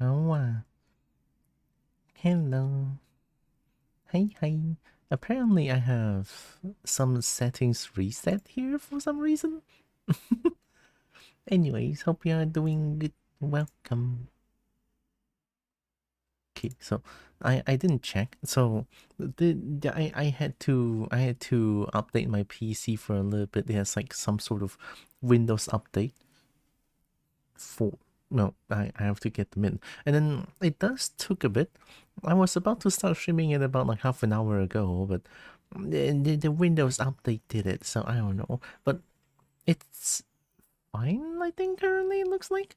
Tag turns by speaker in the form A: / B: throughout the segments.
A: Oh, hello. Hey. Apparently, I have some settings reset here for some reason. Anyways, hope you are doing good. Welcome. Okay, so I didn't check. So I had to update my PC for a little bit. There's like some sort of Windows update for no, I have to get them in. And then it does took a bit. I was about to start streaming it about like half an hour ago, but the Windows update did it, so I don't know. But it's fine, I think currently it looks like.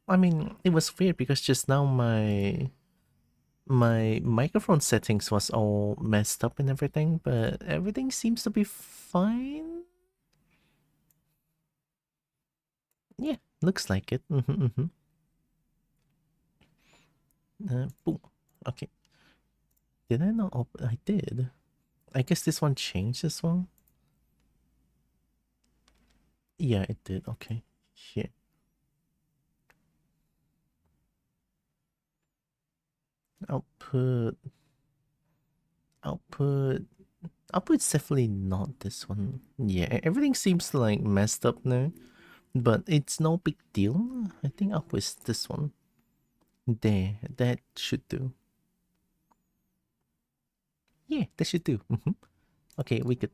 A: I mean, it was weird because just now my microphone settings was all messed up and everything, but everything seems to be fine. Yeah, looks like it. Boom. Okay. Did I not open? I did. I guess this one changed as well. Yeah, it did. Okay. Shit. Output. Output. Output's definitely not this one. Yeah, everything seems like messed up now, but it's no big deal. I think output's this one. There, that should do. Yeah, that should do. Okay, we could.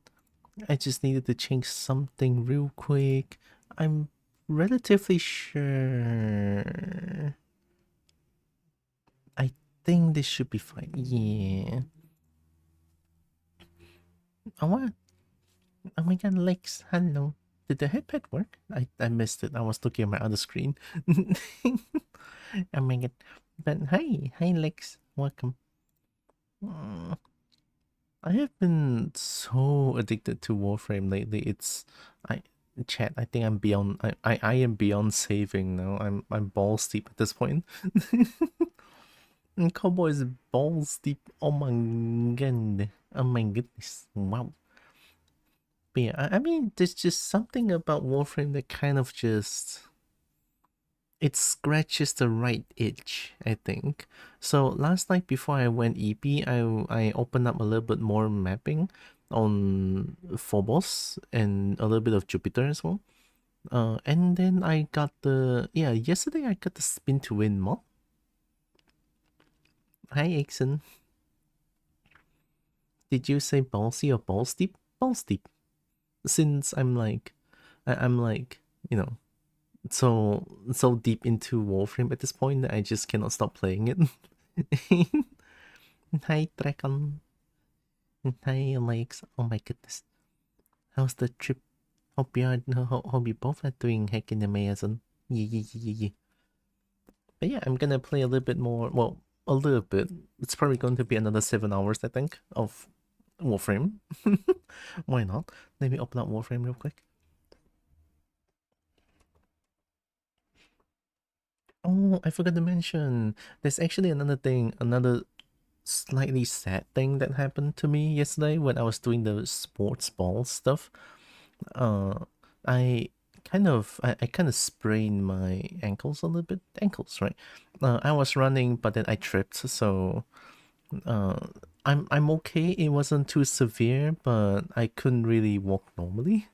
A: I just needed to change something real quick. I'm relatively sure. I think this should be fine. Yeah. I want. Oh my god, Lex, hello. Did the headpad work? I missed it. I was looking at my other screen. Oh my god. But hi Lex. Welcome. Mm, I have been so addicted to Warframe lately. I chat, I think I'm beyond I am beyond saving now. I'm balls deep at this point. And Kobo is balls deep. Oh my god. Oh my goodness. Wow. But yeah, I mean, there's just something about Warframe that kind of just it scratches the right itch, I think. So last night before I went EP, I opened up a little bit more mapping on Phobos and a little bit of Jupiter as well. And then I got yesterday I got the spin to win mod. Hi Exon. Did you say ballsy or balls deep? Balls deep. Since I'm like, you know, so deep into Warframe at this point that I just cannot stop playing it. Hi Dragon. Hi Alex. Oh my goodness. How's the trip? Hope you both are doing heck in Amazon. Yeah. But yeah, I'm gonna play a little bit more. Well, a little bit. It's probably going to be another 7 hours, I think, of Warframe. Why not? Let me open up Warframe real quick. Oh, I forgot to mention. There's actually another slightly sad thing that happened to me yesterday when I was doing the sports ball stuff. Uh, I I kind of sprained my ankles a little bit. Ankles, right? I was running, but then I tripped. So uh, I'm okay. It wasn't too severe, but I couldn't really walk normally.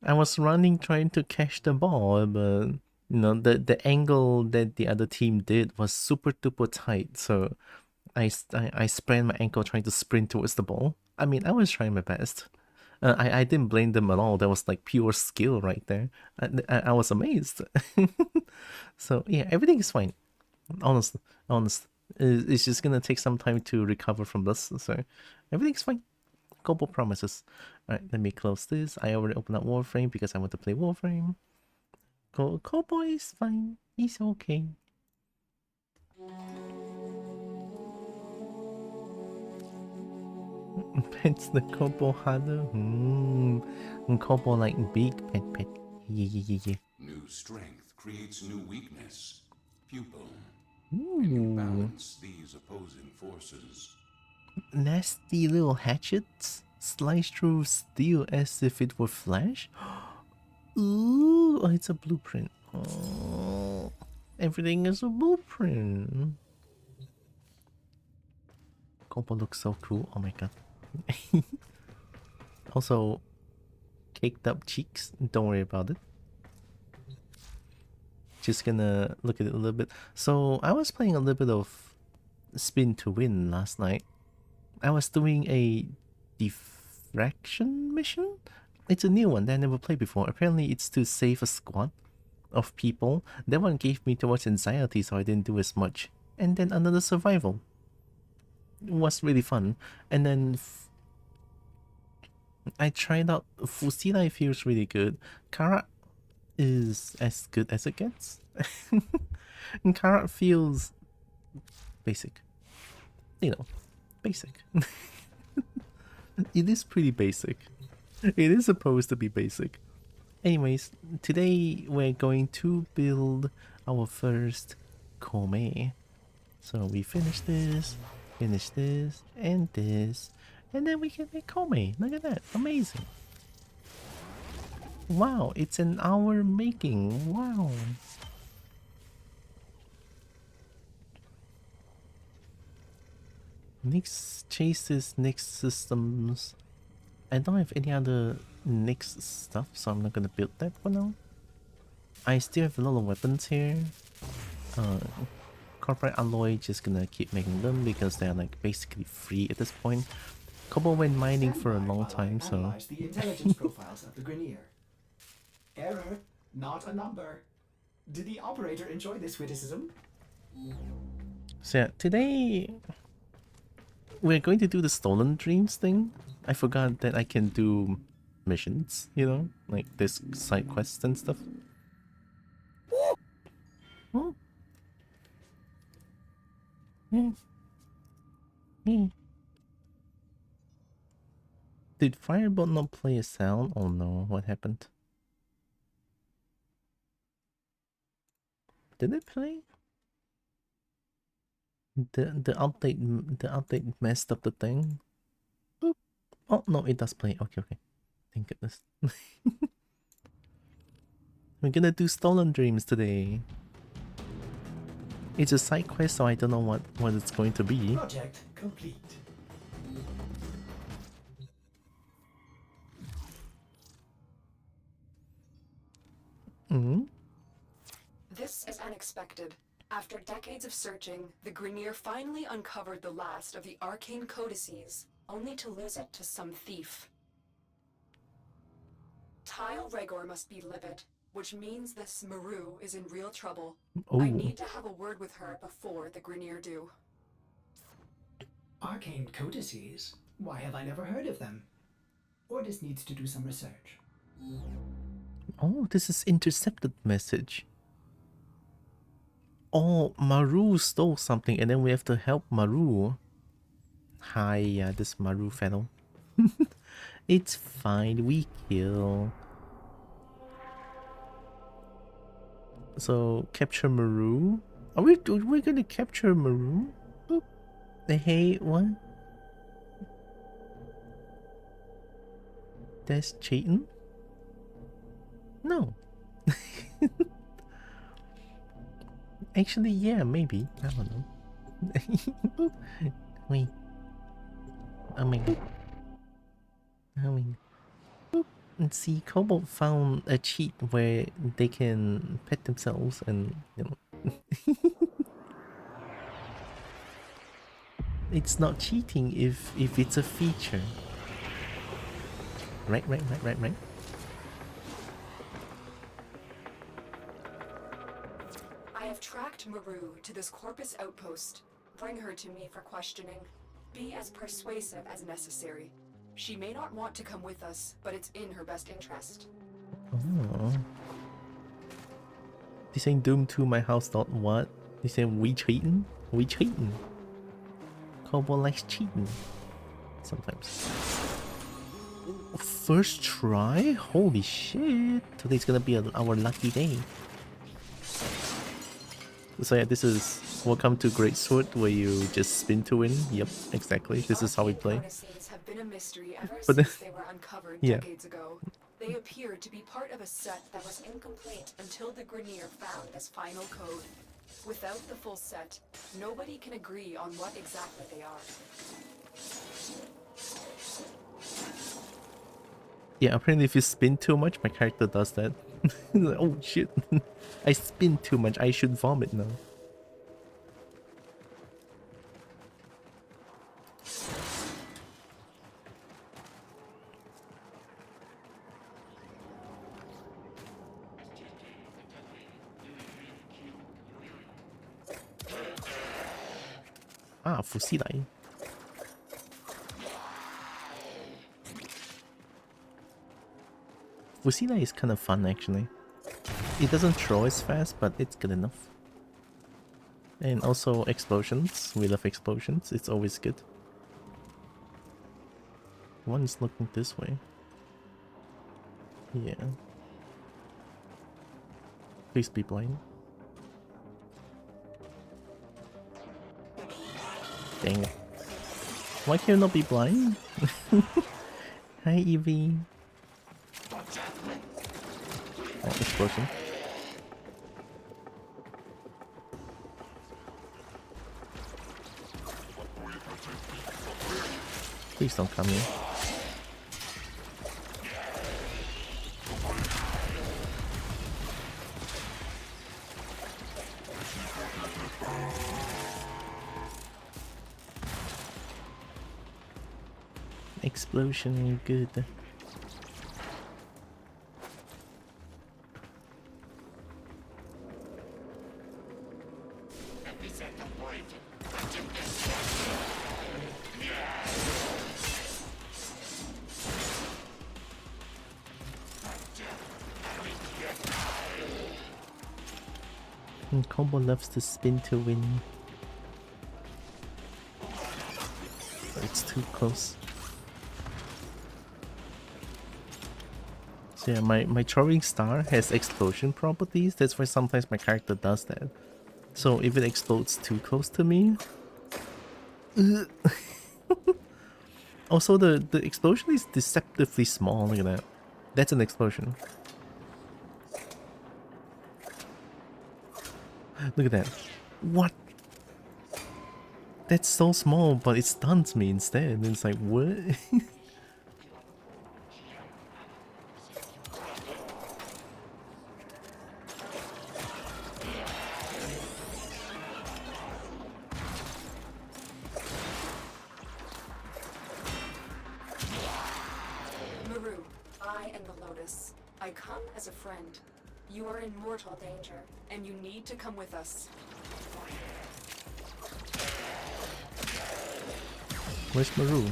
A: I was running trying to catch the ball, but the angle that the other team did was super duper tight. So I sprained my ankle trying to sprint towards the ball. I mean, I was trying my best. I didn't blame them at all. That was like pure skill right there. I was amazed. So yeah, everything is fine. Honest. It's just gonna take some time to recover from this. So everything's fine. Kobo promises. All right, let me close this. I already opened up Warframe because I want to play Warframe. Kobo is fine. He's okay. Pets the Kobo harder. Kobo like big pet. Yeah.
B: New strength creates new weakness. Pupil. Can you
A: Ooh,
B: balance these opposing forces?
A: nasty little hatchets slice through steel as if it were flesh. Ooh, oh, it's a blueprint. Oh, everything is a blueprint. Kobo looks so cool. Oh my god. Also, caked up cheeks. Don't worry about it. Just gonna look at it a little bit. So I was playing a little bit of Spin to Win last night. I was doing a diffraction mission. It's a new one that I never played before. Apparently it's to save a squad of people. That one gave me too much anxiety, so I didn't do as much. And then another survival. It was really fun. And then I tried out Fusina. It feels really good. Kara is as good as it gets. And Kara feels basic. You know, basic. It is pretty basic. It is supposed to be basic. Anyways, today we're going to build our first Kobo. So we finish this, and this, and then we can make Kobo. Look at that, amazing. Wow, it's an hour making, wow. Nyx chases Nyx systems. I don't have any other Nyx stuff, so I'm not gonna build that for now. I still have a lot of weapons here. Corporate alloy, just gonna keep making them because they're like basically free at this point. Kobo went mining for a long time, so
C: the intelligence profiles of the Grenier. Error, not a number. Did the operator enjoy this witticism?
A: so yeah, today we're going to do the Stolen Dreams thing. I forgot that I can do missions, you know, like this side quests and stuff. Oh. Yeah. Yeah. Did Fireball not play a sound? Oh no, what happened? Did it play? The update messed up the thing. Boop. Oh no, it does play. Okay, okay. Thank goodness. We're gonna do Stolen Dreams today. It's a side quest, so I don't know what it's going to be.
C: Project complete.
A: Hmm.
D: This is unexpected. After decades of searching, the Grenier finally uncovered the last of the arcane codices, only to lose it to some thief. Tile Regor must be livid, which means this Maru is in real trouble.
A: Oh.
D: I need to have a word with her before the Grenier do.
C: Arcane codices? Why have I never heard of them? Ordis needs to do some research.
A: Oh, this is intercepted message. Oh, Maru stole something and then we have to help Maru. Hi, this Maru fellow. It's fine, we kill. So, capture Maru. Are we gonna capture Maru? Boop. Hey, what? That's cheating? No. Actually, yeah, maybe. I don't know. Wait. I mean. And see, Kobo found a cheat where they can pet themselves and, you know. It's not cheating if it's a feature. Right.
D: I have tracked Maru to this Corpus outpost. Bring her to me for questioning. Be as persuasive as necessary. She may not want to come with us, but it's in her best interest.
A: Oh. They saying Doom 2 my house not what? They saying we cheating? We cheating. Kobo likes cheating. Sometimes. First try? Holy shit. Today's gonna be our lucky day. So yeah, this is welcome to Great Sword where you just spin to win. Yep, exactly. This is how we play.
D: Have been a mystery ever
A: But then,
D: since they were uncovered
A: yeah.
D: decades ago. They appeared to be part of a set that was incomplete until the Grenier found this final code. Without the full set, nobody can agree on what exactly they are.
A: Yeah, apparently if you spin too much, my character does that. Oh shit. I spin too much, I should vomit now. Ah, Fusilai. Fusilai is kind of fun actually. It doesn't throw as fast, but it's good enough. And also explosions. We love explosions. It's always good. One is looking this way. Yeah. Please be blind. Dang it. Why can you not be blind? Hi, Evie. Oh, explosion. Please don't come here. Explosion, good. And Kobo loves to spin to win. It's too close. So yeah, my throwing star has explosion properties. That's why sometimes my character does that. So if it explodes too close to me... Also the explosion is deceptively small, look at that. That's an explosion. Look at that. What? That's so small, but it stuns me instead. And it's like, what?
D: Maru, I am the Lotus. I come as a friend. You are in mortal danger, and you need to come with us.
A: Where's Maru?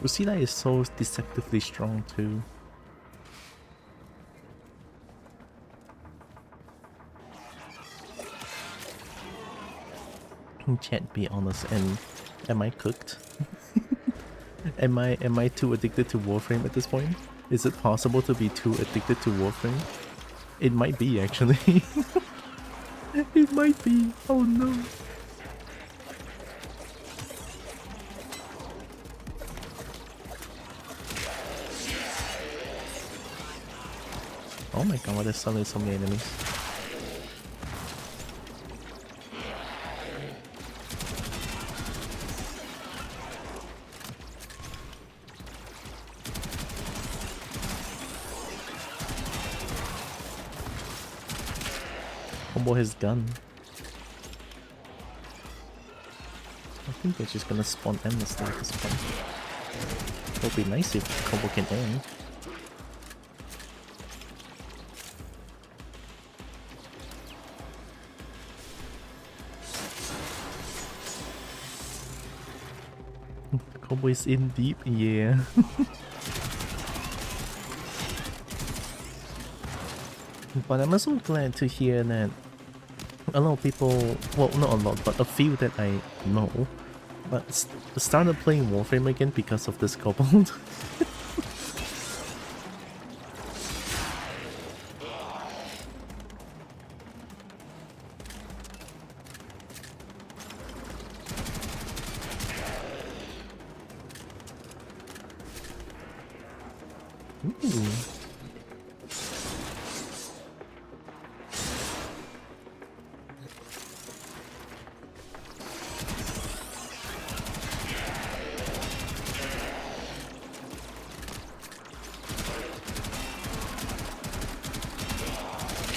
A: Lucina is so deceptively strong too. Chat, be honest, and am I cooked? am I too addicted to Warframe at this point? Is it possible to be too addicted to Warframe? It might be actually. It might be. Oh no. Oh my god, there's suddenly so many enemies. Combo his gun. I think they're just gonna spawn endlessly at this point. It would be nice if Combo can aim. Combo is in deep, yeah. But I'm also glad to hear that a lot of people, well, not a lot, but a few that I know, but started playing Warframe again because of this kobold.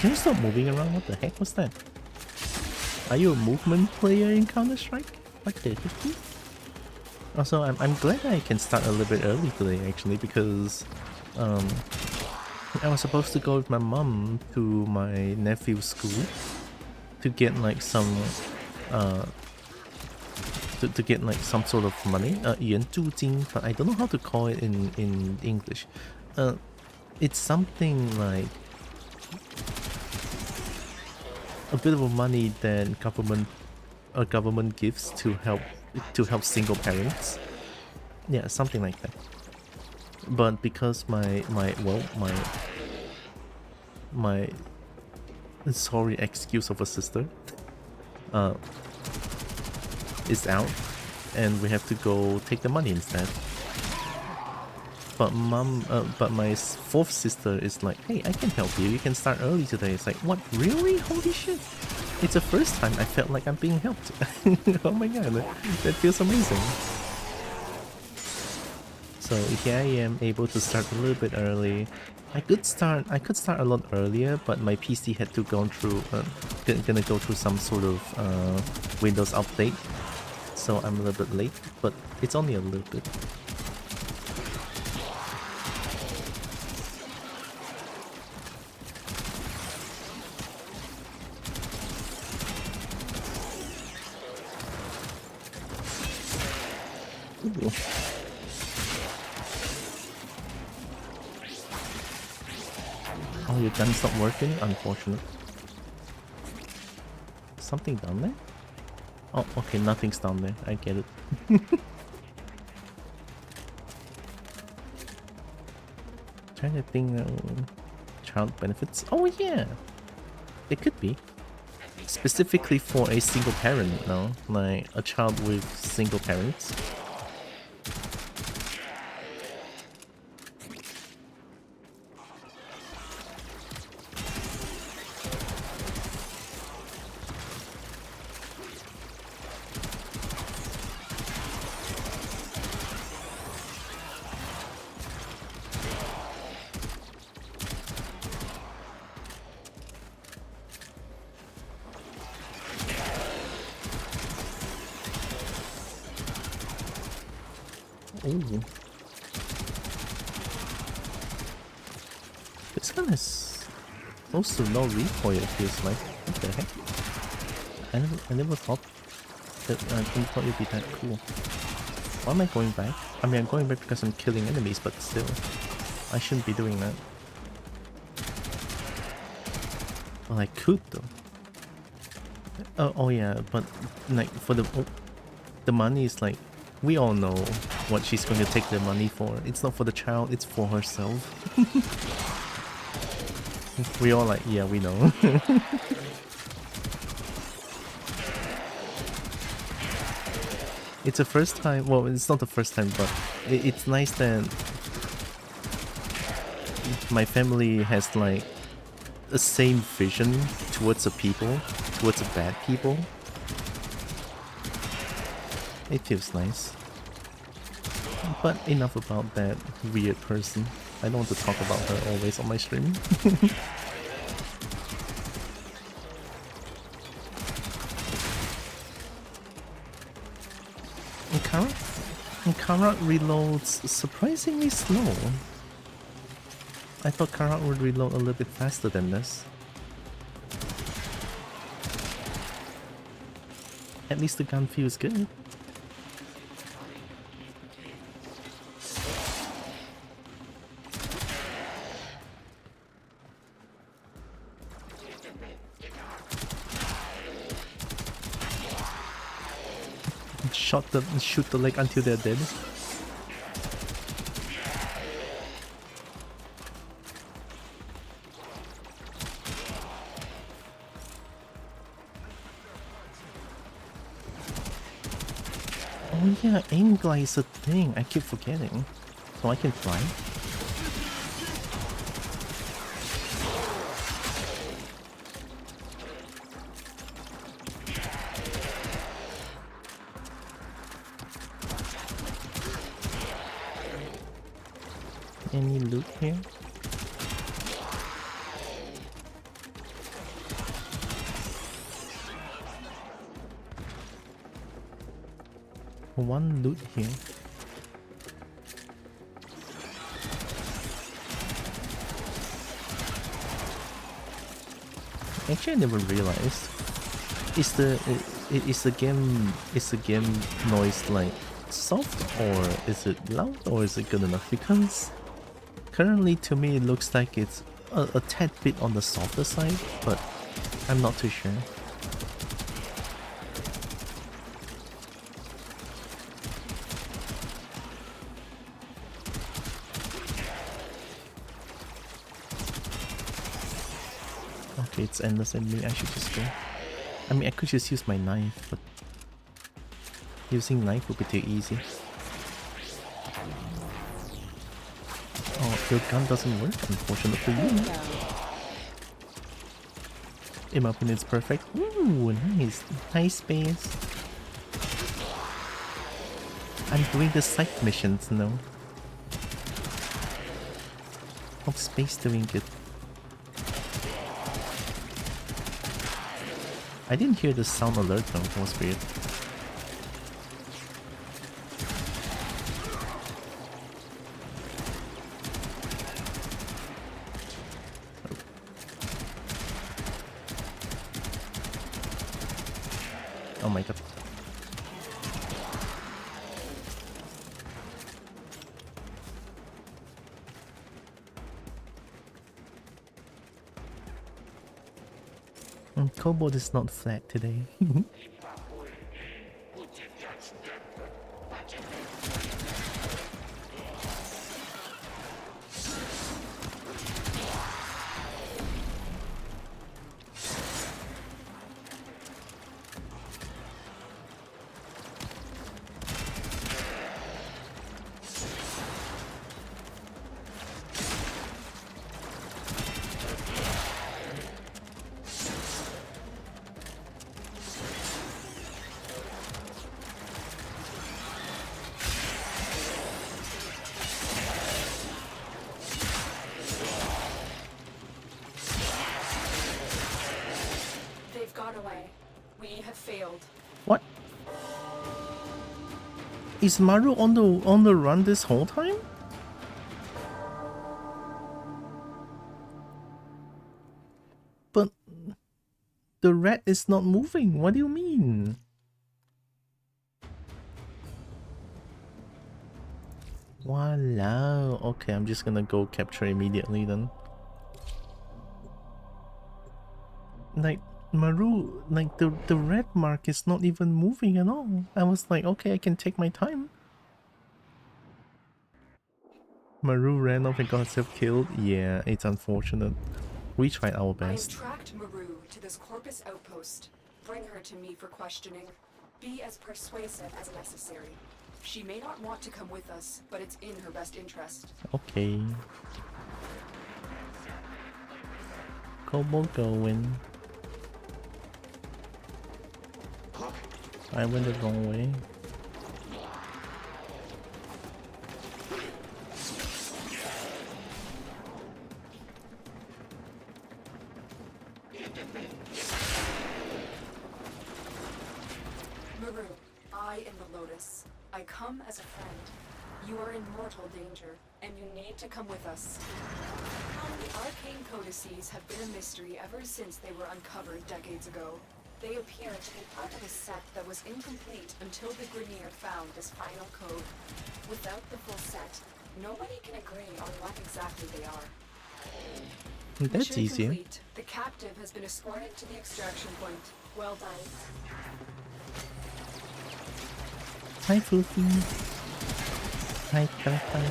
A: Can you stop moving around? What the heck was that? Are you a movement player in Counter-Strike? What the heck? Also, I'm glad I can start a little bit early today actually, because I was supposed to go with my mom to my nephew's school to get like some to get like some sort of money, 援助金, but I don't know how to call it in English. It's something like a bit of money that government gives to help single parents. Yeah, something like that. But because my sorry excuse of a sister is out, and we have to go take the money instead. But my fourth sister is like, hey, I can help you. You can start early today. It's like, what? Really? Holy shit! It's the first time I felt like I'm being helped. Oh my god, that feels amazing. So here I am, able to start a little bit early. I could start a lot earlier, but my PC had to go through gonna go through some sort of Windows update, so I'm a little bit late, but it's only a little bit. Ooh. Oh, your gun stopped working? Unfortunate. Something down there? Oh, okay, nothing's down there. I get it. Trying to think, child benefits? Oh yeah! It could be. Specifically for a single parent, no? Like a child with single parents. Ooh. This gun is close to no recoil, it feels like. What the heck? I never thought that it'd be that cool. Why am I going back? I mean, I'm going back because I'm killing enemies, but still. I shouldn't be doing that. Well, I could though. Oh yeah, but like for the money is like, we all know what she's going to take the money for. It's not for the child, it's for herself. We all like, yeah, we know. It's the first time, well, it's not the first time, but it's nice that my family has like the same vision towards the people, towards the bad people. It feels nice. But enough about that weird person. I don't want to talk about her always on my stream. Karat reloads surprisingly slow. I thought Karat would reload a little bit faster than this. At least the gun feels good. Shoot the leg until they're dead. Oh yeah, aim glide is a thing. I keep forgetting. So I can fly. Any loot here? one loot here. Actually, I never realized. Is the game noise like soft, or is it loud, or is it good enough? Because currently to me it looks like it's a tad bit on the softer side, but I'm not too sure. Okay, it's endless enemy. I should just go. I mean, I could just use my knife, but using knife would be too easy. Oh, your gun doesn't work, unfortunately for you. In my opinion, it's perfect. Ooh, nice. Nice space. I'm doing the side missions now. How's space doing good? I didn't hear the sound alert though, that was weird. Oh my god. Kobo is not flat today. What? Is Maru on the run this whole time? But the rat is not moving. What do you mean? Walao. Okay, I'm just gonna go capture immediately then. Like Maru, like the red mark is not even moving at all. I was like, okay, I can take my time. Maru ran off and got herself killed. Yeah, it's unfortunate. We tried our best.
D: I have tracked Maru to this Corpus outpost. Bring her to me for questioning. Be as persuasive as necessary. She may not want to come with us, but it's in her best interest.
A: Okay. Kobo going. I went the wrong way.
D: Maru, I am the Lotus. I come as a friend. You are in mortal danger, and you need to come with us. The arcane codices have been a mystery ever since they were uncovered decades ago. They appear to be part of a set that was incomplete until the Grenier found this final code. Without the full set, nobody can agree on what exactly they are.
A: That's
D: Mission
A: easier.
D: complete. The captive has been escorted to the extraction point. Well done.
A: Hi, Fufi. Hi, Papa.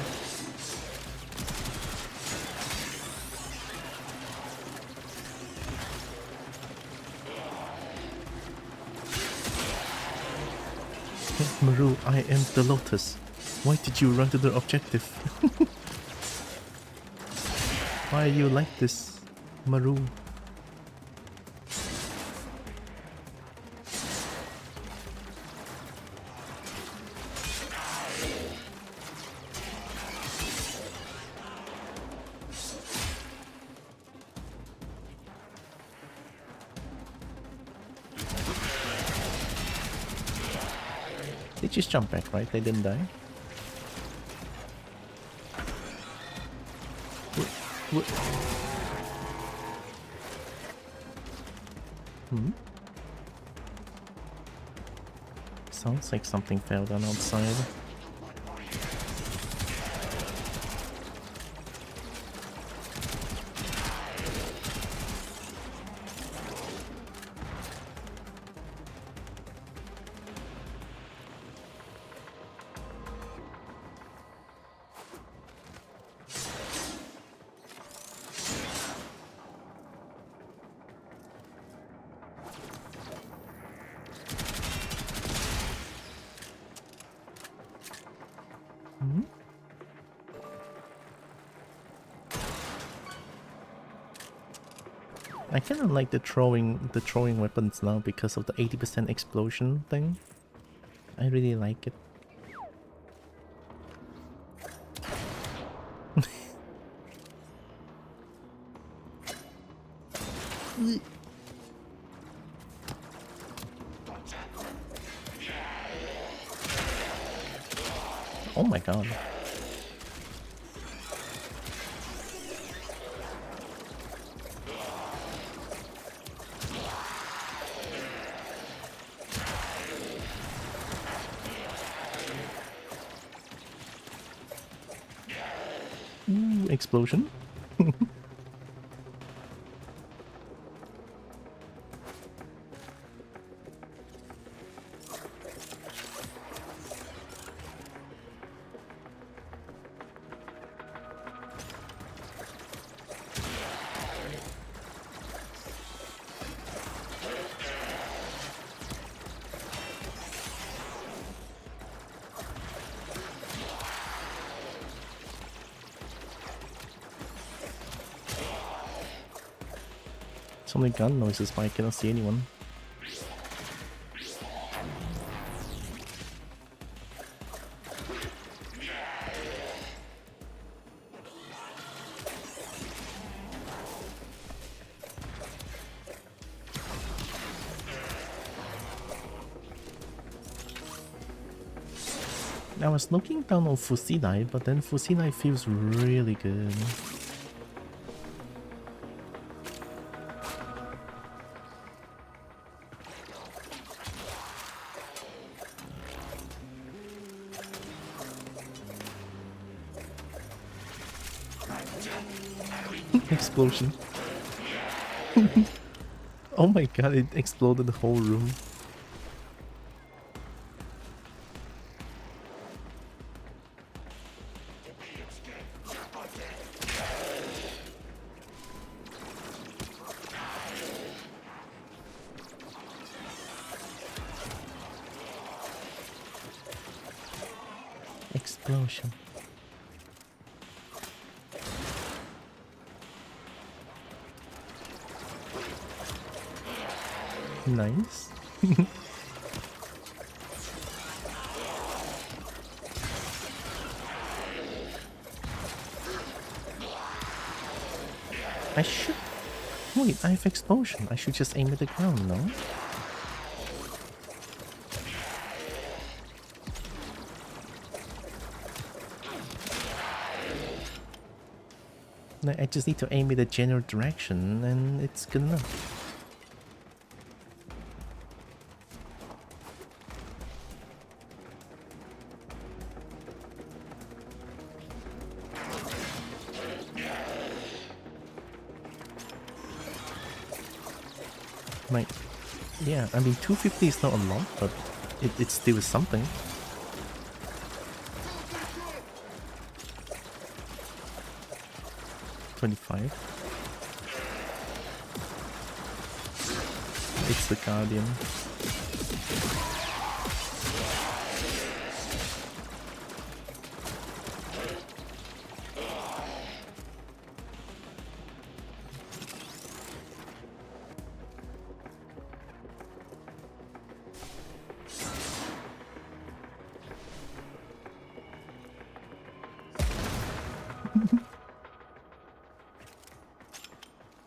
A: Maru, I am the Lotus. Why did you run to the objective? Why are you like this, Maru? They just jumped back, right? They didn't die. What? Hmm? Sounds like something fell down outside. I kind of like the throwing weapons now because of the 80% explosion thing. I really like it. Oh my god. Ooh, explosion. So many gun noises, but I cannot see anyone. I was looking down on Fusinai, but then Fusinai feels really good. Explosion. Oh my god, it exploded the whole room. Explosion. Nice. I should... Wait, I have explosion. I should just aim at the ground, no? I just need to aim in the general direction and it's good enough. Like, yeah, I mean 250 is not a lot, but it still is something. $25. It's the Guardian.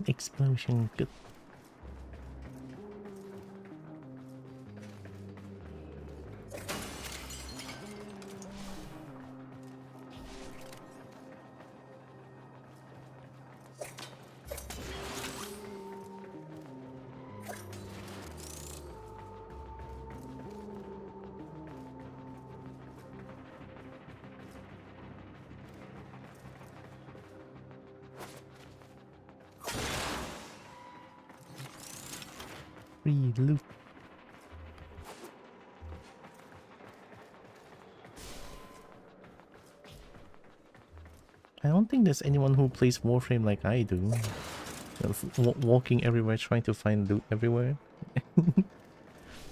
A: Explosion, good. Free loot. I don't think there's anyone who plays Warframe like I do. Walking everywhere trying to find loot everywhere.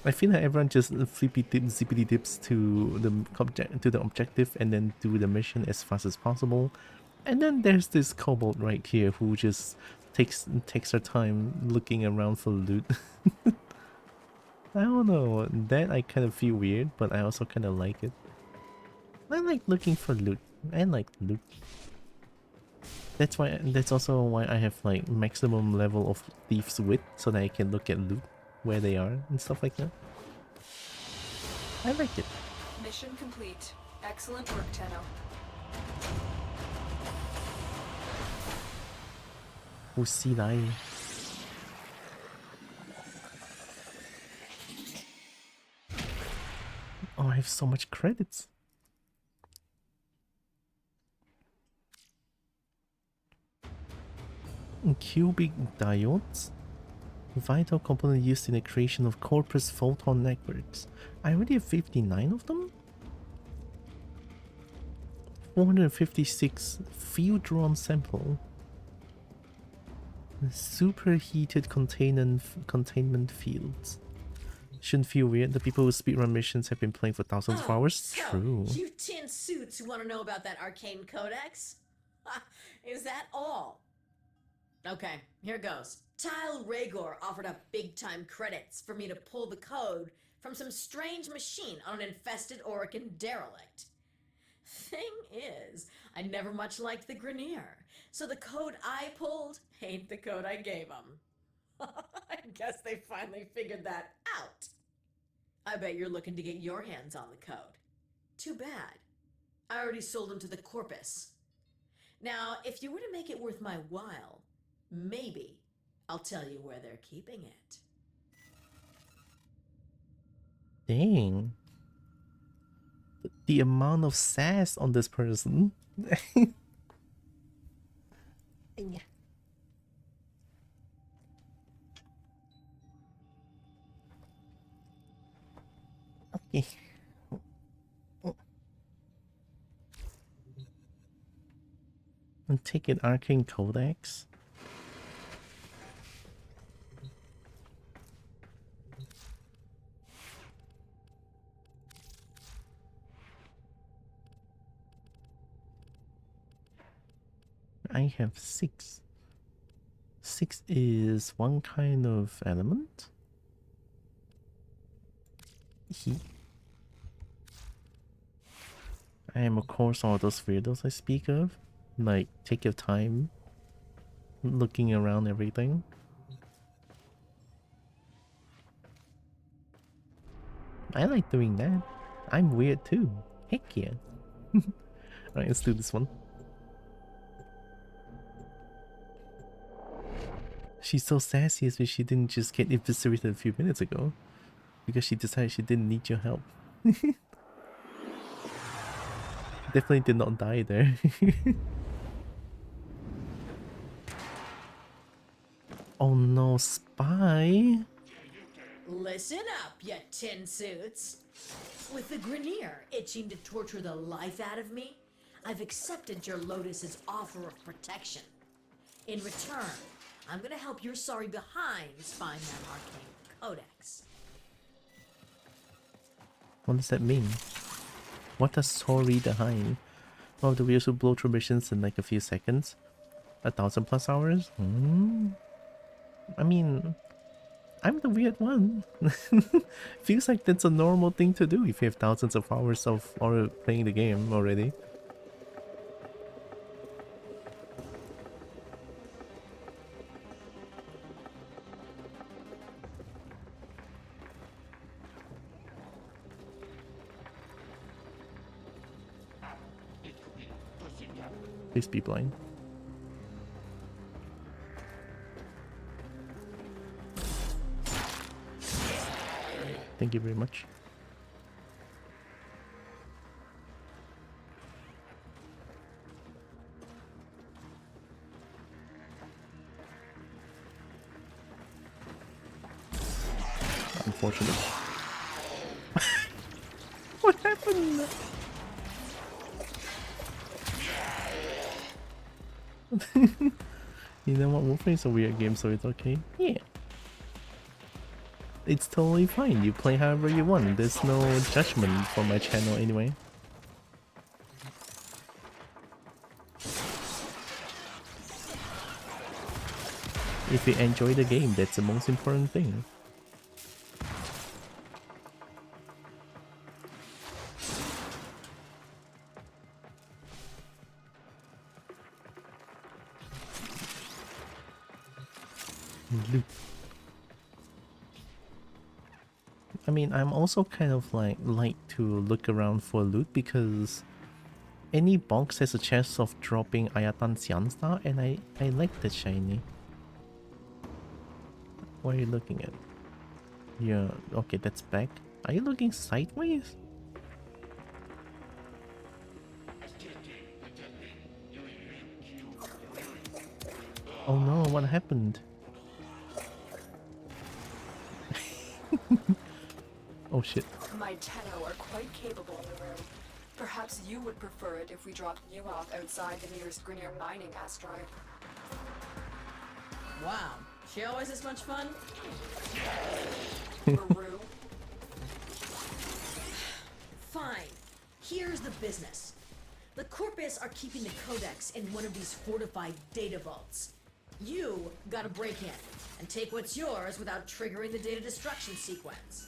A: I feel like everyone just flippy dip, zippity dips to the objective and then do the mission as fast as possible. And then there's this kobold right here who just takes her time looking around for loot. I don't know, that I kind of feel weird, but I also kind of like it. I like looking for loot. I like loot. That's also why I have like maximum level of Thief's Wit, so that I can look at loot, where they are and stuff like that. I like it.
D: Mission complete. Excellent work, Tenno.
A: Who see I? Oh, I have so much credits. Cubic diodes? Vital component used in the creation of corpus photon networks. I already have 59 of them? 456 field drawn sample. Superheated containment fields. Shouldn't feel weird. The people who speedrun missions have been playing for thousands of hours.
E: So,
A: True.
E: you tin suits who want to know about that arcane codex? Is that all? Okay, here goes. Tile Rhaegor offered up big-time credits for me to pull the code from some strange machine on an infested Orican derelict. Thing is, I never much liked the Grenier, so the code I pulled ain't the code I gave them. I guess they finally figured that out. I bet you're looking to get your hands on the code. Too bad. I already sold them to the Corpus. Now, if you were to make it worth my while, maybe I'll tell you where they're keeping it.
A: Dang. The amount of sass on this person. Okay. And take an arcane codex. I have 6. 6 is one kind of element. I am of course all those weirdos I speak of. Like, take your time looking around everything. I like doing that. I'm weird too. Heck yeah. Alright, let's do this one. She's so sassy as if she didn't just get eviscerated a few minutes ago. Because she decided she didn't need your help. Definitely did not die there. Oh no, spy!
E: Listen up, you tin suits. With the Grenier itching to torture the life out of me, I've accepted your Lotus's offer of protection. In return, I'm gonna help your sorry behinds find that arcane codex.
A: What does that mean? What does sorry behind? Oh, do we also blow through missions in like a few seconds? 1,000+ hours? I mean, I'm the weird one. Feels like that's a normal thing to do if you have thousands of hours of playing the game already. Please be blind. Thank you very much. unfortunate. What happened? You know what? Wolfenstein is a weird game, so it's okay. Yeah. It's totally fine. You play however you want. There's no judgment for my channel anyway. If you enjoy the game, that's the most important thing. Loot. I mean, I'm also kind of like to look around for loot because any box has a chance of dropping Ayatan Xian Star, and I like the shiny. What are you looking at? Yeah, okay, that's back. Are you looking sideways? Oh no, what happened? Oh shit.
D: My Tenno are quite capable in the room. Perhaps you would prefer it if we dropped you off outside the nearest Grineer mining asteroid.
E: Wow, she always this much fun?
D: Maru,
E: Fine. Here's the business. The Corpus are keeping the Codex in one of these fortified data vaults. You gotta break in and take what's yours without triggering the data destruction sequence.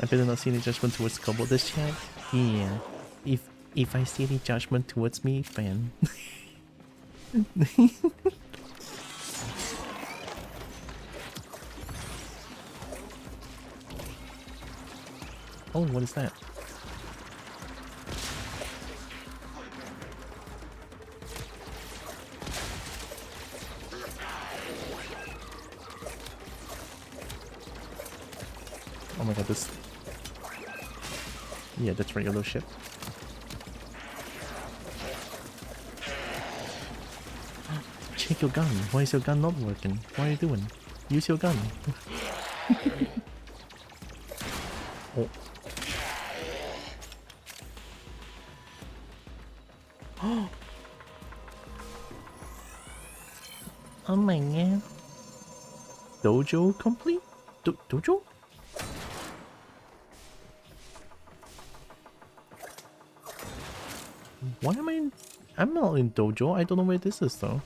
A: I better not see any judgment towards Kobo this chat. Yeah. If I see any judgment towards me, fan. Oh, what is that? Oh my god, this... Yeah, that's regular shit. Check your gun. Why is your gun not working? What are you doing? Use your gun. Oh. Oh my god. Dojo complete? Dojo? Why am I in... I'm not in Dojo. I don't know where this is though.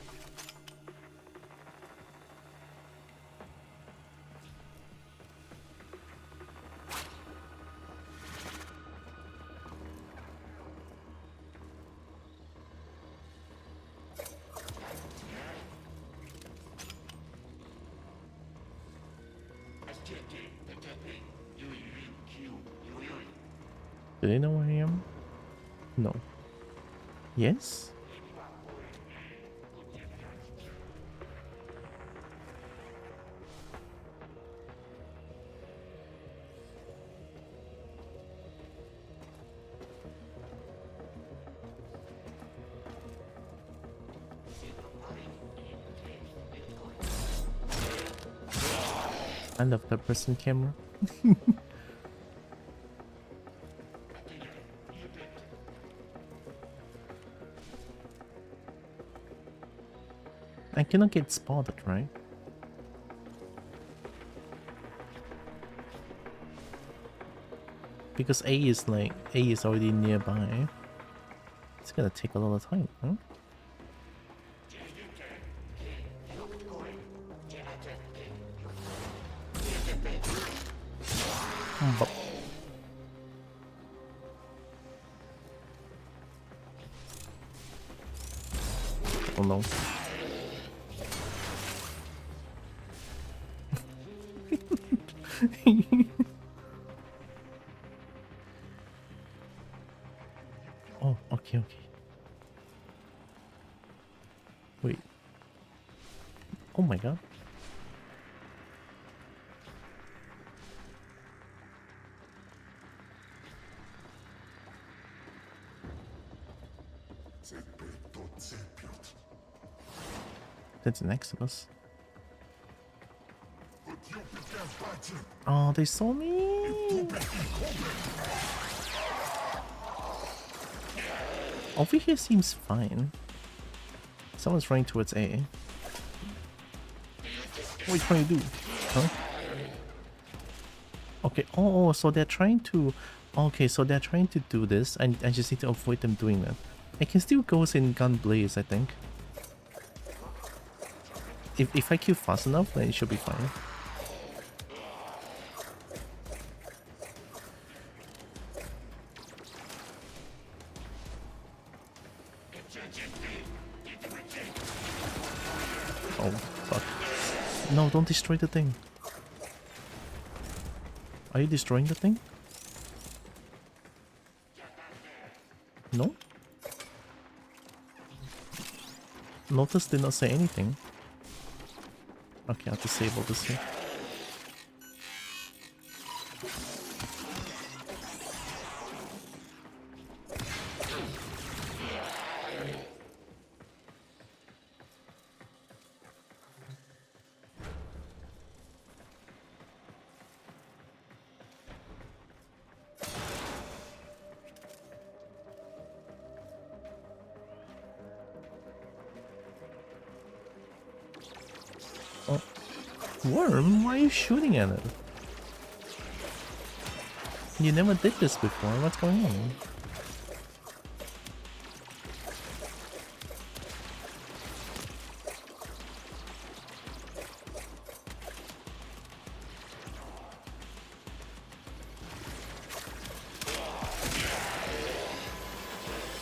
A: Do they know where I am? No. Yes? I love that person camera. I cannot get spotted, right? Because A is already nearby. It's gonna take a lot of time, huh? But oh no. Oh, okay. Wait. Oh my god. That's an Exodus. Oh, they saw me. Over here seems fine. Someone's running towards A. What are you trying to do? Huh? Okay, oh, so they're trying to... Okay, so they're trying to do this, and I just need to avoid them doing that. I can still go in gun blaze, I think. If I kill fast enough, then it should be fine. Oh, fuck. No, don't destroy the thing. Are you destroying the thing? No? Lotus did not say anything. Okay, I'll disable this here. Oh. Worm? Why are you shooting at it? You never did this before. What's going on?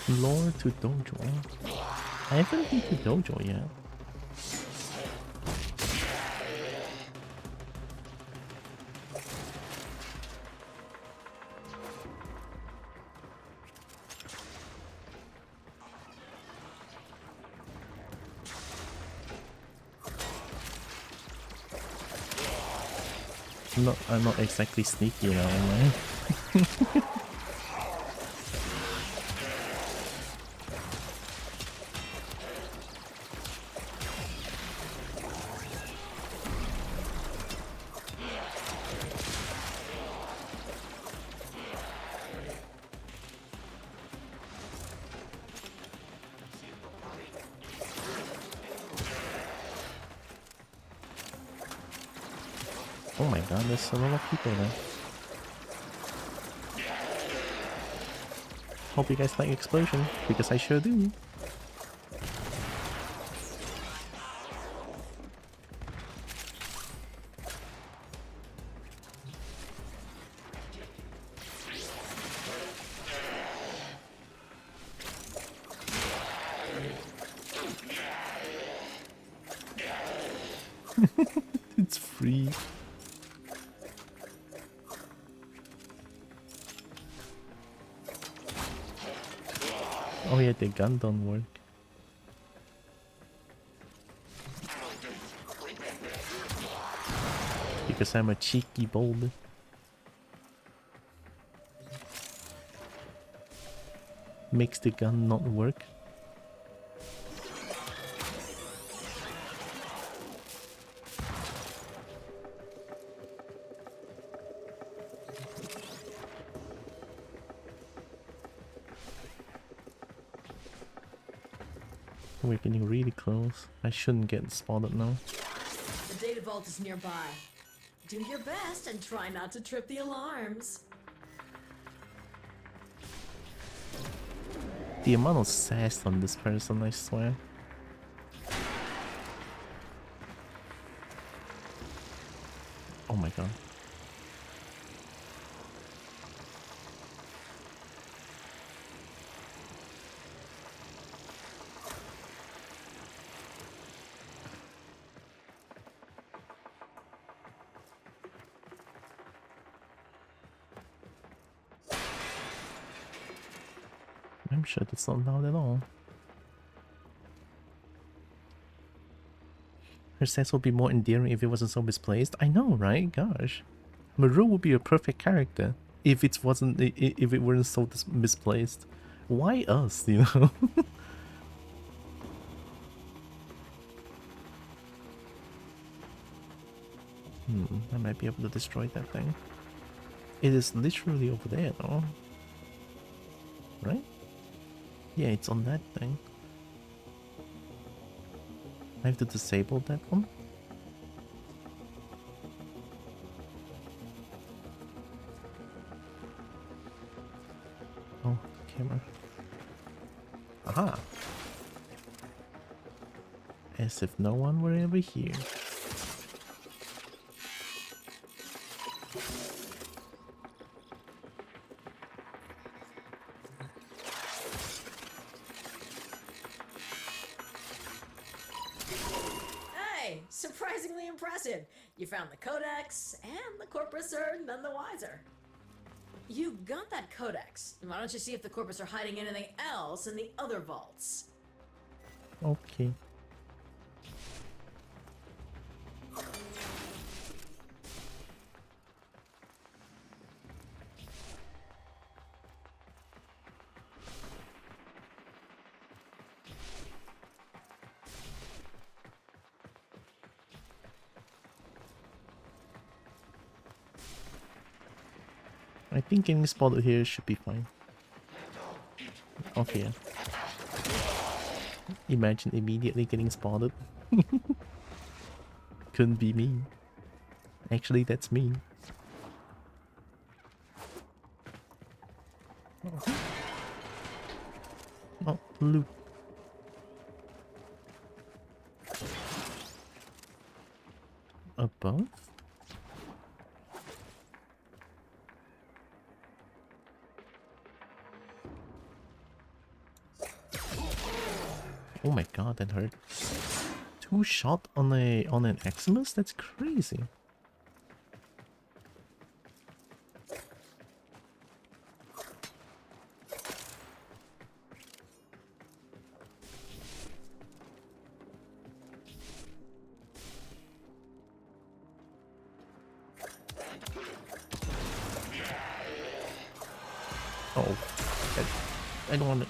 A: Lore to dojo. I haven't been to dojo yet. I'm not exactly sneaky now, am I? Oh my god, there's a lot of people there. Hope you guys like Explosion, because I sure do. It's free. Oh yeah, the gun don't work. Because I'm a cheeky bulb. Makes the gun not work. We're getting really close. I shouldn't get spotted now.
E: The data vault is nearby. Do your best and try not to trip the alarms.
A: The amount of sass on this person, I swear. Oh my god. I'm sure that's not loud at all. Her sex would be more endearing if it wasn't so misplaced. I know, right? Gosh. Maru would be a perfect character if it wasn't if it weren't so misplaced. Why us, you know? I might be able to destroy that thing. It is literally over there, though. Right? Yeah, it's on that thing. I have to disable that one. Oh, camera. Aha! As if no one were ever here.
E: Hey, surprisingly impressive. You found the codex, and the corpus are none the wiser. You got that codex. Why don't you see if the corpus are hiding anything else in the other vaults?
A: Okay. I think getting spotted here should be fine. Okay. Imagine immediately getting spotted. Couldn't be me. Actually, that's me. Oh, loot. Above? Oh my god, that hurt. 2 shot on an Eximus? That's crazy. Oh, I don't want to.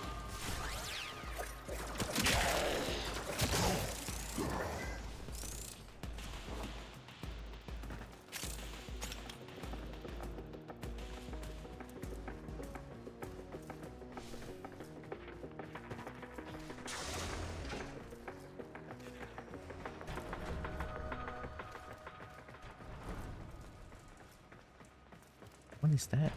A: What is that?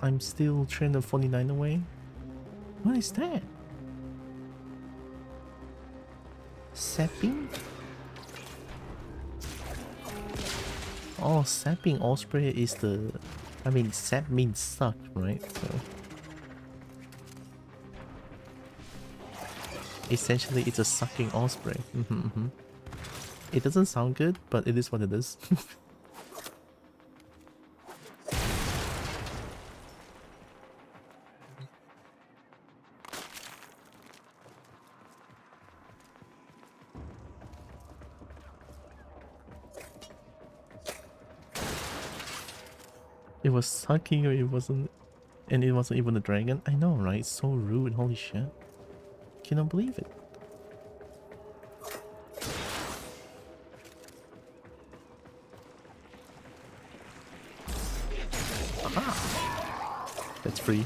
A: I'm still 349 away. What is that? Sapping? Oh, sapping osprey is the... I mean, sap means suck, right? So... essentially, it's a sucking osprey. It doesn't sound good, but it is what it is. It was sucking or it wasn't, and it wasn't even a dragon. I know, right? It's so rude. Holy shit. Cannot believe it. Aha! That's free.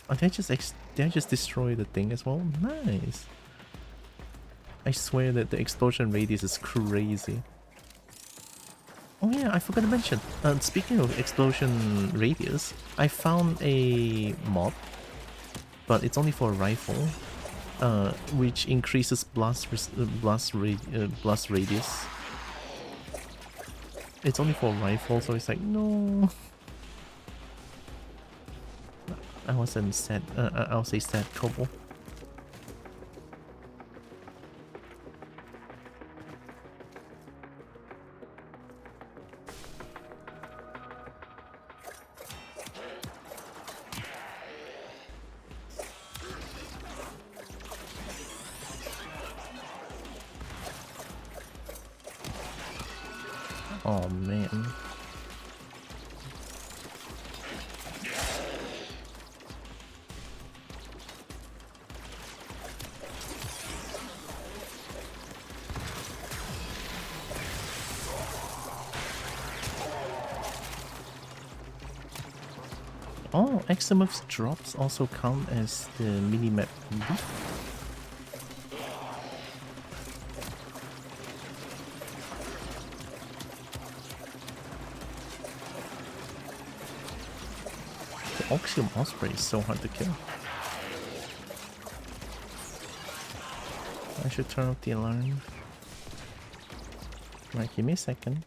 A: Oh, did I just destroy the thing as well? Nice. I swear that the explosion radius is crazy. Oh yeah, I forgot to mention. Speaking of explosion radius, I found a mod, but it's only for a rifle, which increases blast radius. It's only for a rifle, so it's like no. I wasn't sad. I'll say sad, Kobo. Oh man. Oh, Exymuth's drops also count as the minimap loot. The Oxium Osprey is so hard to kill. I should turn off the alarm. Right, give me a second.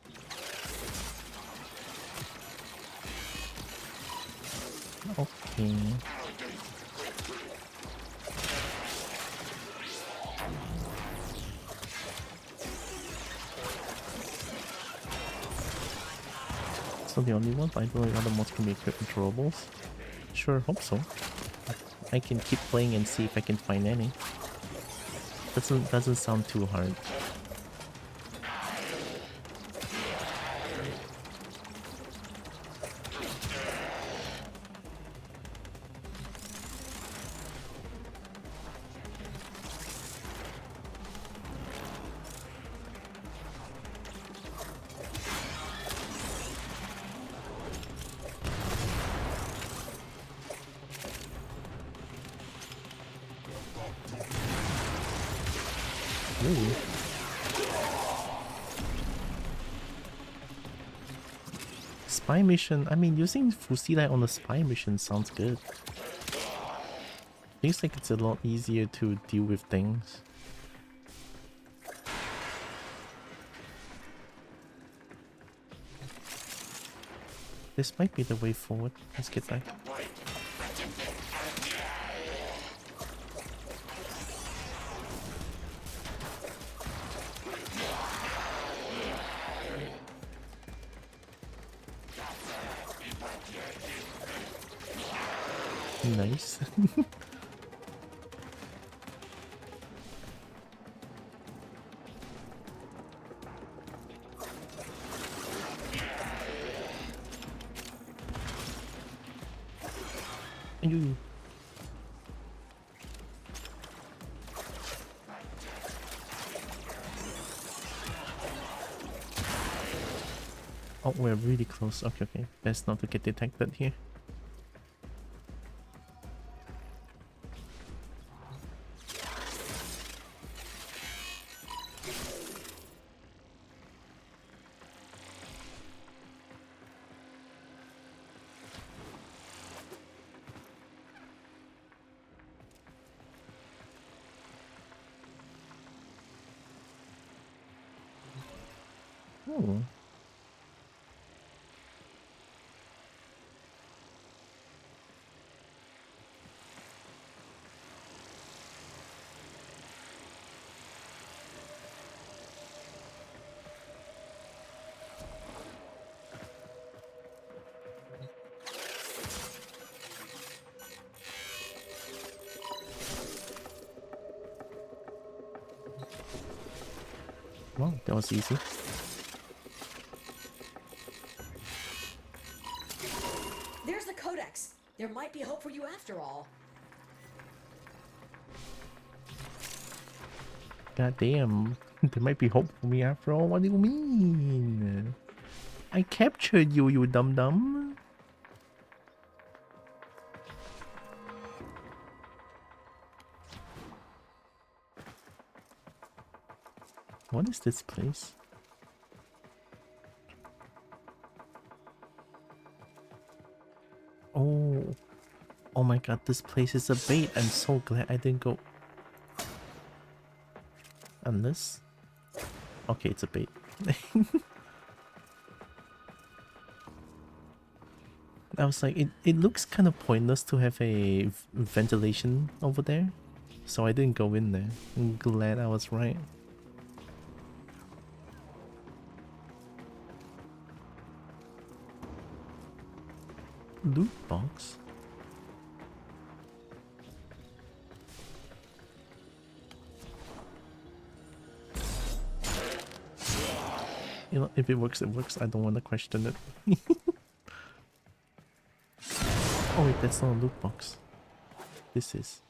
A: Okay. So the only one, by the way, other mods can be equipped with throwables. Sure, hope so. I can keep playing and see if I can find any. Doesn't sound too hard. Ooh. Spy mission, I mean, using Fusilai on a spy mission sounds good. Feels like it's a lot easier to deal with things. This might be the way forward. Let's get back. Nice. Ayoo. Oh, we're really close. Okay, okay. Best not to get detected here. Oh. Wow, that was easy.
E: There's the Codex. There might be hope for you after all.
A: God damn, there might be hope for me after all. What do you mean? I captured you, you dum dum. What is this place? Oh, oh my god, this place is a bait. I'm so glad I didn't go. Unless, okay, it's a bait. I was like, it looks kind of pointless to have a ventilation over there, so I didn't go in there. I'm glad I was right. Loot box? You know, if it works, it works. I don't want to question it. Oh wait, that's not a loot box. This is.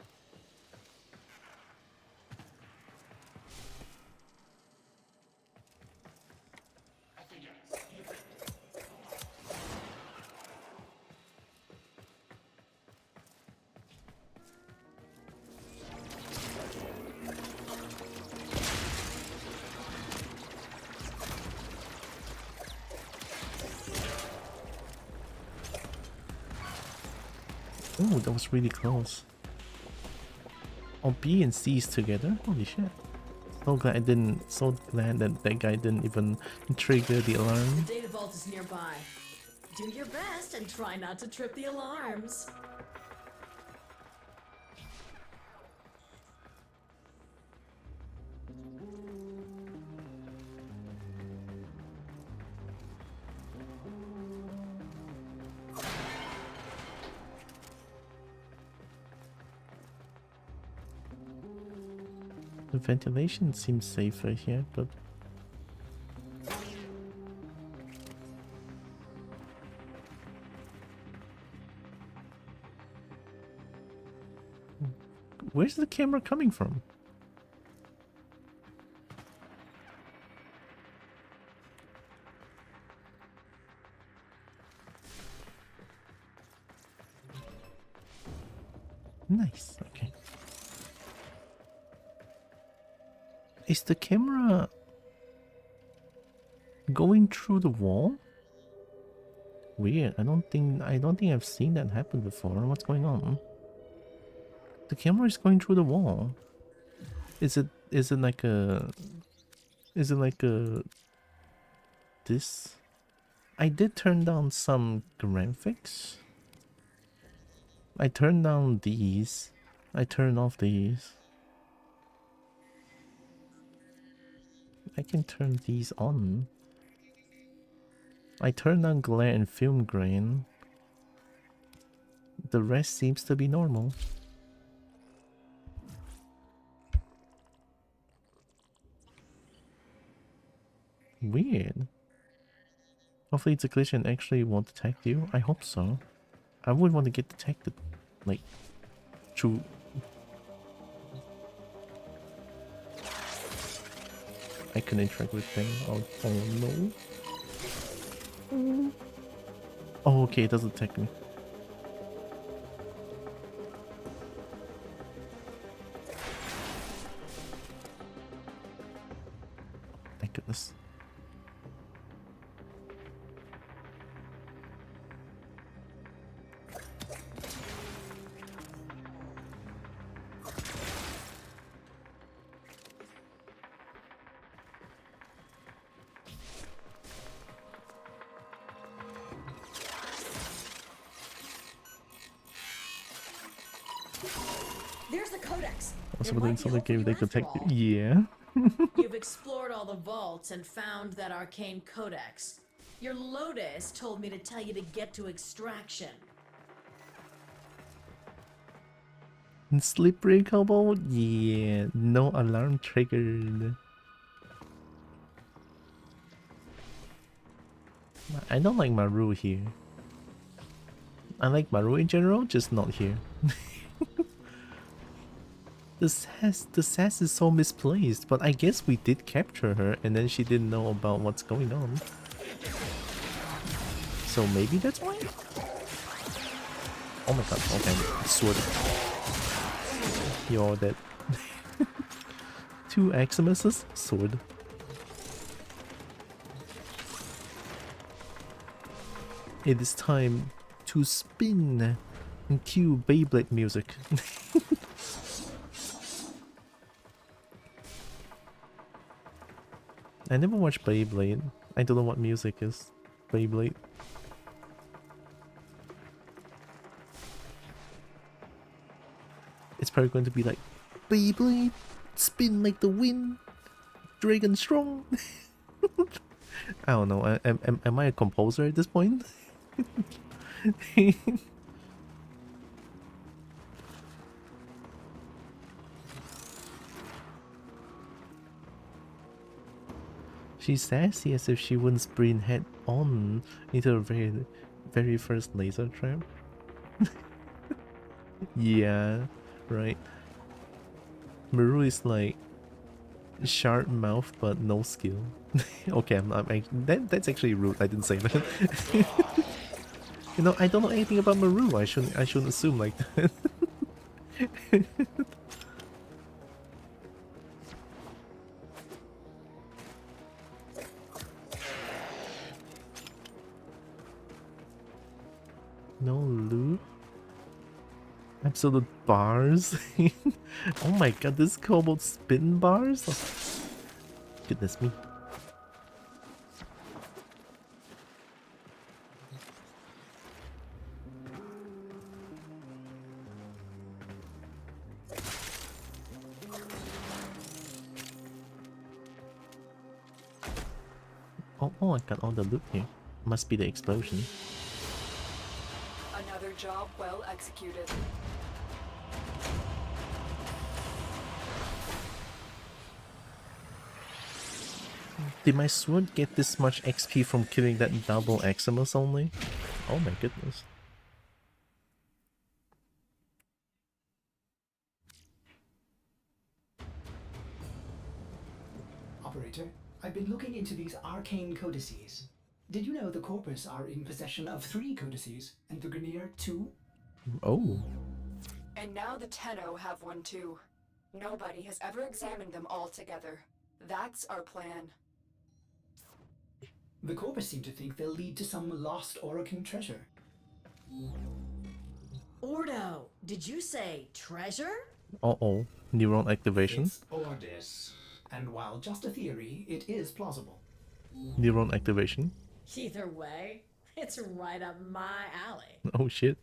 A: Oh, that was really close. Oh, B and C is together? Holy shit. So glad that that guy didn't even trigger the
E: The
A: alarm.
E: data vault is nearby. Do your best and try not to trip the alarms.
A: The ventilation seems safer here, but where's the camera coming from? Nice, okay. Is the camera going through the wall? Weird. I don't think I've seen that happen before. What's going on? The camera is going through the wall. Is it like a this? I did turn down some graphics. I turned down these. I turned off these. I can turn these on. I turned on glare and film grain. The rest seems to be normal. Weird. Hopefully it's a glitch and actually won't detect you. I hope so. I would want to get detected. Like, through... I can interact with them. Oh no. Oh, okay, it doesn't detect me. Thank goodness.
E: There's the codex.
A: Also,
E: It
A: but
E: might
A: then
E: be
A: someone
E: helpful
A: gave
E: you
A: they could
E: after
A: detect
E: all.
A: Yeah.
E: You've explored all the vaults and found that arcane codex. Your Lotus told me to tell you to get to extraction.
A: Slippery Kobo? Yeah. No alarm triggered. I don't like Maru here. I like Maru in general, just not here. The sass is so misplaced, but I guess we did capture her and then she didn't know about what's going on. So maybe that's why? Oh my god, okay. Sword. You're dead. 2 Aximuses? Sword. It is time to spin and cue Beyblade music. I never watched Beyblade. I don't know what music is. Beyblade. It's probably going to be like Beyblade, spin like the wind, dragon strong. I don't know. Am I a composer at this point? She's sassy as if she wouldn't sprint head on into the very first laser trap. Yeah, right. Maru is like sharp mouth but no skill. Okay, that's actually rude. I didn't say that. You know, I don't know anything about Maru. I shouldn't assume like that. No loot. Absolute bars. Oh my god, this Kobo spin bars? Oh, goodness me. Oh, I got all the loot here. Must be the explosion.
D: Another job well executed.
A: Did my sword get this much XP from killing that double Eximus only? Oh my goodness.
C: Operator, I've been looking into these arcane codices. Did you know the Corpus are in possession of 3 codices, and the Grenier 2?
A: Oh.
D: And now the Tenno have one too. Nobody has ever examined them all together. That's our plan.
C: The Corpus seem to think they'll lead to some lost Orokin treasure.
E: Ordo, did you say treasure?
A: Uh-oh. Neuron activation.
C: It's Ordis, and while just a theory, it is plausible.
A: Neuron activation.
E: Either way, it's right up my alley.
A: Oh shit.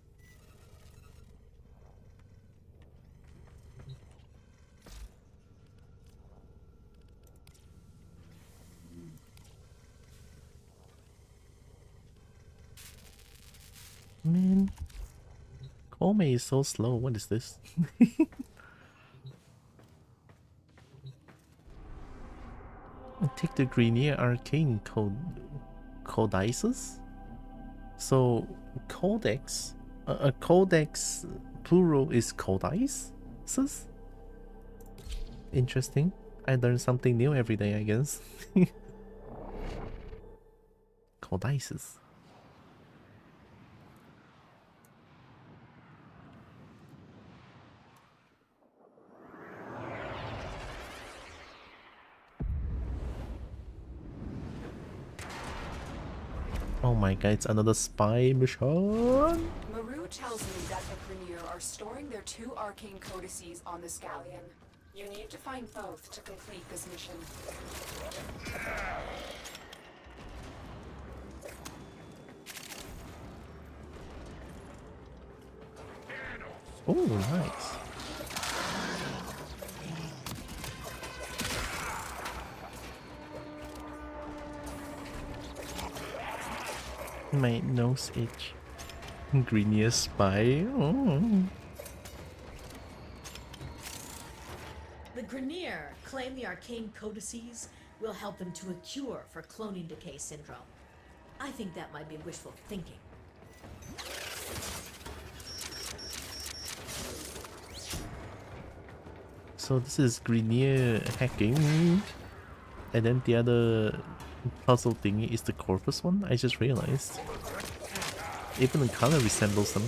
A: Man. Kobe is so slow. What is this? Take the Grenier Arcane Codices? So, Codex? A Codex plural is Codices? Interesting. I learn something new every day, I guess. Codices. Oh my god, it's another spy mission!
D: Maru tells me that the Grenier are storing their 2 arcane codices on the Scallion. You need to find both to complete this mission.
A: Oh, nice. My nose itch. Greeniest spy. Oh.
E: The Grenier claim the arcane codices will help them to a cure for cloning decay syndrome. I think that might be wishful thinking.
A: So this is Grenier hacking. And then the other puzzle thingy is the Corpus one? I just realized. Even the color resembles them.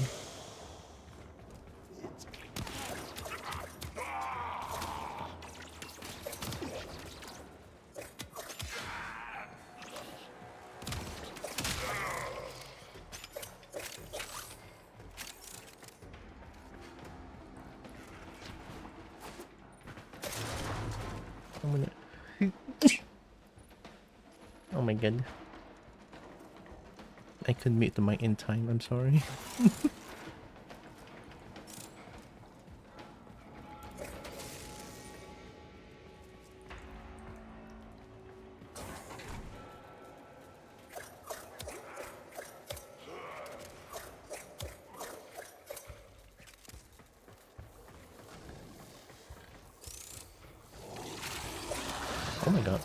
A: I'm gonna... Oh my god. I couldn't mute the mic in time, I'm sorry. Oh my god.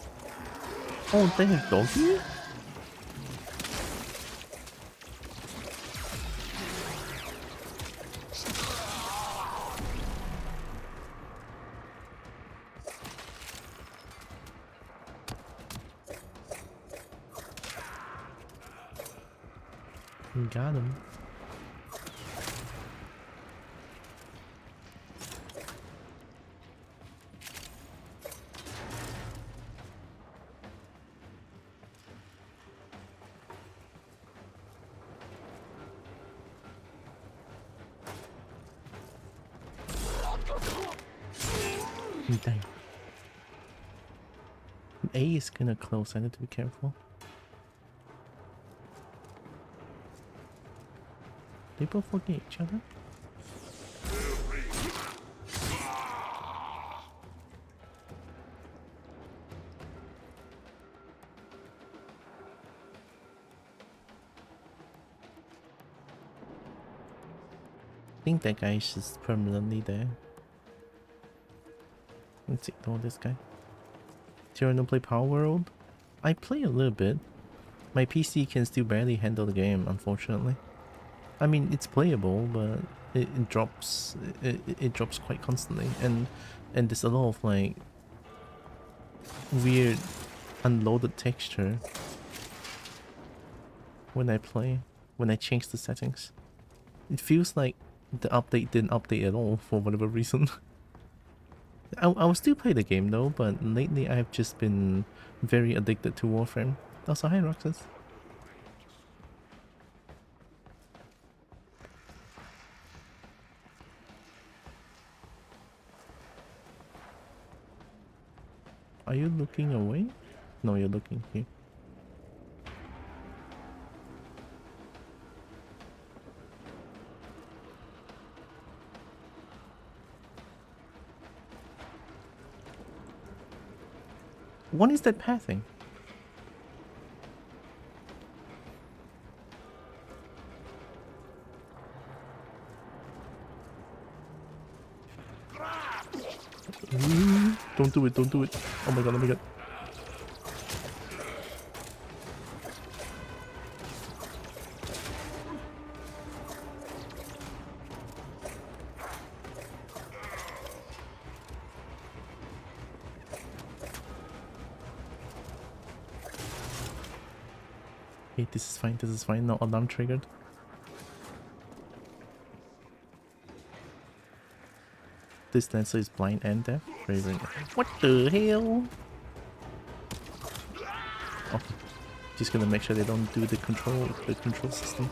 A: Oh, they have doggy? Got him. Dang. A is kinda close, I need to be careful. They both forget each other? I think that guy is just permanently there. Let's ignore this guy. Do you want to play Power World? I play a little bit. My PC can still barely handle the game, unfortunately. I mean, it's playable, but it drops. It drops quite constantly, and there's a lot of like weird unloaded texture when I play. When I change the settings, it feels like the update didn't update at all for whatever reason. I will still play the game though, but lately I've just been very addicted to Warframe. Also, hi Roxas. Are you looking away? No, you're looking here. What is that pathing? Don't do it, don't do it. Oh my god, oh my god. Okay, this is fine, no alarm triggered. This dancer is blind and deaf. Very, very nice. What the hell? Okay. Just gonna make sure they don't do the control system.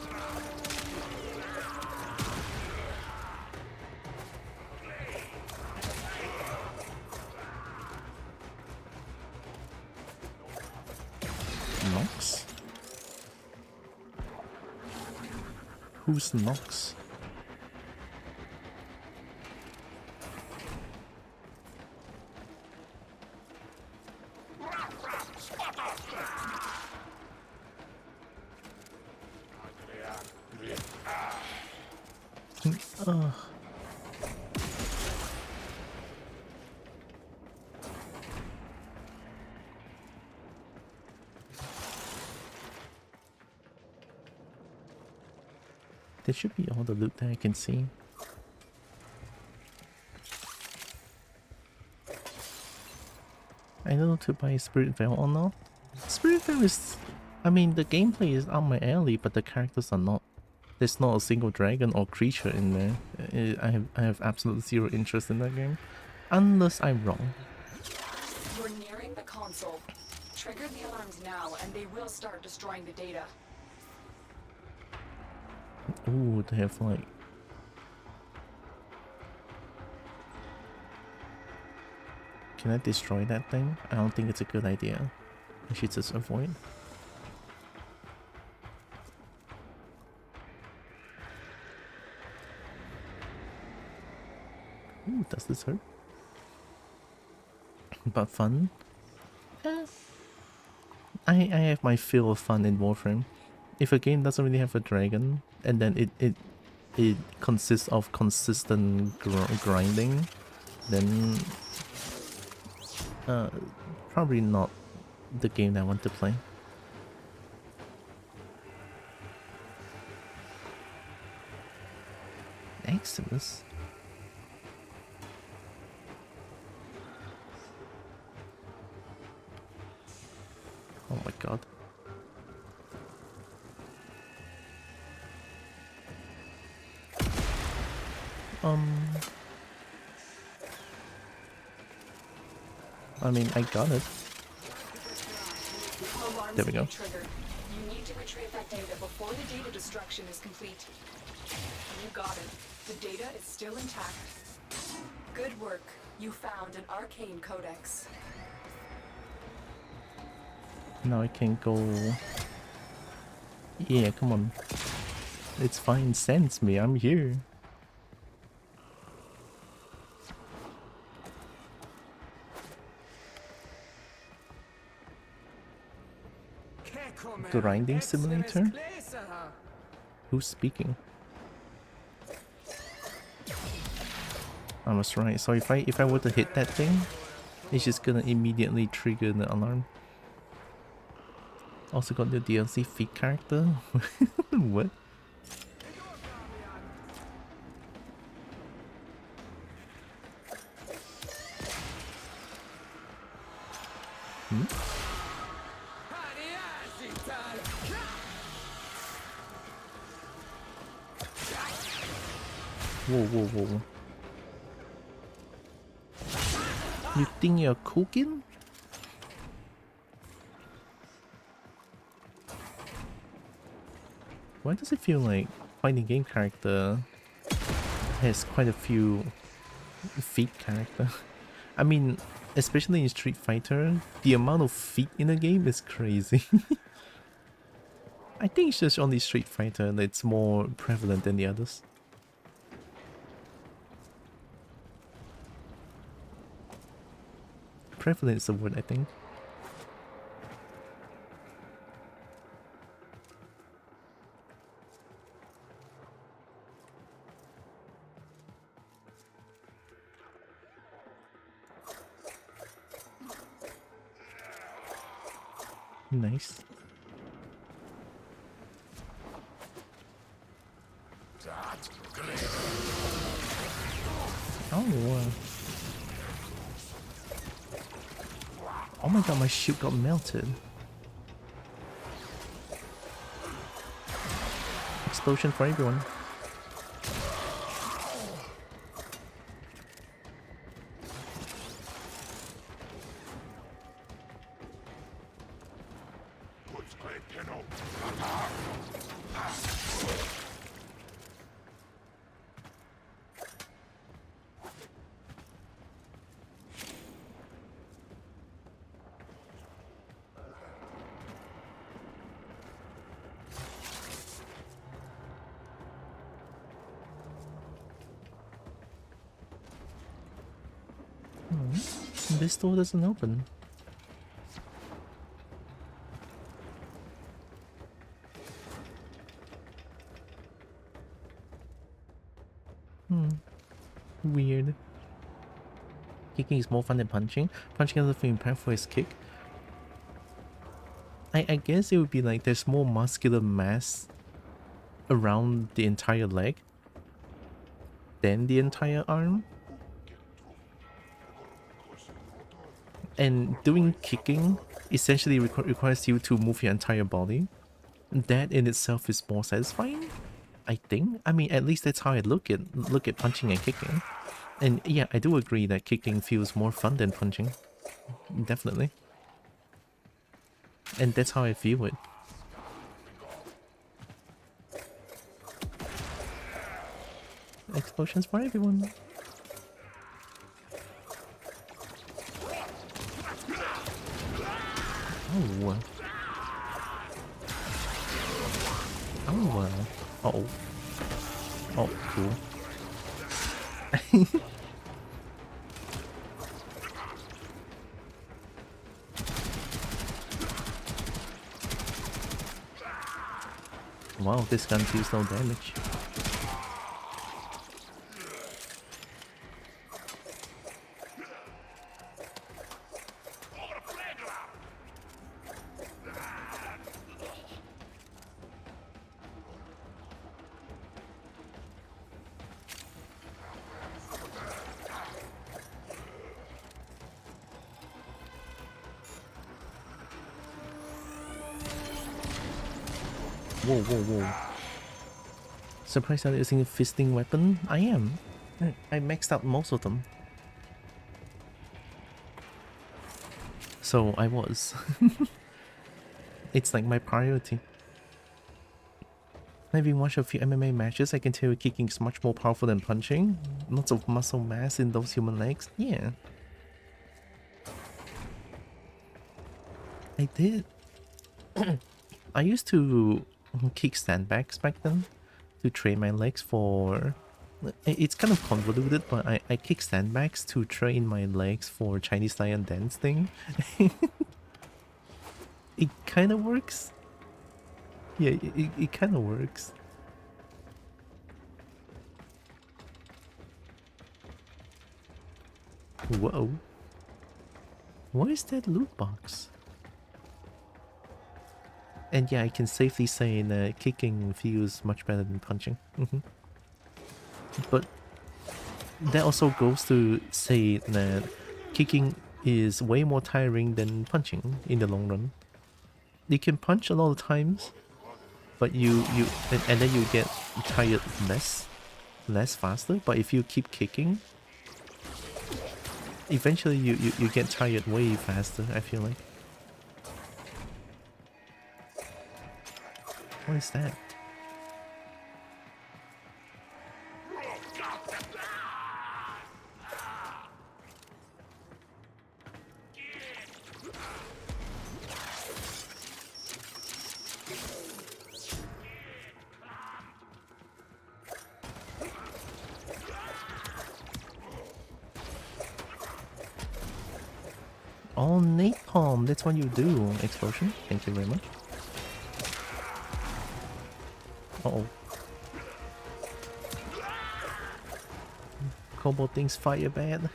A: Nox? Who's Nox? There should be all the loot that I can see. I don't know to buy Spirit Veil or not. Spirit Veil is... I mean, the gameplay is up my alley, but the characters are not. There's not a single dragon or creature in there. I have absolute zero interest in that game. Unless I'm wrong.
D: You're nearing the console. Trigger the alarms now, and they will start destroying the data.
A: Ooh, they have like... Can I destroy that thing? I don't think it's a good idea. I should just avoid. Ooh, does this hurt? But fun? I have my fill of fun in Warframe. If a game doesn't really have a dragon, and then it consists of consistent grinding, then probably not the game that I want to play. Exodus? Oh my god. I mean, I got it. There we go.
D: You need to retrieve that data before the data destruction is complete. You got it. The data is still intact. Good work. You found an arcane codex.
A: Now I can go... Yeah, come on. It's fine, sense me, I'm here. Grinding simulator? Who's speaking? I was right. So if I were to hit that thing, it's just gonna immediately trigger the alarm. Also got the DLC feed character. What? Hmm? Whoa, whoa, whoa. You think you're cooking? Why does it feel like fighting game character has quite a few feet character? I mean, especially in Street Fighter, the amount of feet in the game is crazy. I think it's just only Street Fighter that's more prevalent than the others. Prevalent is the word, I think. Nice. Oh, oh my god, my shield got melted. Explosion for everyone. This door doesn't open. Weird. Kicking is more fun than punching. Punching doesn't feel impactful as kick. I guess it would be like there's more muscular mass around the entire leg than the entire arm. And doing kicking essentially requires you to move your entire body. That in itself is more satisfying, I think. I mean, at least that's how I look at punching and kicking. And yeah, I do agree that kicking feels more fun than punching. Definitely. And that's how I feel it. Explosions for everyone. Oh. Oh. Uh-oh. Oh, cool. Wow, this gun deals no damage. Whoa, whoa, whoa. Surprised I'm using a fisting weapon? I am. I maxed out most of them. So I was. It's like my priority. Having watched a few MMA matches, I can tell you kicking is much more powerful than punching. Lots of muscle mass in those human legs. Yeah. I did. I used to kick sandbags back then to train my legs for... It's kind of convoluted, but I kick sandbags to train my legs for Chinese lion dance thing. It kind of works. Yeah, it kind of works. Whoa. What is that loot box? And yeah, I can safely say that kicking feels much better than punching. But that also goes to say that kicking is way more tiring than punching in the long run. You can punch a lot of times, but and then you get tired less faster. But if you keep kicking, eventually you get tired way faster, I feel like. What is that? Oh, napalm, that's what you do. Explosion, thank you very much. Uh-oh. Kobo thinks fire bad.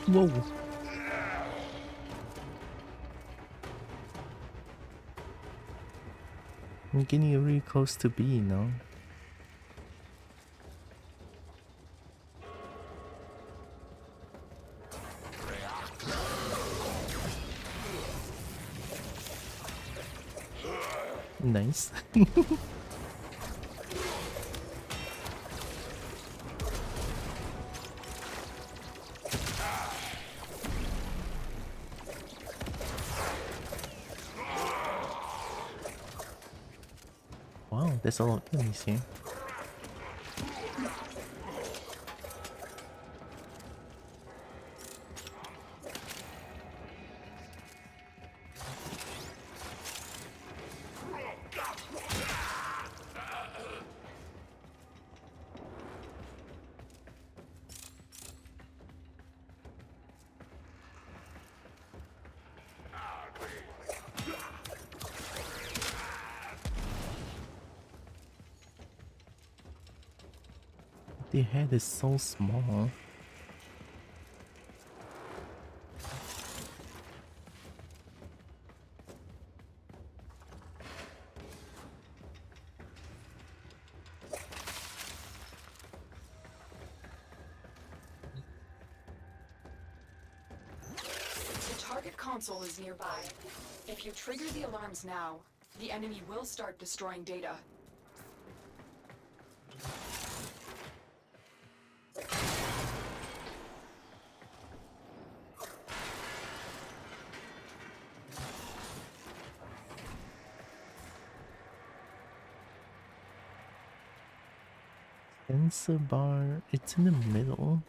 A: Whoa. I'm getting really close to B now. Nice. Wow, there's a lot of enemies here. The head is so small.
D: The target console is nearby. If you trigger the alarms now, the enemy will start destroying data.
A: Sensor bar, it's in the middle.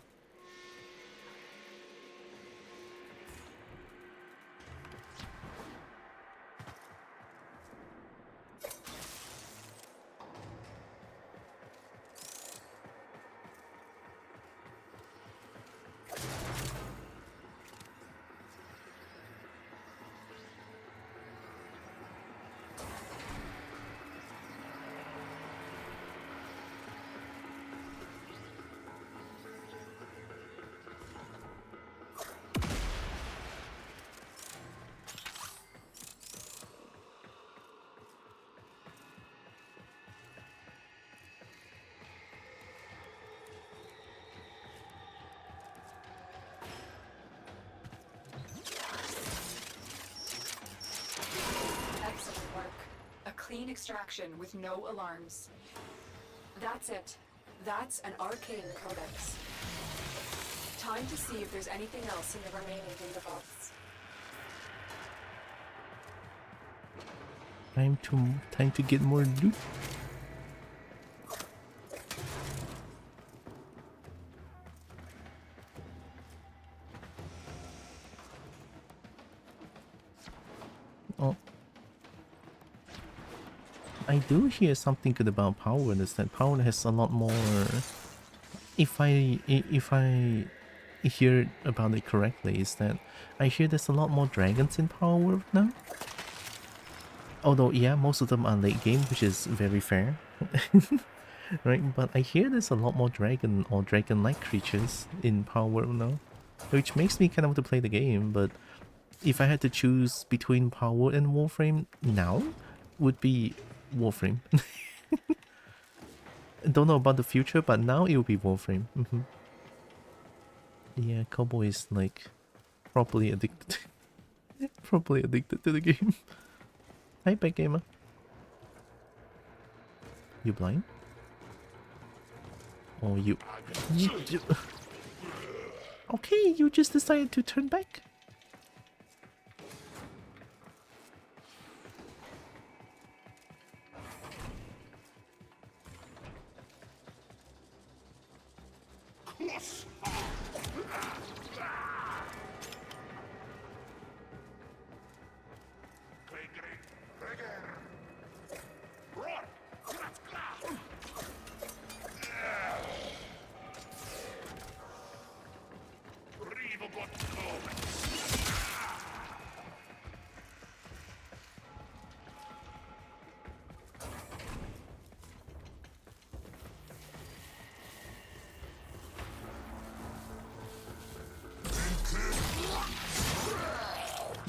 D: Excellent work. A clean extraction with no alarms. That's it. That's an arcane codex. Time to see if there's anything else in the remaining data box.
A: Time to get more loot. Oh, I do hear something good about Power. Is that Power has a lot more. If I hear about it correctly, is that I hear there's a lot more dragons in Power now. Although, yeah, most of them are late game, which is very fair. Right, but I hear there's a lot more dragon or dragon-like creatures in Power World now, which makes me kind of want to play the game. But if I had to choose between Power World and Warframe now, would be Warframe. Don't know about the future, but now it will be Warframe. Yeah, Kobo is like properly addicted, properly addicted to the game. Hi, back gamer. You blind? Or you... Okay, you just decided to turn back?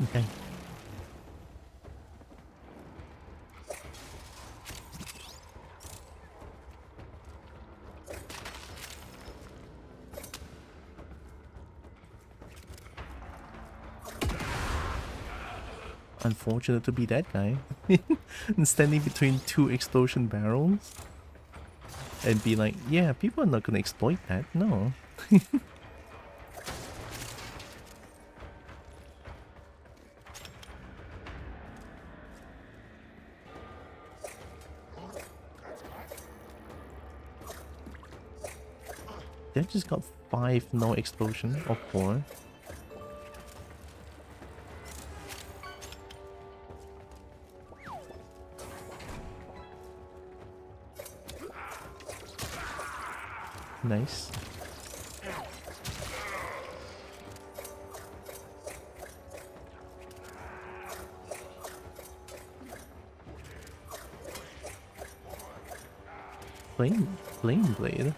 A: Okay. Unfortunate to be that guy. And standing between two explosion barrels. And be like, yeah, people are not gonna exploit that, no. They just got 5 no explosion or 4. Nice. Flame blade.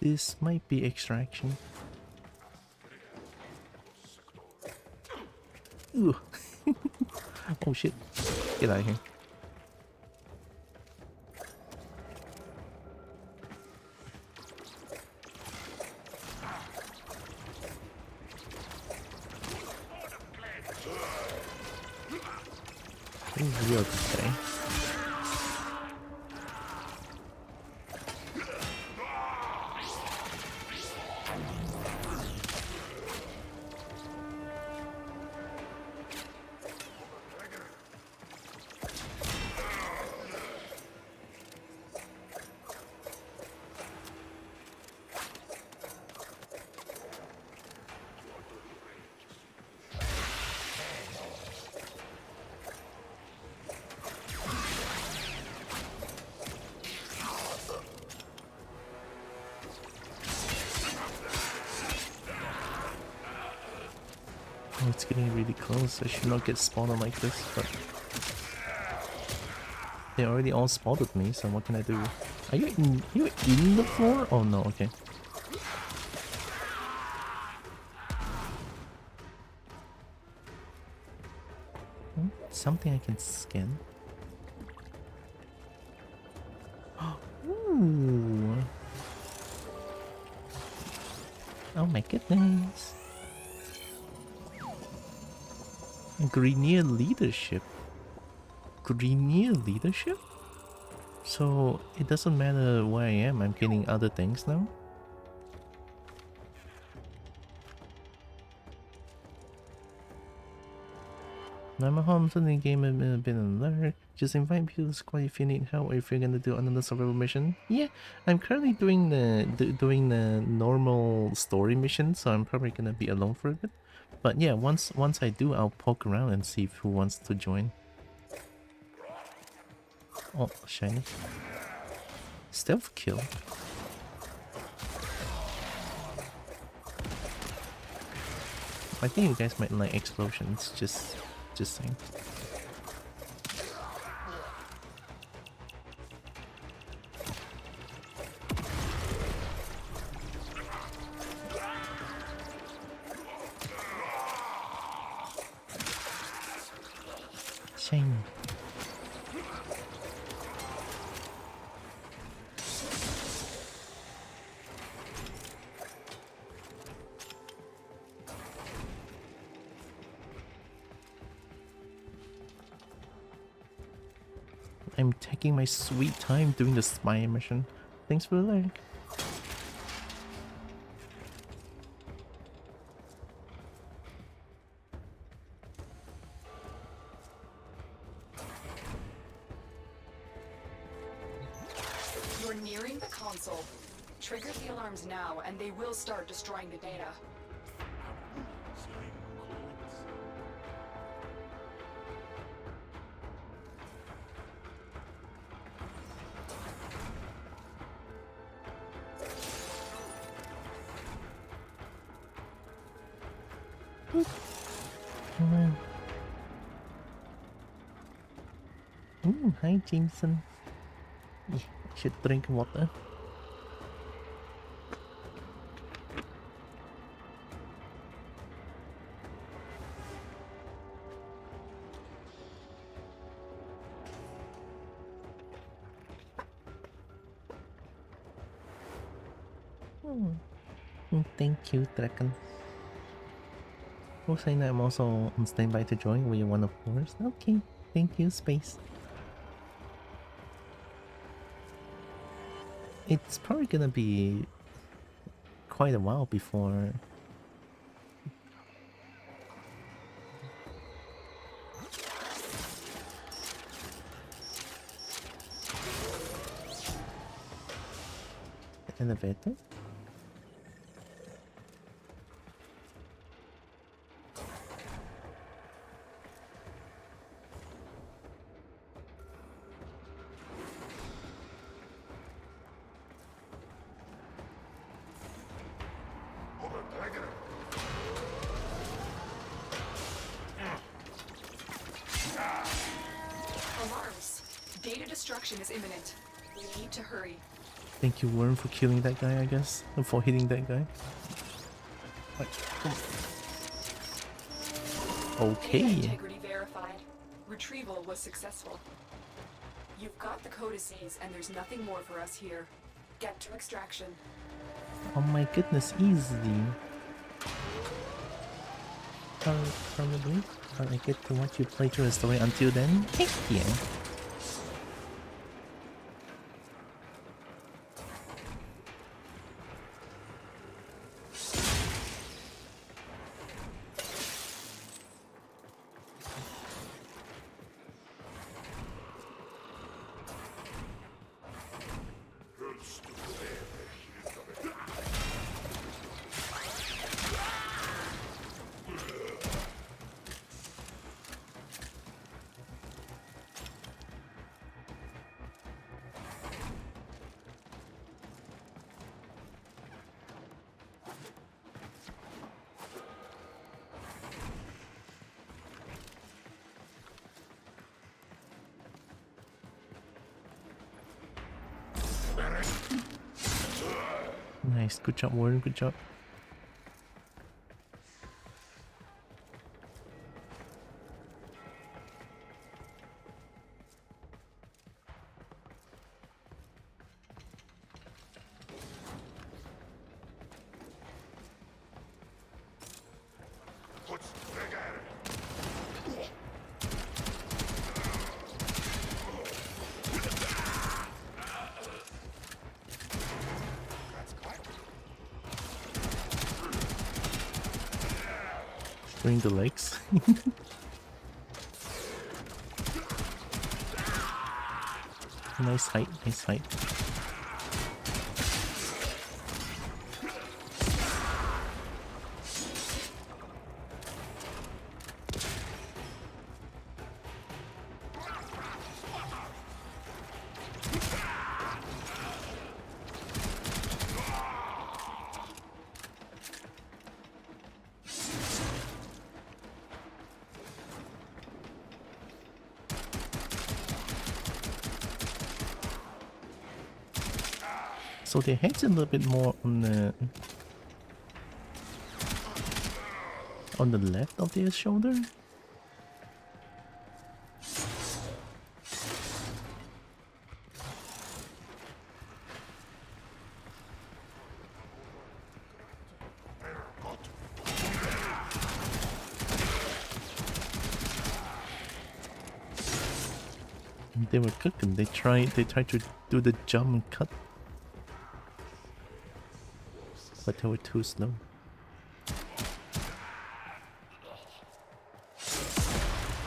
A: This might be extraction. Ooh. Oh shit. Get out of here. You're okay. Oh, it's getting really close. I should not get spotted like this, but they already all spotted me, so what can I do? Are you in the floor? Oh no, okay. Something I can scan. Ooh. goodness. Grenier leadership. Grenier leadership? So it doesn't matter where I am, I'm getting other things now? I'm a home in the game and been alert. Just invite people to squad if you need help or if you're gonna do another survival mission. Yeah, I'm currently doing the normal story mission, so I'm probably gonna be alone for a bit. But yeah, once I do, I'll poke around and see who wants to join. Oh, shiny. Stealth kill. I think you guys might like explosions, just saying. Shame. I'm taking my sweet time doing the spy mission. Thanks for the like.
D: You're nearing the console. Trigger the alarms now, and they will start destroying the data.
A: Hi Jameson. Yeah, I should drink water. Thank you, Draken. Oh, saying that I'm also on standby to join. Were you one of yours? Okay, thank you, Space. It's probably gonna be quite a while before the elevator.
D: Alarms. Data destruction is imminent. We need to hurry.
A: Thank you, Worm, for killing that guy, I guess. And for hitting that guy. Like,
D: Data
A: okay.
D: integrity verified. Retrieval was successful. You've got the codices, and there's nothing more for us here. Get to extraction.
A: Oh my goodness, easy. Probably. But I get to watch you play through the story until then. Heck yeah. Nice, good job, Warren, good job. Doing the legs. Nice height, nice height. So their head's a little bit more on the left of their shoulder. They were cooking. They tried to do the jump and cut, but they were too slow.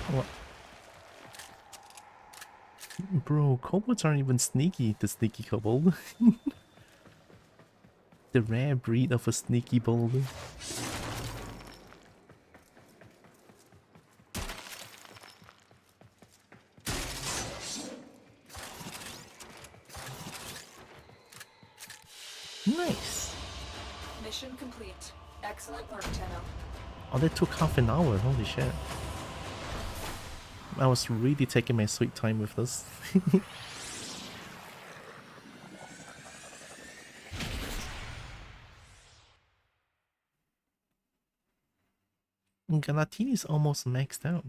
A: What? Bro, kobolds aren't even sneaky. The sneaky kobold. The rare breed of a sneaky boulder. Nice.
D: Mission complete. Excellent work, Tenno.
A: Oh, that took half an hour. Holy shit. I was really taking my sweet time with this. Galatini is almost maxed out.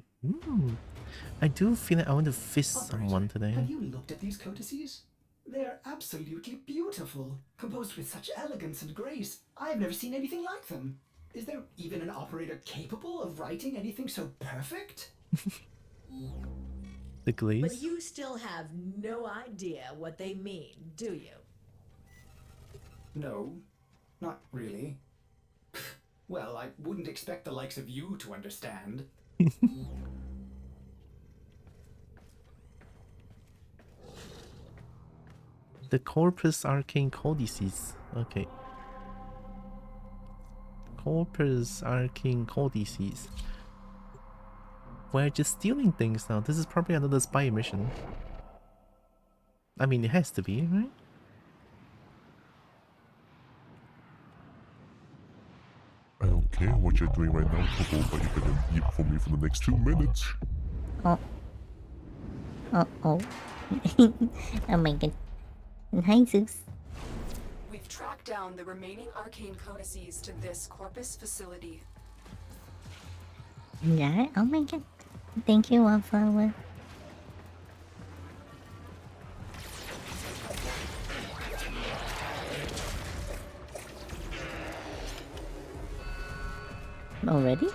A: I do feel like I want to fist someone today.
C: Have you looked at these codices? They're absolutely beautiful, composed with such elegance and grace. I've never seen anything like them. Is there even an operator capable of writing anything so perfect?
A: The glaze?
E: But you still have no idea what they mean, do you?
C: No, not really. Well, I wouldn't expect the likes of you to understand.
A: The Corpus Arcane Codices. Okay. Corpus Arcane Codices. We're just stealing things now. This is probably another spy mission. I mean, it has to be, right?
F: I don't care what you're doing right now, Kobo, but you're gonna eat for me for the next 2 minutes.
G: Oh. Oh my god. Hi, Zeus.
D: We've tracked down the remaining arcane codices to this Corpus facility.
G: Yeah? Oh my god. Thank you, Wildflower. Already?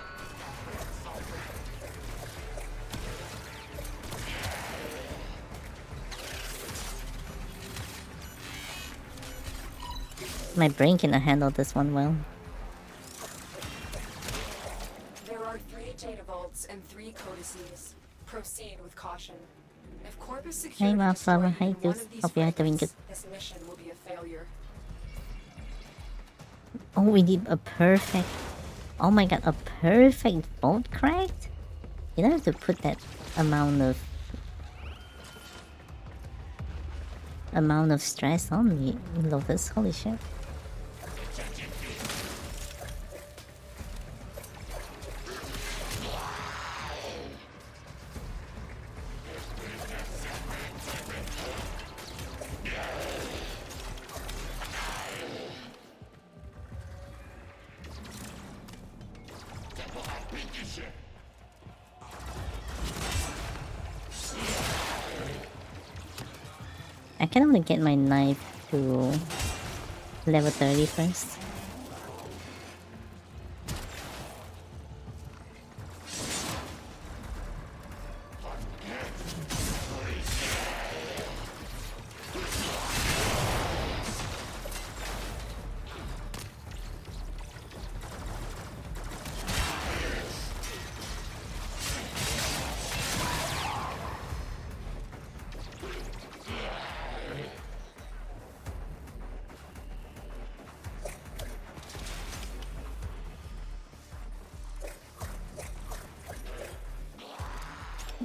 G: My brain cannot handle this one well.
D: There are 3 data vaults and 3 codices. Proceed with caution. If Corpus security
G: Wildflower.
D: destroyed
G: Hi,
D: even one
G: Zeus.
D: of these
G: Hope you are doing
D: fragments,
G: good.
D: this mission will be a failure.
G: Oh, we need a perfect... Oh my god, a perfect bolt cracked? You don't have to put that amount of stress on me, Lotus. Holy shit. I kind of want to get my knife to level 30 first.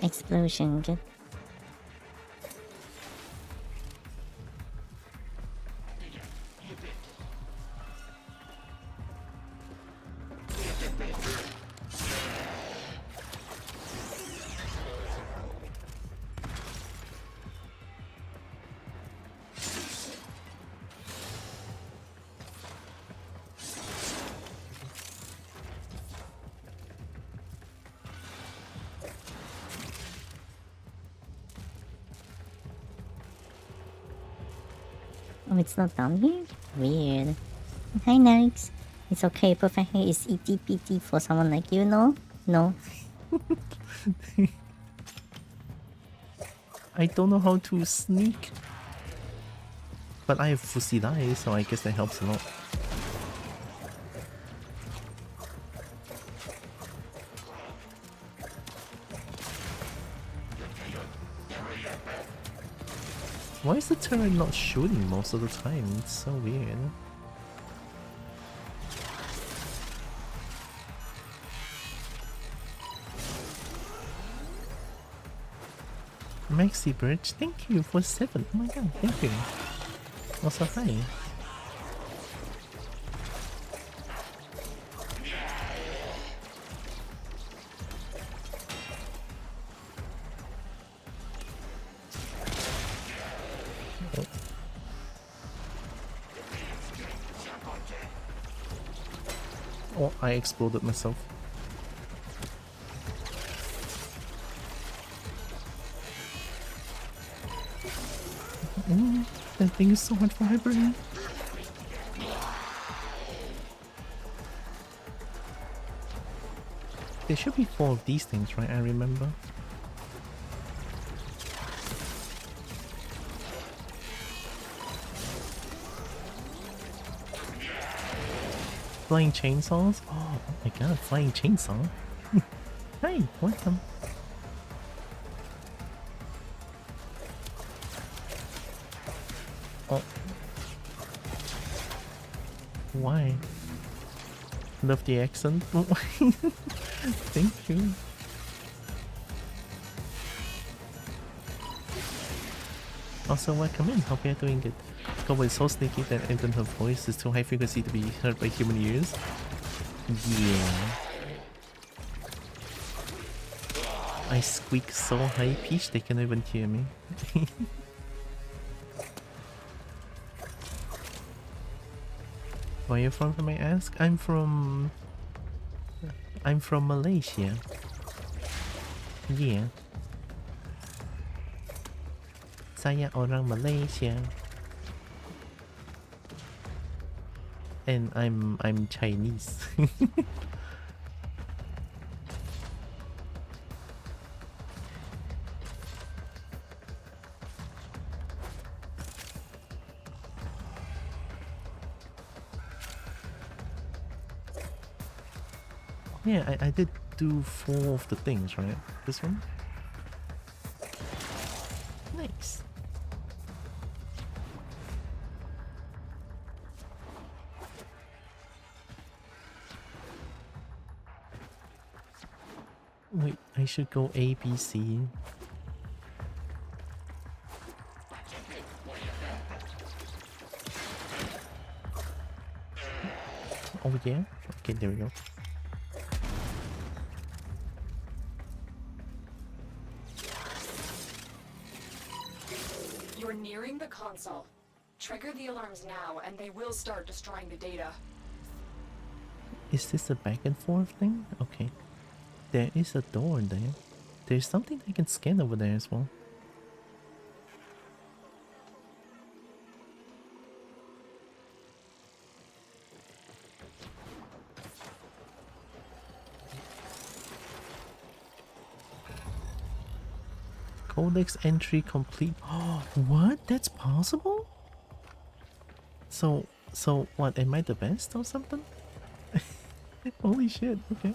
G: Explosion, good. Oh, it's not down here? Weird. Hi, Nags. It's okay, perfect hair is ETPT for someone like you, no? No.
A: I don't know how to sneak. But I have Fusilai, so I guess that helps a lot. Why is the turret not shooting most of the time? It's so weird. Maxi Bridge, thank you for 7. Oh my god, thank you. Also, hi. Oh, I exploded myself. That thing is so hard for hyper. There should be 4 of these things, right? I remember. Flying chainsaws? Oh my god, flying chainsaw. Hi, welcome. Oh. Why? Love the accent. Thank you. Also, welcome in. Hope you're doing good. Kobo is so sneaky that even her voice is too high frequency to be heard by human ears. Yeah. I squeak so high pitched they can't even hear me. Where are you from, may I ask? I'm from Malaysia. Yeah. Saya orang Malaysia. And I'm Chinese. Yeah, I did do 4 of the things, right? This one? Nice. Wait, I should go A, B, C. Oh yeah? Okay, there we go.
D: You're nearing the console. Trigger the alarms now, and they will start destroying the data.
A: Is this a back and forth thing? Okay. There is a door there. There's something I can scan over there as well. Codex entry complete. Oh, what? That's possible? So what? Am I the best or something? Holy shit, okay.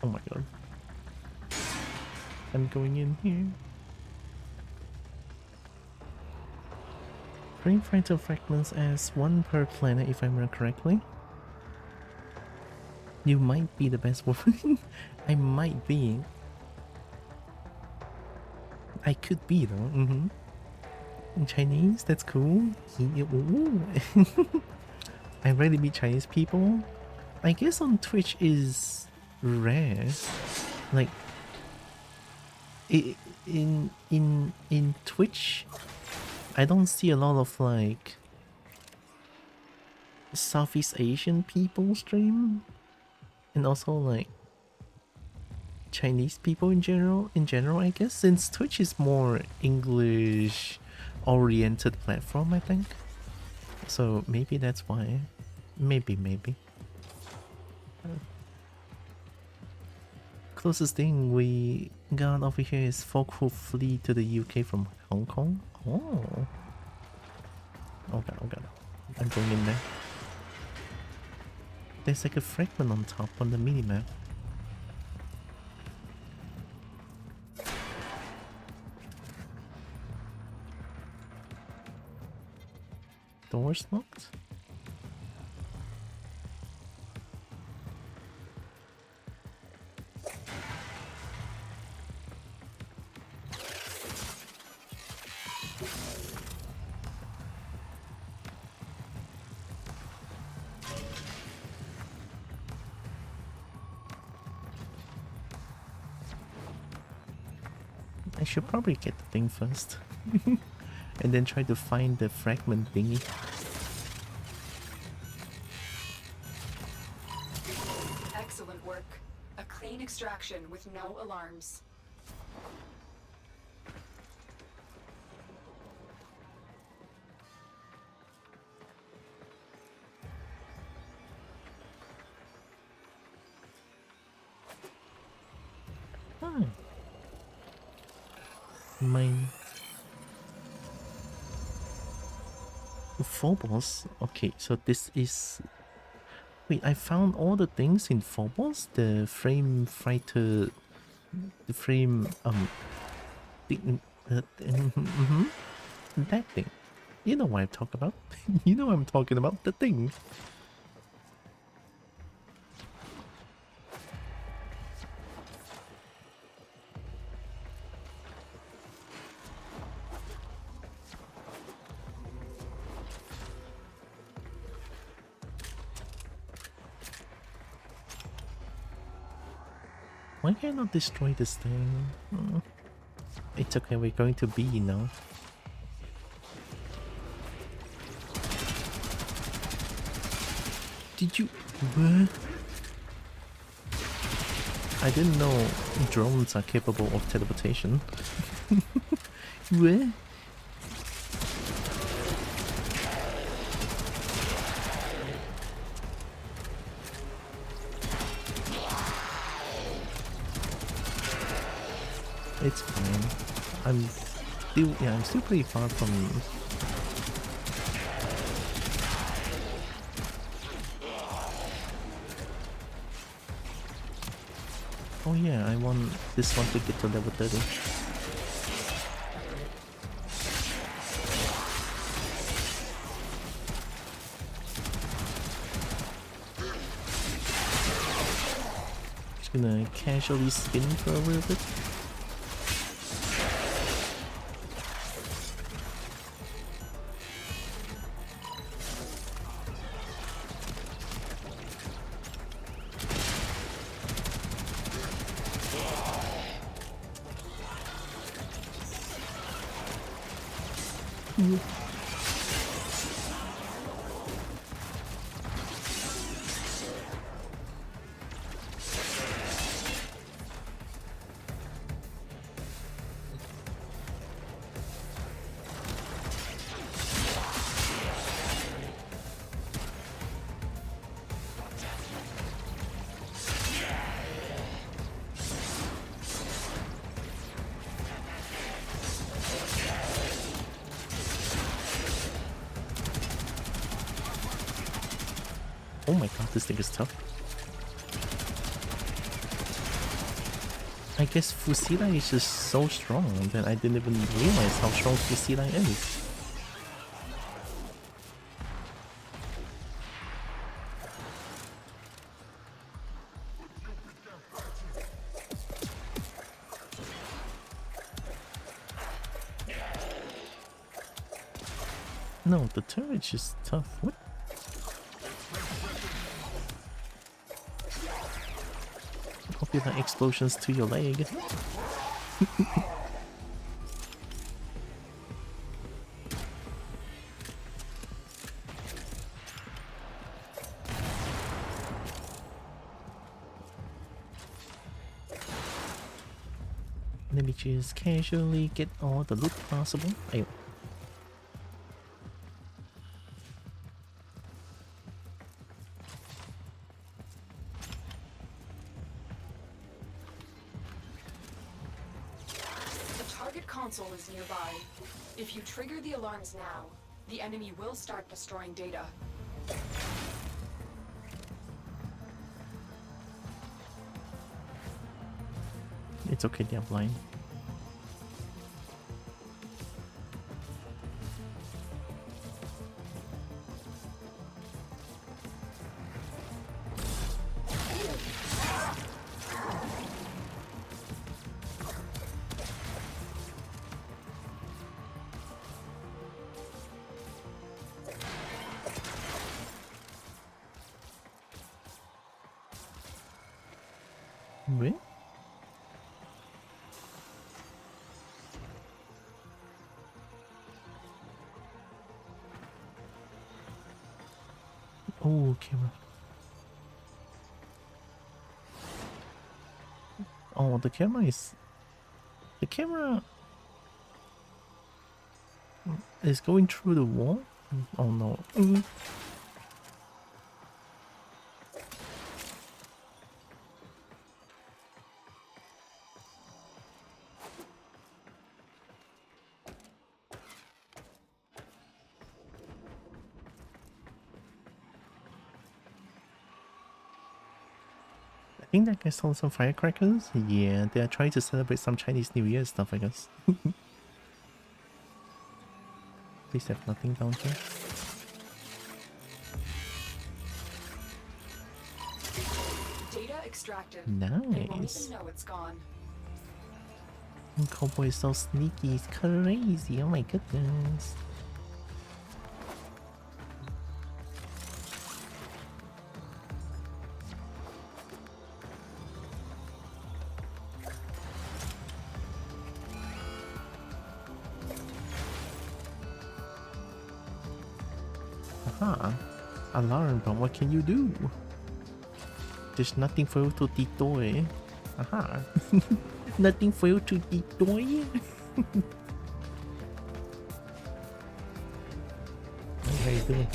A: Oh my god. I'm going in here. Frame fighter fragments as 1 per planet if I remember correctly. You might be the best woman. I might be. I could be though. In Chinese, that's cool. Ooh. I rarely meet Chinese people. I guess on Twitch is rare. Like in Twitch, I don't see a lot of like Southeast Asian people stream, and also like Chinese people in general. I guess, since Twitch is more English oriented platform, I think. So maybe that's why. Maybe. Closest thing we got over here is folk who flee to the UK from Hong Kong. Oh. Oh god. I'm going in there. There's like a fragment on top on the minimap. Doors locked? I should probably get the thing first. And then try to find the fragment thingy.
D: Excellent work. A clean extraction with no alarms.
A: Oh. Mine. Phobos? Okay, so this is... Wait, I found all the things in Phobos? The frame fighter... The frame... thing, that thing. You know what I'm talking about. You know what I'm talking about. The thing. Why can't I not destroy this thing? Oh. It's okay, we're going to B now. Did you... What? I didn't know drones are capable of teleportation. What? It's fine. I'm still pretty far from... Oh yeah, I want this one to get to level 30. Just gonna casually spin for a little bit. Oh my god, this thing is tough. I guess Fusila is just so strong that I didn't even realize how strong Fusila is. No, the turret's just tough. What? Hope you like explosions to your leg. Let me just casually get all the loot possible. Ayo.
D: The target console is nearby. If you trigger the alarms now, the enemy will start destroying data.
A: It's okay, they're blind. Wait. Oh, camera. Oh, the camera is... The camera... is going through the wall? Oh no. I think that guy saw some firecrackers. Yeah, they are trying to celebrate some Chinese New Year stuff, I guess. Please have nothing down here.
D: Data extracted. They won't
A: Nice.
D: even know it's gone.
A: Kobo is so sneaky, it's crazy. Oh my goodness. Aha. Alarm, but what can you do? There's nothing for you to deploy. Aha. Nothing for you to deploy. How you doing?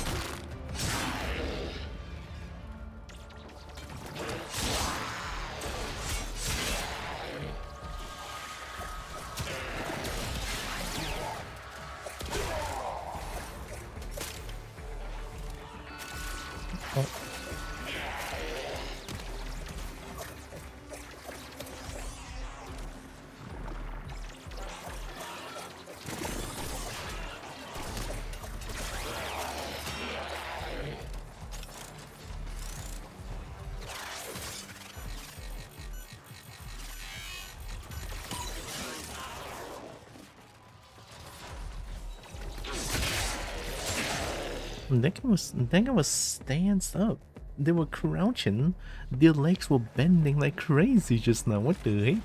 A: That guy was stands up. They were crouching. Their legs were bending like crazy just now. What the heck?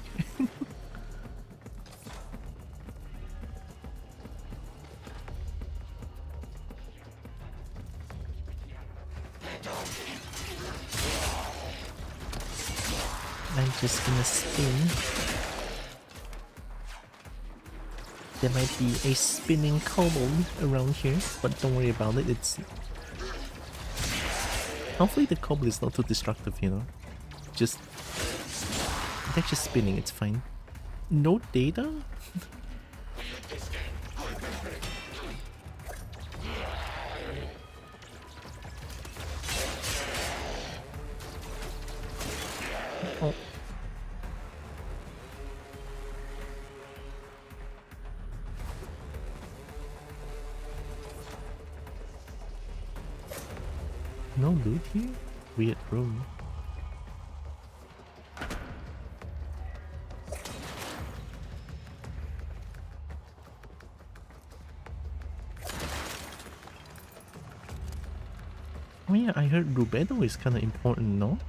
A: I'm just gonna spin. There might be a spinning kobold around here, but don't worry about it. It's... Hopefully the kobold is not too destructive, you know? Just... They're just spinning, it's fine. No data? Oh. no loot here? Weird room. Oh yeah, I heard Rubedo is kinda important, no?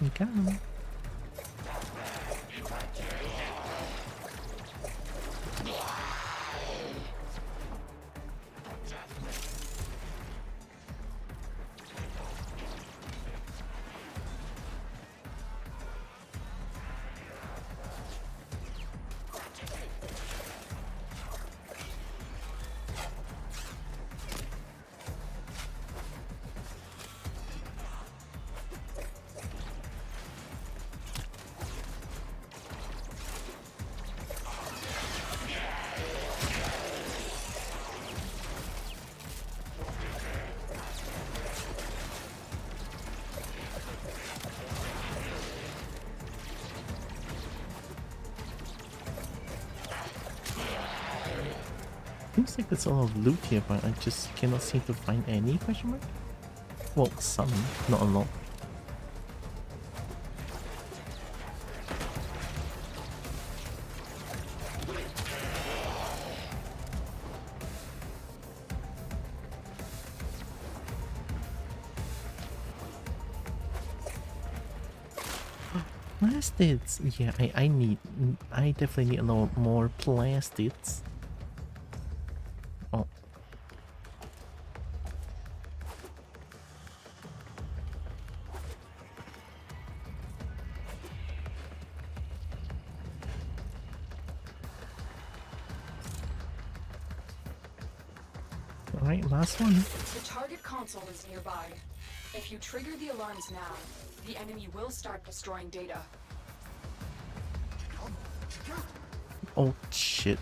A: You can. Seems like there's a lot of loot here, but I just cannot seem to find any question mark? Well, some, not a lot. Plastids! Yeah, I definitely need a lot more plastids. Oh. Alright, last one.
D: The target console is nearby. If you trigger the alarms now, the enemy will start destroying data.
A: Oh shit.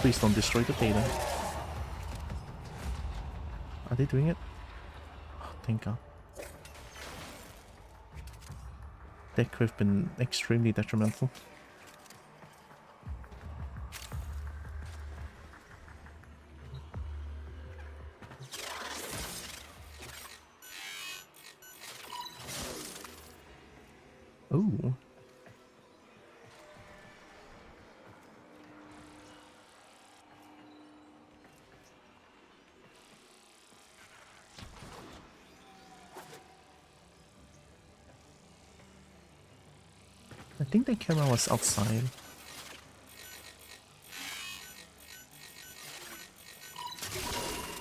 A: Please don't destroy the data. Are they doing it? Oh, thank god. That could have been extremely detrimental. Ooh. I think the camera was outside.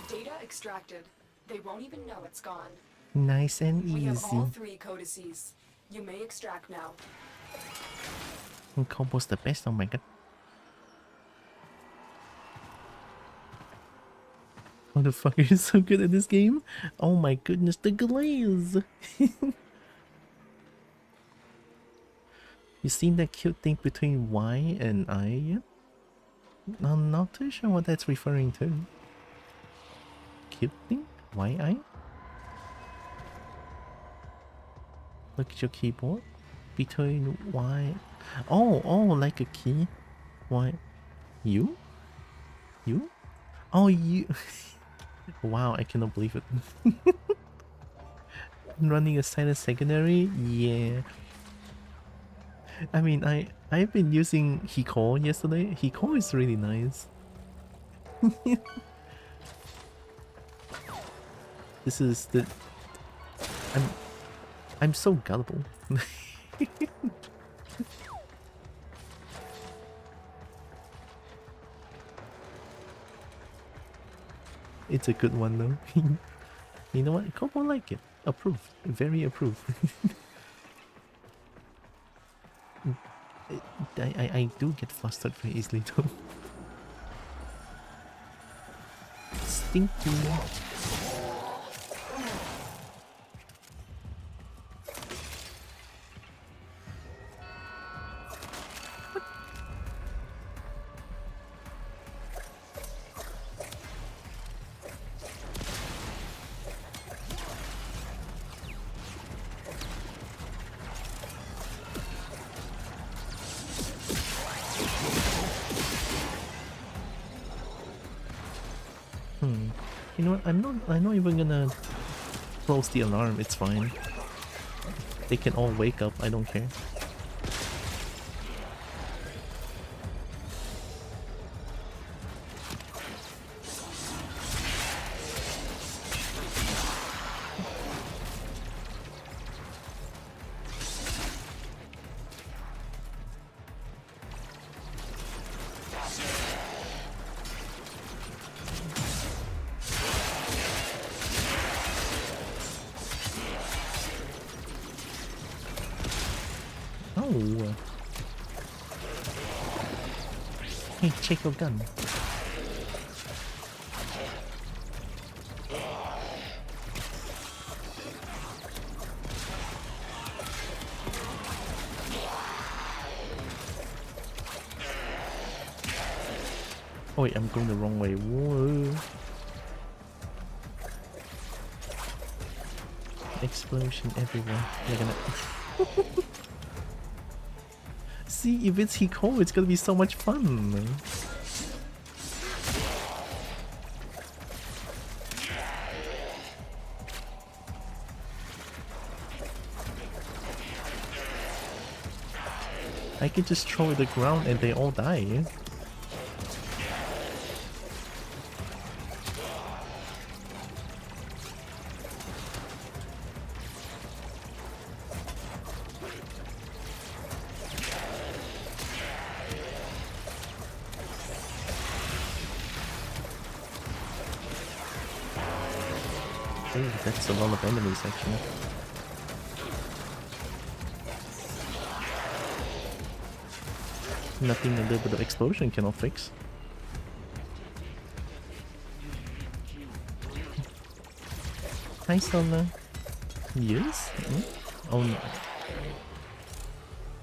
D: Data extracted. They won't even know it's gone.
A: Nice and
D: We have all
A: easy.
D: 3 codices. You may extract now.
A: And Kobo's the best, oh my god. How the fuck are you so good at this game? Oh my goodness, the glaze! You seen that cute thing between Y and I yet? I'm not too sure what that's referring to. Cute thing? Y-I? Look at your keyboard. Between Y... Oh, like a key. Y... You? You? Oh, you... Wow, I cannot believe it. Running a silent secondary? Yeah. I mean, I've been using Hiko yesterday. Hiko is really nice. This is the... I'm so gullible. It's a good one though. You know what? Kobo like it. Approved. Very approved. I do get flustered very easily though. Stinky. You know what? I'm not even gonna close the alarm. It's fine. They can all wake up. I don't care. Oh. Hey, check your gun. Oh wait, I'm going the wrong way. Whoa. Explosion everywhere. They're gonna... See, if it's Hiko, it's gonna be so much fun. I can just throw it at the ground and they all die. Oh, that's a lot of enemies actually. Nothing a little bit of explosion cannot fix. Hi Sola. Yes? Oh no.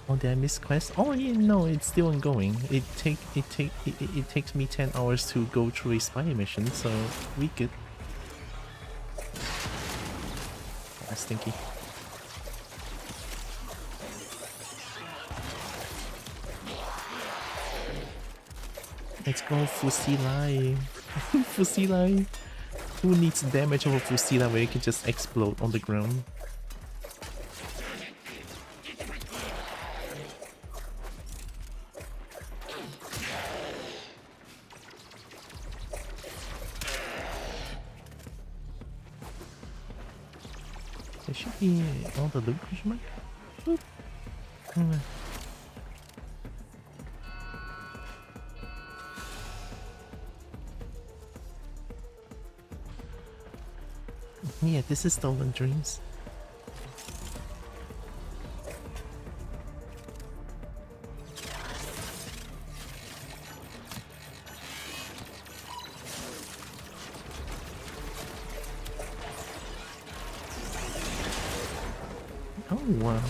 A: Oh, did I miss quest? Oh yeah, no, it's still ongoing. It takes me 10 hours to go through a spy mission, so we good. Oh, stinky. Let's go, Fusilai. Fusilai. Who needs damage over Fusilai where it can just explode on the ground? There should be all the loot, question mark? Yeah, this is Stolen Dreams. Oh wow.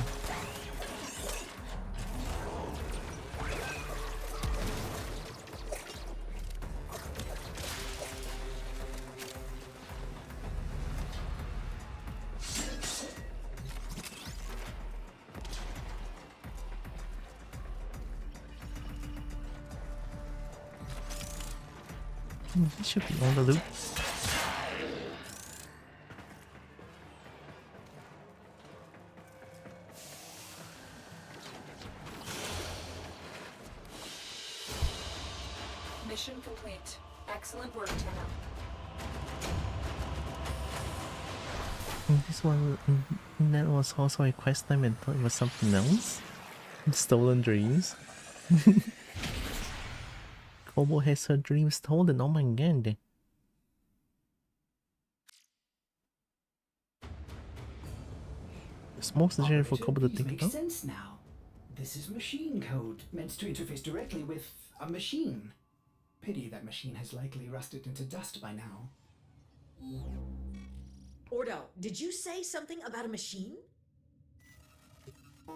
A: This should be all the loot.
D: Mission complete. Excellent work, Tenno.
A: This one, that was also a quest time and thought it was something else. Stolen Dreams. Kobo has her dreams stolen, oh my god. It's most necessary for Kobo to
C: These
A: think
C: make
A: about.
C: sense now. This is machine code meant to interface directly with a machine. Pity that machine has likely rusted into dust by now.
E: Ordo, did you say something about a machine?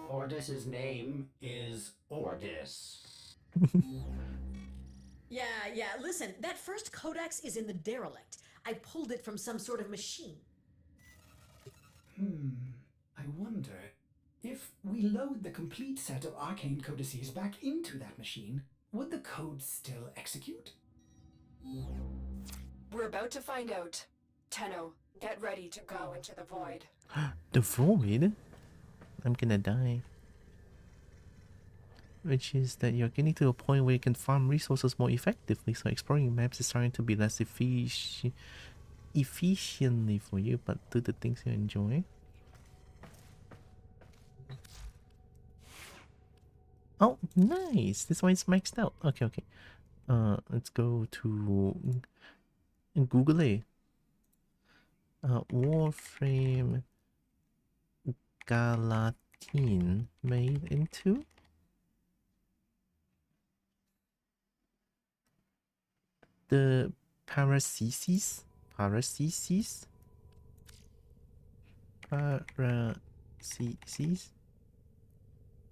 C: Ordis's name is Ordis.
E: Yeah, listen, that first codex is in the derelict. I pulled it from some sort of machine.
C: I wonder, if we load the complete set of arcane codices back into that machine, would the code still execute?
D: We're about to find out. Tenno, get ready to go into the void.
A: The void? I'm gonna die. Which is that you're getting to a point where you can farm resources more effectively, so exploring maps is starting to be less efficiently for you, but do the things you enjoy. Oh, nice! This one's maxed out. Okay, okay. Let's go to Google it. Warframe Galatine made into the Paracesis?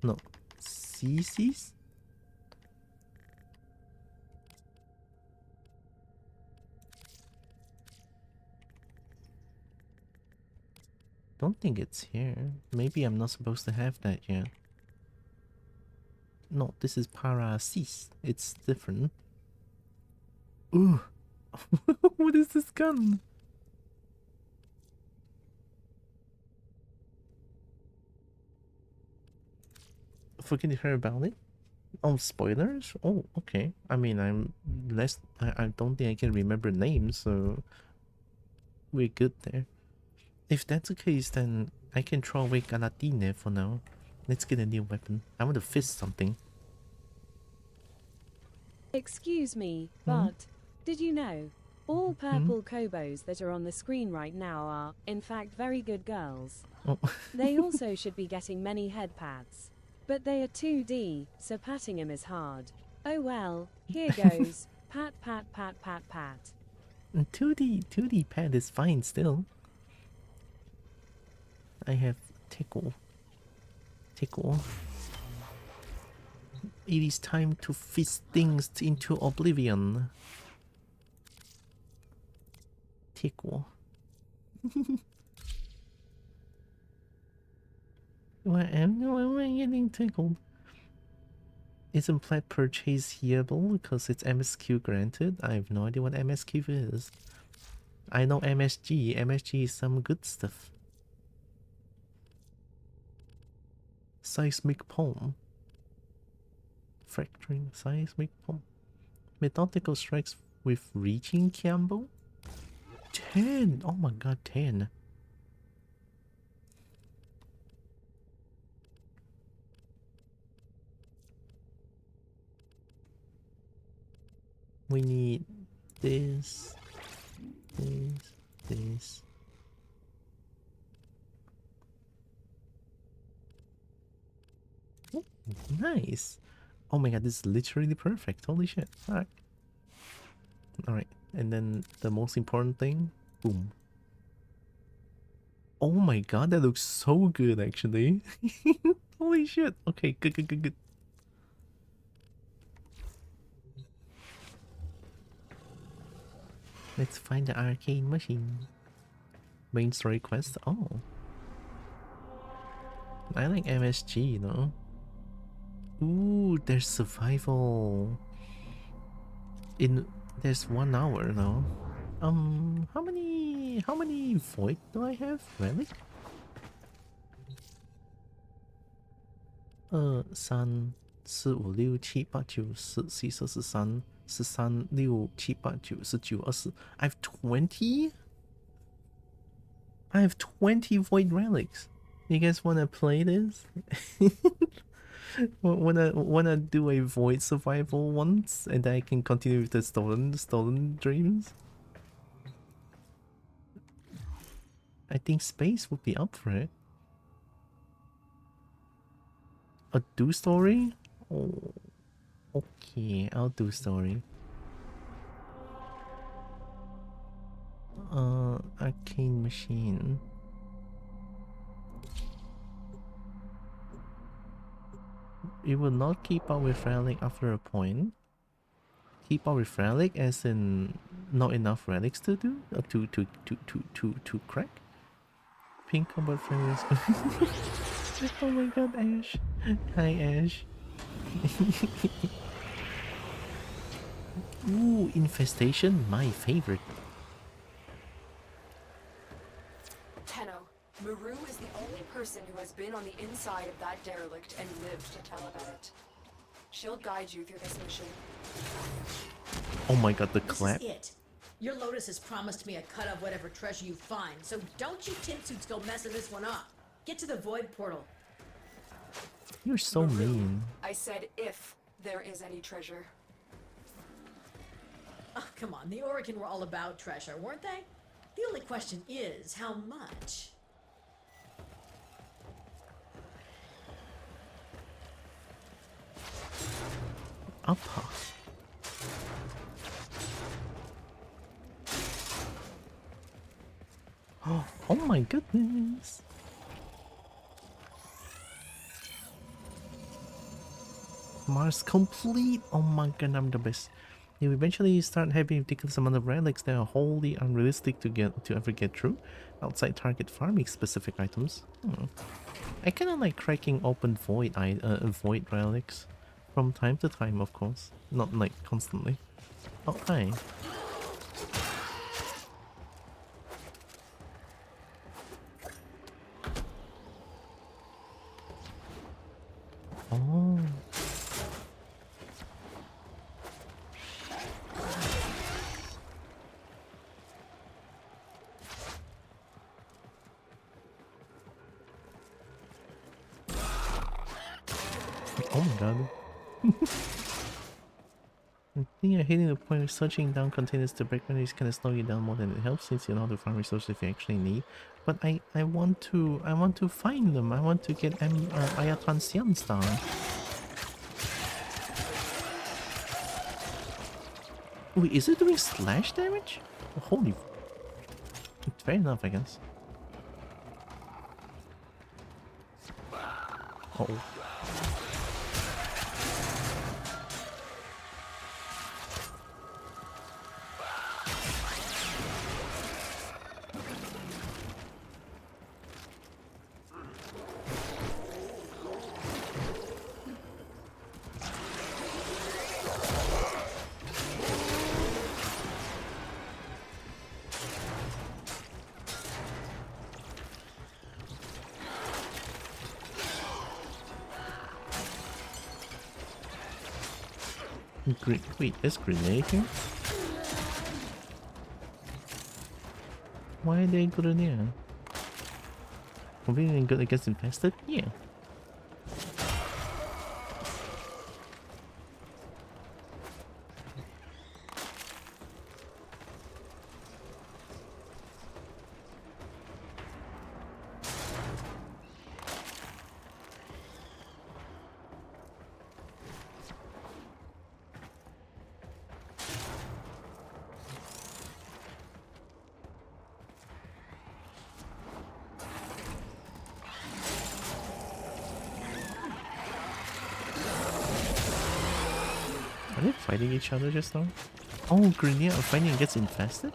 A: No. Cesis? Don't think it's here. Maybe I'm not supposed to have that yet. No, this is Paracis. It's different. Ooh. What is this gun? Forget to hear about it? Oh, spoilers? Oh, okay. I mean, I don't think I can remember names, so we're good there. If that's the case, then I can throw away Galatine for now. Let's get a new weapon. I want to fist something.
H: Excuse me, but did you know all purple Kobos that are on the screen right now are, in fact, very good girls?
A: Oh.
H: They also should be getting many head pats. But they are 2D, so patting him is hard. Oh well, here goes. Pat, pat, pat, pat, pat.
A: 2D pad is fine still. I have tickle. It is time to fist things into oblivion. Tickle. Why am I getting tickled? Isn't plat purchase hereable because it's MSQ granted? I have no idea what MSQ is. I know MSG. MSG is some good stuff. Seismic Palm. Fracturing Seismic Palm. Methodical strikes with reaching combo? 10! Oh my god, 10. We need this. Ooh, nice. Oh my god, this is literally perfect. Holy shit. Alright. Alright, and then the most important thing. Boom. Oh my god, that looks so good actually. Holy shit. Okay, good. Let's find the arcane machine. Main story quest. Oh. I like MSG, you know. Ooh, there's survival. There's 1 hour now. How many void do I have? Really? 3 4 5 6 7 8 9 10 11 12 13 14 15 16 17 18 19 20. I have 20? I have 20 void relics. You guys wanna play this? wanna do a void survival once and then I can continue with the stolen dreams? I think space would be up for it. A do story? Oh, okay, I'll do story. Arcane machine. It will not keep up with relic after a point. Keep up with relic as in not enough relics to do to crack. Pink combat friends. Oh my god, Ash. Hi, Ash. Ooh, infestation, my favorite.
D: Maru is the only person who has been on the inside of that derelict and lived to tell about it. She'll guide you through this mission.
A: Oh my god, the
E: This
A: clap.
E: is it. Your Lotus has promised me a cut of whatever treasure you find, so don't you tin suits go messing this one up. Get to the void portal.
A: You're so
D: Maru,
A: mean.
D: I said if there is any treasure.
E: Oh, come on, the Oregon were all about treasure, weren't they? The only question is, how much?
A: Upper. Oh my goodness. Mars complete. Oh my god, I'm the best. You eventually start having ridiculous amount of relics that are wholly unrealistic to ever get through outside target farming specific items. I kind of like cracking open void relics from time to time, of course, not like constantly. Oh hi. Oh. Oh my god. I think you're hitting the point where searching down containers to break menus kind of slow you down more than it helps, since you know how to find resources if you actually need. But I want to find them. I want to get Ayatan Siam star. Wait, is it doing slash damage? Oh, holy. Fair enough, I guess. Oh. Wait, there's grenade here? Why are they good here? Convenient good against infested? Yeah. Are they fighting each other just now? Oh, Grenier fighting gets infested?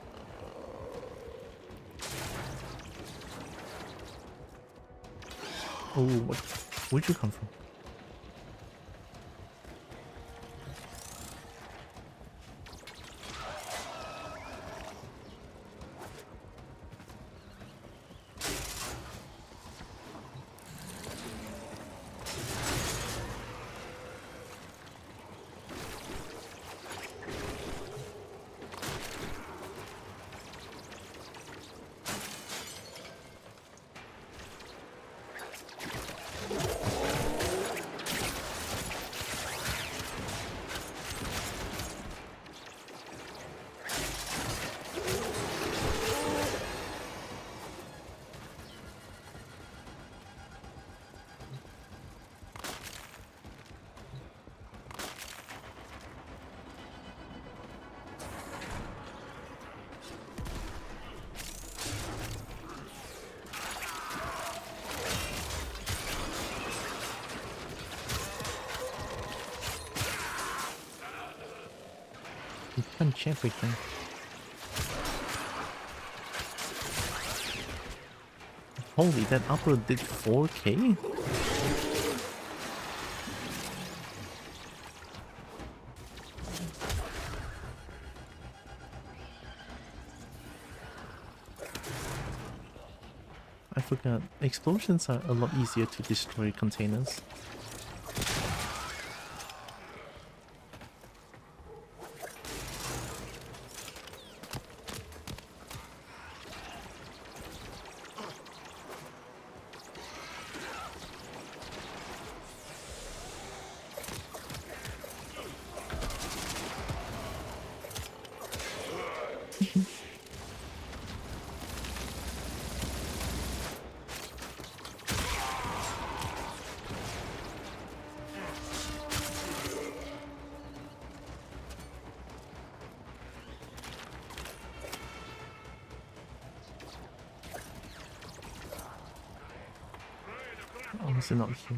A: Oh, what? Where'd you come from? You punch everything. Holy, that upload did 4K? I forgot. Explosions are a lot easier to destroy containers. Oh, is it not here?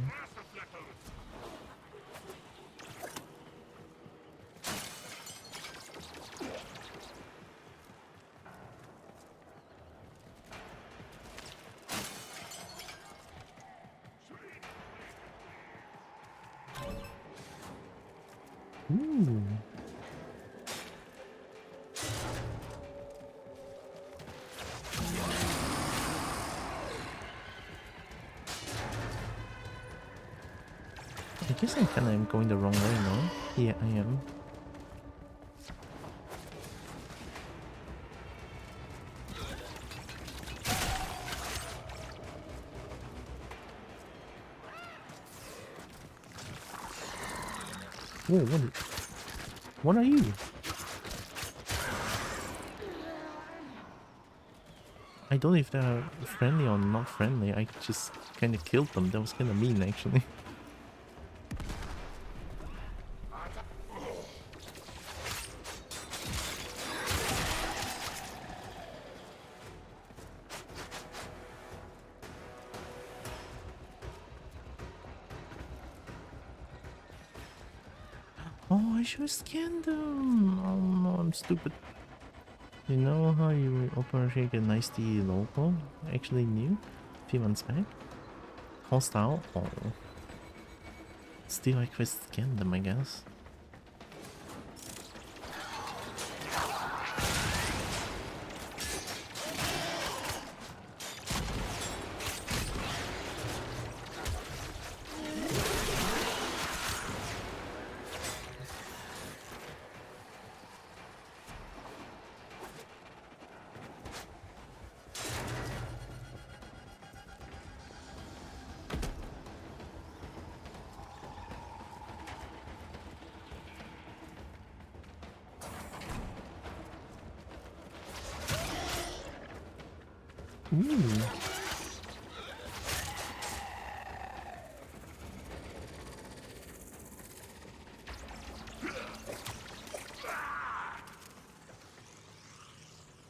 A: Ooh. I guess I kinda am going the wrong way now. Yeah, I am. Whoa, what are you? I don't know if they're friendly or not friendly. I just kinda killed them. That was kinda mean, actually. Oh, I should have scanned them. Oh no, I'm stupid. You know how you operate a nice D logo? Actually new? A few months back? Hostile? Oh. Still I could scan them, I guess. Ooh.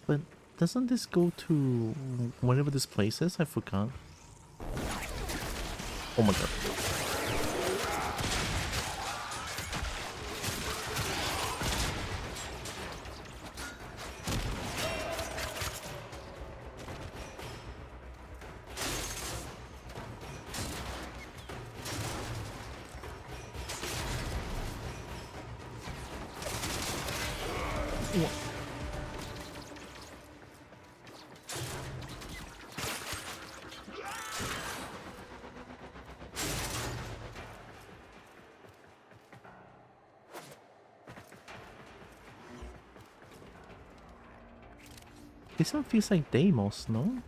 A: But doesn't this go to whatever this place is? I forgot. Oh my god. This one feels like Deimos, no?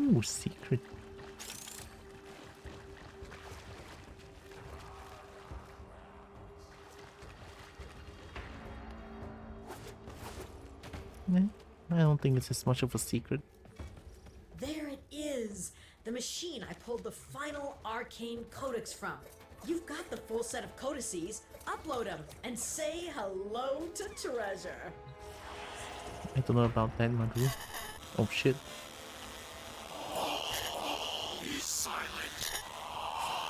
A: Ooh, secret. I don't think it's as much of a secret.
E: There it is! The machine I pulled the final arcane codex from. You've got the full set of codices. Upload them and say hello to Treasure.
A: I don't know about that, Madhu. Oh shit.
B: Be silent.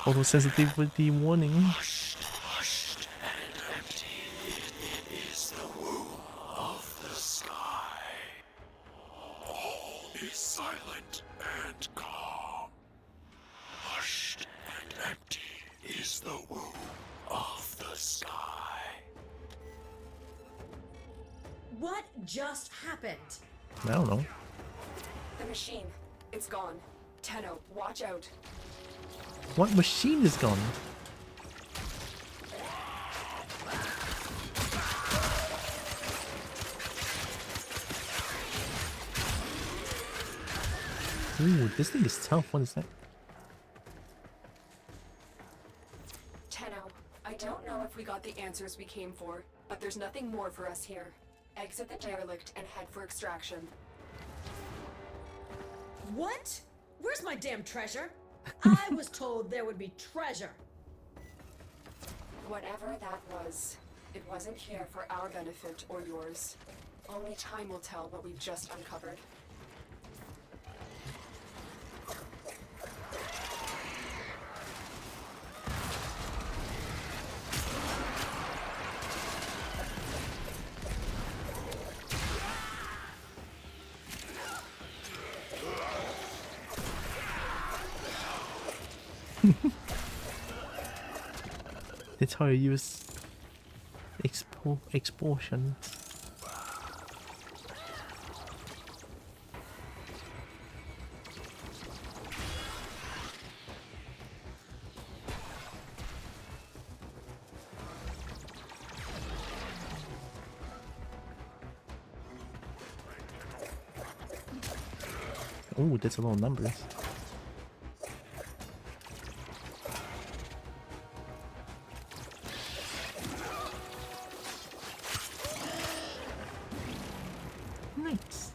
A: Photosensitivity warning.
B: Hushed and empty. It is the womb of the sky. All is silent and calm. Hushed and empty is the womb of the sky.
E: What just happened?
A: I don't know.
D: The machine. It's gone. Tenno, watch out.
A: What machine is gone? Ooh, this thing is tough. What is that?
D: Tenno, I don't know if we got the answers we came for, but there's nothing more for us here. Exit the derelict and head for extraction.
E: What? Where's my damn treasure? I was told there would be treasure.
D: Whatever that was, it wasn't here for our benefit or yours. Only time will tell what we've just uncovered.
A: That's how you use explosion. Oh, that's a lot of numbers. Nice.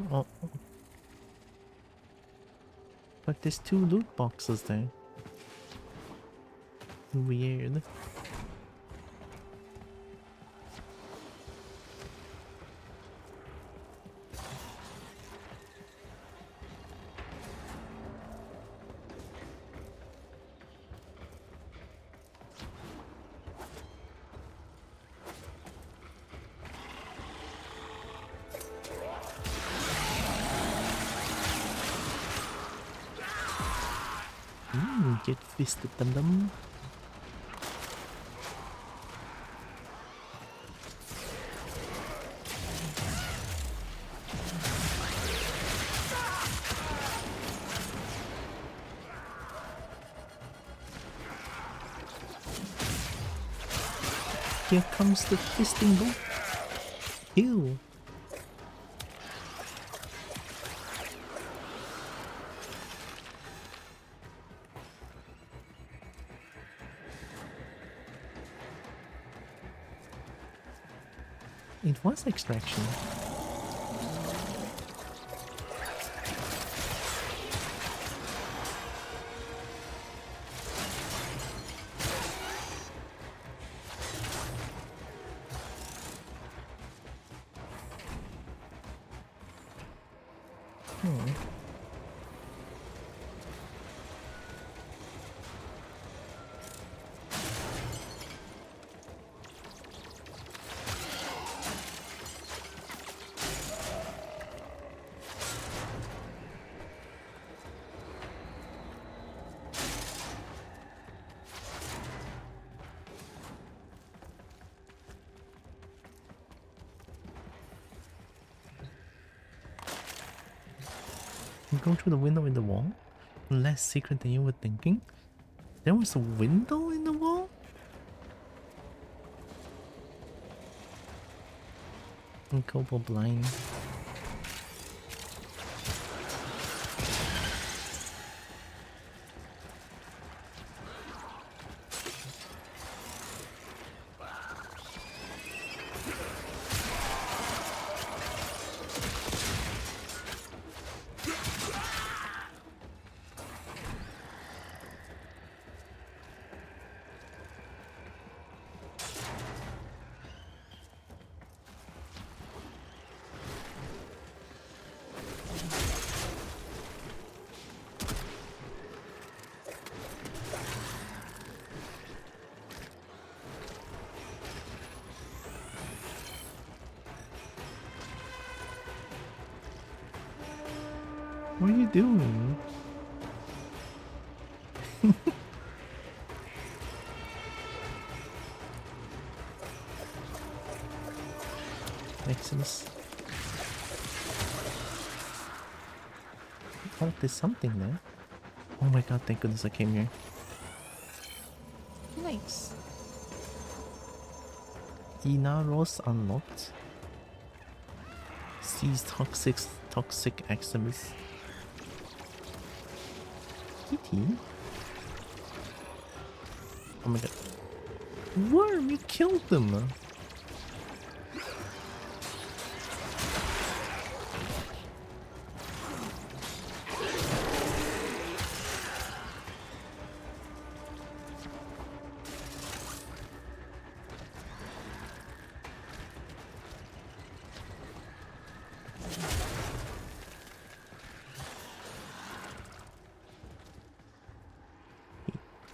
A: Well. Oh. But there's two loot boxes there. Weird. Get fisted, dum dum. Here comes the fisting bolt. Ew. It was extraction. You go through the window in the wall? Less secret than you were thinking? There was a window in the wall? And Kobo blind. What are you doing? Maximus. Oh, there's something there. Oh my god, thank goodness I came here. Nice. Inaros unlocked. Sees toxic Maximus. Kitty? Oh my god. Worm, you killed them!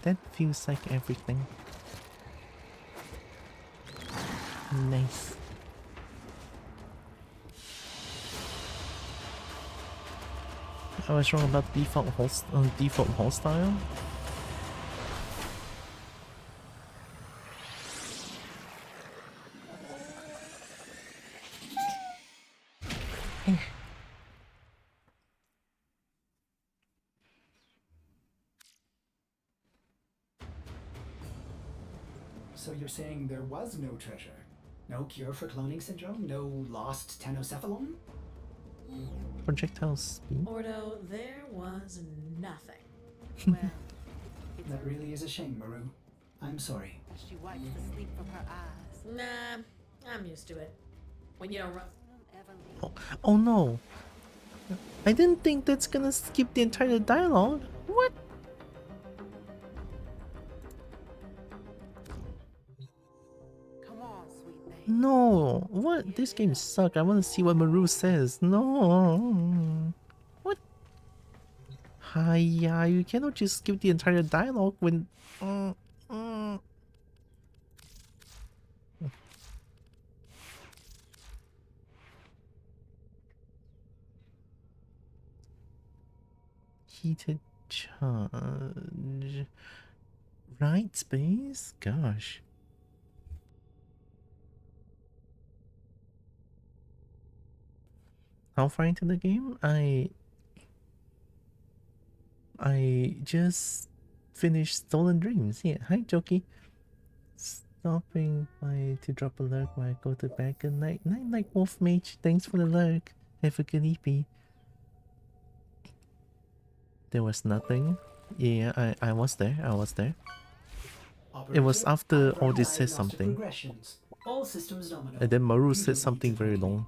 A: That feels like everything. Nice. I was wrong about default hostile.
C: So you're saying there was no treasure? No cure for cloning syndrome? No lost tenocephalon?
A: Projectile speed.
E: Ordo, there was nothing. Well,
C: That really is a shame, Maru. I'm sorry.
I: She wipes the sleep from her eyes.
E: nah, I'm used to it. When you don't run.
A: Oh no! I didn't think that's gonna skip the entire dialogue. What?
I: Come on, sweet baby.
A: No! What? This game sucks. I wanna see what Maru says. No! What? Hiya, you cannot just skip the entire dialogue when... Heated charge... Right space? Gosh. How far into the game? I just finished Stolen Dreams. Yeah, hi Jokey. Stopping by to drop a lurk while I go to bed. Good night. Night night Wolf Mage. Thanks for the lurk. Have a good EP. There was nothing. Yeah, I was there. I was there. It was after all this said something.
C: All systems nominal.
A: And then Maru said something very long.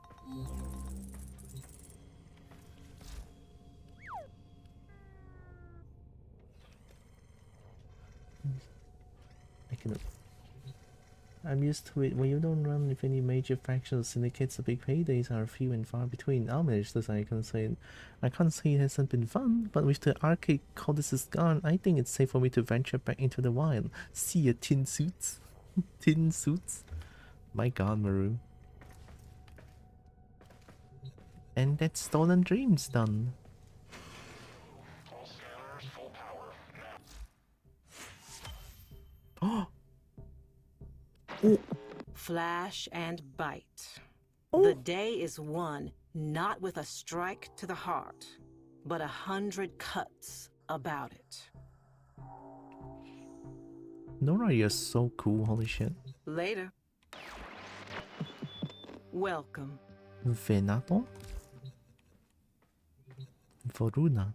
A: I'm used to it. When you don't run with any major factions, syndicates, the big paydays are few and far between. I'll manage this. I can't say it hasn't been fun, but with the arcade codices gone, I think it's safe for me to venture back into the wild. See ya, tin suits. Tin suits. My god, Maru. And that's Stolen Dreams done. Oh!
J: Flash and bite.
A: Oh.
J: The day is won not with a strike to the heart, but 100 cuts about it.
A: Nora, you're so cool, holy shit.
J: Later. Welcome.
A: Venato? Voruna.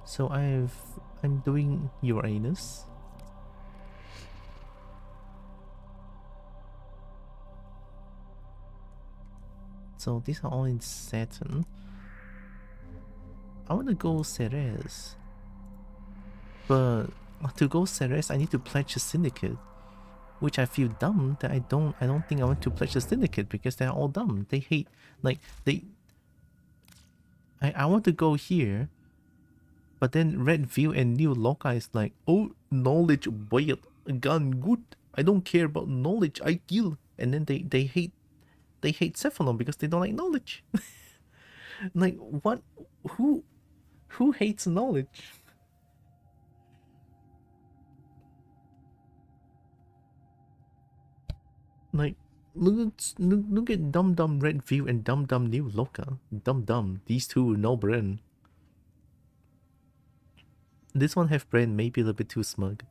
A: So I'm doing Uranus. So these are all in Saturn. I want to go Ceres. But to go Ceres, I need to pledge a syndicate. Which I feel dumb that I don't think I want to pledge a syndicate because they're all dumb. They hate, like, I want to go here, but then Red View and New Loka is like, oh, knowledge bad, gun good. I don't care about knowledge, I kill. And then they hate Cephalon because they don't like knowledge. Like, what? Who hates knowledge? Like, look at Dum Dum Red View and Dum Dum New Loka. Dum, these two no brain. This one have brain, maybe a little bit too smug.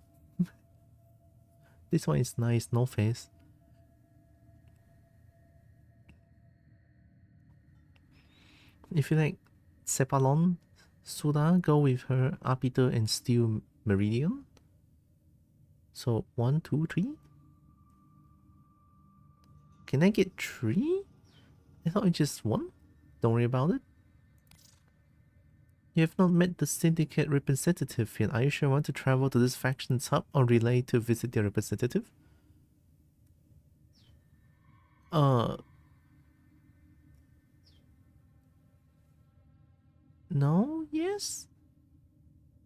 A: This one is nice, no face. If you like Cephalon, Suda, go with her Arbiter and Steel Meridian. So 1, 2, 3. Can I get 3? I thought it just 1. Don't worry about it. You have not met the syndicate representative yet. Are you sure you want to travel to this faction's hub or relay to visit their representative? No? Yes?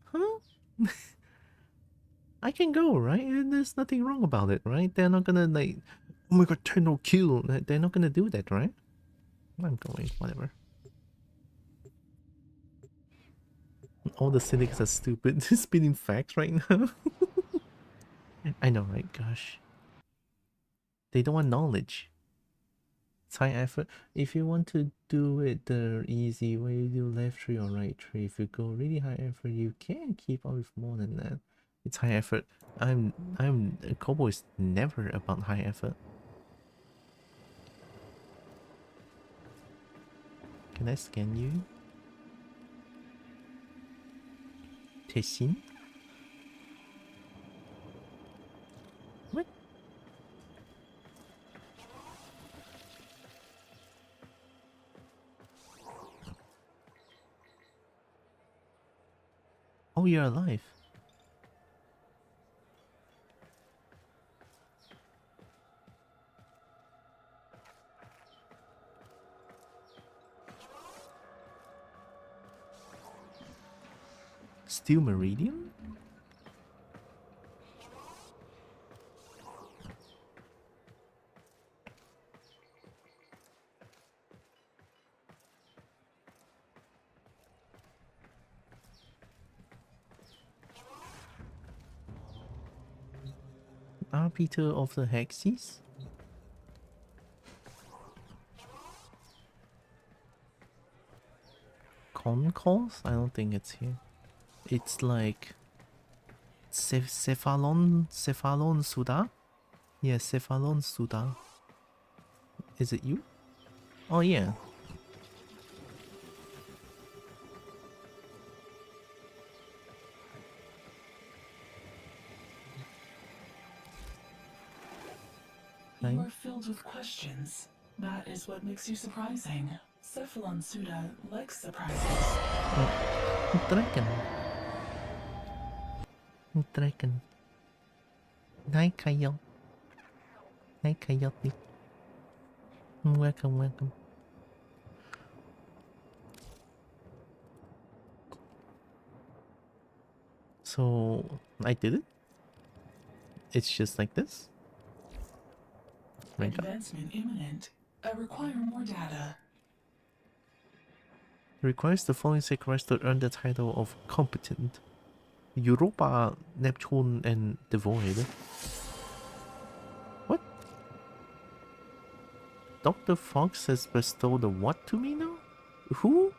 A: Huh? I can go, right? There's nothing wrong about it, right? They're not gonna like, oh my god, Tenno kill. They're not gonna do that, right? I'm going, whatever. All the syndics are stupid. Spinning facts right now. I know, right? Gosh. They don't want knowledge. It's high effort. If you want to do it the easy way, you do left tree or right tree. If you go really high effort, you can keep up with more than that. It's high effort. Kobo is never about high effort. Can I scan you? Tessin? What? Oh, you're alive. Steel Meridian? Arbiter of the Hexes? Concourse? I don't think it's here. It's like Cephalon Suda? Yeah, Cephalon Suda. Is it you? Oh yeah.
K: You are filled with questions. That is what makes you surprising. Cephalon Suda likes surprises.
A: Dragon. Dragon. Hi, Coyote. Hi, Coyote. Welcome, welcome. So, I did it? It's just like this?
K: Advancement imminent. I require more data.
A: Requires the following sacrifice to earn the title of competent. Europa, Neptune, and the Void. What? Dr. Fox has bestowed a what to me now? Who?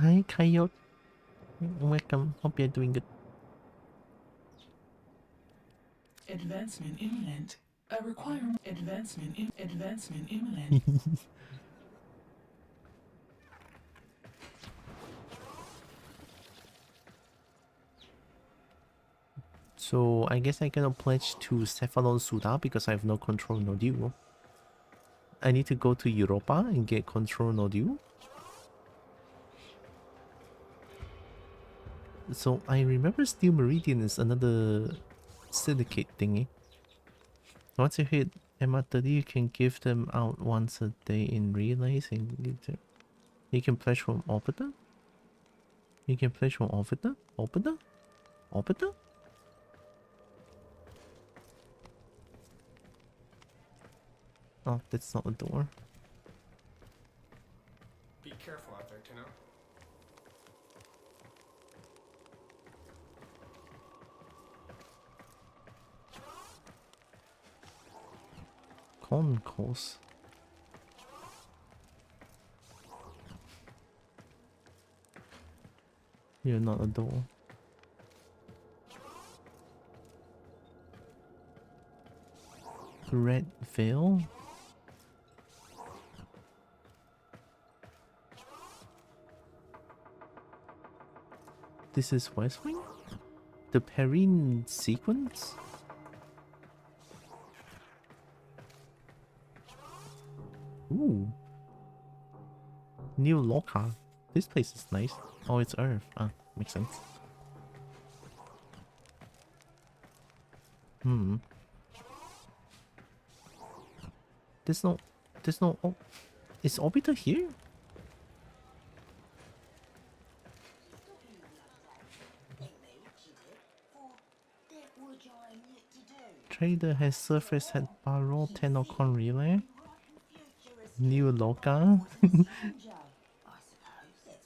A: Hi, Coyote. Welcome. Hope you're doing good.
K: Advancement imminent. I require advancement imminent.
A: So I guess I cannot pledge to Cephalon Suda because I have no control nodule. I need to go to Europa and get control nodule. So I remember Steel Meridian is another syndicate thingy. Once you hit MR30, you can give them out once a day in relays. And you can pledge from Orbiter? You can pledge from Orbiter? Orbiter? Orbiter? Oh, that's not a door.
L: Be careful out there, Tino.
A: Concourse. You're not a door. Red Veil? This is West Wing? The Perrine sequence? Ooh. New locker. This place is nice. Oh, it's Earth. Ah, makes sense. Hmm. There's no... Oh, is Orbiter here? Trader has surfaced at Barrow Tenocon Relay. New Loka.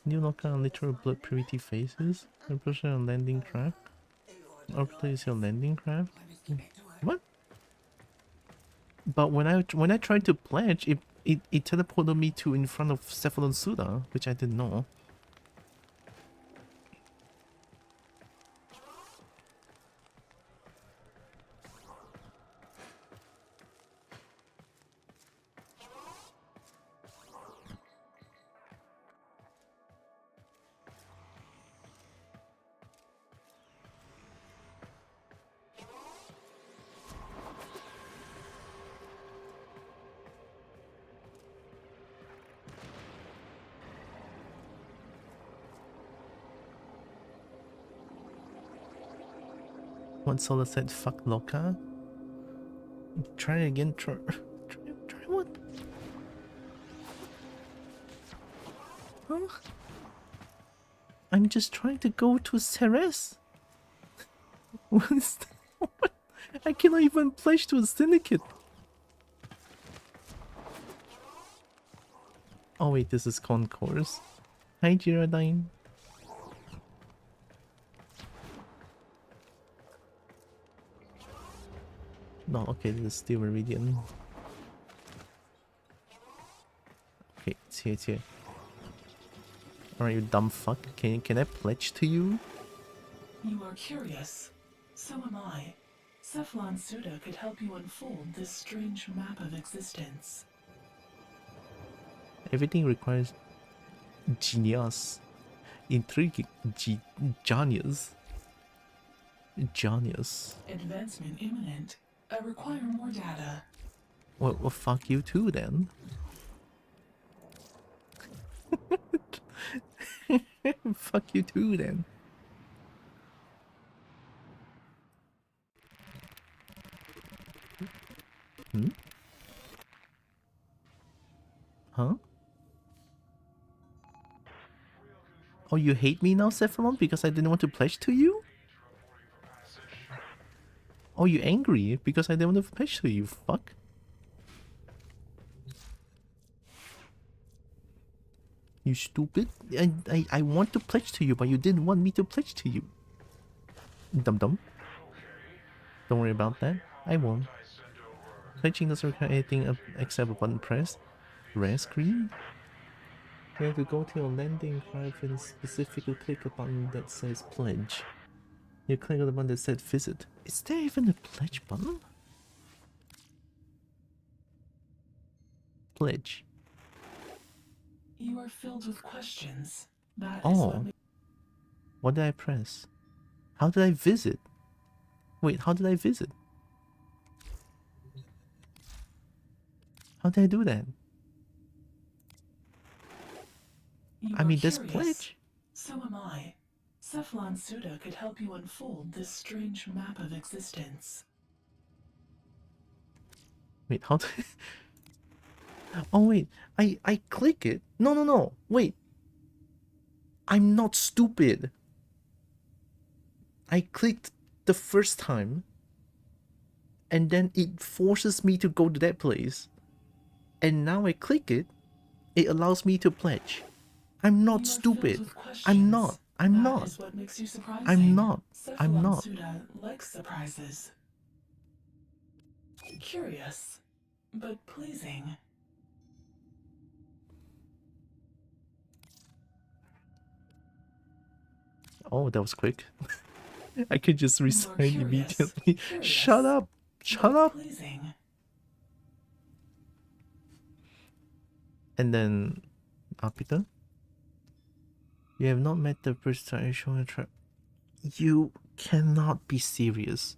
A: New Loka literal blood purity phases. Approaching a landing craft. Orbiter is your landing craft. What? But when I tried to pledge, it teleported me to in front of Cephalon Suda, which I didn't know. One solar said fuck Loka. Try again, try what? Huh? I'm just trying to go to Ceres. What is that? What? I cannot even pledge to a syndicate. Oh wait, this is Concourse. Hi Geraldine. No, okay, this is Steel Meridian. Okay, it's here, it's here. Alright, you dumb fuck. Can I pledge to you?
K: You are curious. So am I. Cephalon Suda could help you unfold this strange map of existence.
A: Everything requires genius. Intriguing. Genius. Genius.
K: Advancement imminent. I require more data.
A: Well, fuck you too then. Fuck you too then. Hmm? Huh? Oh, you hate me now, Cephalon, because I didn't want to pledge to you? Oh, you angry because I didn't want to pledge to you, fuck. You stupid. I want to pledge to you, but you didn't want me to pledge to you. Dum-dum. Don't worry about that. I won't. Pledging doesn't require anything except a button press. Rare screen? You have to go to your landing craft and specifically click a button that says pledge. You click on the button that said visit. Is there even a pledge button? Pledge.
K: You are filled with questions. That is
A: Oh. What did I press? How did I visit? Wait, how did I visit? How did I do that?
K: You
A: I
K: are
A: mean, this
K: curious.
A: pledge?
K: So am I. Cephalon Suda could help you unfold this strange map of existence.
A: Wait, how do Oh wait, I click it. No. Wait. I'm not stupid. I clicked the first time and then it forces me to go to that place. And now I click it, it allows me to pledge. I'm not stupid. I'm not. I'm
K: That
A: not.
K: is what makes you surprising.
A: I'm not. I'm
K: Cephalon
A: not.
K: Suda likes surprises. Curious, but pleasing.
A: Oh, that was quick. I could just resign
K: curious,
A: immediately. Shut up! Shut up!
K: Pleasing.
A: And then, Apita? You have not met the person showing trap. You cannot be serious.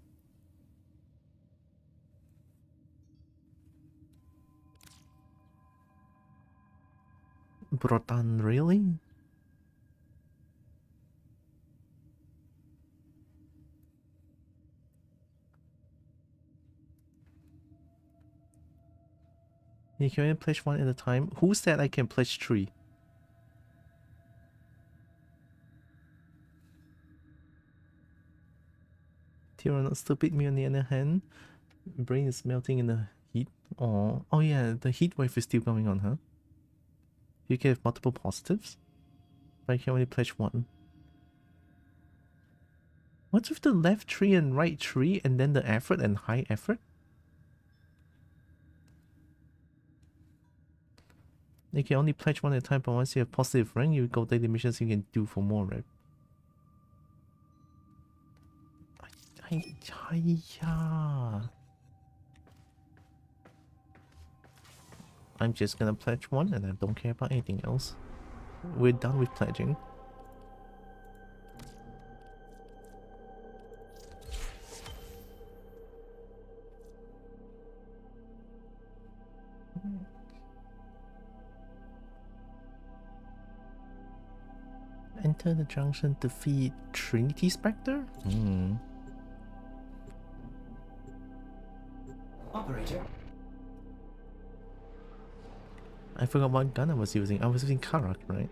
A: Brotan, really? You can only pledge one at a time. Who said I can pledge 3? Tira not stupid, me on the other hand. Brain is melting in the heat. Oh yeah, the heat wave is still going on, huh? You can have multiple positives, but I can only pledge 1. What's with the left tree and right tree and then the effort and high effort? You can only pledge 1 at a time, but once you have positive rank, you go daily missions you can do for more, right? I'm just gonna pledge 1 and I don't care about anything else. We're done with pledging. Enter the junction, defeat Trinity Spectre?
C: Operator.
A: I forgot what gun I was using. I was using Karak, right?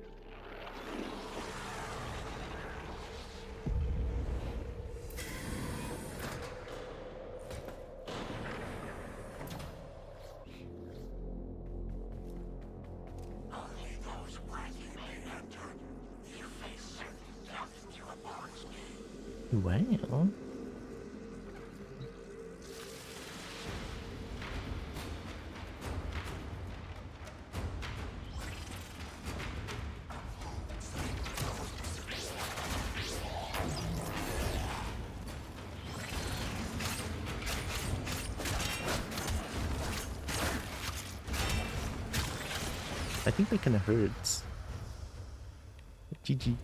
B: Only those worthy may enter. You face certain death to oppose me.
A: Well... I think that kinda hurts. GG.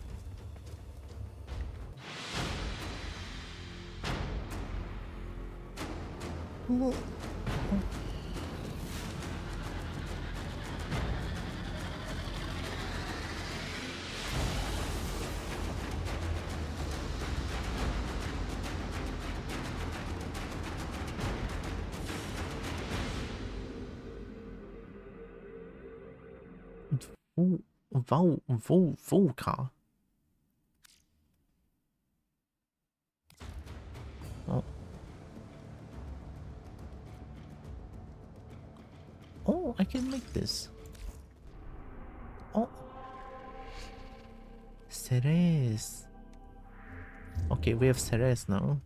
A: Volca. Oh. Oh, I can make this. Oh. Ceres. Okay, we have Ceres now.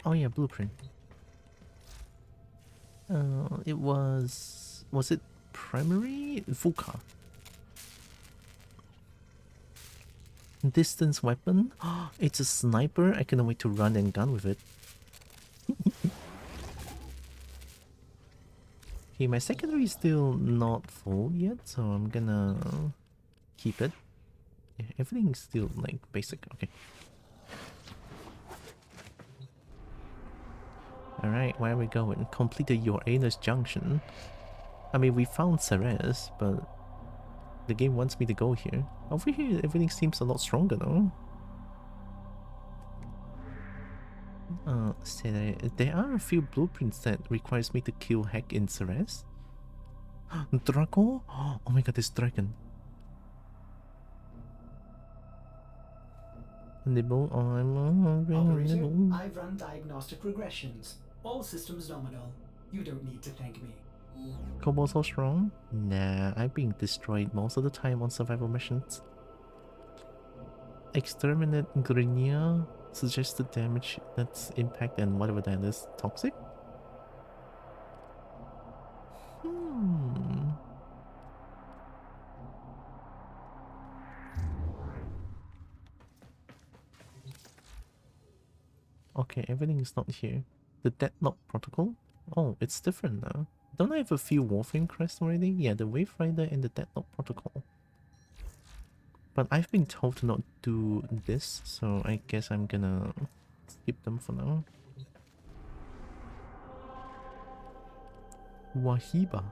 A: Oh yeah, blueprint. It was... Was it primary? Vuka. Distance weapon? It's a sniper? I cannot wait to run and gun with it. Okay, my secondary is still not full yet, so I'm gonna keep it. Yeah, everything's still like basic, okay. Alright, where are we going? Completed your Uranus Junction. I mean, we found Ceres, but the game wants me to go here. Over here, everything seems a lot stronger though. There are a few blueprints that requires me to kill Heck in Ceres. Draco? Oh my god, this dragon. Nibble, I'm hungry.
C: Operator,
A: Nibble.
C: I've run diagnostic regressions. All systems nominal. You don't need to thank me.
A: Kobo so strong? Nah, I'm being destroyed most of the time on survival missions. Exterminate Grinia. Suggested damage that's impact and whatever that is. Toxic? Okay, everything is not here. The Deadlock Protocol? Oh, it's different now. Don't I have a few Warframe crests already? Yeah, the Wave Rider and the Deadlock Protocol. But I've been told to not do this, so I guess I'm gonna skip them for now. Wahiba.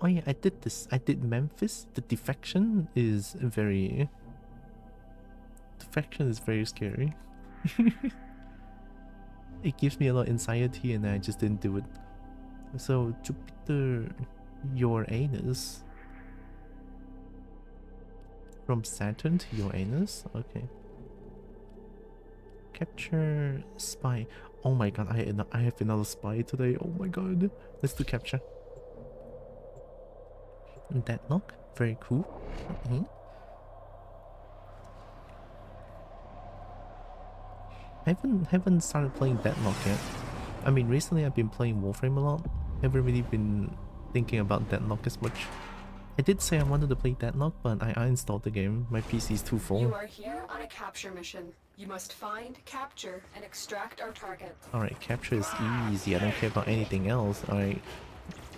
A: Oh yeah, I did this. I did Memphis. The defection is very... Defection is very scary. It gives me a lot of anxiety and I just didn't do it. So, Jupiter... Uranus. From Saturn to Uranus? Okay. Capture spy. Oh my god, I have another spy today. Oh my god. Let's do capture. Deadlock. Very cool. I haven't started playing Deadlock yet. I mean, recently I've been playing Warframe a lot. Haven't really been thinking about Deadlock as much. I did say I wanted to play Deadlock, but I uninstalled the game. My PC is too full.
D: You are here on a capture mission. You must find, capture, and extract our target.
A: Alright, capture is easy. I don't care about anything else. Alright.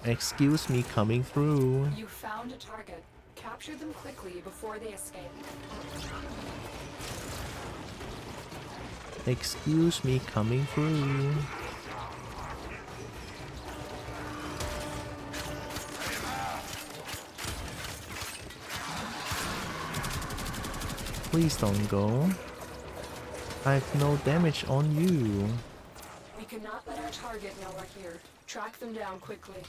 A: Excuse me coming through.
D: You found a target. Capture them quickly before they escape.
A: Excuse me coming through. Please don't go. I have no damage on you.
D: We cannot let our target know we're here. Track them down quickly.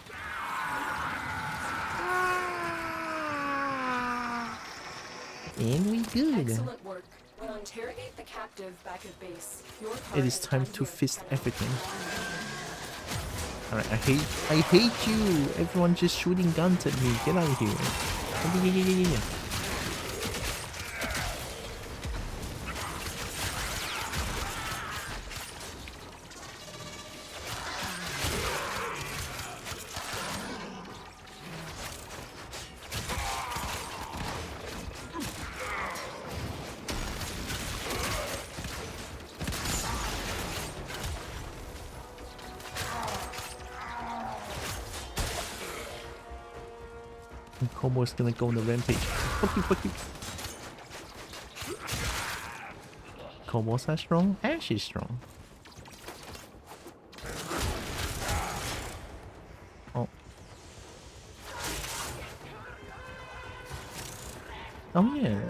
A: And we good.
D: Excellent work. We'll interrogate the captive back at base. Your
A: It is time to fist everything. Alright, I hate you! Everyone just shooting guns at me. Get out of here. Kobo is gonna go on the rampage. Fuck you. Kobo's are strong? Ash is strong. Oh. Oh yeah.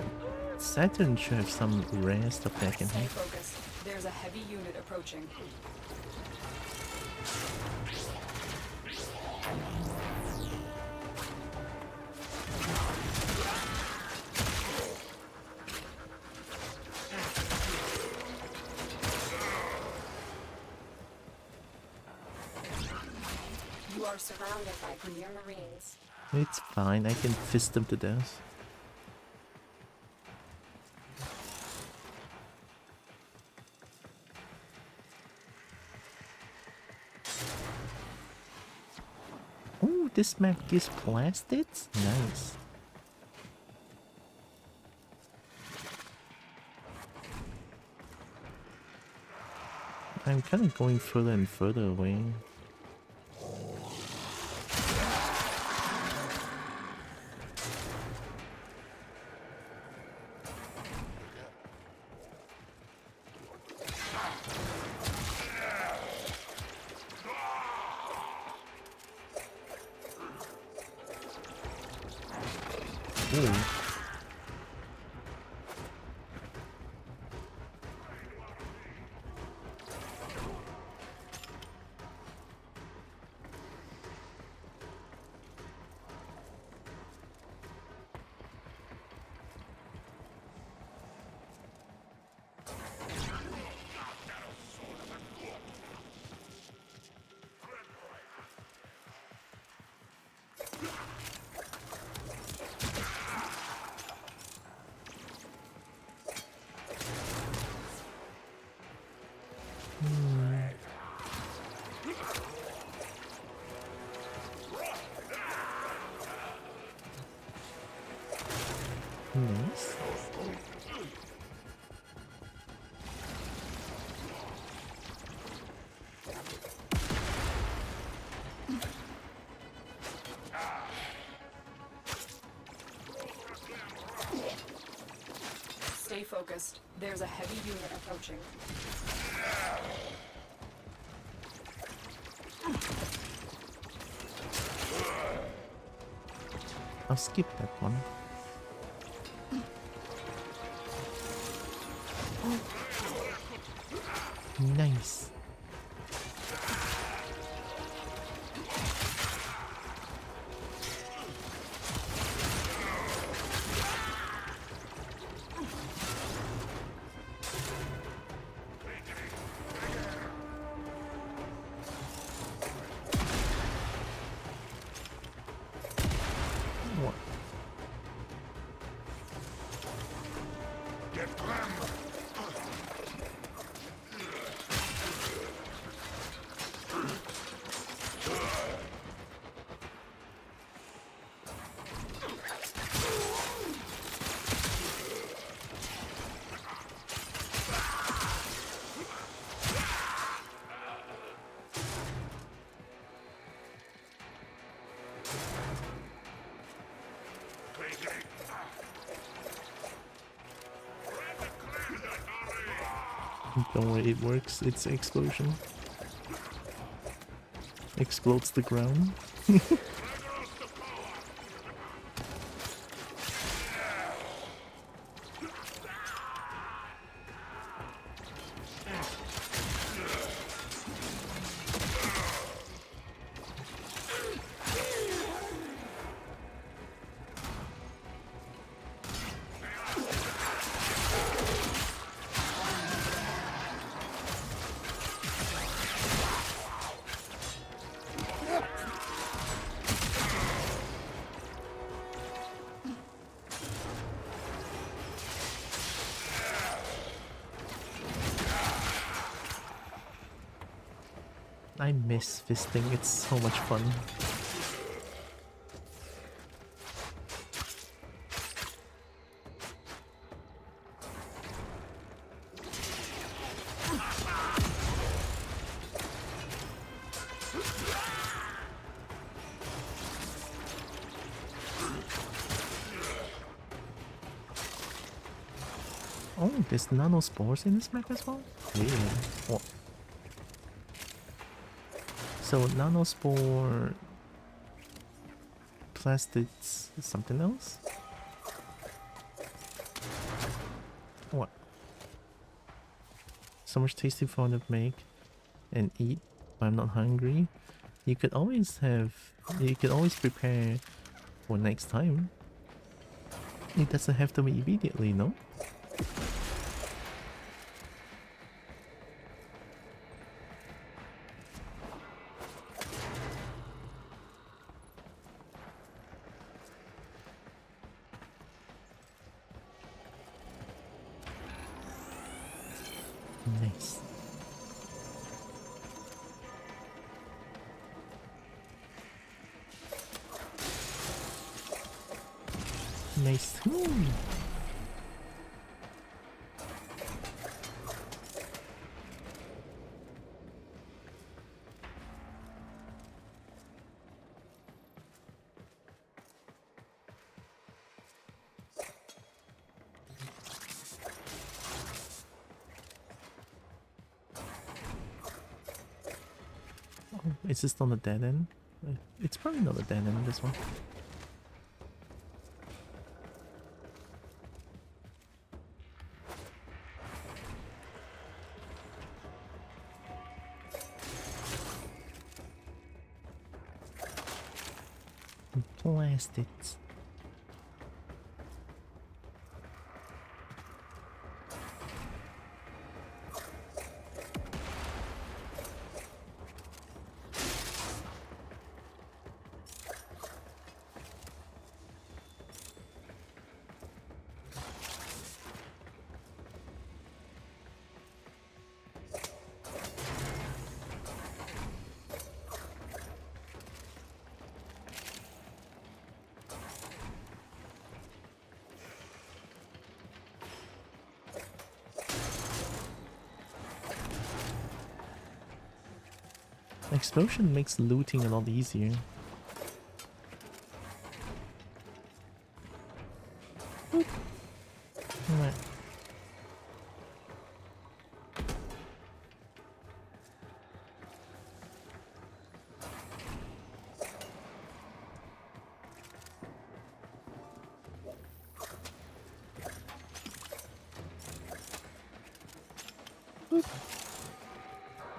A: Saturn should have some rare stuff that I can
D: Stay
A: have.
D: focused. There's a heavy unit approaching. You are surrounded by Premier Marines.
A: It's fine, I can fist them to death. this map gives plastids? Nice. I'm kind of going further and further away. Ooh. Nice.
D: Stay focused. There's a heavy unit approaching.
A: I'll skip that one. Nice. What?
B: Get them!
A: Don't worry, it works. It's explosion. Explodes the ground. I miss fisting, it's so much fun. Oh, there's nanospores in this map as well? Weird. Oh. So nanospore plastids is something else? What? So much tasty fun to make and eat, but I'm not hungry. You could always prepare for next time. It doesn't have to be immediately, no? Nice. Nice. Ooh. Oh, is this not a dead end? It's probably not a dead end, this one. Plastics. Explosion makes looting a lot easier. Alright.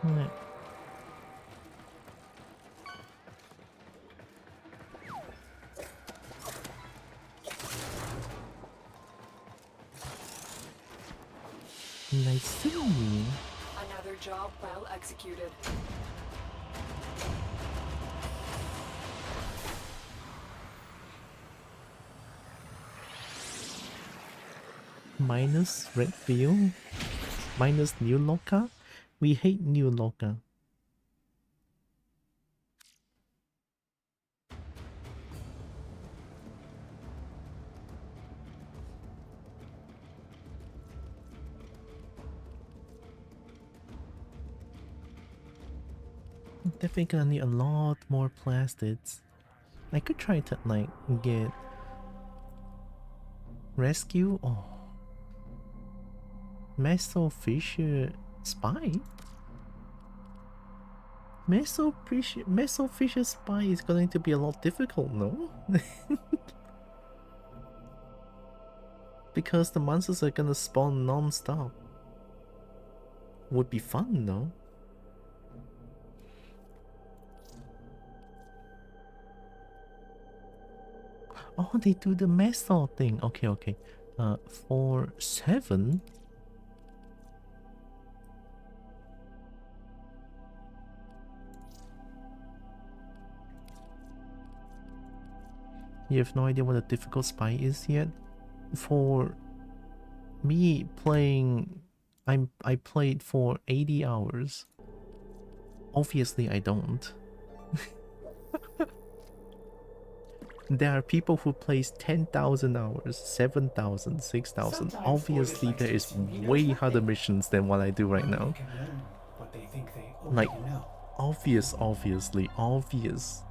A: Alright. Nice.
D: Another job well executed.
A: Minus red field. Minus new locker. We hate new locker. Definitely gonna need a lot more plastids. I could try to like get rescue. Oh, Mesofisher spy. Mesofisher spy is going to be a lot difficult, no? Because the monsters are gonna spawn non-stop. Would be fun though. Oh, they do the method thing. Okay, okay. For 7. You have no idea what a difficult spy is yet? For me playing, I played for 80 hours. Obviously I don't. There are people who plays 10,000 hours, 7,000, 6,000. Obviously there is way harder missions than what I do right now. Like, obviously, obvious.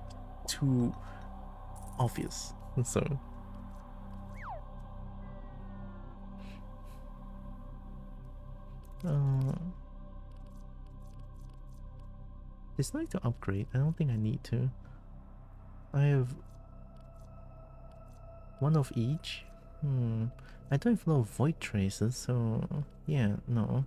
A: Too obvious. So... it's not to upgrade. I don't think I need to. I have one of each. I don't have a lot of void traces, so yeah, no.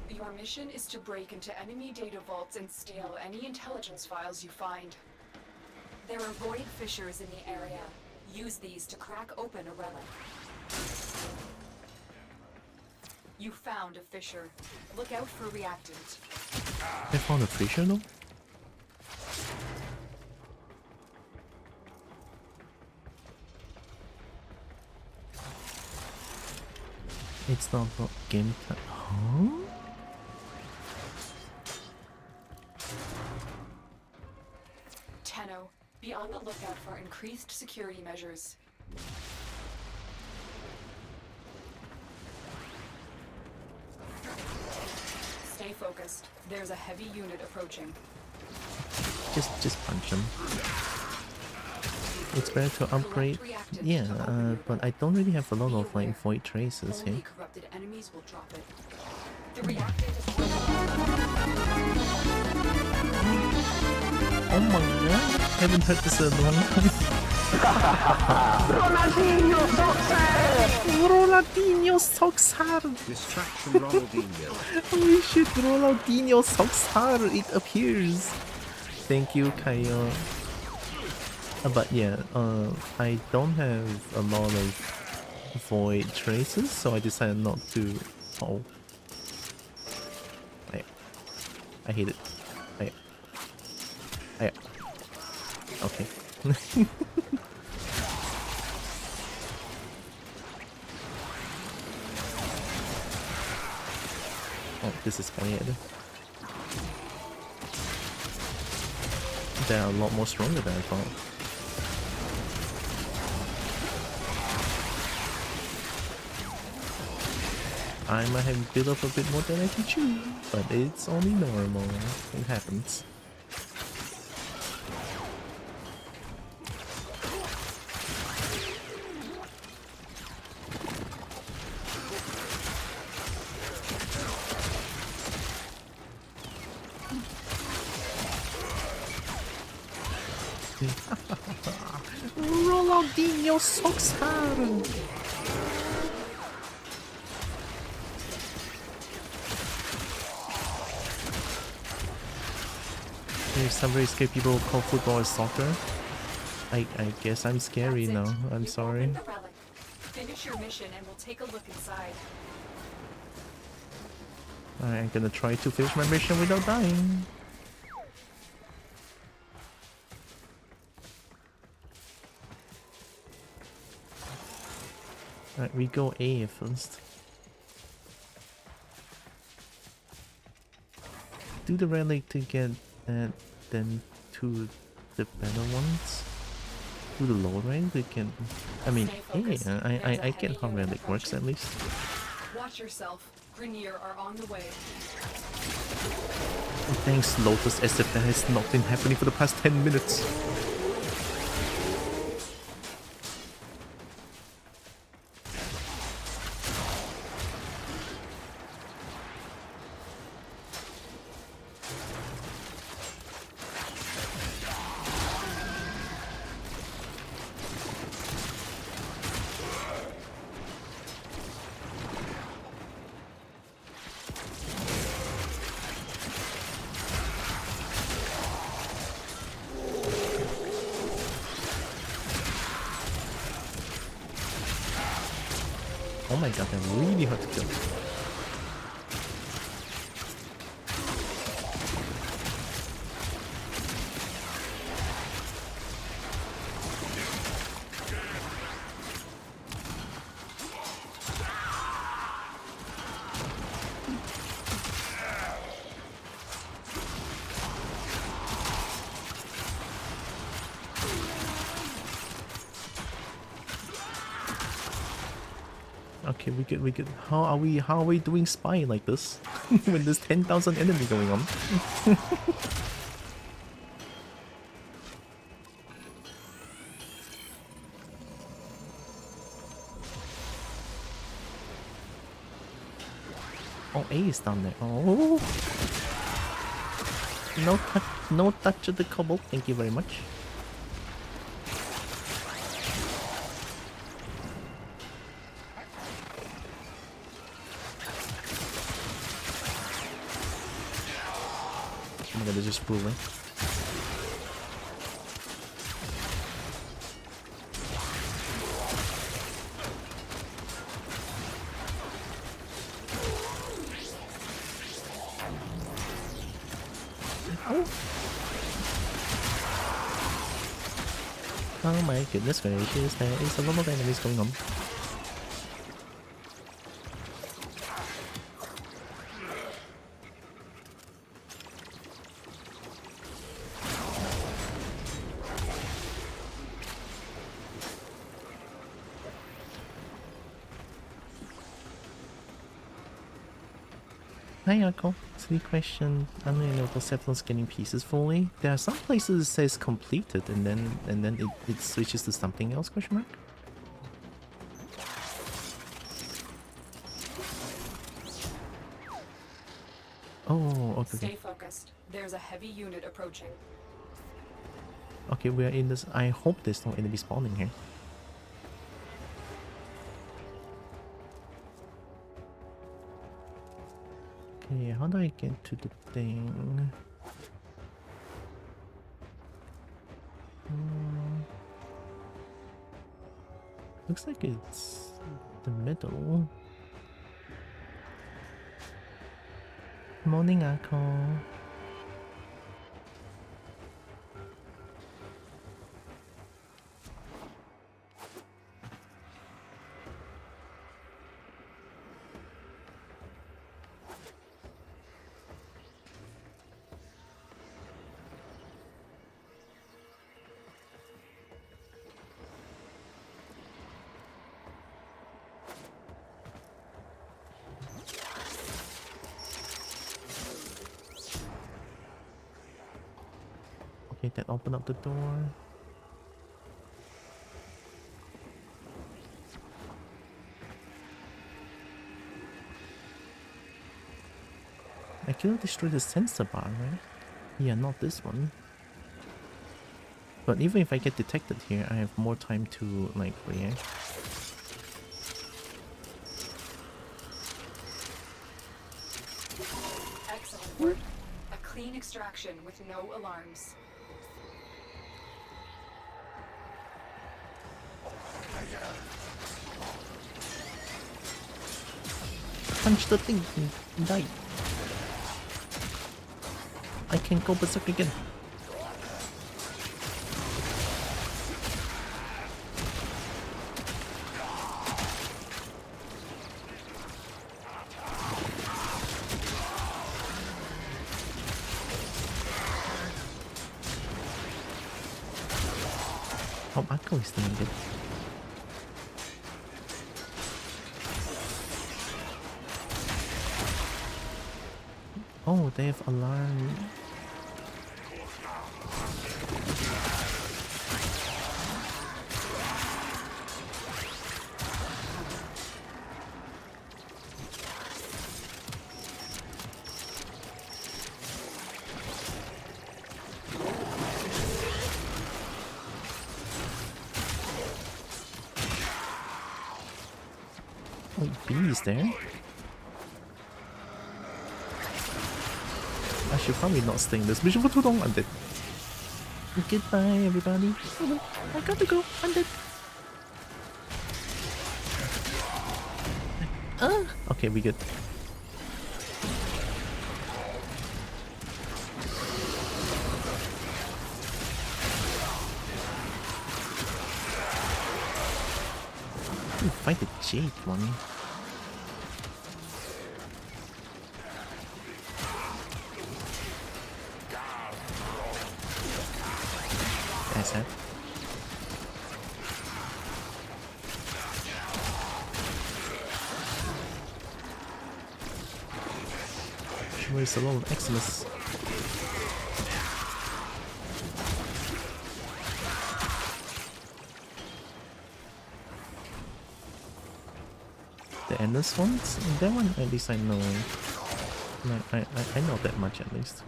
D: Your mission is to break into enemy data vaults and steal any intelligence files you find. There are void fissures in the area. Use these to crack open a relic. You found a fissure. Look out for reactant.
A: I found a fissure though? It's not about game time. Huh?
D: Tenno, be on the lookout for increased security measures. Stay focused. There's a heavy unit approaching.
A: Just punch him. It's better to upgrade. Yeah, but I don't really have a lot of like void traces here.
D: Only corrupted enemies will drop it. The reactant is
A: Oh my god, haven't heard this in a long time. Ronaldinho socks hard!
M: Distraction Ronaldinho.
A: Holy shit, Ronaldinho socks hard, it appears! Thank you, Kaio. But yeah, I don't have a lot of void traces, so I decided not to... Oh. I hate it. Okay. Oh, this is bad. They're a lot more stronger than I thought. I might have built up a bit more than I can chew, but it's only normal. It happens. Ronaldinho socks hard! There's some very scared people call football as soccer. I guess I'm scary now. I'm sorry.
D: Finish your mission and we'll take a look inside.
A: I'm gonna try to finish my mission without dying. Alright, we go A first. Do the relic to get them to the better ones. Do the low rank we can... I mean, A, I get how relic works at least.
D: Watch yourself. Grenier are on the way.
A: Thanks Lotus, as if that has not been happening for the past 10 minutes. Oh my god, they're really hard to kill. Okay, we get. How are we doing spy like this when there's 10,000 enemy going on? Oh, A is down there. Oh, no touch of the Kobo. Thank you very much. Oh my god, they're just fooling. Oh my goodness gracious, there is a lot of enemies going on. Hi Uncle, silly question. I don't even know if Cephalon's getting pieces fully. There are some places it says completed and then it switches to something else, question mark? Oh, okay.
D: Stay focused. There's a heavy unit approaching.
A: Okay, we are in this. I hope there's no enemy spawning here. Okay, how do I get to the thing? Looks like it's the middle. Morning, Uncle. Okay, that opened up the door. I cannot destroy the sensor bar, right? Yeah, not this one. But even if I get detected here, I have more time to, like, react.
D: Excellent work. A clean extraction with no alarms.
A: Punch the thing and die. I can go berserk again. Oh, Akko is doing good. Oh, they have alarm. Oh, bees there. I should probably not stay in this mission for too long. I'm dead. Goodbye, everybody. I gotta go. I'm dead. Okay, we good. Ooh, fight the Jade one. That's it. She wastes a lot of Eximus. The endless ones? That one at least I know. I know that much at least.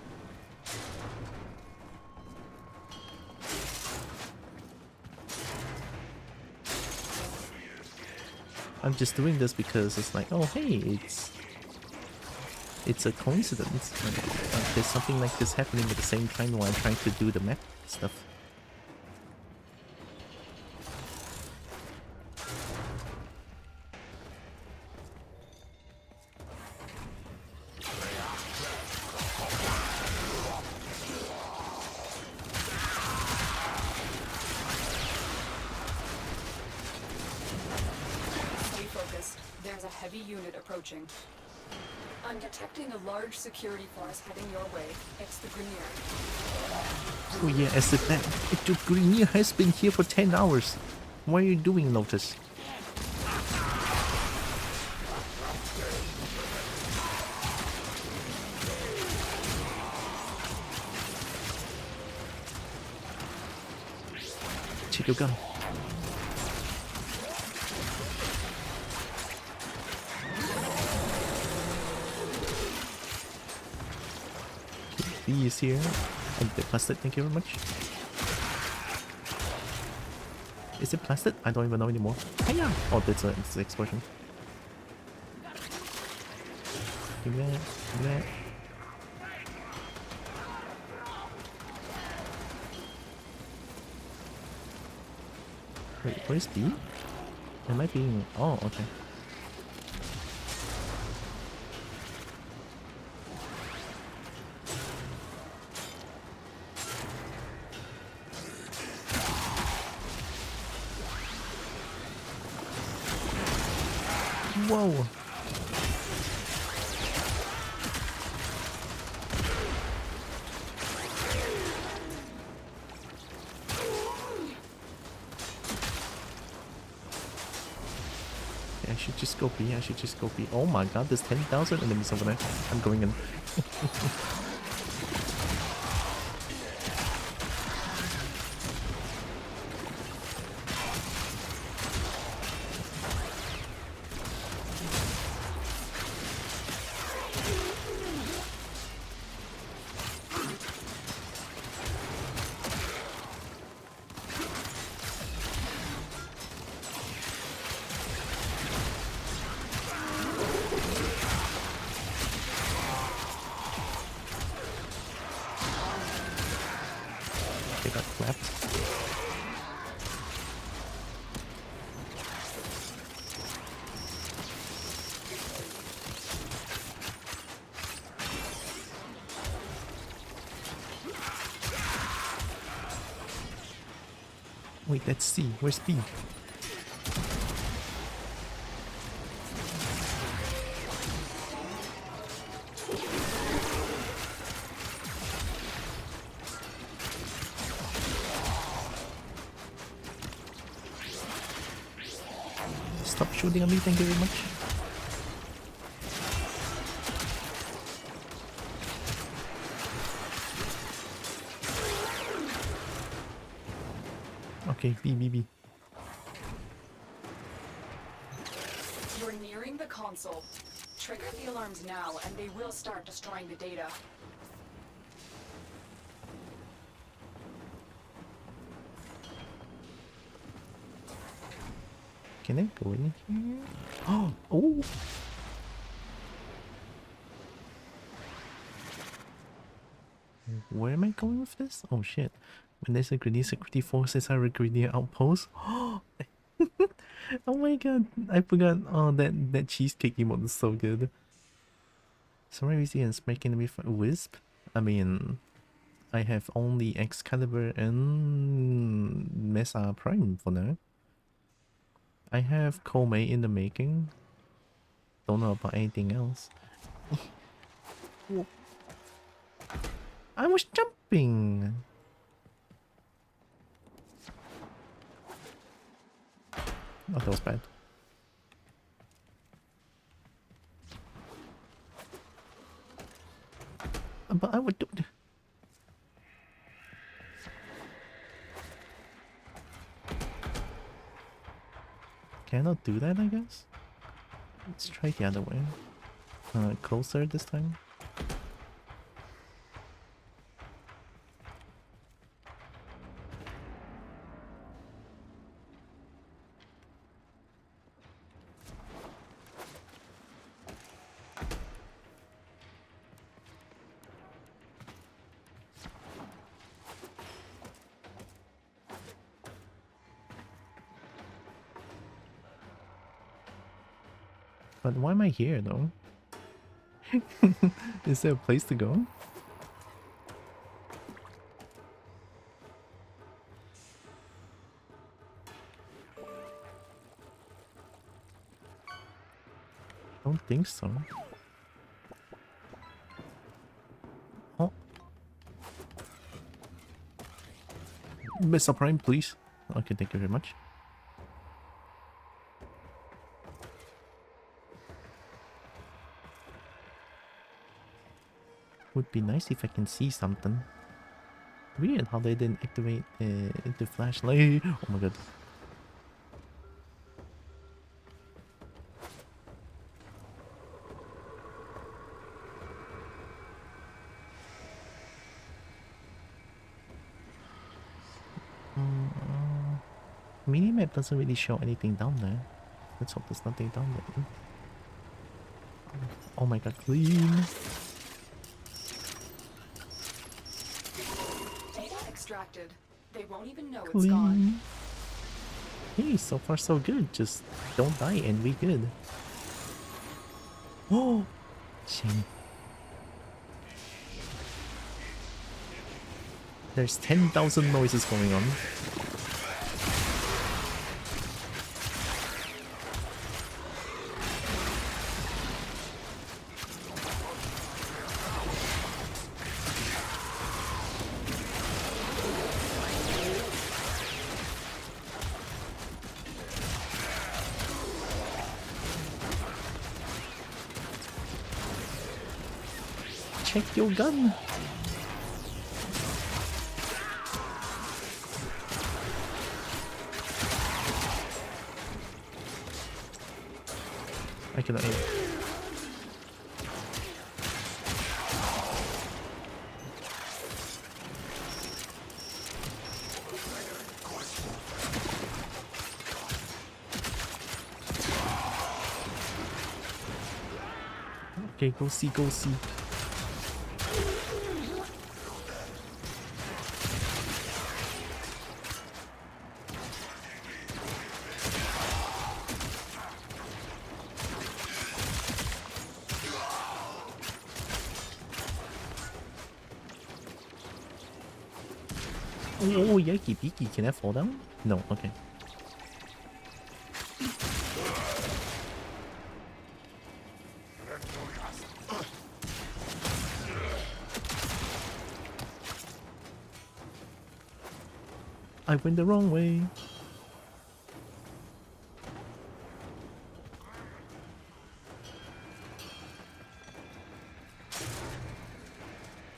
A: I'm just doing this because it's like, oh hey, it's a coincidence. There's something like this happening at the same time while I'm trying to do the map stuff.
D: There's a heavy unit approaching. I'm detecting a large security force heading your way. It's the Grenier.
A: Oh yeah, as if that the Grenier has been here for 10 hours. What are you doing, Lotus? Take your gun. B is here. And the plastic, thank you very much. Is it plastic? I don't even know anymore. Hiya! Oh, it's an explosion. Give me that. Give me that. Wait, where's B? Am I being... Oh, okay. Whoa! I should just go B, I should just go B. Oh my god, there's 10,000 enemies over there. I'm going in. They got clapped. Wait, that's C. Where's B? Stop shooting at me, thank you very much. Okay, B.
D: You're nearing the console. Trigger the alarms now, and they will start destroying the data.
A: Can I go in here? Oh! Oh! Where am I going with this? Oh shit. When there's a Grenier security forces are a Grenier outpost. Oh my god, I forgot. Oh, that cheesecake emote is so good. Samurai Easy and making with Wisp. I mean, I have only Excalibur and Mesa Prime for now. I have Komei in the making. Don't know about anything else. I was jumping! Oh, that was bad. But I would do... Can I not do that, I guess? Let's try the other way. Closer this time. But why am I here though? Is there a place to go? Don't think so. Oh. Mr. Prime, please. Okay, thank you very much. Would be nice if I can see something. Weird how they didn't activate the flashlight. Oh my god. Minimap doesn't really show anything down there. Let's hope there's nothing down there. Oh my god, clean.
D: Data extracted. They won't even know it's
A: Clean.
D: gone.
A: Hey, so far so good. Just don't die and we good. Oh, shame. There's 10,000 noises going on. Check your gun. I cannot aim. Okay, go see, go see. Oh, yikey peeky. Can I fall down? No, okay. I went the wrong way.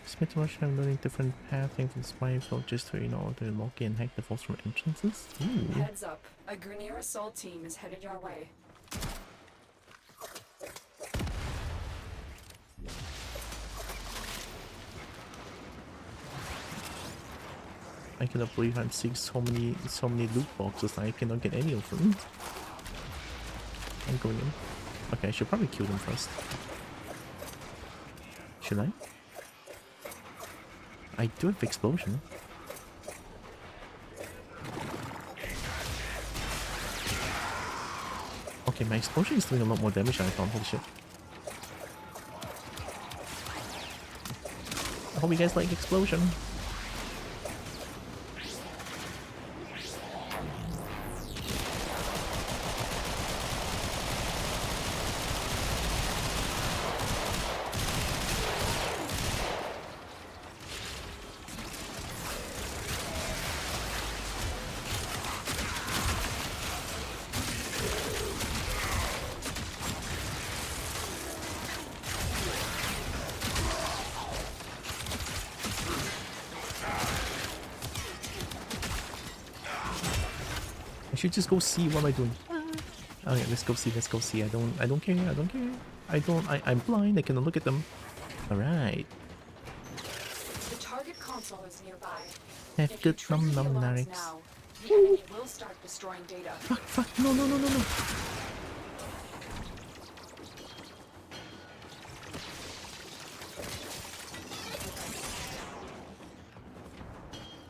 A: Spent too much time learning different pathing from spy approaches to to lock and hack the vaults from entrances. Ooh.
D: Heads up. A Grenier assault team is headed your way.
A: I cannot believe I'm seeing so many loot boxes. I cannot get any of them. I'm going in. Okay, I should probably kill them first. Should I? I do have explosion. Okay, my explosion is doing a lot more damage than I thought. Holy shit. I hope you guys like explosion. I should just go see what am I doing. Okay, let's go see, let's go see. I don't care, I'm blind, I cannot look at them. Alright.
D: The target console is nearby.
A: Have
D: If you
A: good
D: trigger the alarms
A: narcs.
D: now, the enemy will start destroying data.
A: Fuck, no.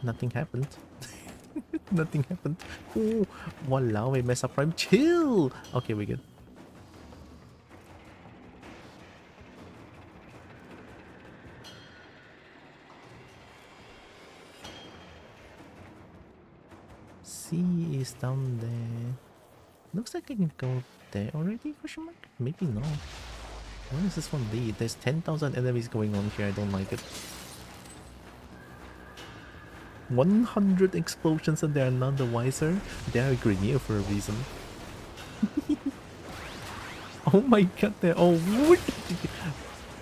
A: Nothing happened. Nothing happened. Oh, walao, I mess up prime. Chill! Okay, we're good. C is down there. Looks like I can go there already, question mark? Maybe not. Where does this one lead? There's 10,000 enemies going on here, I don't like it. 100 explosions and they are none the wiser. They are Grenier for a reason. Oh my god, they're all wood!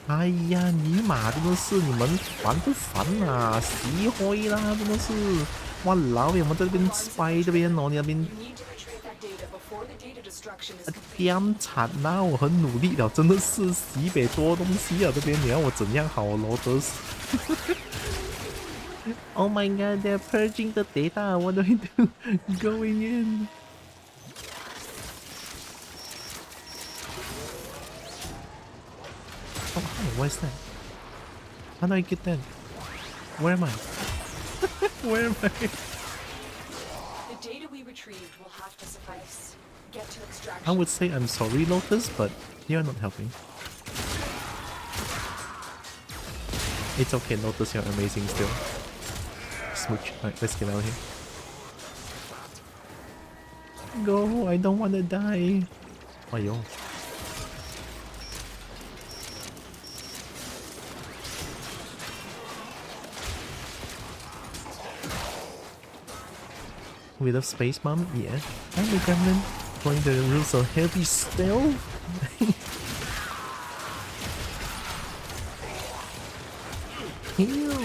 A: 哎呀，尼玛，真的是你们烦不烦啊？死灰啦，真的是！哇老有冇在这边 spy 这边哦？你那边点惨啦！我很努力了，真的是洗北多东西啊！这边你让我怎样好罗德斯？Oh my god, they're purging the data. What do I do? Going in. Oh, hi, what is that? How do I get that? Where am I? Where am I?
D: The data we retrieved will have to suffice. Get to extraction.
A: I would say I'm sorry, Lotus, but you're not helping. It's okay, Lotus, you're amazing still. Smooch. Alright, let's get out of here. Go, I don't want to die. Oh, yo. With a space bomb? Yeah. I'm the gremlin. Playing the rules of heavy stealth. Heal.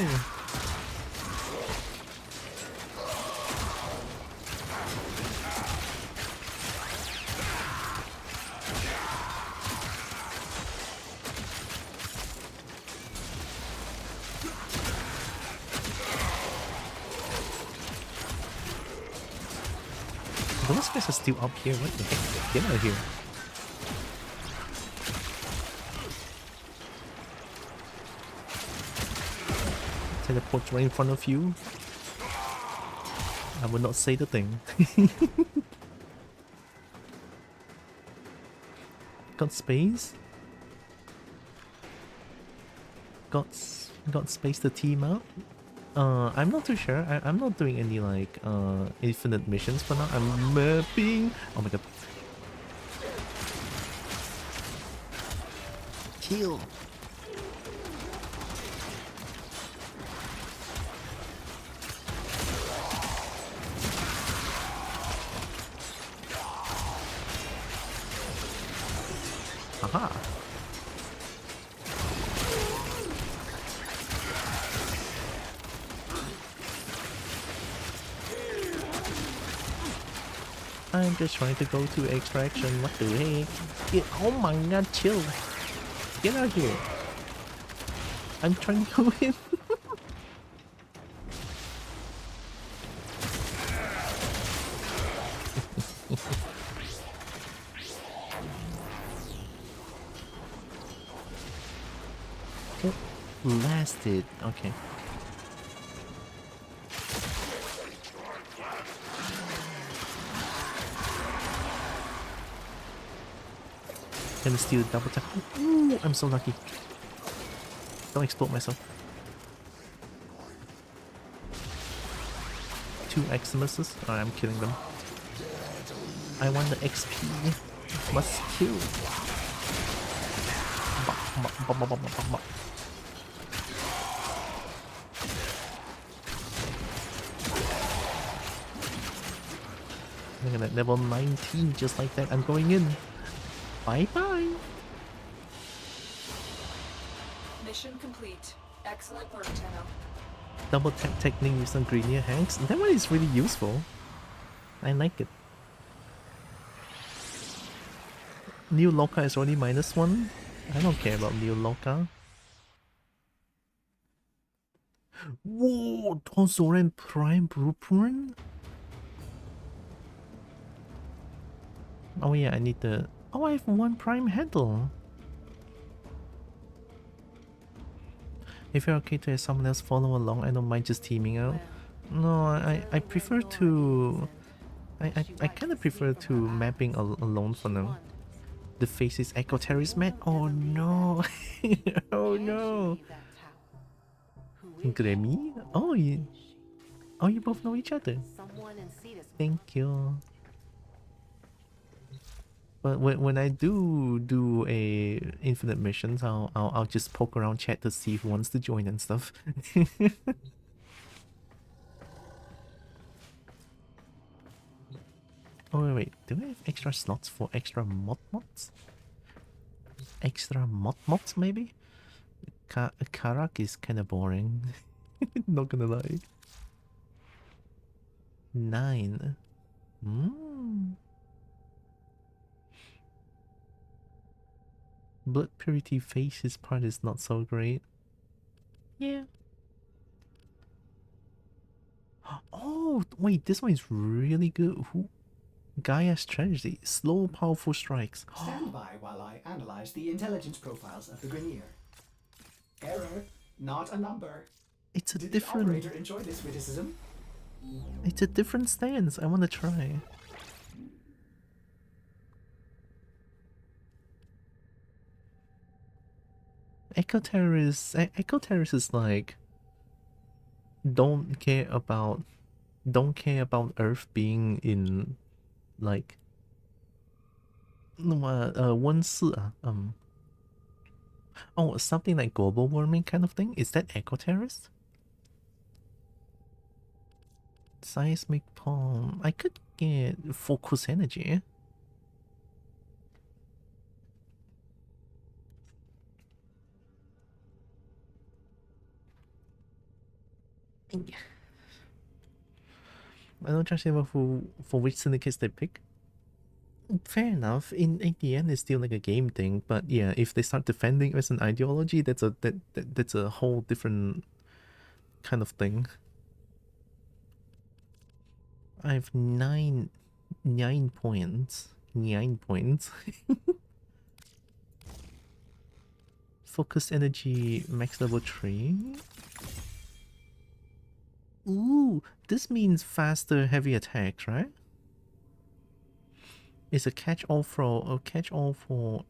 A: Those guys are still up here. What the heck? Get out of here. Teleport right in front of you. I will not say the thing. Got space? Got space to team up? I'm not too sure. I'm not doing any like infinite missions for now. I'm mapping. Oh my god. Kill. Aha. I'm just trying to go to extraction. What the heck? Oh my god, chill. Get out of here. I'm trying to go in. Oh, blasted. Okay. Gonna steal double tap. Ooh, I'm so lucky. Don't explode myself. 2 Eximuses. Alright, I'm killing them. I want the XP. Must kill. Look at that, level 19, just like that. I'm going in. Bye bye.
D: Mission complete. Excellent work, Tenno.
A: Double tap technique with some Grenier Hanks. That one is really useful. I like it. New Loka is already -1. I don't care about New Loka. Whoa! Tonsoren Prime Blueprint? Oh yeah, I need the... Oh, I have 1 Prime Handle. If you're okay to have someone else follow along, I don't mind just teaming out. No, I prefer to... I kind of prefer to mapping alone for now. The face is Echo Terrorist Man? Oh no! Oh no! Grammy? Oh, you both know each other. Thank you. But when I do a infinite missions, I'll just poke around chat to see who wants to join and stuff. Oh wait, do I have extra slots for extra mods? Extra mods maybe? Karak is kinda boring. Not gonna lie. 9. Blood purity faces part is not so great. Yeah. Oh wait, this one is really good. Who? Gaia's strategy. Slow, powerful strikes.
C: Stand by while I analyze the intelligence profiles of the Grenier. Error, not a number.
A: It's a
C: Did
A: different.
C: the operator enjoy this witticism?
A: It's a different stance. I want to try. Echo Terrorist is like don't care about Earth being in like 温室啊 oh, something like global warming kind of thing. Is that Echo Terrorist? Seismic palm. I could get focus energy. I don't trust him for which syndicates they pick. Fair enough. In the end, it's still like a game thing. But yeah, if they start defending as an ideology, that's a whole different kind of thing. I have 9 points. 9 points. Focus energy max level 3. Ooh, this means faster heavy attacks, right? It's a catch-all for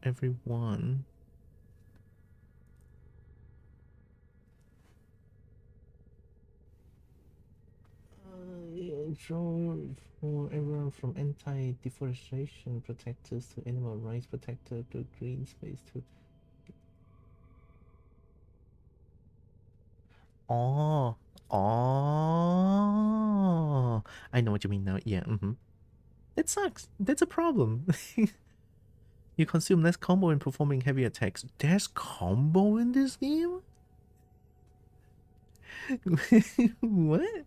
A: everyone. Draw for everyone from anti-deforestation protectors to animal rights protector to green space to... Oh, I know what you mean now. Yeah, That sucks. That's a problem. You consume less combo in performing heavy attacks. There's combo in this game? What?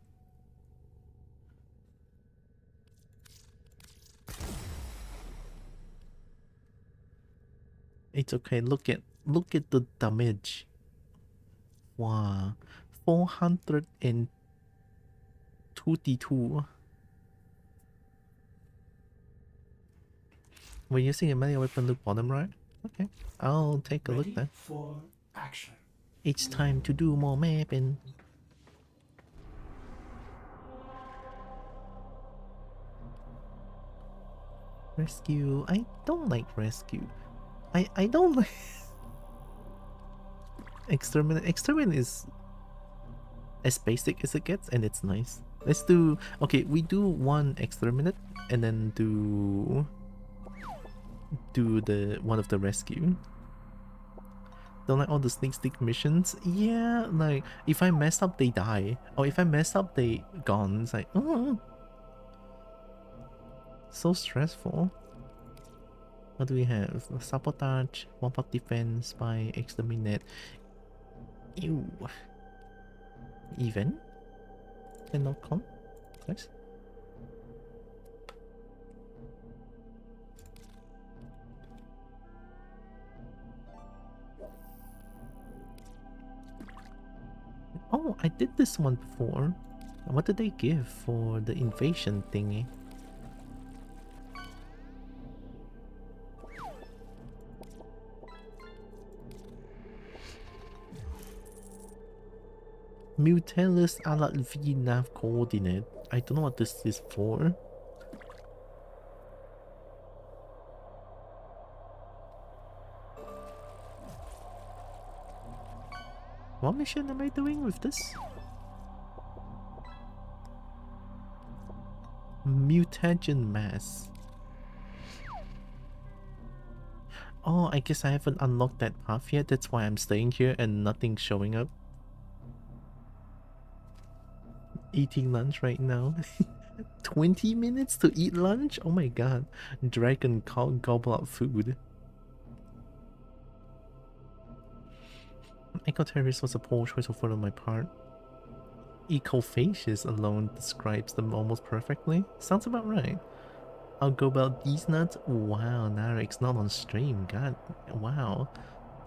A: It's okay. Look at the damage. Wow. 422. We're using a melee weapon look bottom right? Okay. I'll take a look then.
C: For action.
A: It's time to do more mapping. Rescue. I don't like rescue. I don't like... Exterminate. Exterminate is as basic as it gets and it's nice. Let's do... Okay, we do one exterminate and then do the one of the rescue. Don't like all the sneak missions. Yeah, like if I mess up they die. Or if I mess up they gone. It's like, oh, so stressful. What do we have? Sabotage, one-pop defense, spy, exterminate. Ew. Even? Cannot come? Nice. Oh, I did this one before. What did they give for the invasion thingy? Mutellus Alat V nav coordinate. I don't know what this is for. What mission am I doing with this? Mutagen mass. Oh, I guess I haven't unlocked that path yet. That's why I'm staying here and nothing's showing up. Eating lunch right now. 20 minutes to eat lunch? Oh my god. Dragon can't gobble up food. Ecoterrorist was a poor choice of word on my part. Ecofacious alone describes them almost perfectly. Sounds about right. I'll go about these nuts. Wow, Narek's not on stream. God, wow.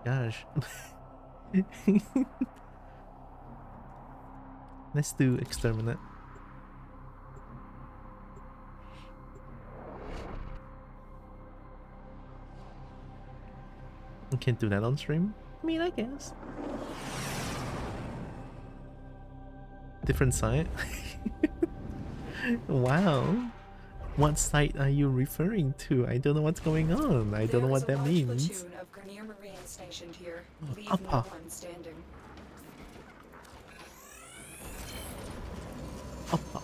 A: Gosh. Let's do exterminate. You can't do that on stream? I mean, I guess. Different site? Wow. What site are you referring to? I don't know what's going on. I don't know what that means.
D: Of Grenier Marine stationed here. Leave
A: Upper.
D: no one standing.
A: Upper.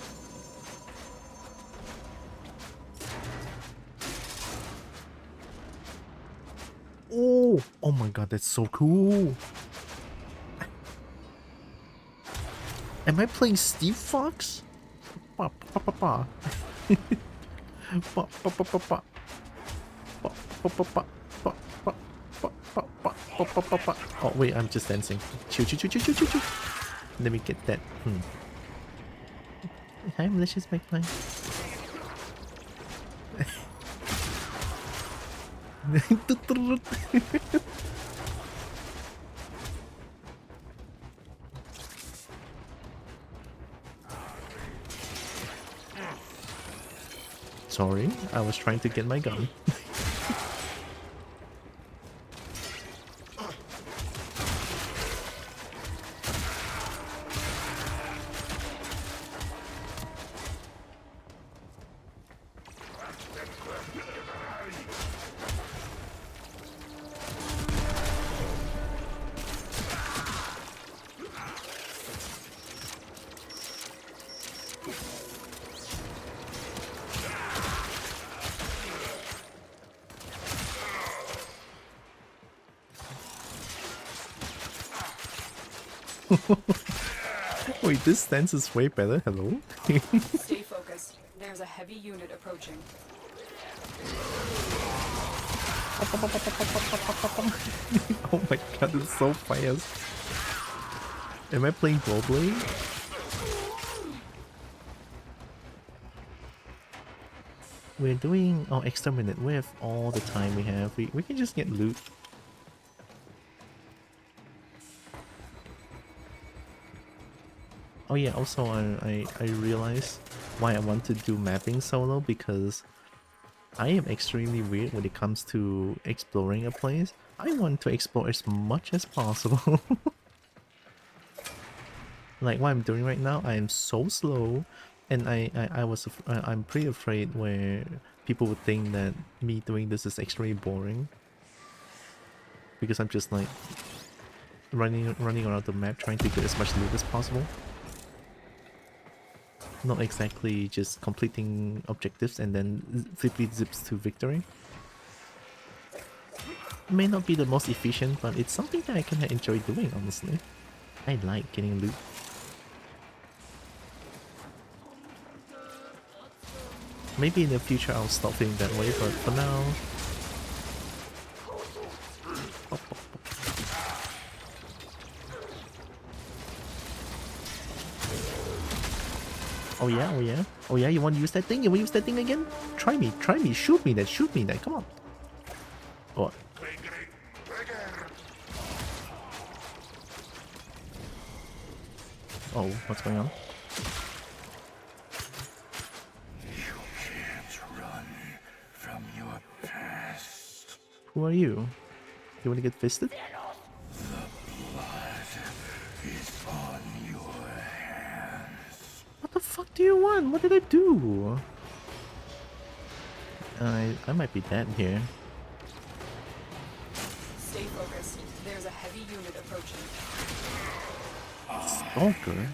A: Oh, oh my god, that's so cool. Am I playing Steve Fox? Pa, pa, pa, pa. Pa, pa, pa, pa, pa. Pa, pa, pa, pa. Pa, pa, pa, pa, pa, pa, pa, pa, pa. Oh wait, I'm just dancing. Choo choo choo choo choo choo choo. Let me get that. Hi, malicious backline. Sorry, I was trying to get my gun. Wait, this stance is way better. Hello?
D: Stay focused. There's a heavy unit approaching.
A: Oh my god, it's so fast. Am I playing Blade? We're doing exterminate. We have all the time we have. We can just get loot. Oh yeah, also I realized why I want to do mapping solo, because I am extremely weird when it comes to exploring a place. I want to explore as much as possible. Like what I'm doing right now, I am so slow, and I'm pretty afraid where people would think that me doing this is extremely boring, because I'm just like running around the map trying to get as much loot as possible. Not exactly just completing objectives and then flippy zips to victory. May not be the most efficient, but it's something that I can enjoy doing, honestly. I like getting loot. Maybe in the future I'll stop feeling that way, but for now... Oh yeah, oh yeah. Oh yeah, you want to use that thing? You want to use that thing again? Try me, shoot me that, come on. What? Oh, what's going on?
B: You can't run from your past.
A: Who are you? You want to get fisted?
B: The blood is on your hands.
A: What the fuck do you want? What did I do? I might be dead here.
D: Stay focused. There's a heavy unit approaching.
A: Stalker?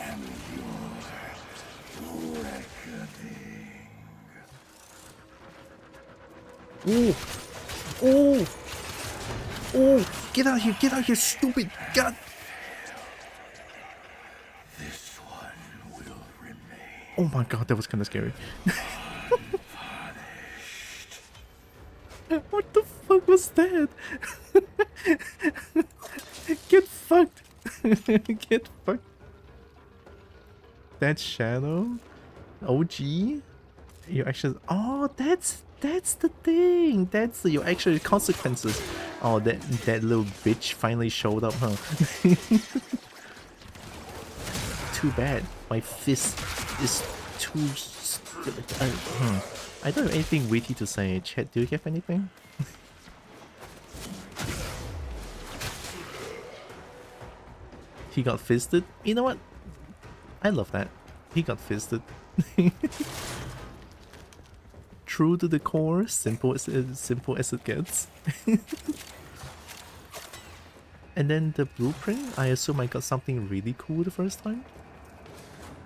B: And your reckoning.
A: Ooh! Ooh! Oh, get out of here! Get out of here, stupid! God!
B: This one will remain.
A: Oh my god, that was kind of scary. What the fuck was that? Get fucked! Get fucked! That shadow? OG? You actually... Oh, that's the thing! That's your actual consequences. Oh, that little bitch finally showed up, huh? Too bad. My fist is too... I don't have anything witty to say. Chat, do you have anything? He got fisted? You know what? I love that. He got fisted. True to the core, simple as it gets. And then the blueprint, I assume I got something really cool the first time.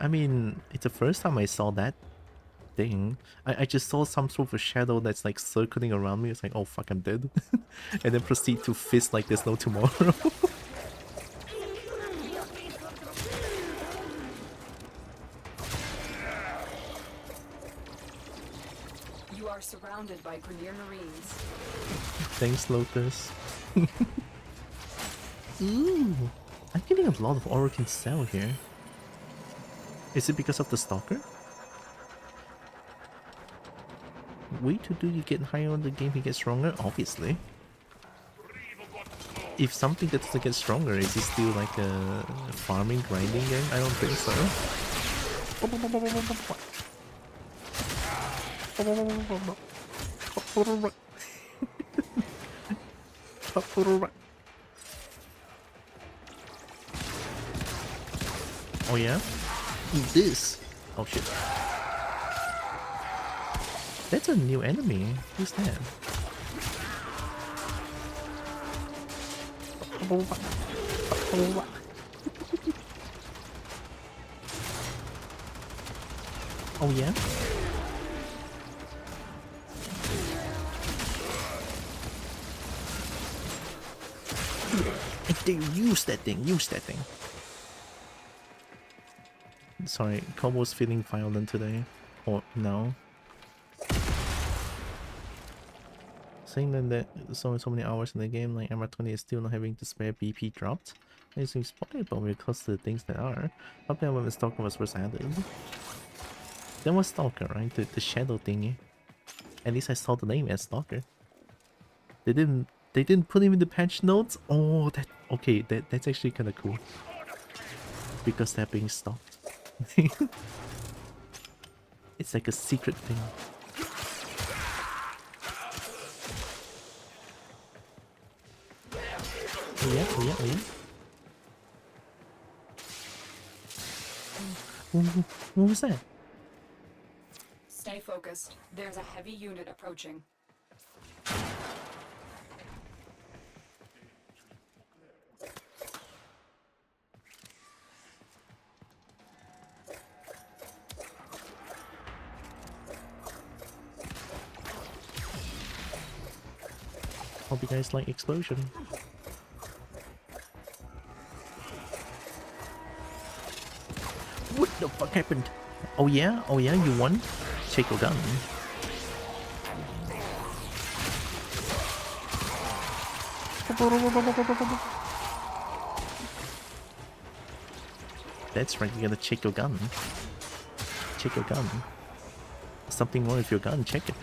A: I mean, it's the first time I saw that thing. I just saw some sort of a shadow that's like circling around me. It's like, oh fuck, I'm dead. And then proceed to fist like there's no tomorrow.
D: You are surrounded by Grenier Marines.
A: Thanks, Lotus. Ooh, I'm getting a lot of Orokin Cell here. Is it because of the Stalker? Wait till you get higher on the game, he gets stronger? Obviously. If something that doesn't get stronger, is it still like a farming, grinding game? I don't think so. Oh yeah? Who's this? Oh shit. That's a new enemy. Who's that? Oh yeah? Use that thing, use that thing. Sorry, Kobo's feeling violent today. Or no. Saying that so many hours in the game, like MR20 is still not having to spare BP dropped. It seems possible because of the things that are. Probably when the Stalker was first added. That was Stalker, right? The shadow thingy. At least I saw the name as Stalker. They didn't put him in the patch notes? Oh, that's actually kind of cool. Because they're being stopped. It's like a secret thing. Oh yeah, oh yeah, oh yeah. What was that?
D: Stay focused. There's a heavy unit approaching.
A: Hope you guys like Explosion. What the fuck happened? Oh yeah? Oh yeah, you won? Take your gun. That's right, you gotta check your gun. Check your gun. Something wrong with your gun, check it.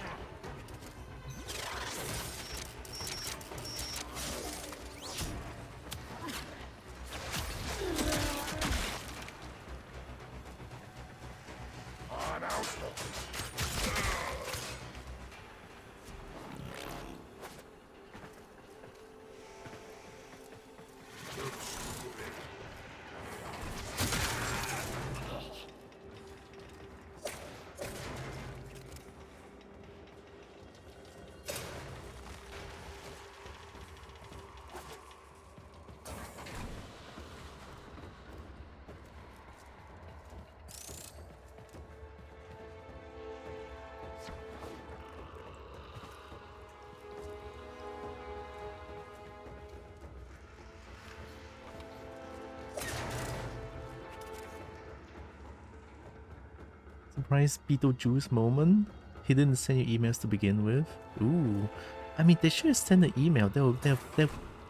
A: surprise Beetlejuice moment. He didn't send you emails to begin with. Ooh. I mean, they should have sent an email. That would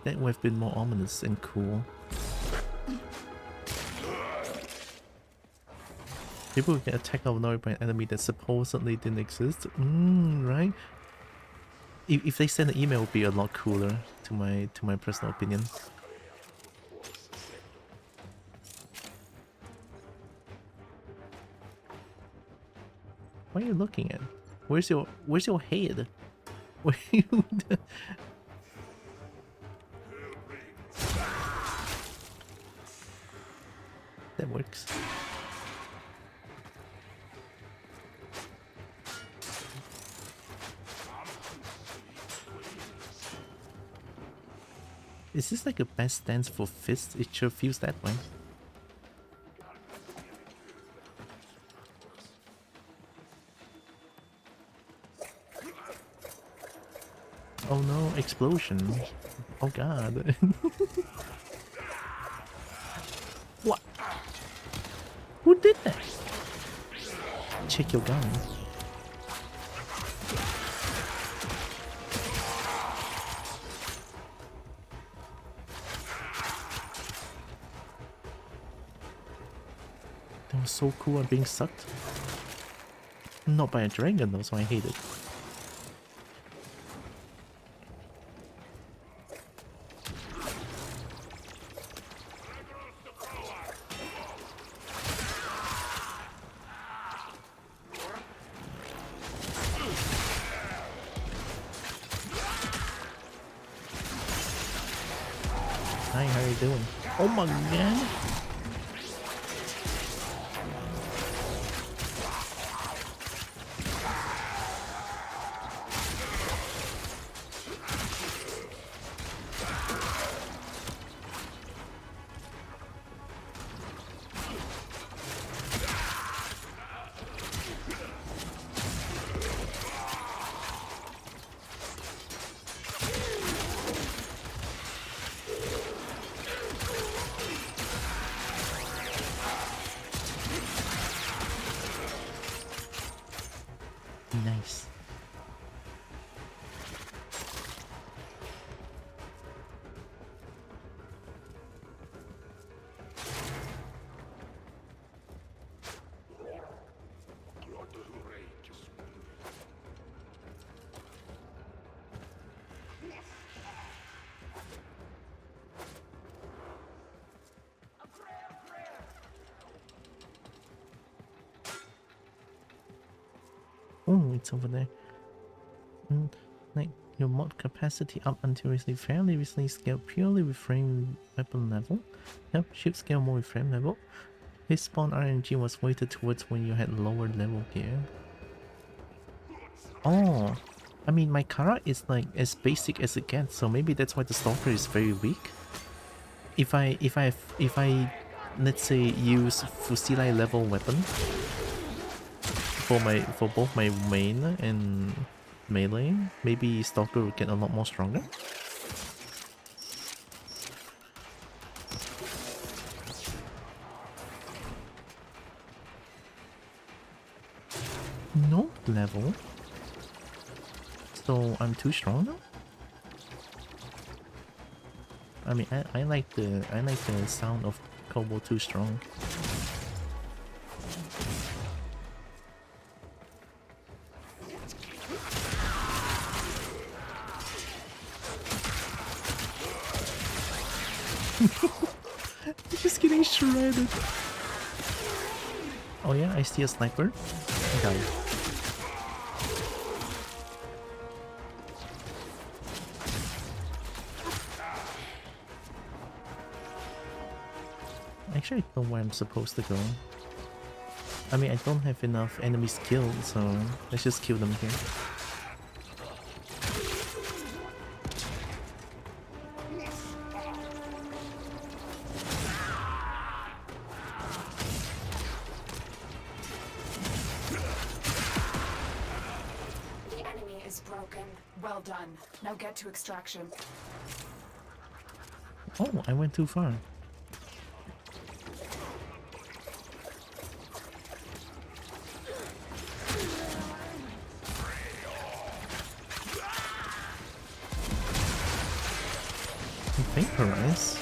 A: have been more ominous and cool. People get attacked out of nowhere by an enemy that supposedly didn't exist. Right? If they send an email, it would be a lot cooler, to my personal opinion. What are you looking at? Where's your head? Where you? That works. Is this like a best stance for fists? It sure feels that way. Oh no, explosion. Oh god. What? Who did that? Check your gun. That was so cool at being sucked. Not by a dragon though, so I hate it. Hi, how you doing? Oh my god! Nice. Oh, it's over there. Like your mod capacity up until recently, fairly recently scaled purely with frame weapon level. Yep, ship scale more with frame level. His spawn RNG was weighted towards when you had lower level gear. Oh, I mean my Kara is like as basic as it gets, so maybe that's why the Stalker is very weak. If I let's say use Fusilai level weapon for both my main and melee, maybe Stalker will get a lot more stronger. No level. So I'm too strong now? I mean I like the sound of Kobo too strong. Just getting shredded. Oh yeah, I see a sniper. Got it. Actually, I don't know where I'm supposed to go. I mean, I don't have enough enemies killed, so let's just kill them here.
D: Well done. Now get to extraction.
A: Oh, I went too far. vaporize.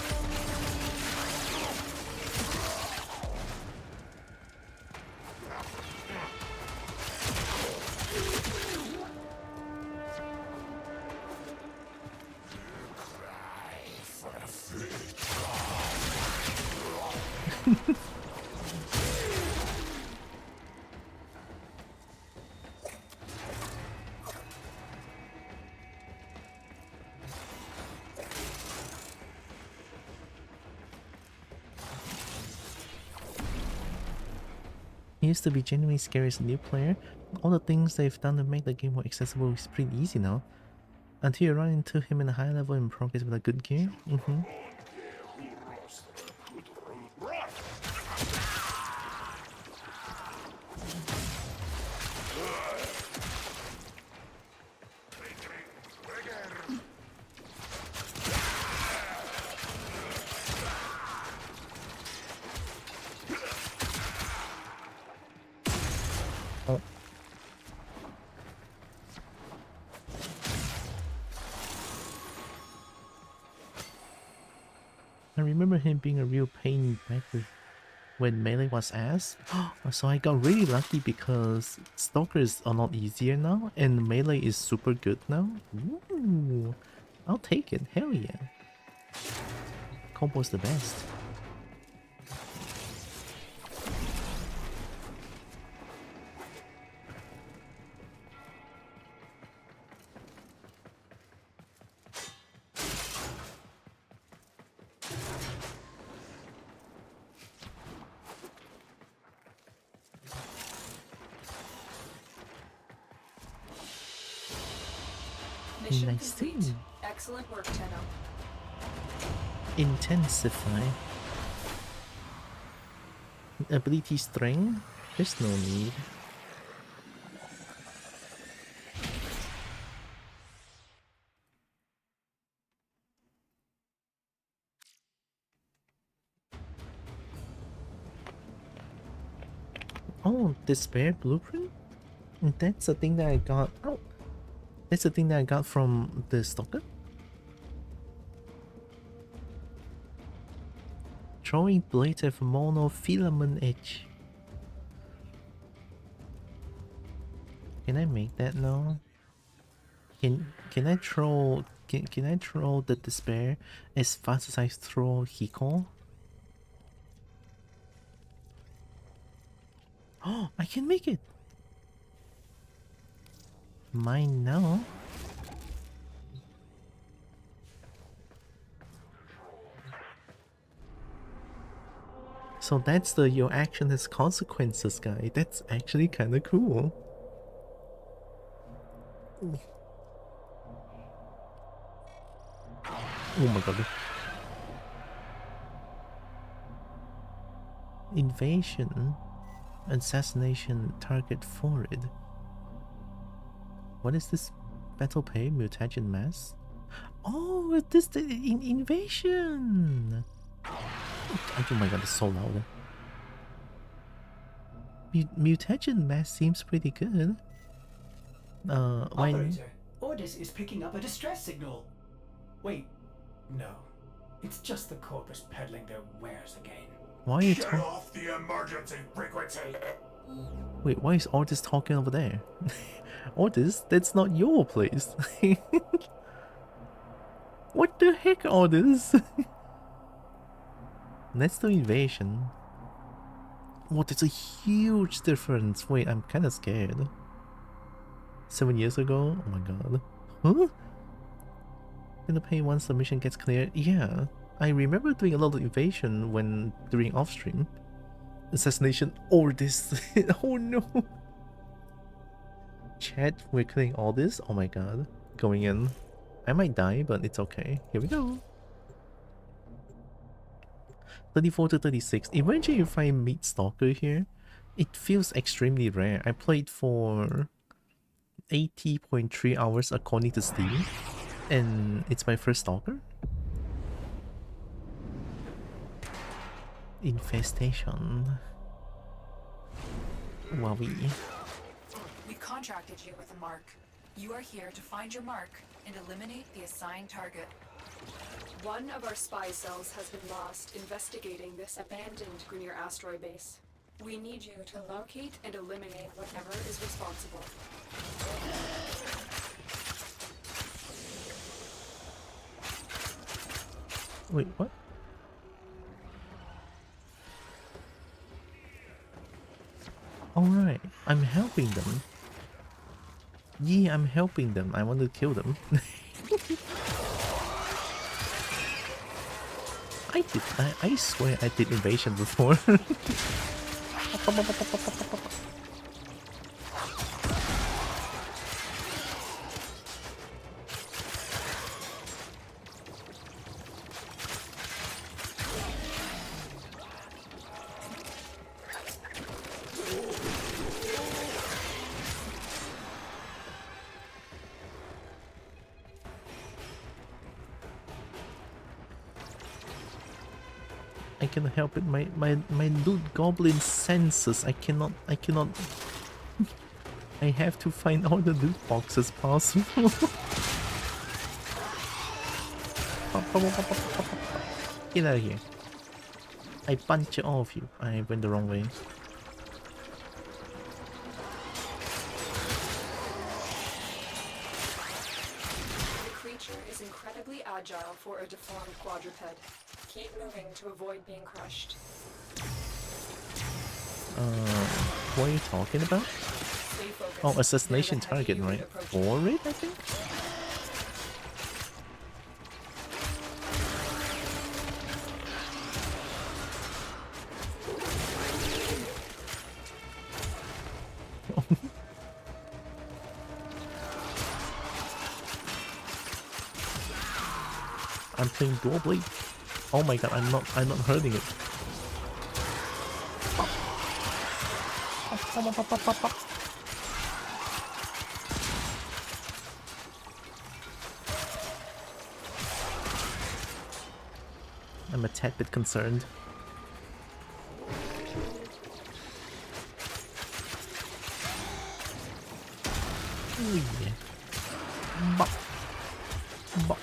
A: He used to be genuinely scary as a new player. All the things they've done to make the game more accessible is pretty easy now. Until you run into him in a high level in progress with a good gear. Oh. I remember him being a real pain back when melee was ass. So I got really lucky because stalkers are not easier now and melee is super good now. Ooh, I'll take it. Hell yeah. Kobo's the best.
D: Mission
A: Nice
D: complete.
A: thing.
D: Excellent work, Tenno.
A: Intensify. Ability string? There's no need. Oh, Despair Blueprint? That's the thing that I got. Oh, that's the thing that I got from the stalker. Throwing blades of monofilament edge. Can I make that now? Can I throw can I throw the Despair as fast as I throw Hiko? Oh, I can make it! Mine now. So that's the your action has consequences guy. That's actually kinda cool. Oh my god. Invasion. Assassination target forward. What is this? Battle pay? Mutagen mass? Oh, this the invasion! Oh my god, it's so loud. Mutagen mass seems pretty good. Why?
C: Operator, Ordis is picking up a distress signal. Wait, no. It's just the corpus peddling their wares again.
A: Why are you
B: Shut off the emergency frequency.
A: Wait, why is Ordis talking over there? Ordis, that's not your place. What the heck, Ordis? Let's do invasion. What, it's a huge difference. Wait, I'm kinda scared. 7 years ago? Oh my god. Huh? Gonna pay once the mission gets cleared? Yeah. I remember doing a lot of invasion when during off stream. Assassination or this. Oh no. Chat, we're clearing all this? Oh my god. Going in. I might die, but it's okay. Here we go. 34 to 36. Imagine if I meet Stalker here. It feels extremely rare. I played for 80.3 hours according to Steam. And it's my first Stalker. Infestation. Wowie.
D: We contracted you with a mark. You are here to find your mark and eliminate the assigned target. One of our spy cells has been lost investigating this abandoned Grineer asteroid base. We need you to locate and eliminate whatever is responsible.
A: Wait, what? Alright, I'm helping them. Yeah, I'm helping them. I want to kill them. I swear I did invasion before. I cannot help it. My loot goblin senses. I cannot. I have to find all the loot boxes possible. Get out of here. I punch all of you. I went the wrong way.
D: The creature is incredibly agile for a deformed quadruped. Keep moving to avoid being crushed.
A: What are you talking about?
D: Stay focused.
A: Oh, assassination
D: There's a heavy
A: target,
D: unit
A: right?
D: approaching.
A: For it, I think? I'm playing dual blade. Oh my god, I'm not hurting it. I'm a tad bit concerned. Oh yeah. Bop. Bop.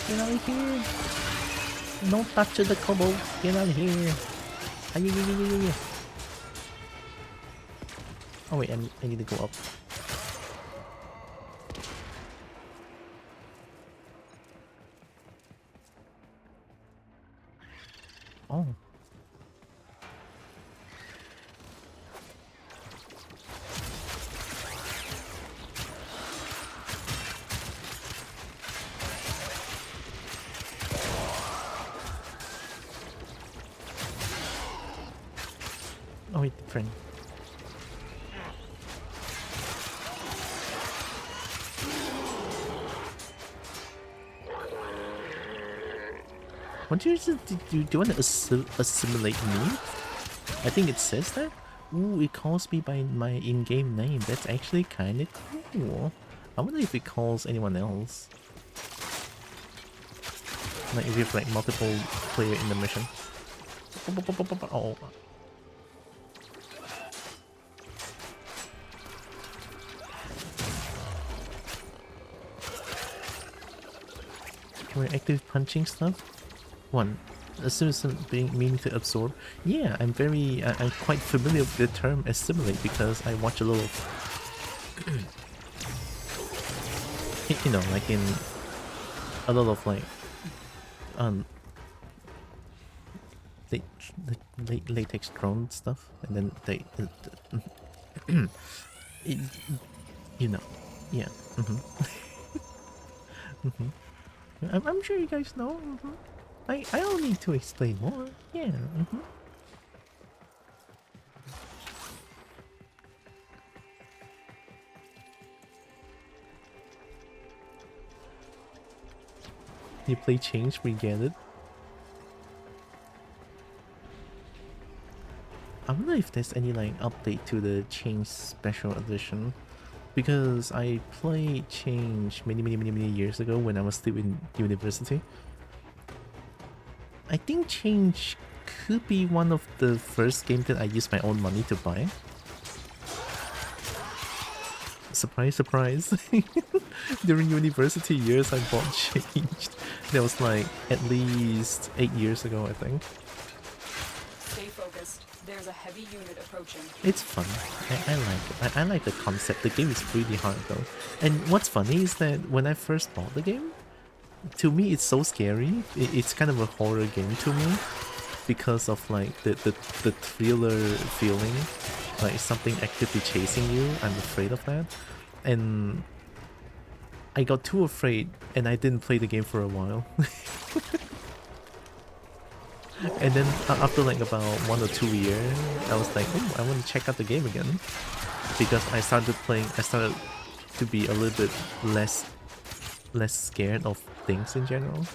A: Get out of here! Don't touch the Kobo! Get out of here! Ay. Oh wait, I need to go up. Oh. Oh wait, friend. What do you want to assimilate me? I think it says that. Ooh, it calls me by my in-game name. That's actually kind of cool. I wonder if it calls anyone else. Like if you have like multiple player in the mission. Oh. Can we active punching stuff? One. Assimilate being meaning to absorb. Yeah, I'm quite familiar with the term assimilate because I watch a lot of you know, like in a lot of like latex drone stuff, and then they it, you know, yeah. I'm sure you guys know. I don't need to explain more. Yeah. You play Change, we get it. I wonder if there's any like update to the Change Special Edition, because I played Change many years ago when I was still in university. I think Change could be one of the first games that I used my own money to buy. Surprise, surprise. During university years, I bought Changed. That was like at least 8 years ago, I think.
D: Stay focused. There's a heavy unit approaching.
A: It's fun. I like it. I like the concept. The game is really hard though. And what's funny is that when I first bought the game, to me it's so scary. It's kind of a horror game to me because of like the thriller feeling, like something actively chasing you. I'm afraid of that, and I got too afraid and I didn't play the game for a while. And then after like about 1 or 2 years, I was like, oh, I want to check out the game again, because I started to be a little bit less scared of things in general.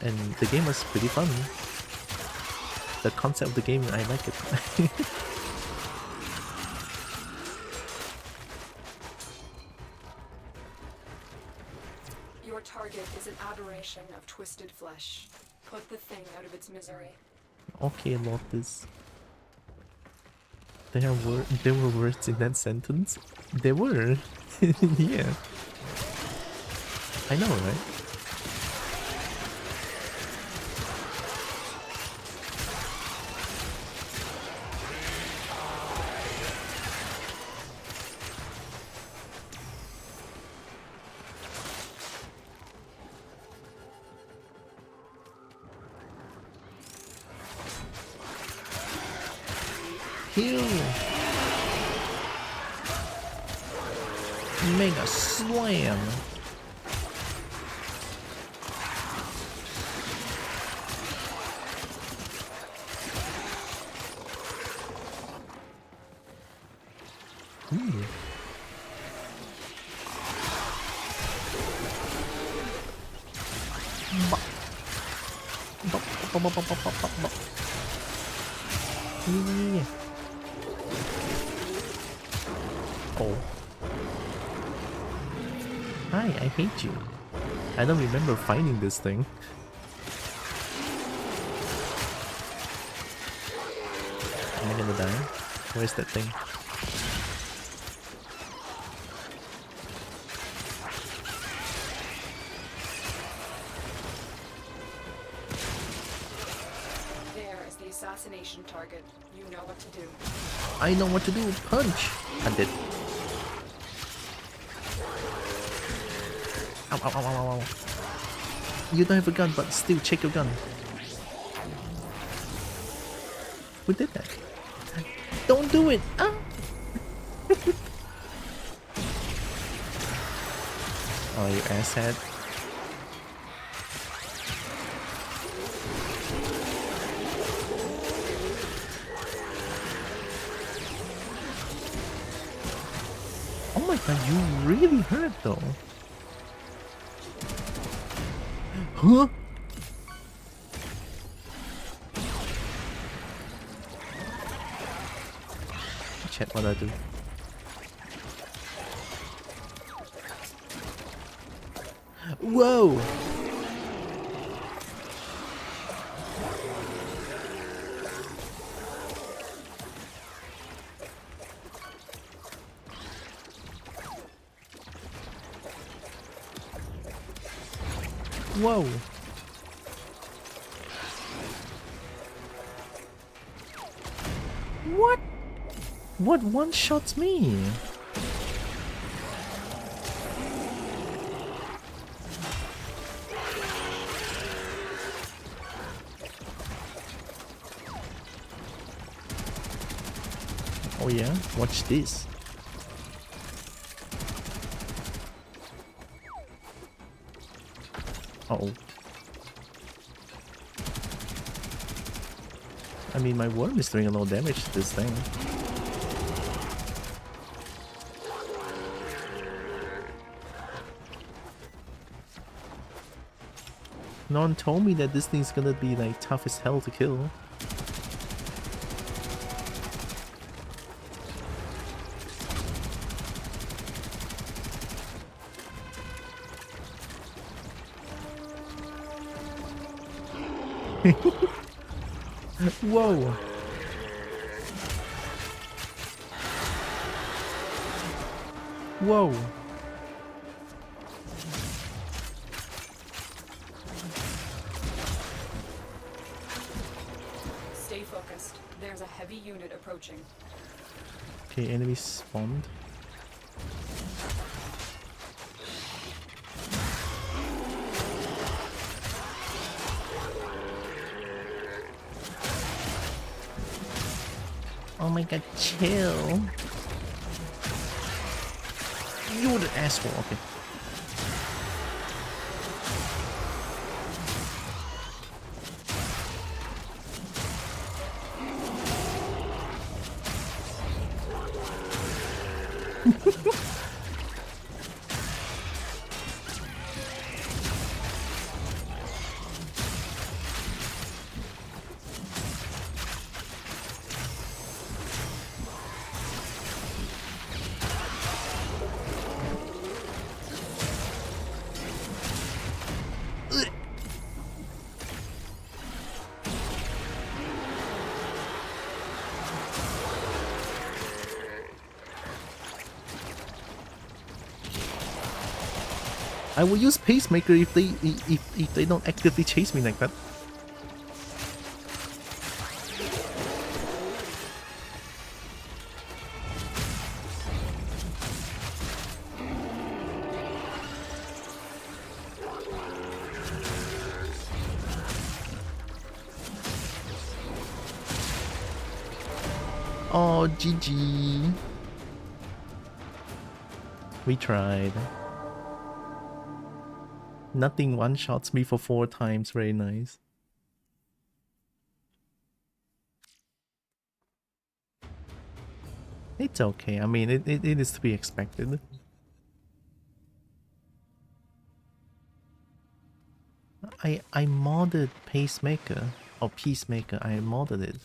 A: And the game was pretty fun. The concept of the game, I like it.
D: Your target is an aberration of twisted flesh. Put the thing out of its misery.
A: Okay, Lotus. There were words in that sentence. There were. Yeah. I know, right? Heal! Mega Slam! Ooh. Yeah. Oh. Hi, I hate you. I don't remember finding this thing. Am I gonna die? Where's that thing?
D: There is the assassination target. You know what to do.
A: I know what to do. Punch! I did. Ow, ow, ow, ow, ow. You don't have a gun, but still check your gun. Who did that? Don't do it! Ah! Oh, you asshat. Oh my god, you really hurt though. Huh? Check what I do. Whoa! Whoa! What? What one-shots me? Oh yeah? Watch this. Uh-oh. I mean, my worm is doing a lot of damage to this thing. No one told me that this thing's gonna be like tough as hell to kill. Whoa! Whoa!
D: Stay focused. There's a heavy unit approaching.
A: Okay, enemy spawned. Oh my god, chill. You're the asshole, okay. I will use Pacemaker if they don't actively chase me like that. Oh, GG. We tried. Nothing one-shots me for 4 times, very nice. It's okay, I mean, it is to be expected. I modded Pacemaker, or Peacemaker, I modded it.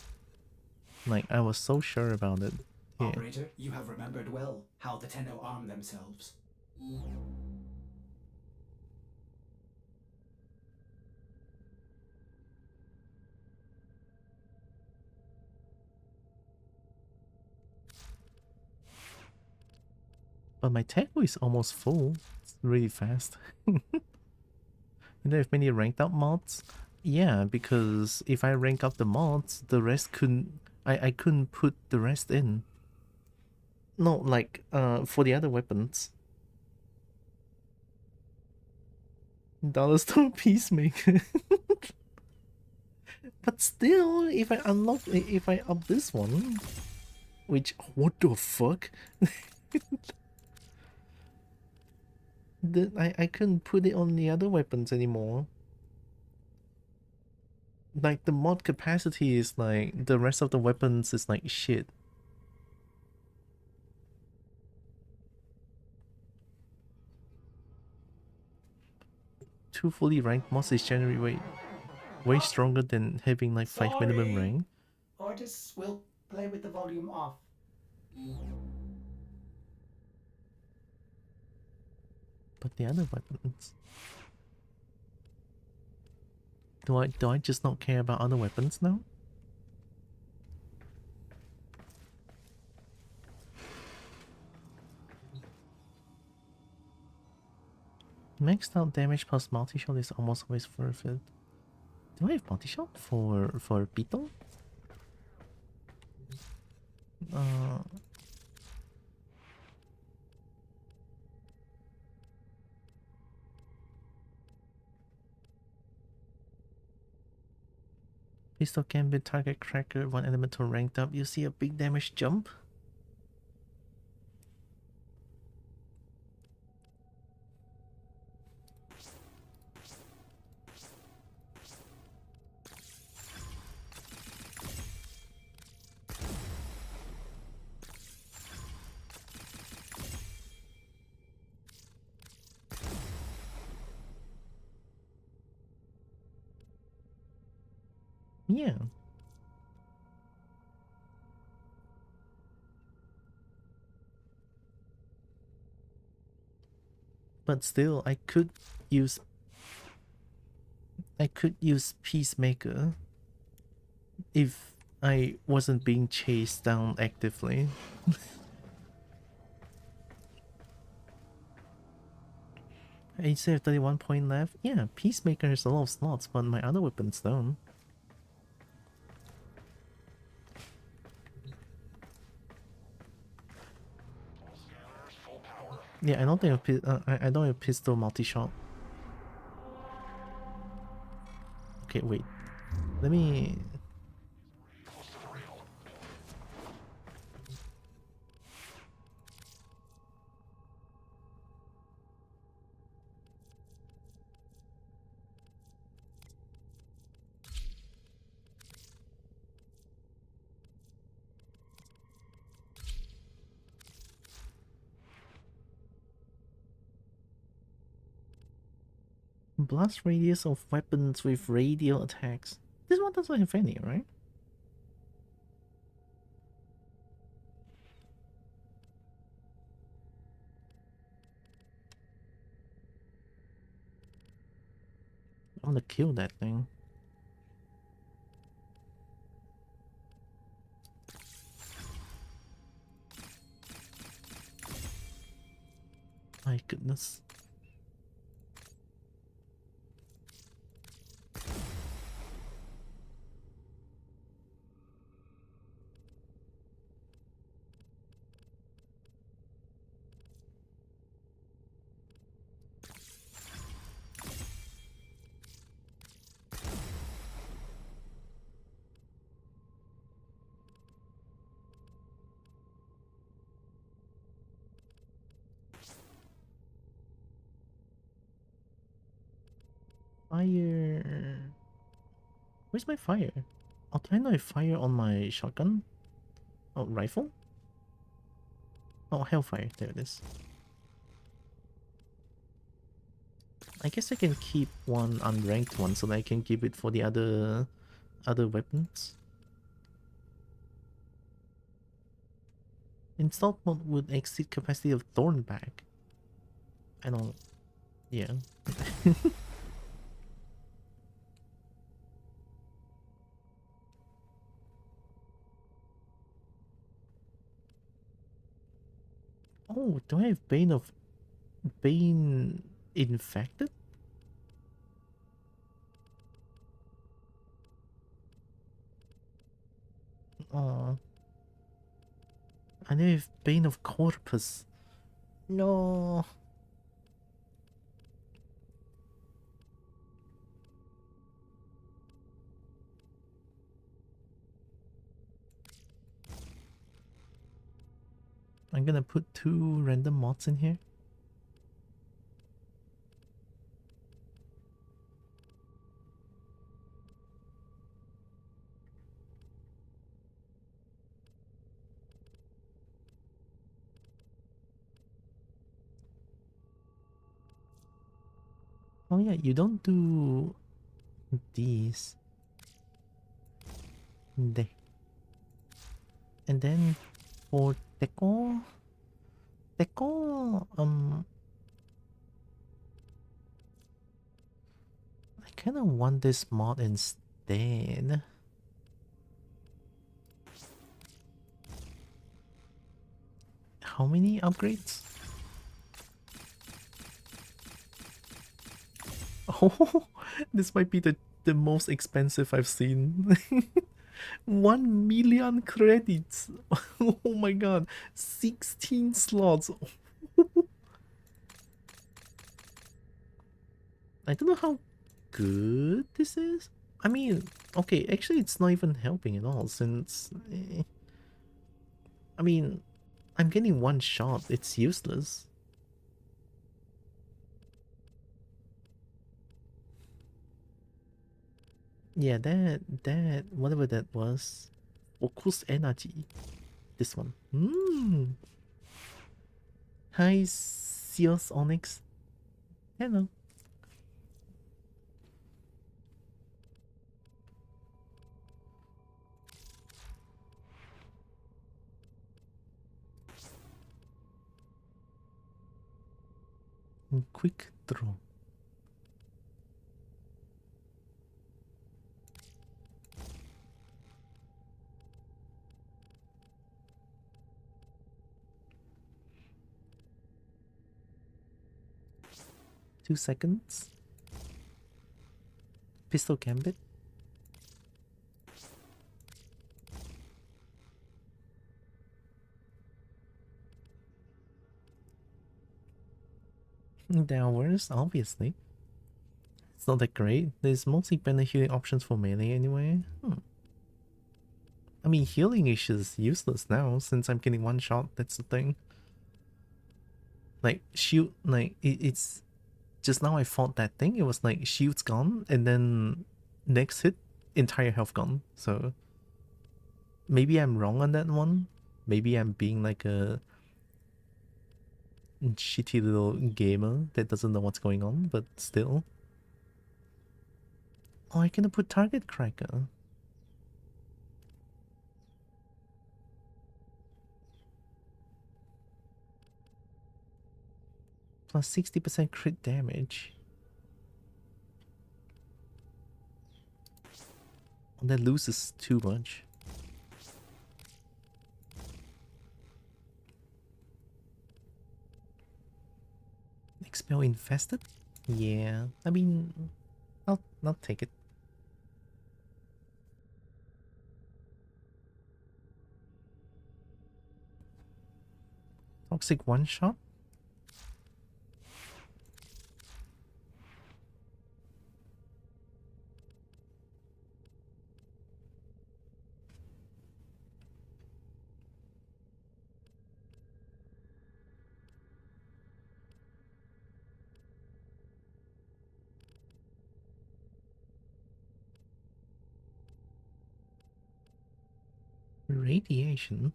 A: Like, I was so sure about it. Yeah.
C: Operator, you have remembered well how the Tenno arm themselves.
A: But my Tenno is almost full. It's really fast. You know, if many ranked up mods? Yeah, because if I rank up the mods, the rest couldn't... I couldn't put the rest in. No, like, for the other weapons. $2 Peacemaker. But still, if I up this one... Which, what the fuck? I couldn't put it on the other weapons anymore. Like, the mod capacity is like, the rest of the weapons is like shit. Two fully ranked mods is generally way stronger than having like 5 minimum rank.
C: Artists will play with the volume off.
A: But the other weapons... Do I just not care about other weapons now? Maxed out damage plus multi-shot is almost always worth it. Do I have multi-shot for Beetle? Pistol Gambit, target cracker, one elemental ranked up. You see a big damage jump? Yeah. But still, I could use I could use Peacemaker if I wasn't being chased down actively. I still have 31 point left. Yeah, Peacemaker has a lot of slots, but my other weapons don't. Yeah, I don't think I don't have pistol multi-shot. Okay, wait. Let me... Blast radius of weapons with radial attacks. This one doesn't have any, right? I want to kill that thing. My goodness. Fire. Where's my fire? Oh, do I know if fire on my shotgun? Oh, rifle? Oh, hellfire. There it is. I guess I can keep one unranked one so that I can keep it for the other weapons. Installed mode would exceed capacity of Thornback. I don't... Yeah. Oh, do I have Bane infected? Oh. I know I have Bane of Corpus. No. I'm gonna put 2 random mods in here. Oh yeah, you don't do these. There. And then for Deco, I kind of want this mod instead. How many upgrades? Oh, this might be the most expensive I've seen. 1 million credits. Oh my god. 16 slots. I don't know how good this is. I mean, okay, actually it's not even helping at all since... I mean, I'm getting 1 shot. It's useless. Yeah, whatever that was. Focus energy. This one. Hi, Seos Onyx. Hello. Quick draw. 2 seconds. Pistol Gambit. Downwards, obviously. It's not that great. There's mostly better healing options for melee anyway. I mean, healing is just useless now since I'm getting one shot. That's the thing. Like, shield, like, it's just now I fought that thing. It was like shield's gone, and then next hit, entire health gone. So maybe I'm wrong on that one. Maybe I'm being like a shitty little gamer that doesn't know what's going on, but still. Oh, I can put target cracker. Plus 60% crit damage. Oh, that loses too much. Expel infested? Yeah, I mean, I'll take it. Toxic one shot? Radiation?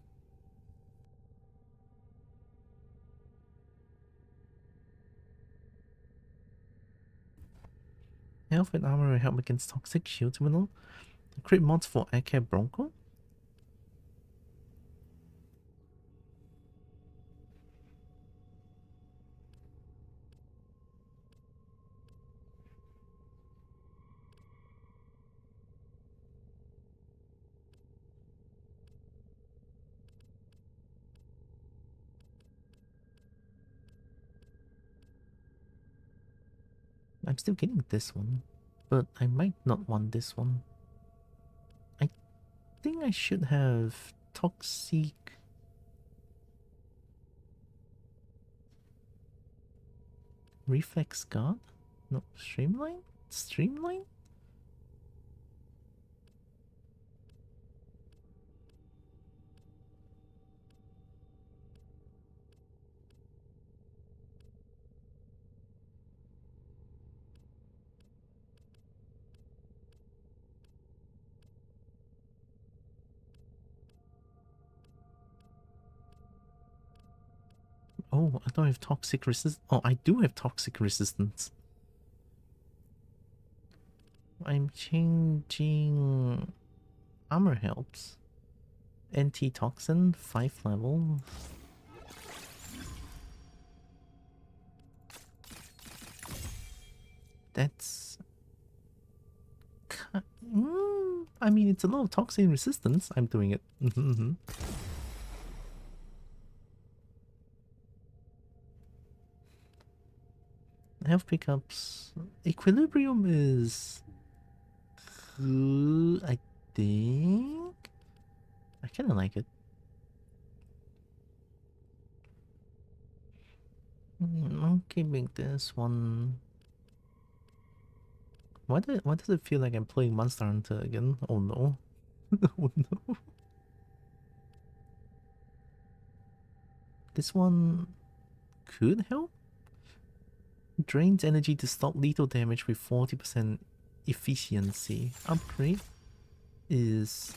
A: Health and armor will help against toxic shield terminal. Crit mods for AK Bronco? I'm still getting this one, but I might not want this one. I think I should have Toxic. Reflex Guard? No, Streamline? Streamline? Oh, I don't have toxic resist. Oh, I do have toxic resistance. I'm changing armor helps. Anti-toxin, 5 level. That's... I mean, it's a lot of toxin resistance. I'm doing it. Health pickups. Equilibrium is good, I think. I kind of like it. I'm keeping this one. Why does it feel like I'm playing Monster Hunter again? Oh no. Oh no. This one could help. Drains energy to stop lethal damage with 40% efficiency. Upgrade is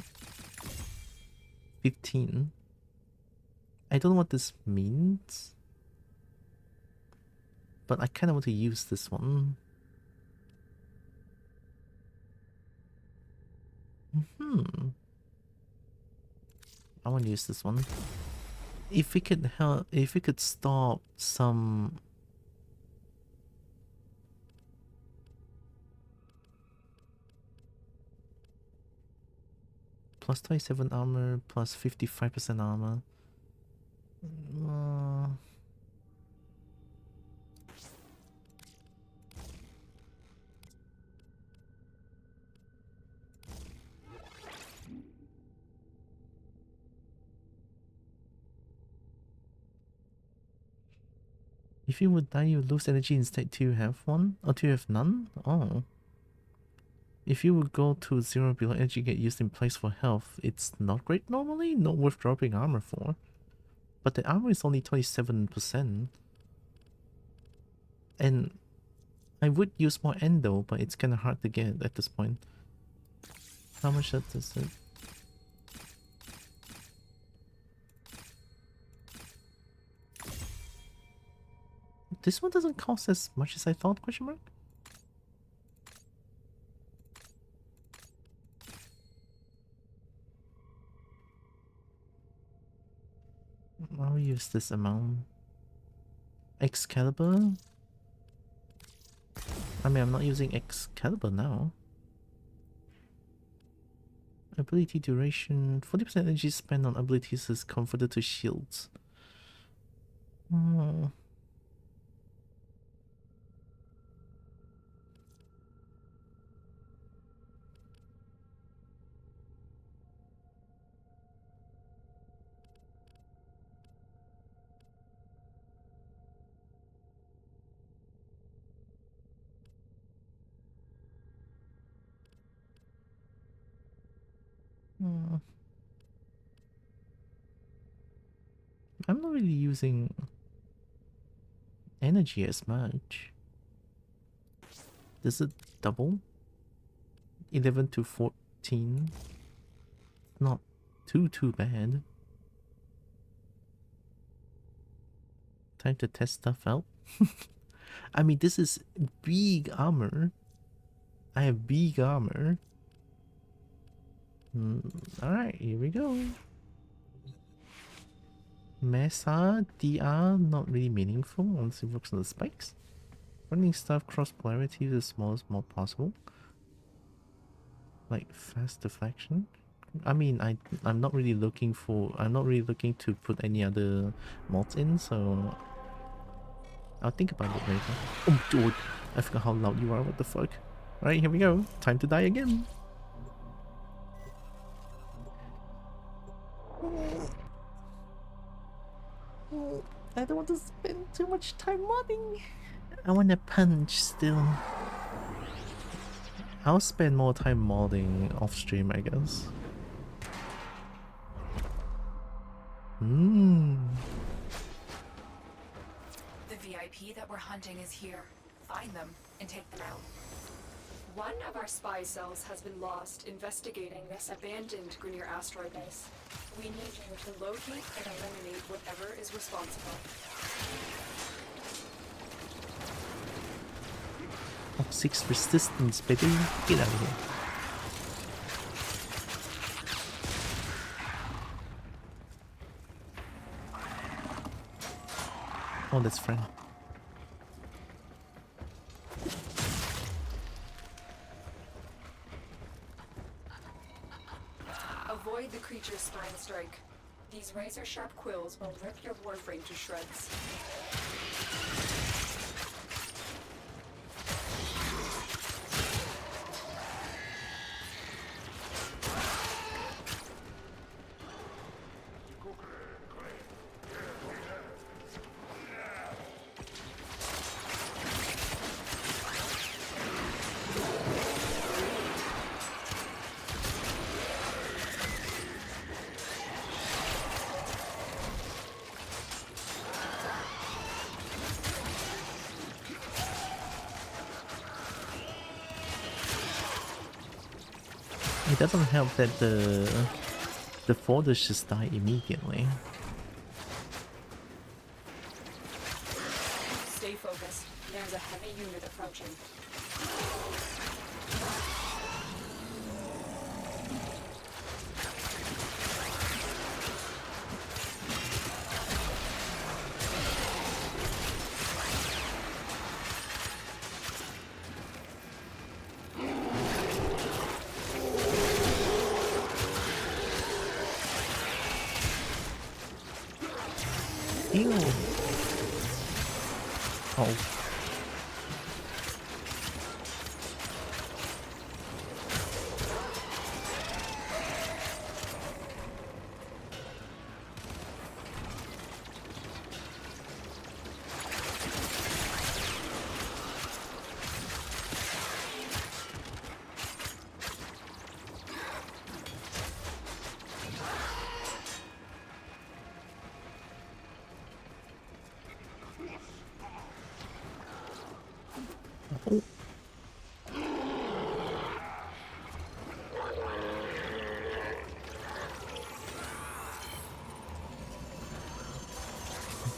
A: 15. I don't know what this means, but I kind of want to use this one. I want to use this one. If we could help, if we could stop some plus 27 armor, plus 55% armor. If you would die, you lose energy instead. Do you have one? Or do you have none? Oh. If you would go to 0 below, energy get used in place for health. It's not great normally, not worth dropping armor for. But the armor is only 27%. And I would use more endo, but it's kinda hard to get at this point. How much does it? This one doesn't cost as much as I thought, question mark? I'll use this amount. Excalibur? I mean, I'm not using Excalibur now. Ability duration. 40% energy spent on abilities is converted to shields. Oh. I'm not really using energy as much. Does it double? 11 to 14. Not too bad. Time to test stuff out. I mean, this is big armor. I have big armor. Alright, here we go. Mesa, DR, not really meaningful once it works on the spikes. Running stuff, cross polarity is the smallest mod possible. Like fast deflection. I mean, I'm not really looking to put any other mods in, so I'll think about it later. Oh dude, I forgot how loud you are, what the fuck. Alright, here we go. Time to die again. I don't want to spend too much time modding. I want to punch still. I'll spend more time modding off stream, I guess.
D: The VIP that we're hunting is here. Find them and take them out. One of our spy cells has been lost investigating this abandoned Grenier asteroid base. We need you to locate and eliminate whatever is responsible.
A: Oh, 6 resistance, baby. Get out of here. Oh, that's friend.
D: Avoid the creature's spine strike. These razor-sharp quills will rip your warframe to shreds.
A: It doesn't help that the folders just die immediately.
D: Stay focused. There's a heavy unit approaching.
A: Ew. Oh.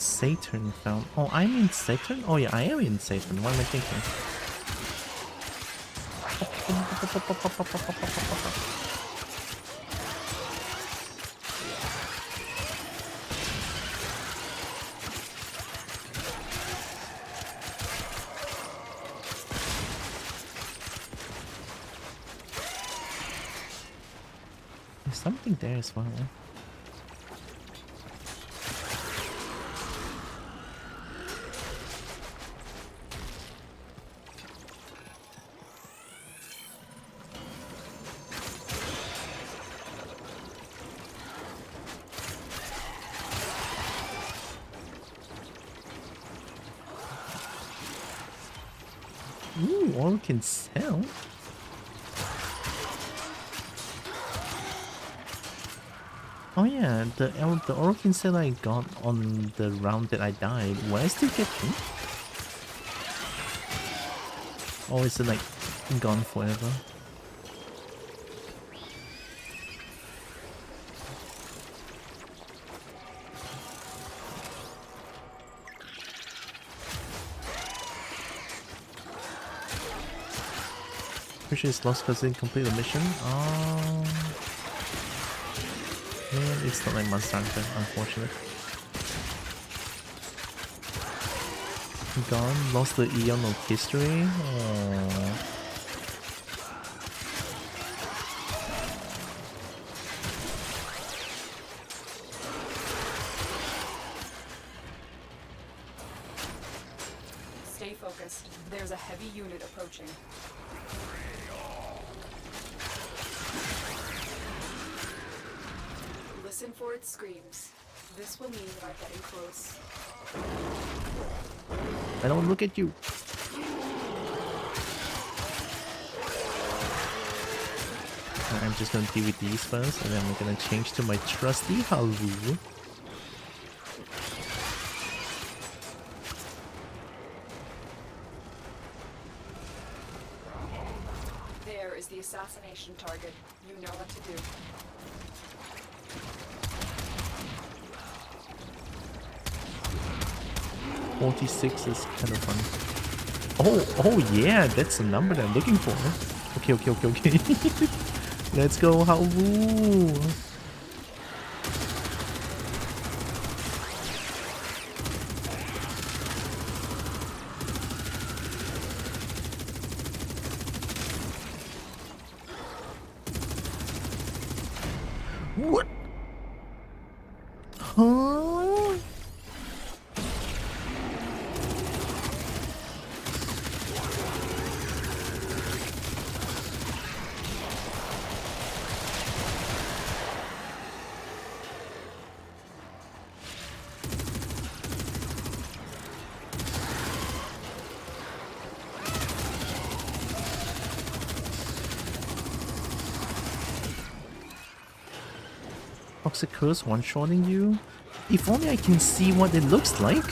A: Saturn found. Oh, I'm in Saturn? Oh yeah, I am in Saturn. What am I thinking? There's something there as well. Ooh, all can sell. Oh yeah, the organ cell I got on the round that I died, will I still get pink? Or is it like gone forever? Pretty sure it's lost because it didn't complete the mission. Oh man, it's not like Monster Hunter, unfortunately. Gone, lost the eon of history. Aww.
D: Stay focused. There's a heavy unit approaching. Listen for its screams. This will mean that I'm getting close.
A: I don't look at you. I'm just gonna deal with these first, and then I'm gonna change to my trusty Halu.
D: There is the assassination target. You know what to do.
A: $46 is kind of fun. Oh yeah, that's the number that I'm looking for. Okay. Let's go, Halu. What? Huh? Toxic Curse one-shotting you? If only I can see what it looks like.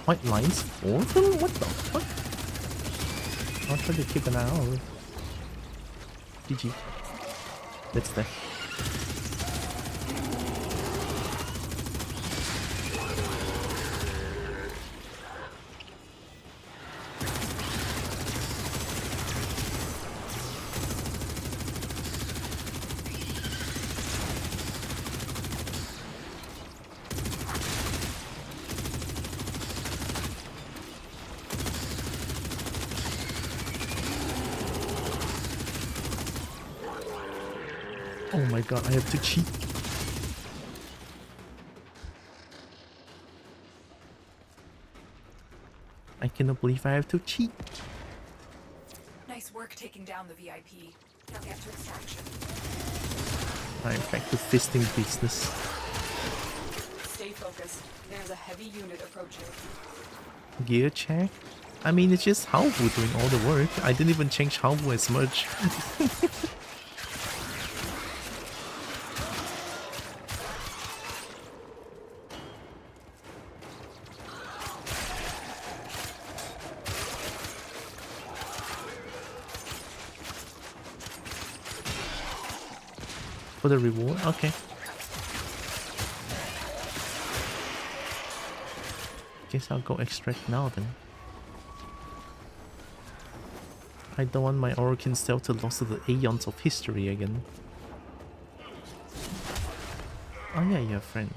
A: White lines for them? What the fuck? I'll try to keep an eye out. GG. That's that. Oh my god, I have to cheat. I cannot believe I have to cheat.
D: Nice work taking down the VIP. Now get to extraction.
A: I'm back to fisting business.
D: Stay focused. There's a heavy unit approaching.
A: Gear check? I mean, it's just Haobu doing all the work. I didn't even change Haobu as much. For the reward? Okay. Guess I'll go extract now then. I don't want my Orokin self to lose to the aeons of history again. Oh yeah, you're a friend.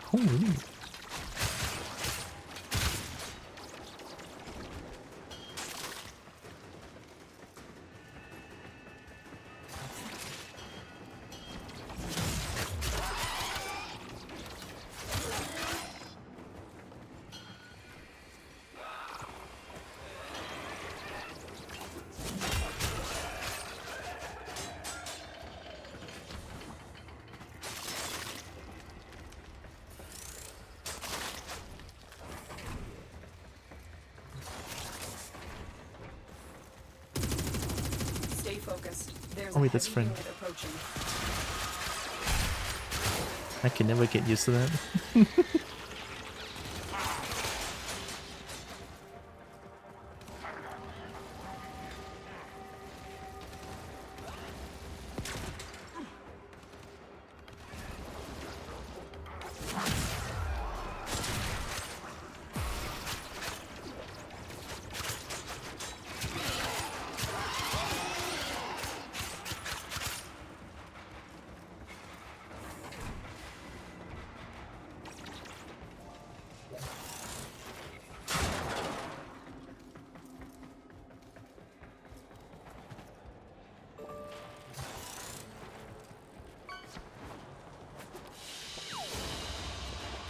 A: Holy.
D: Stay focused. There's
A: Oh
D: a
A: wait, that's
D: heavy
A: friend.
D: unit approaching.
A: I can never get used to that.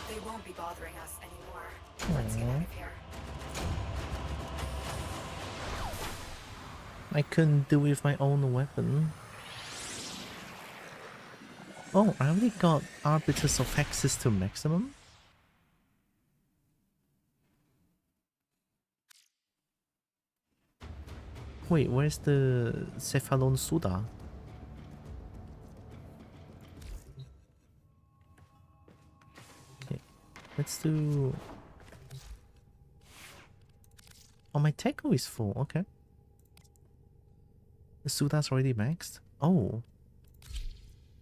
D: They won't be bothering us anymore. Let's get out of here.
A: I couldn't do with my own weapon. Oh, I already got Arbiters of Hexes to maximum? Wait, where's the Cephalon Suda? Okay, let's do... Oh, my Techo is full, okay. The Suda's already maxed? Oh.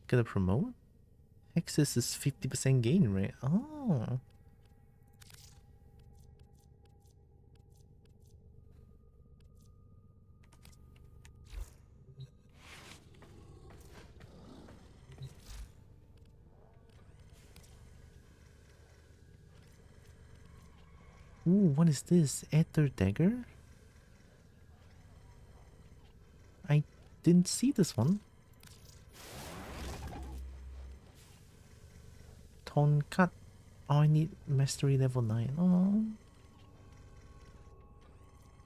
A: Gonna promote? Hexes is 50% gain rate. Oh. Ooh, what is this? Ether Dagger? I didn't see this one. Tonkat. Oh, I need Mastery level 9. Oh.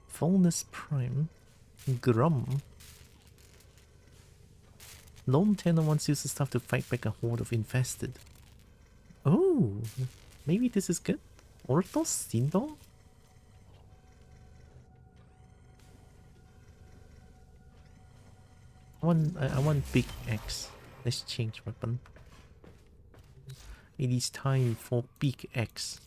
A: Fullness Prime. Grum. Lone Tenor once uses stuff to fight back a horde of infested. Oh, maybe this is good. Orthos Sindo? I want big X. Let's change weapon. It is time for big X.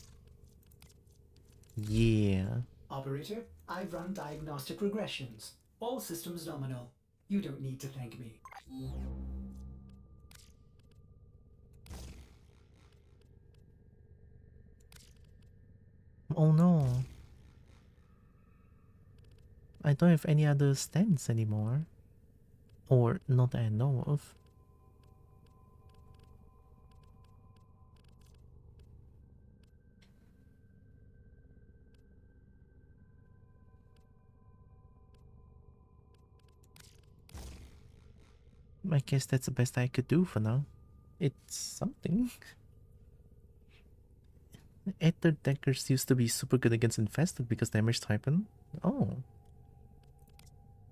A: Yeah.
C: Operator, I've run diagnostic regressions. All systems nominal. You don't need to thank me.
A: Oh no. I don't have any other stands anymore. Or not that I know of. I guess that's the best I could do for now. It's something. Ether Deckers used to be super good against Infested because damage typing. Oh.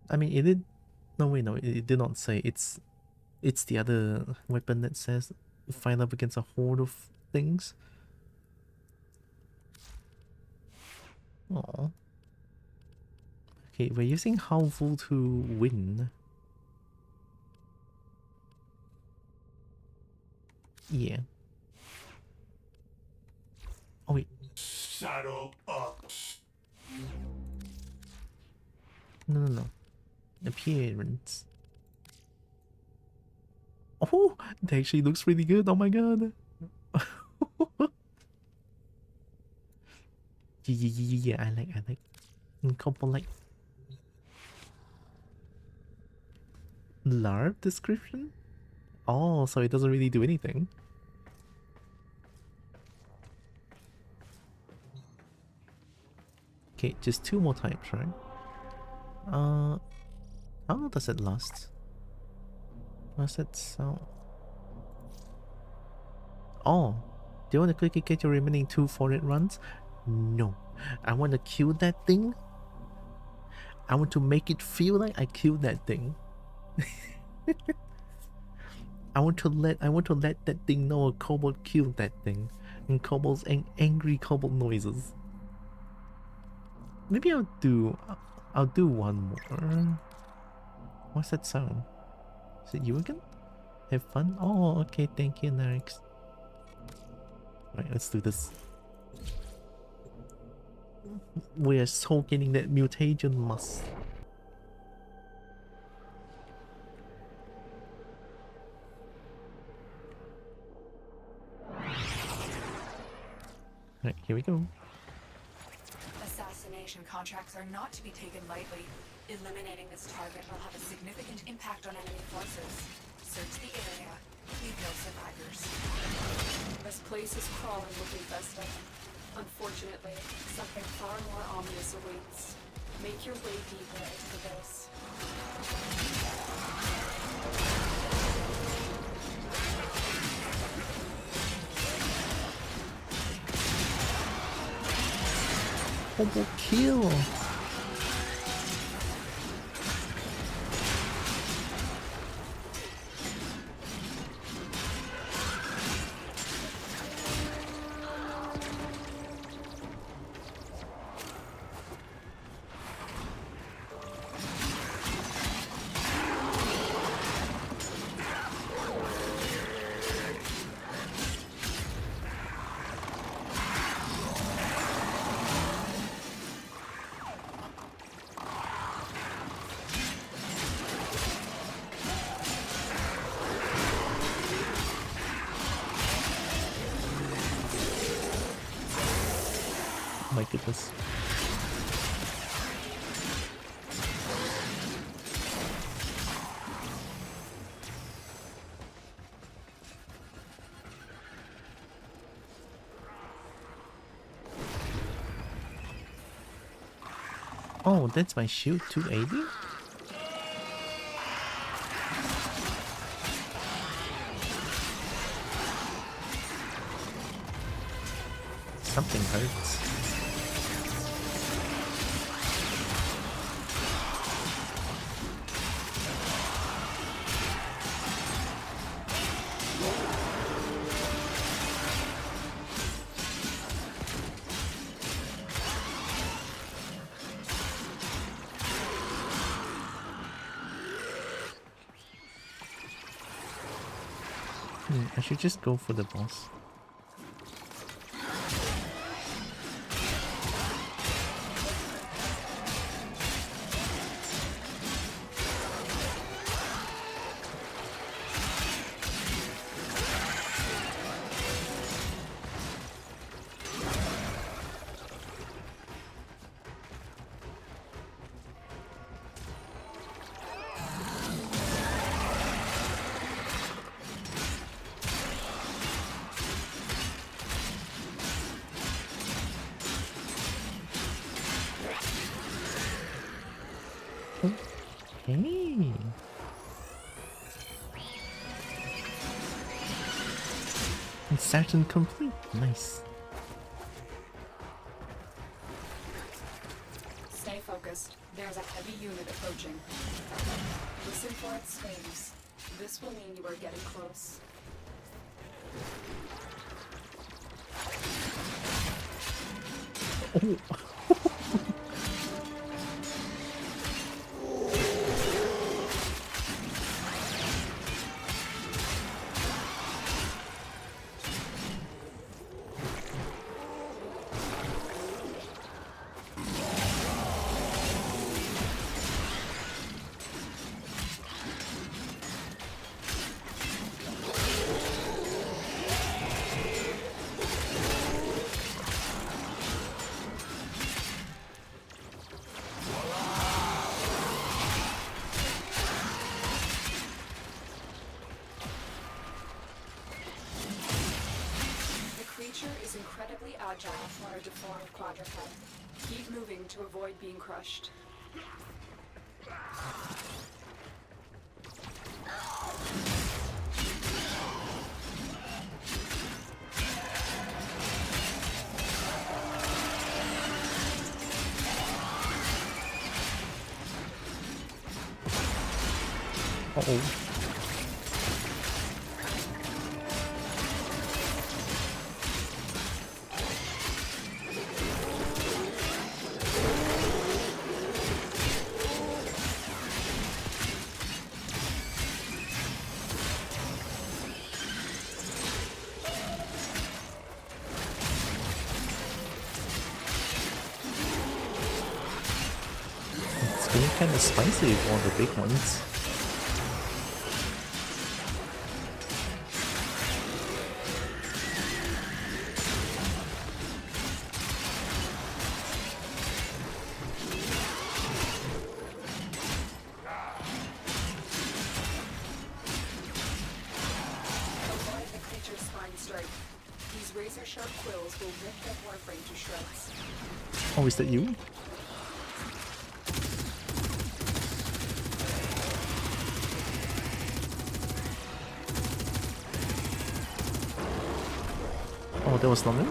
A: I mean, it did... No, wait, no, it did not say. It's the other weapon that says fight up against a horde of things. Oh. Okay, we're using Halful to win. Yeah. Oh wait.
B: Saddle up.
A: No. Appearance. Oh, that actually looks really good. Oh my god. Yeah, I like. Couple like larp description. Oh, so it doesn't really do anything. Okay, just 2 more types, right? How long does it last? What's that sound? Oh, do you want to quickly get your remaining 2 forward runs? No, I want to kill that thing. I want to make it feel like I killed that thing. I want to let that thing know a kobold killed that thing, and kobolds angry kobold noises. Maybe I'll do one more. What's that sound? Is it you again? Have fun? Oh, okay, thank you, Narix. Right, let's do this. We're so getting that mutation must. Right, here we go.
D: Assassination contracts are not to be taken lightly. Eliminating this target will have a significant impact on enemy forces. Search the area. Leave no survivors. This place is crawling with infested. Unfortunately, something far more ominous awaits. Make your way deeper into the base.
A: Double kill. My goodness. Oh, that's my shield 280? Something hurts. I should just go for the boss. Hey. Insertion complete. Nice.
D: Stay focused. There's a heavy unit approaching. Listen for its screams. This will mean you are getting close. Incredibly agile for a deformed quadruped. Keep moving to avoid being crushed.
A: Uh-oh. It's getting kind of spicy for one of the big ones. Oh, is that you? Oh, that was not me?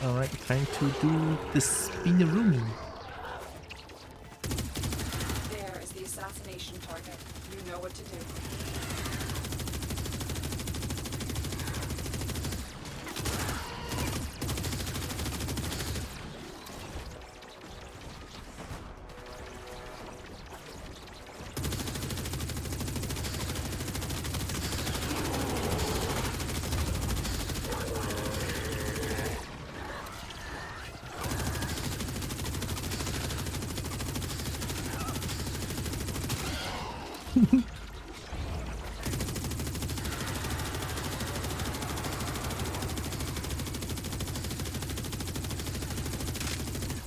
A: Alright, time to do the spinneroonie.
D: There is the assassination target. You know what to do.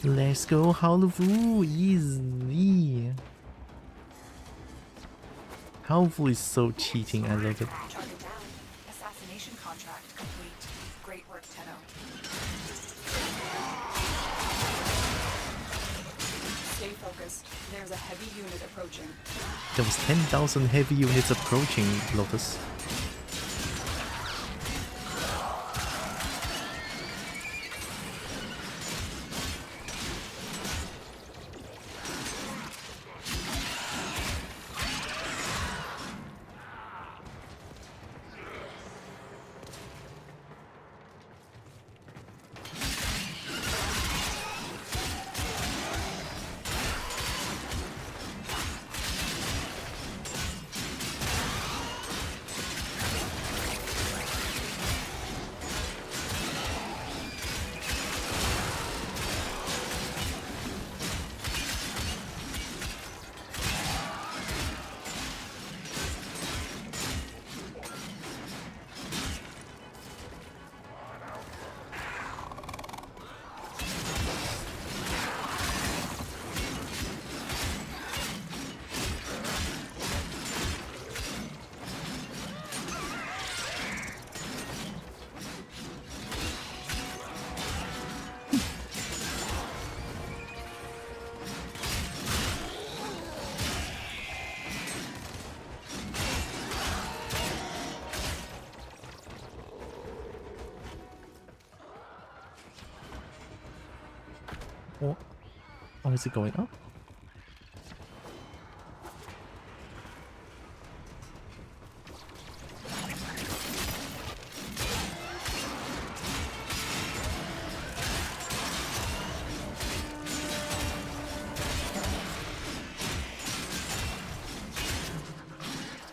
A: Let's go, Howlvu, easy. Howlvu is so cheating, I love it.
D: Target down. Assassination contract complete. Great work, Tenno. Stay focused. There's a heavy unit approaching.
A: There was 10,000 heavy units approaching, Lotus. Oh, oh, is it going up?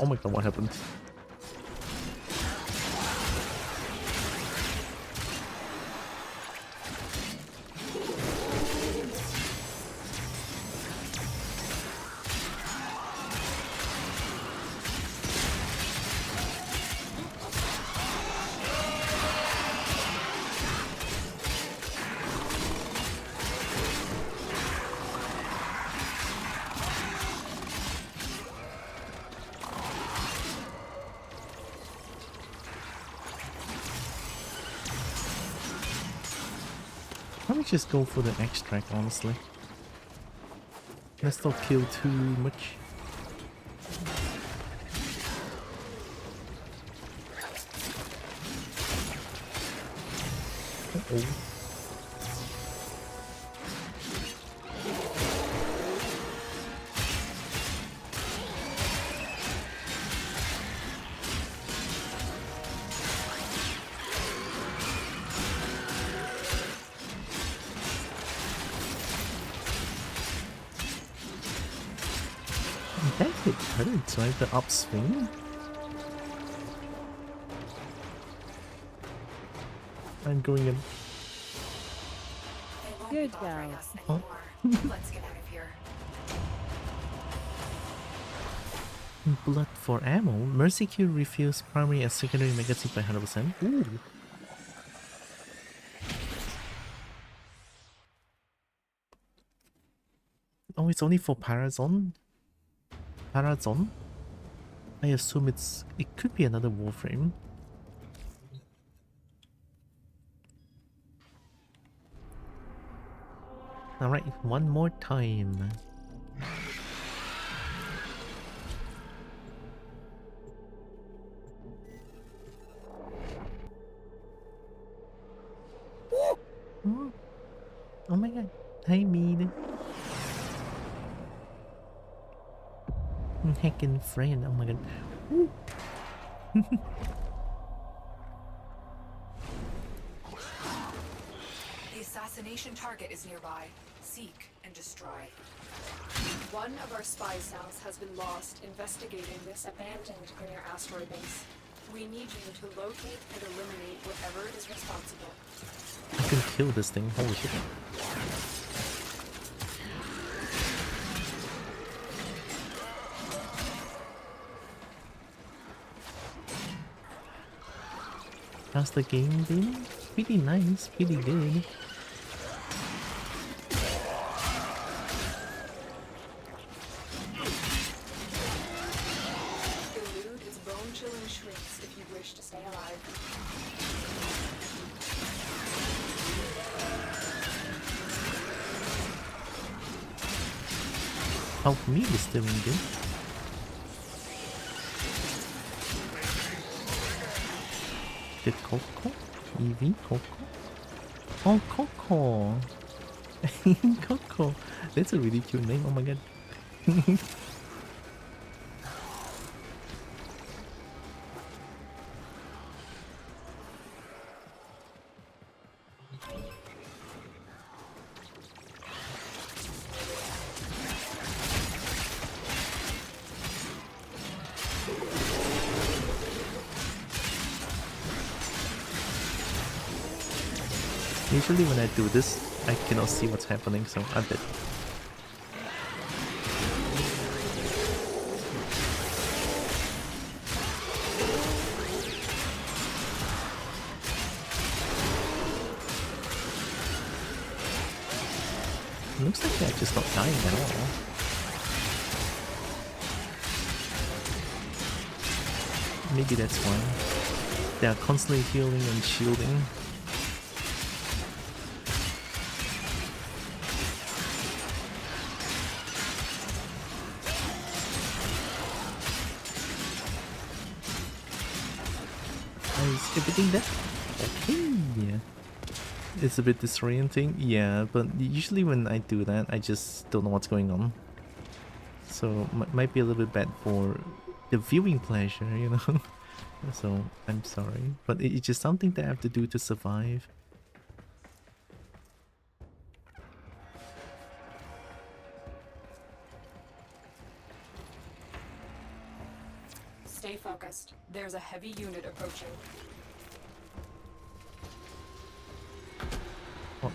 A: Oh my god, what happened? Let me just go for the extract, honestly. Let's not kill too much. Uh-oh. That hit hurts, right? The upswing. I'm going in.
H: Good girl.
A: Oh.
D: Let's get out of here.
A: Blood for ammo. Mercy Q refills primary and secondary magazine by 100%. Ooh. Oh, it's only for Parazon? Parazon? I assume it could be another Warframe. Alright, one more time. Oh, oh my god. Hi, Mead. Heckin' friend. Oh my god. Ooh.
D: The assassination target is nearby. Seek and destroy. One of our spy cells has been lost investigating this abandoned inner asteroid base. We need you to locate and eliminate whatever is responsible.
A: I can kill this thing. Holy shit. How's the game been? Pretty nice, pretty good.
D: Elude its bone-chilling shrieks if you wish to stay alive.
A: Help me is doing good. Did Coco? EV? Coco? Oh, Coco! Coco! That's a really cute name, oh my god. Usually when I do this, I cannot see what's happening, so I'm dead. Looks like they're just not dying at all. Maybe that's why. They are constantly healing and shielding. Is everything there? Okay. It's a bit disorienting, yeah, but usually when I do that, I just don't know what's going on. So might be a little bit bad for the viewing pleasure, you know. So I'm sorry, but it's just something that I have to do to survive.
D: Stay focused. There's a heavy unit approaching.
A: Oh.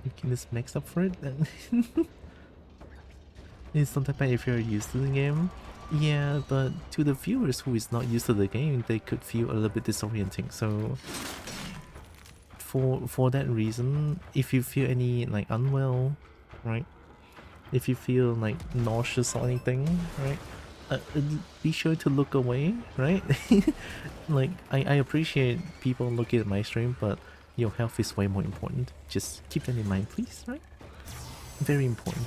A: Making this mix up for it? It's not that bad if you're used to the game. Yeah, but to the viewers who is not used to the game, they could feel a little bit disorienting. So for that reason, if you feel any like unwell, right? If you feel like nauseous or anything, right? Be sure to look away, right? Like I appreciate people looking at my stream, but your health is way more important. Just keep that in mind, please, right? Very important.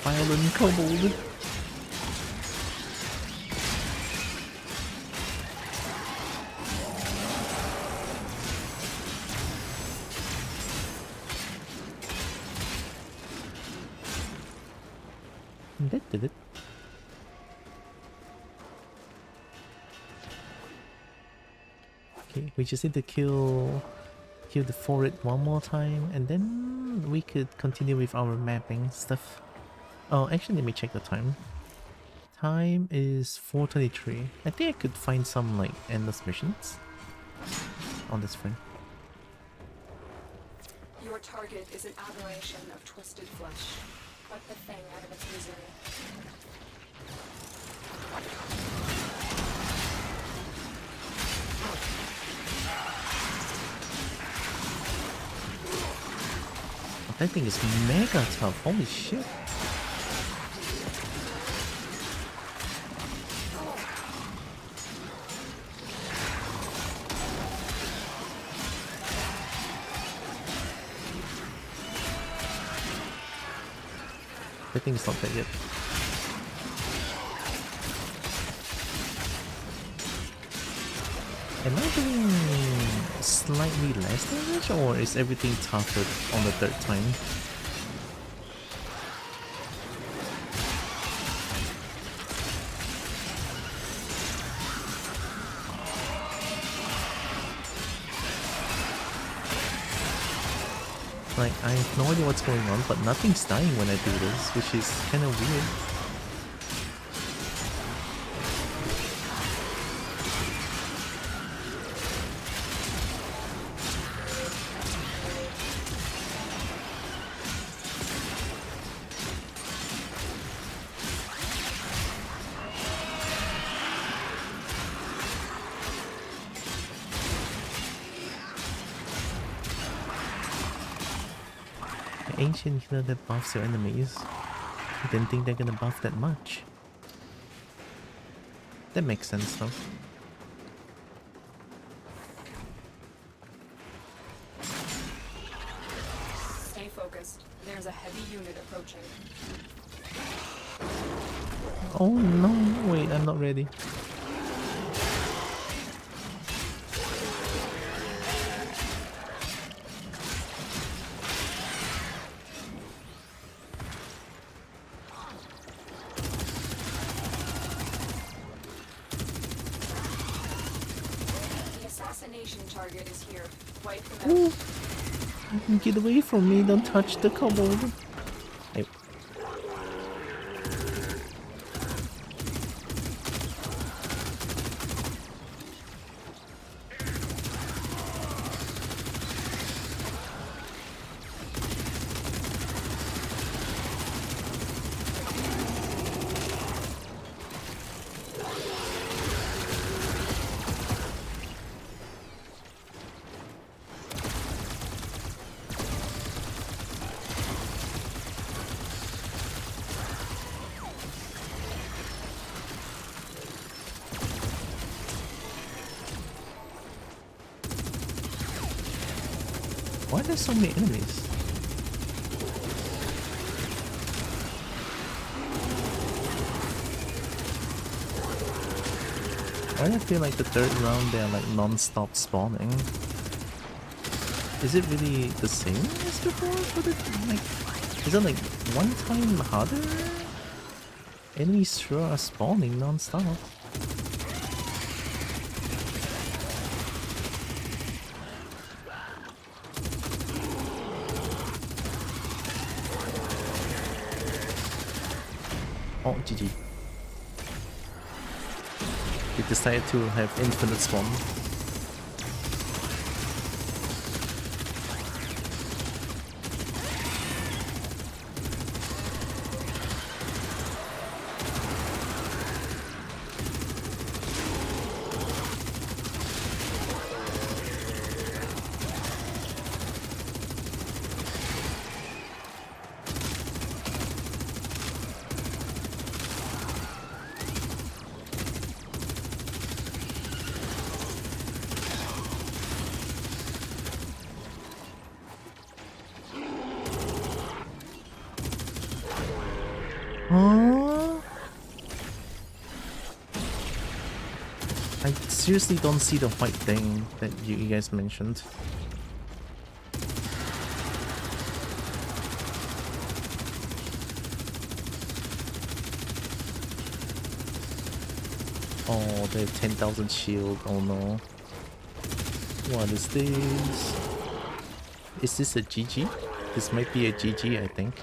A: Violent kobold. That did it. Okay, we just need to kill the forest one more time, and then we could continue with our mapping stuff. Oh, actually, let me check the time. Time is 4:23. I think I could find some like endless missions on this front.
D: Your target is an aberration of twisted flesh. Pluck the thing out of its misery.
A: Oh, that thing is mega tough. Holy shit. I think it's not that yet. Am I doing slightly less damage, or is everything tougher on the third time? Like, I have no idea what's going on, but nothing's dying when I do this, which is kind of weird. Ancient healer that buffs your enemies. I didn't think they're gonna buff that much. That makes sense though.
D: Stay focused. There's a heavy unit approaching.
A: Oh no, wait, I'm not ready.
D: Target is here. Wipe them out.
A: Get away from me, don't touch the kobold. Hey. Why are there so many enemies? Why do I feel like the third round they're like non-stop spawning? Is it really the same as before? For the, like, is it like one time harder? Enemies sure are spawning non-stop. Oh, GG. They decided to have infinite spawn. I seriously don't see the white thing that you guys mentioned. Oh, they have 10,000 shield. Oh no. What is this? Is this a GG? This might be a GG, I think.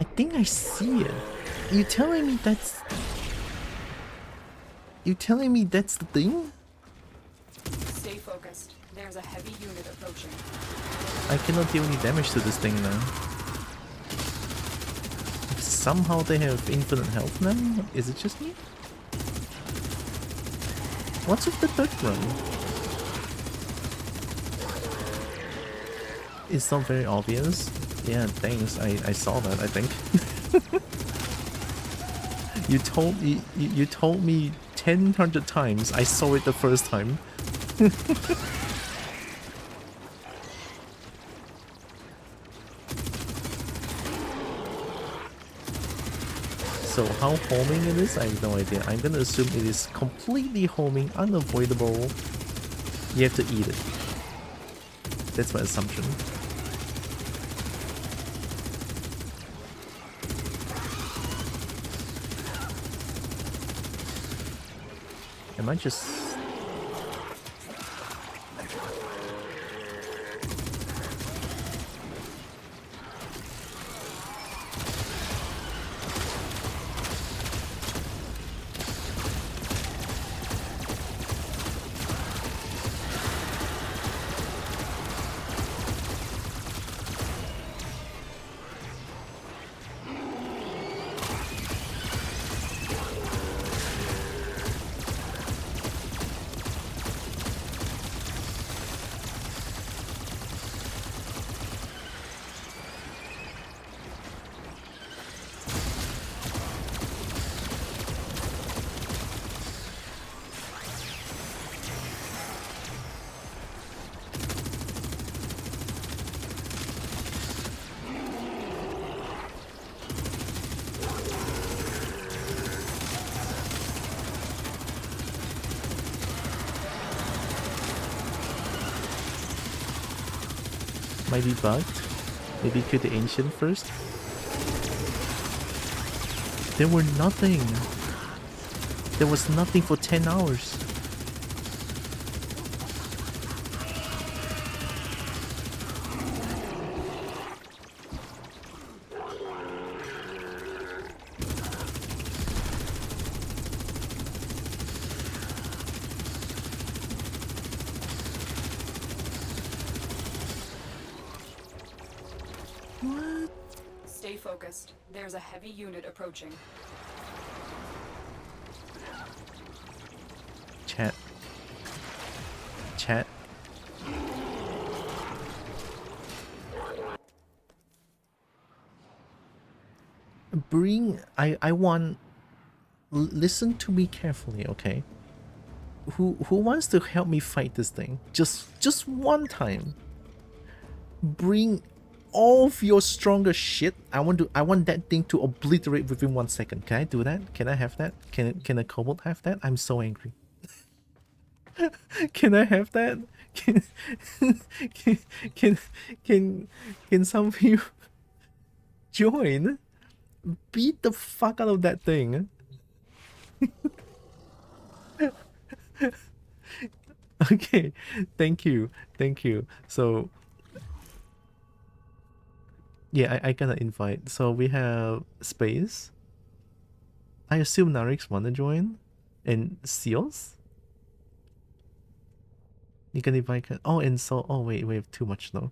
A: I think I see it. You telling me that's... You telling me that's the thing?
D: Stay focused. There's a heavy unit approaching.
A: I cannot deal any damage to this thing now. Somehow they have infinite health now? Is it just me? What's with the third one? It's not very obvious. Yeah, thanks. I saw that, I think. You told me 1,000 times. I saw it the first time. So how homing it is, I have no idea. I'm gonna assume it is completely homing, unavoidable. You have to eat it. That's my assumption. Am I just... Might be bugged. Maybe kill the ancient first. There were nothing. There was nothing for 10 hours.
D: Stay focused. There's a heavy unit approaching.
A: chat. I want... Listen to me carefully, okay? Who wants to help me fight this thing? Just one time. Bring all of your strongest shit. I want that thing to obliterate within 1 second. Can I do that? Can I have that? Can a kobold have that? I'm so angry. Can I have that? Can can can some of you join? Beat the fuck out of that thing. Okay, thank you. So yeah, I gotta invite. So we have Space. I assume Narix wanna join? And Seals? You can invite... Oh, and so... Oh, wait, we have too much now.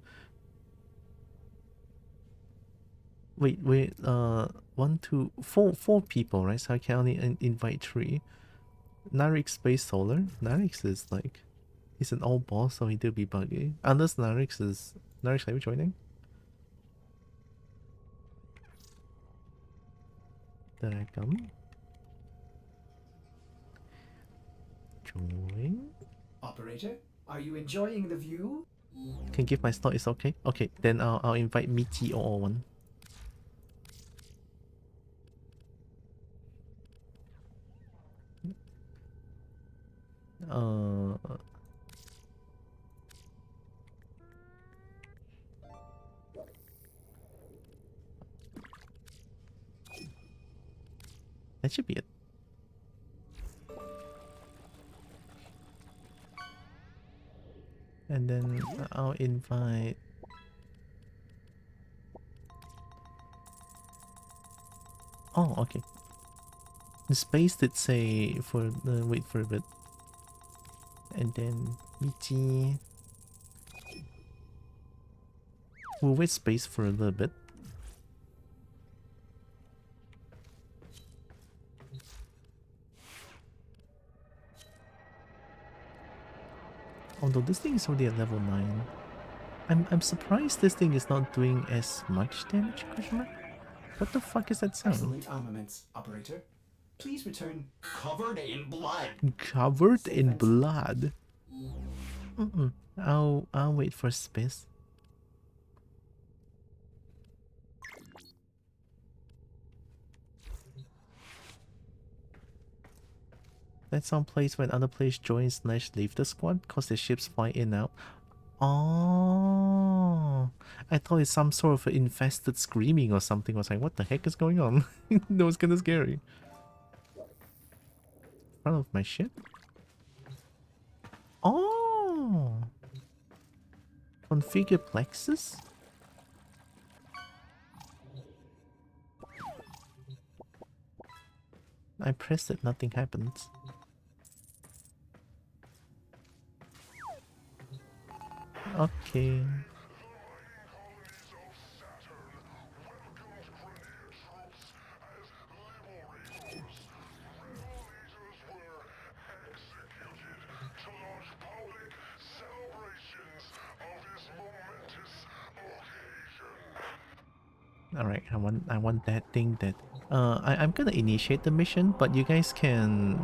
A: Wait, 1, 2, 4 people, right? So I can only invite 3. Narix, Space, Solar. Narix is like... He's an old boss, so he do be buggy. Unless Narix is... Narix, are you joining? Did I come? Join?
C: Operator, are you enjoying the view?
A: Can give my slot, it's okay? Okay, then I'll invite Michi or one. That should be it. And then I'll invite... Oh, okay. The Space did say for the... wait for a bit. And then Michi... We'll wait Space for a little bit. Although this thing is already at level 9. I'm surprised this thing is not doing as much damage, question mark? What the fuck is that sound?
C: Excellent armaments, operator. Please return covered in blood.
A: Covered in blood? I'll wait for Space. That some place when other players join / leave the squad cause the ships fly in and out. Oh, I thought it's some sort of infested screaming or something. I was like, what the heck is going on? That was kind of scary. In front of my ship? Oh! Configure plexus? I pressed it, nothing happens. Okay. Alright, I want that thing that... I'm gonna initiate the mission, but you guys can...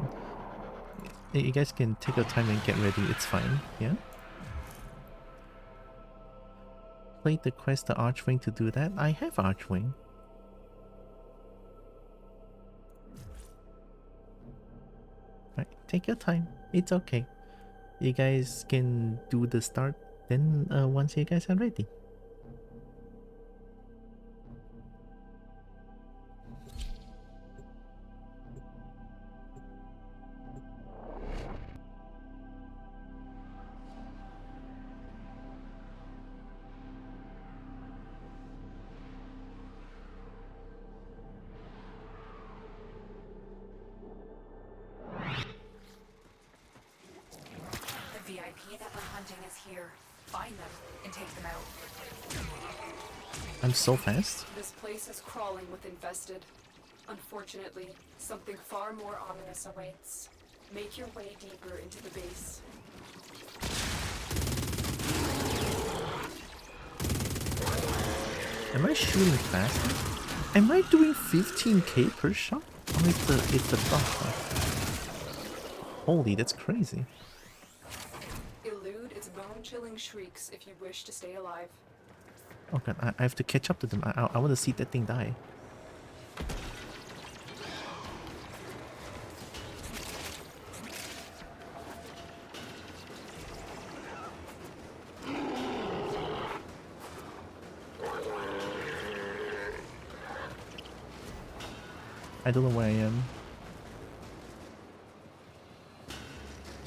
A: You guys can take your time and get ready, it's fine, yeah? Play the quest the Archwing to do that. I have Archwing. Right, take your time, it's okay. You guys can do the start, then once you guys are ready. I'm so fast.
D: This place is crawling with infested. Unfortunately, something far more ominous awaits. Make your way deeper into the base.
A: Am I shooting faster? Am I doing 15k per shot? Oh, it's the buffer. Holy, that's crazy.
D: Elude its bone-chilling shrieks if you wish to stay alive.
A: Oh god, I have to catch up to them. I want to see that thing die. I don't know where I am.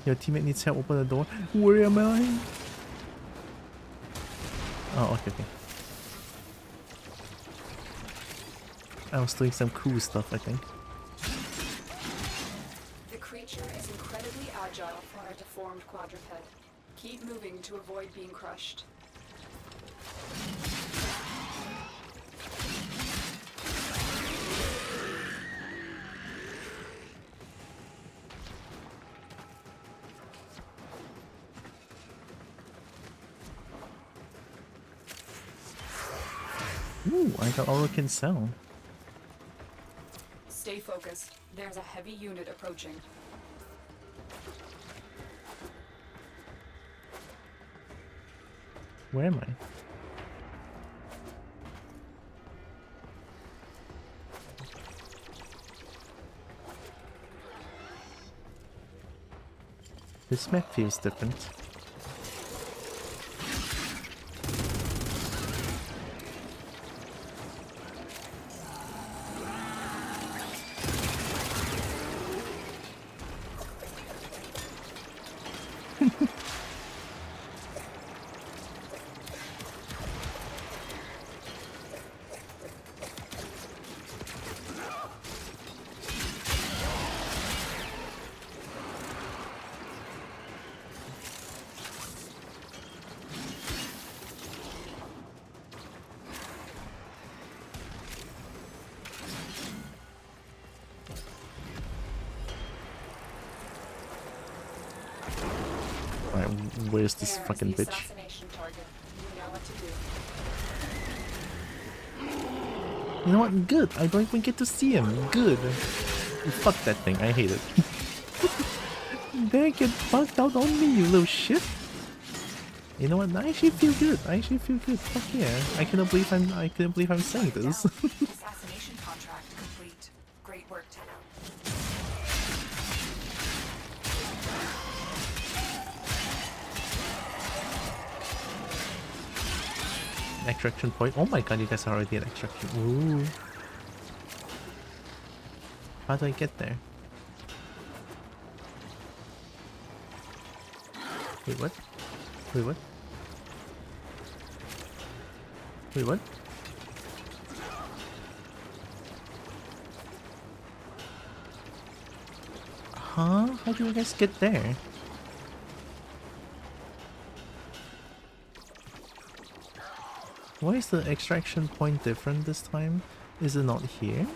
A: Your teammate needs help, open the door. Where am I? Oh, okay. I was doing some cool stuff, I think.
D: The creature is incredibly agile for a deformed quadruped. Keep moving to avoid being crushed.
A: Ooh, I got Orokin Cell.
D: Stay focused. There's a heavy unit approaching.
A: Where am I? This map feels different. Alright, where's this fucking bitch? You know what? Good. I don't even get to see him. Good. Fuck that thing. I hate it. They get bugged out on me, you little shit. You know what? I actually feel good. I actually feel good. Fuck yeah. I cannot believe I'm saying this.
D: Assassination contract complete. Great work, Tenno.
A: Extraction point. Oh my god, you guys are already at extraction. Ooh. How do I get there? Wait, what? Wait, what? Wait, what? Huh? How do you guys get there? Why is the extraction point different this time? Is it not here?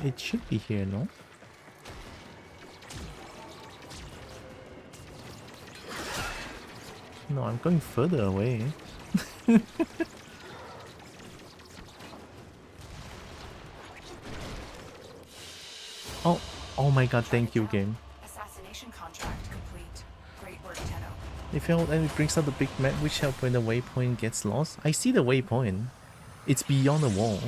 A: It should be here, no? No, I'm going further away. Oh my god, thank you, game.
D: Assassination contract complete. Great work, Tenno.
A: If you and it brings out the big map, which help when the waypoint gets lost. I see the waypoint. It's beyond the wall.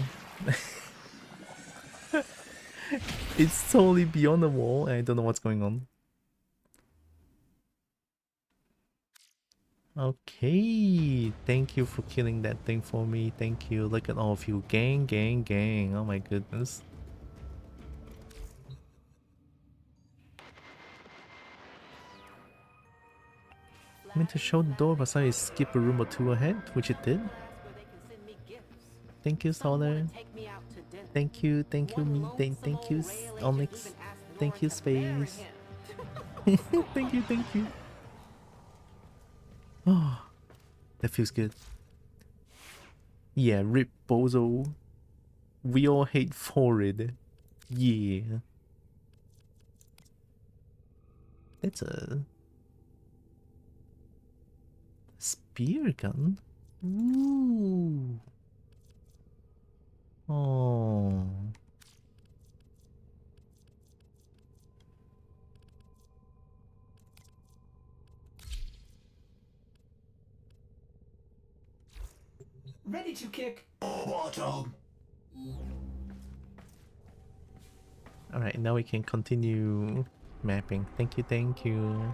A: It's totally beyond the wall and I don't know what's going on. Okay, thank you for killing that thing for me. Thank you. Look at all of you. Gang, gang, gang. Oh my goodness. I meant to show the door, but I skip a room or two ahead, which it did. Thank you, Solar. Thank you, me. Thank you, Onyx. Thank you, Space. Thank you. Oh, that feels good. Yeah, rip Bozo. We all hate Forid. Yeah. That's a spear gun. Ooh. Oh.
C: Ready to kick bottom.
A: Alright, now we can continue mapping. Thank you, thank you.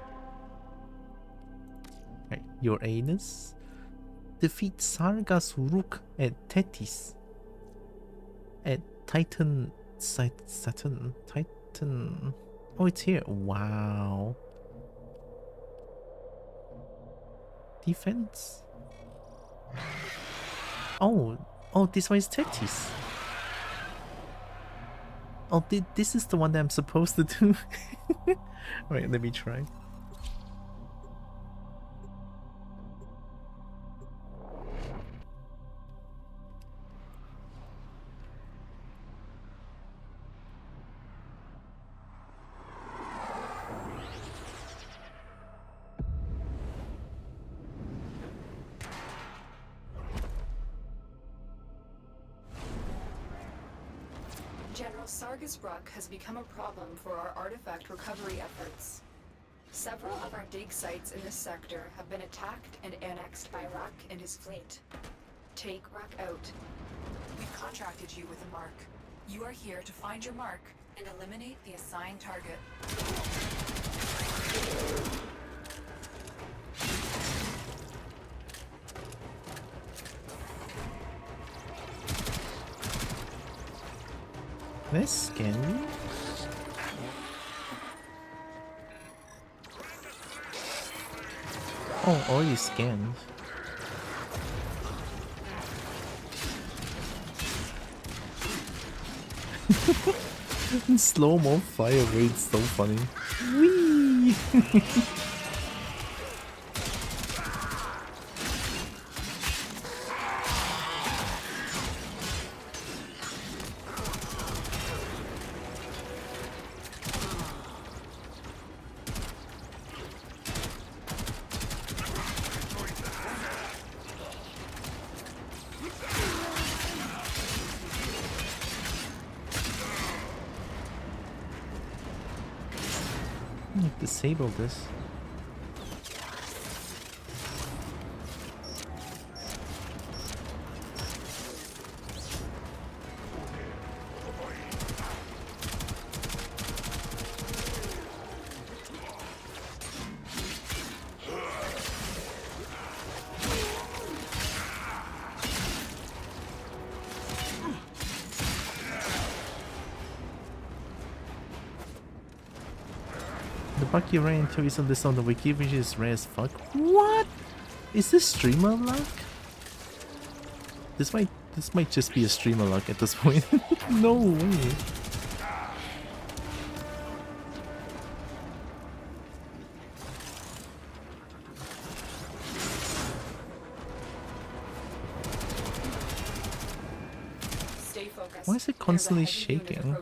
A: Right, your anus. Defeat Sargas Rook at Tethys. At Titan... Saturn? Titan... Oh, it's here. Wow. Defense? Oh, this one is Tethys. Oh, this is the one that I'm supposed to do. Wait, let me try.
D: General Sargas Rock has become a problem for our artifact recovery efforts. Several of our dig sites in this sector have been attacked and annexed by Rock and his fleet. Take Rock out. We've contracted you with a mark. You are here to find your mark and eliminate the assigned target.
A: Let's scan you. Oh, already scanned. Slow-mo fire rate, so funny. Whee! Disable this. Bucky ran into is on this on the wiki, which is rare as fuck. What? Is this streamer luck? This might just be a streamer luck at this point. No way.
D: Stay focused.
A: Why is it constantly shaking?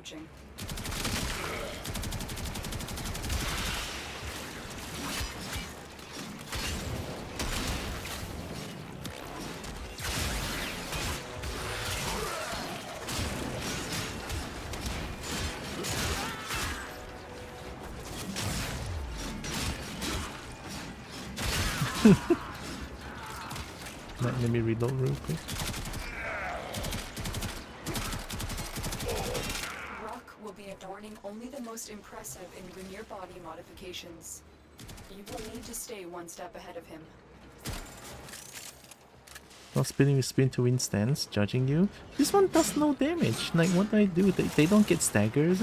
A: Let me reload real quick.
D: Rock will be adorning only the most impressive in Grineer body modifications. You will need to stay one step ahead of him.
A: Not spinning with spin to win stance, judging you. This one does no damage. Like, what do I do? They don't get staggered.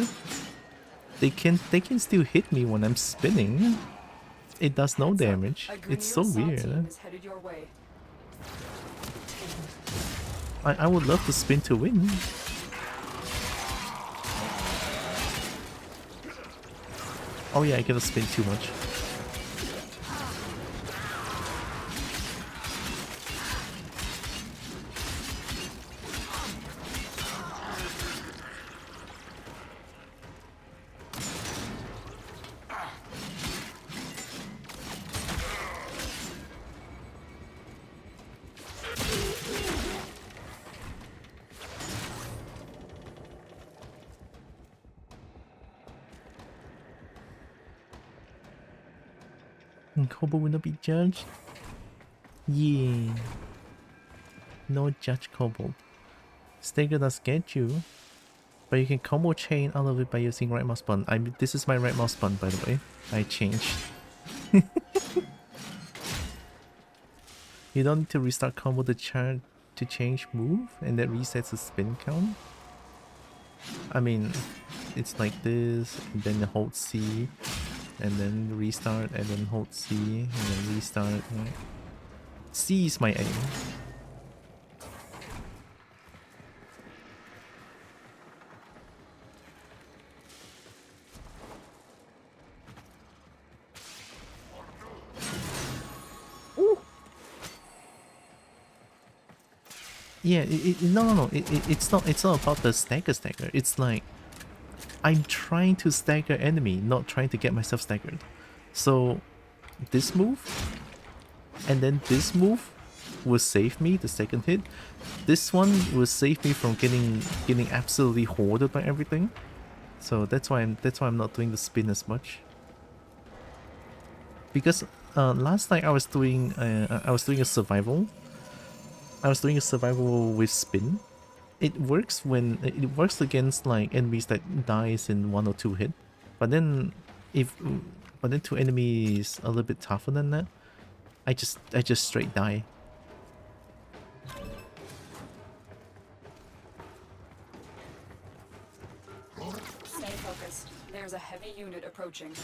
A: They can still hit me when I'm spinning. It does no damage. It's so weird. I would love to spin to win. Oh yeah, I gotta spin too much. And Kobo will not be judged. Yeah. No judge Kobo. Stagger does get you. But you can combo chain out of it by using right mouse button. This is my right mouse button, by the way. I changed. You don't need to restart combo the chart to change move, and that resets the spin count. I mean, it's like this, and then hold C, and then restart, and then hold C, and then restart. Right? C is my aim. Yeah, no. It's not about the stagger. It's like I'm trying to stagger enemy, not trying to get myself staggered. So this move, and then this move will save me the second hit. This one will save me from getting absolutely hoarded by everything. So that's why I'm not doing the spin as much. Because last night I was doing a survival. I was doing a survival with spin. It works against like enemies that dies in 1 or 2 hit. But then to enemies a little bit tougher than that, I just straight die.
D: Stay focused. There's a heavy unit approaching.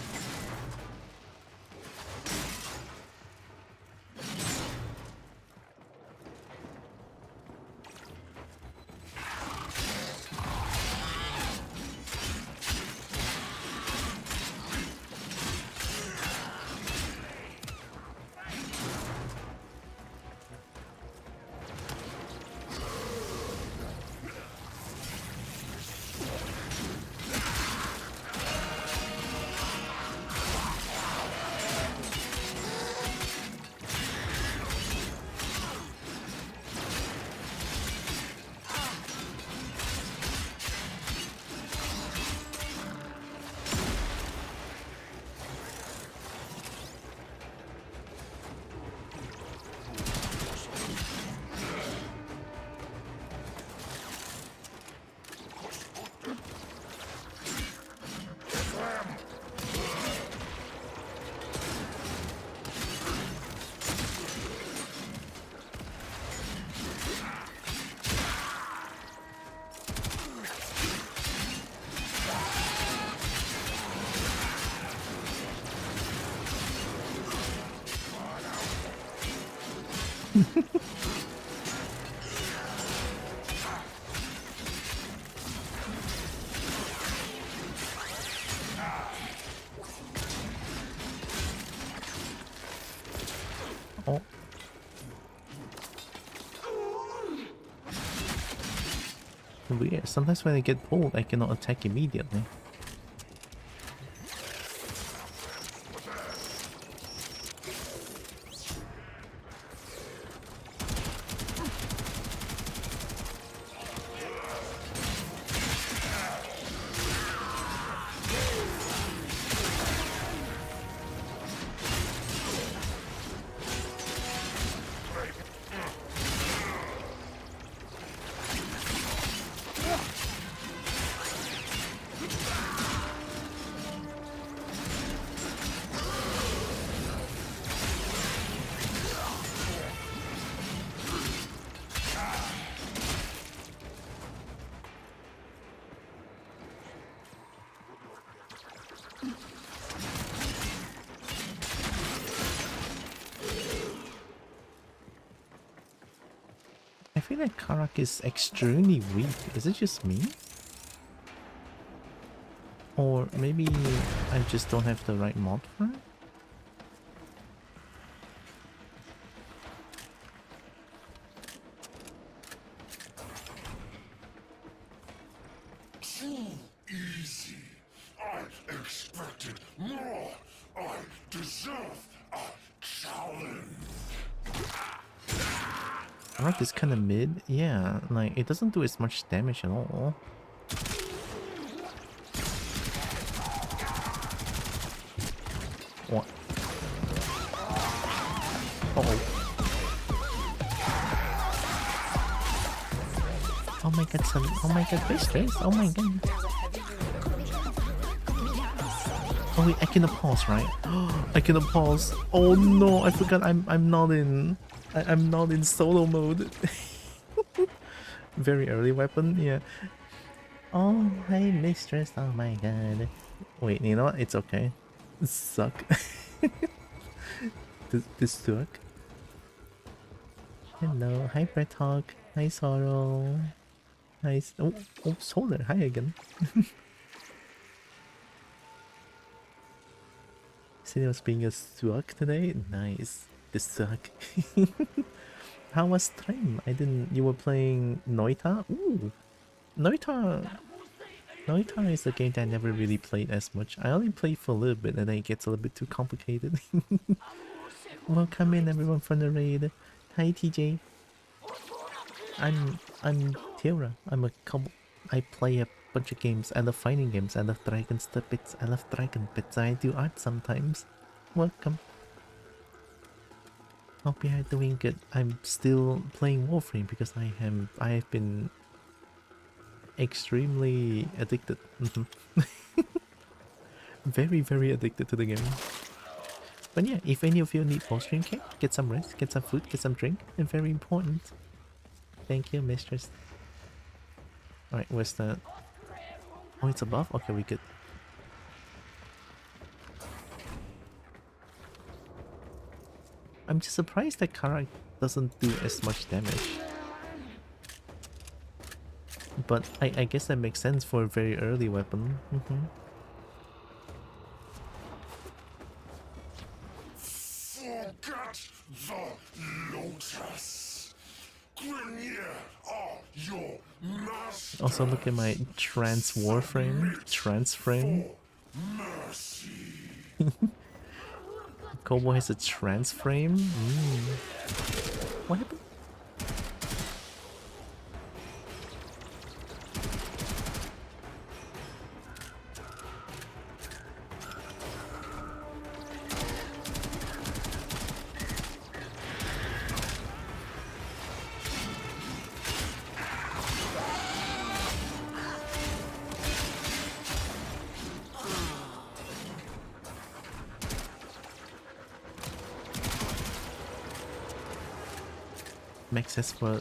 A: Oh. Weird. Sometimes when I get pulled, I cannot attack immediately. I feel like Karak is extremely weak. Is it just me? Or maybe I just don't have the right mod for it?
B: Too easy. I expected more. I deserve a challenge.
A: Karak is kinda mid. Yeah, like it doesn't do as much damage at all. What? Oh my god, oh my god, mistress. Oh my god. Oh wait, I cannot pause, right? I cannot pause. Oh no, I forgot I'm not in I'm not in solo mode. Very early weapon, yeah. Oh hey mistress, oh my god. Wait, you know what? It's okay. Suck. this suck. Hello, hi Bretalk. Hi Sorrow. Hi oh Solar, hi again. Said I was being a suck today? Nice. The suck. How was stream? I didn't you were playing Noita? Ooh. Noita is a game that I never really played as much. I only played for a little bit and then it gets a little bit too complicated. Welcome in everyone from the raid. Hi TJ. I'm Tira. I'm a Kobo. I play a bunch of games. I love fighting games. I love Dragon's bits. I love Dragon bits. I do art sometimes. Welcome. Hope you are doing good. I'm still playing Warframe because I have been extremely addicted. Very, very addicted to the game. But yeah, if any of you need post-stream cake, get some rest, get some food, get some drink, and very important. Thank you, mistress. Alright, where's that? Oh, it's above? Okay, we good. I'm just surprised that Karak doesn't do as much damage. But I guess that makes sense for a very early weapon.
B: Forget the Lotus. Grineer are your master.
A: Also, look at my trans Warframe. Trans frame.
B: Mercy.
A: Kobo has a trans frame? What happened?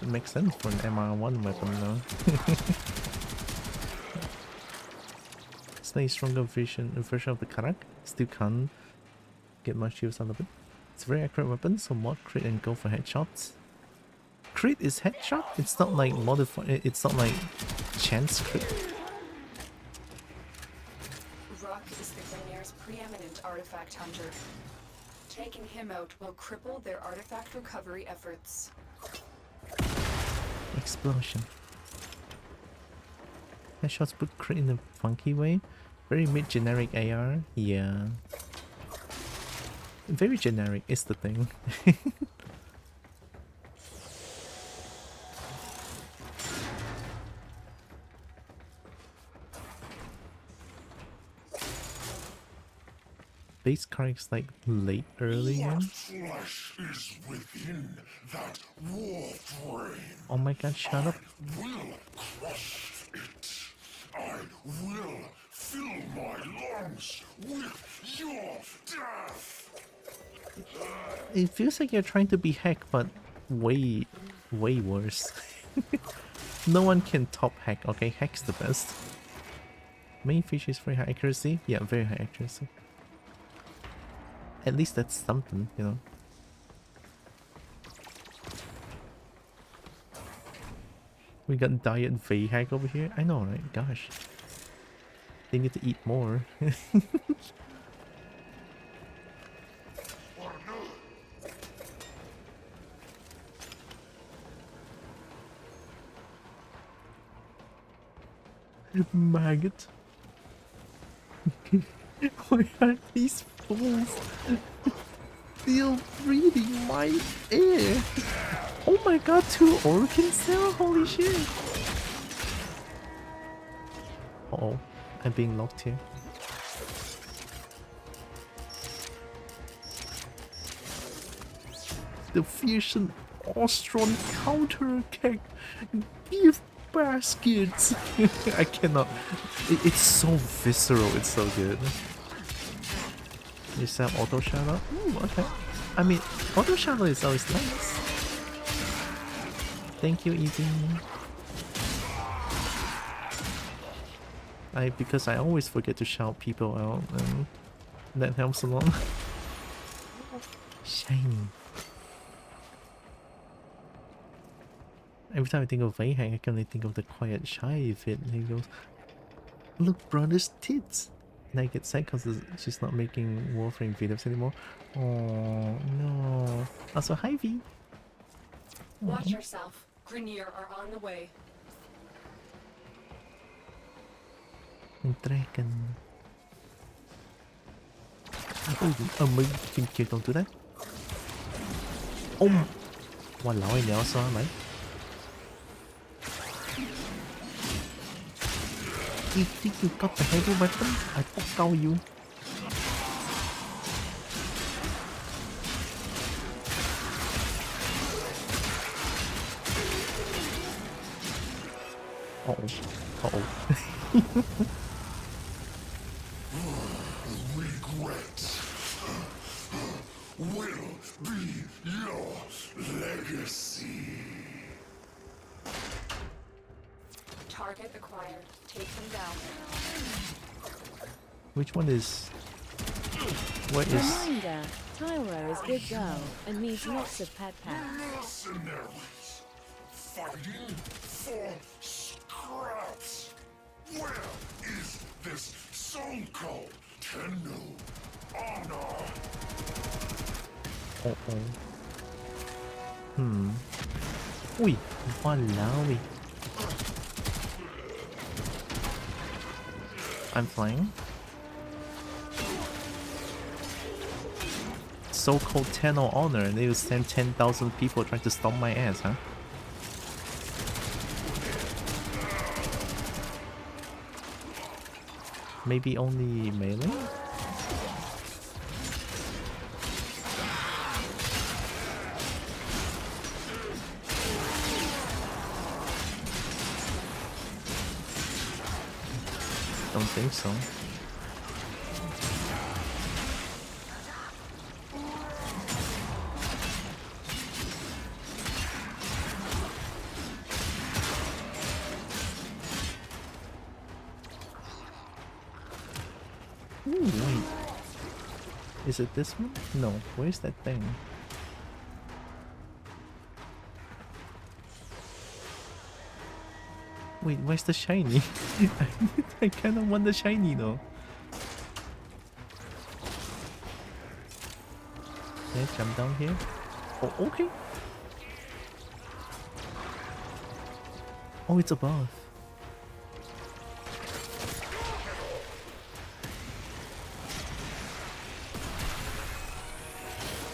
A: Makes sense for an MR1 weapon though. Slightly stronger version of the Karak. Still can't get much use out of it. It's a very accurate weapon, so mod crit and go for headshots. Crit is headshot? It's not like modify. It's not like chance crit.
D: Rock is the Grineer's preeminent artifact hunter. Taking him out will cripple their artifact recovery efforts.
A: Explosion. Headshots put crit in a funky way. Very mid-generic AR. Yeah. Very generic is the thing. Base Karik's like late early
B: What
A: one.
B: flesh is within that Warframe?
A: Oh my god, shut up.
B: I will crush it. I will fill my lungs with your death.
A: It feels like you're trying to be Heck, but way worse. No one can top Heck, okay? Heck's the best. Main feature is very high accuracy. Yeah, very high accuracy. At least that's something, you know. We got Diet Vayhack over here. I know, right? Gosh. They need to eat more. Maggot. Why are these fools still breathing my air? Oh my god, 2 organs there? Holy shit! Uh-oh, I'm being locked here. the fusion Ostron counter cake gift baskets. I cannot. It's so visceral. It's so good. You sell auto shadow? Ooh, okay. I mean, auto shadow is always nice. Thank you, Evie. Because I always forget to shout people out, and that helps a lot. Shame. Every time I think of Weihang, I can only think of the quiet shy fit. And he goes, "Look, brother's tits." And I get sad because she's not making Warframe videos anymore. Oh no. Also, hi V.
D: Watch yourself. Grenier are on the way.
A: Dragon. Oh, Kim, don't do that. Oh, walao, anh đéo sao mày? You think you got the heavy weapon? I fuck you. Uh-oh.
B: Regret will be your legacy.
D: Target acquired. Take them down.
A: Which one is... What is...
H: Reminder, Tyro is good girl and needs lots of pet pets.
B: Mercenaries fighting for scraps. Where is this so-called Tenno honor?
A: Ui, walao. I'm flying. So-called Tenno honor, and they will send 10,000 people trying to stomp my ass, huh? Maybe only melee? Don't think so. Ooh, wait. Is it this one? No. Where's that thing? Wait, where's the shiny? I kinda want the shiny though. Okay, jump down here. Oh, okay. Oh, it's above.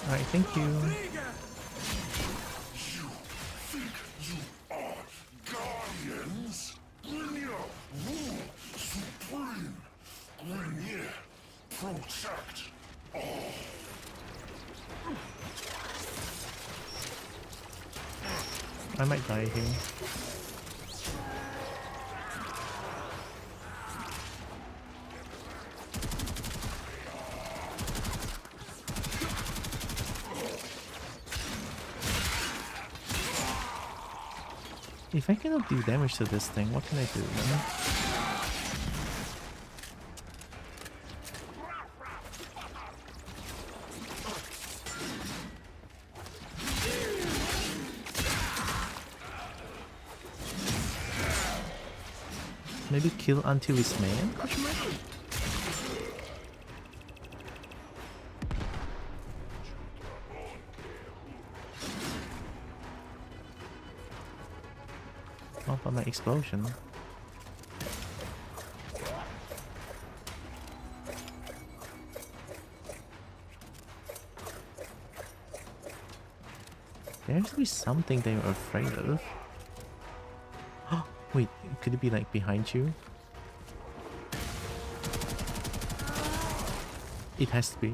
A: Alright, thank you.
B: You think you are guardians? Grenier rule supreme. Grenier protect all.
A: I might die here. If I cannot do damage to this thing, what can I do, man? Maybe kill until it's man? Question mark? Not by my explosion. There has to be something they are afraid of. Wait, could it be like behind you? It has to be.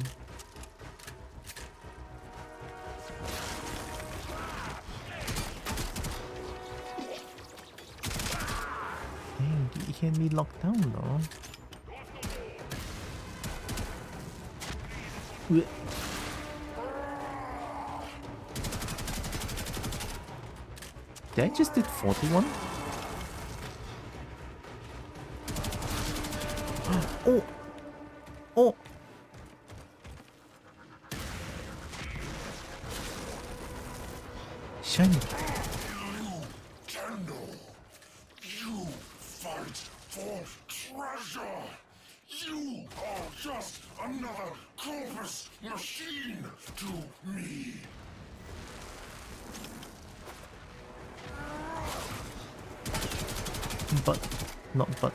A: he can be locked down though. Did I just did 41? Oh! Oh! Shiny.
B: Kendall, you fight for treasure. You are just another corpus machine to me.
A: But, not but.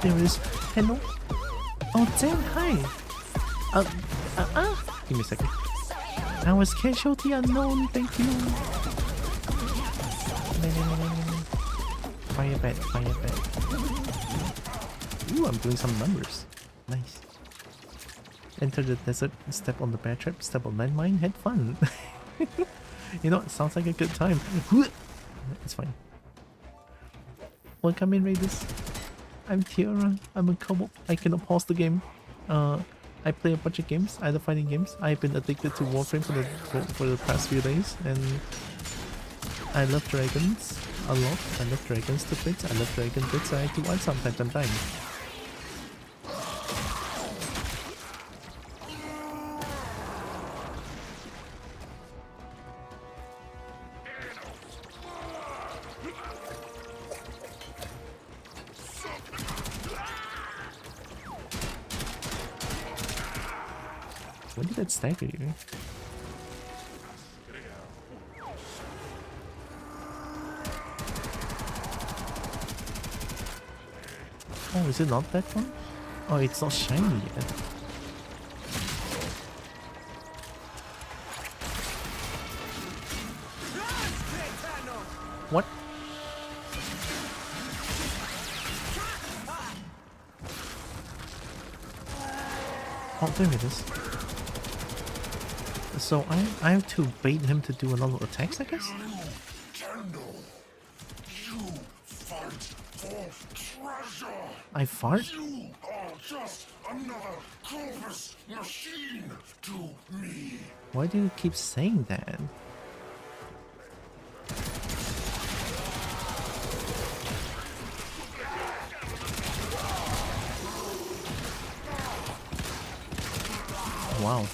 A: There is. Hello? Oh, damn, hi! Give me a second. I was casualty unknown, thank you. Fire bat, fire bat. Ooh, I'm doing some numbers. Nice. Enter the desert, step on the bear trap, step on landmine, had fun. You know, it sounds like a good time. It's fine. Welcome in, Raiders. I'm Tiara. I'm a Kobo. I cannot pause the game. I play a bunch of games, either fighting games. I've been addicted to Warframe for the past few days, and I love dragons a lot. I love dragons to bits. I love dragon bits. I do one sometimes. I'm dying. When did that stagger you? Oh, is it not that one? Oh, it's not shiny yet. What? Oh, there it is. So I have to bait him to do a lot of attacks, I guess?
B: Kendall, you fight for treasure.
A: I fart?
B: You are just another corpus machine to me.
A: Why do you keep saying that? Wow.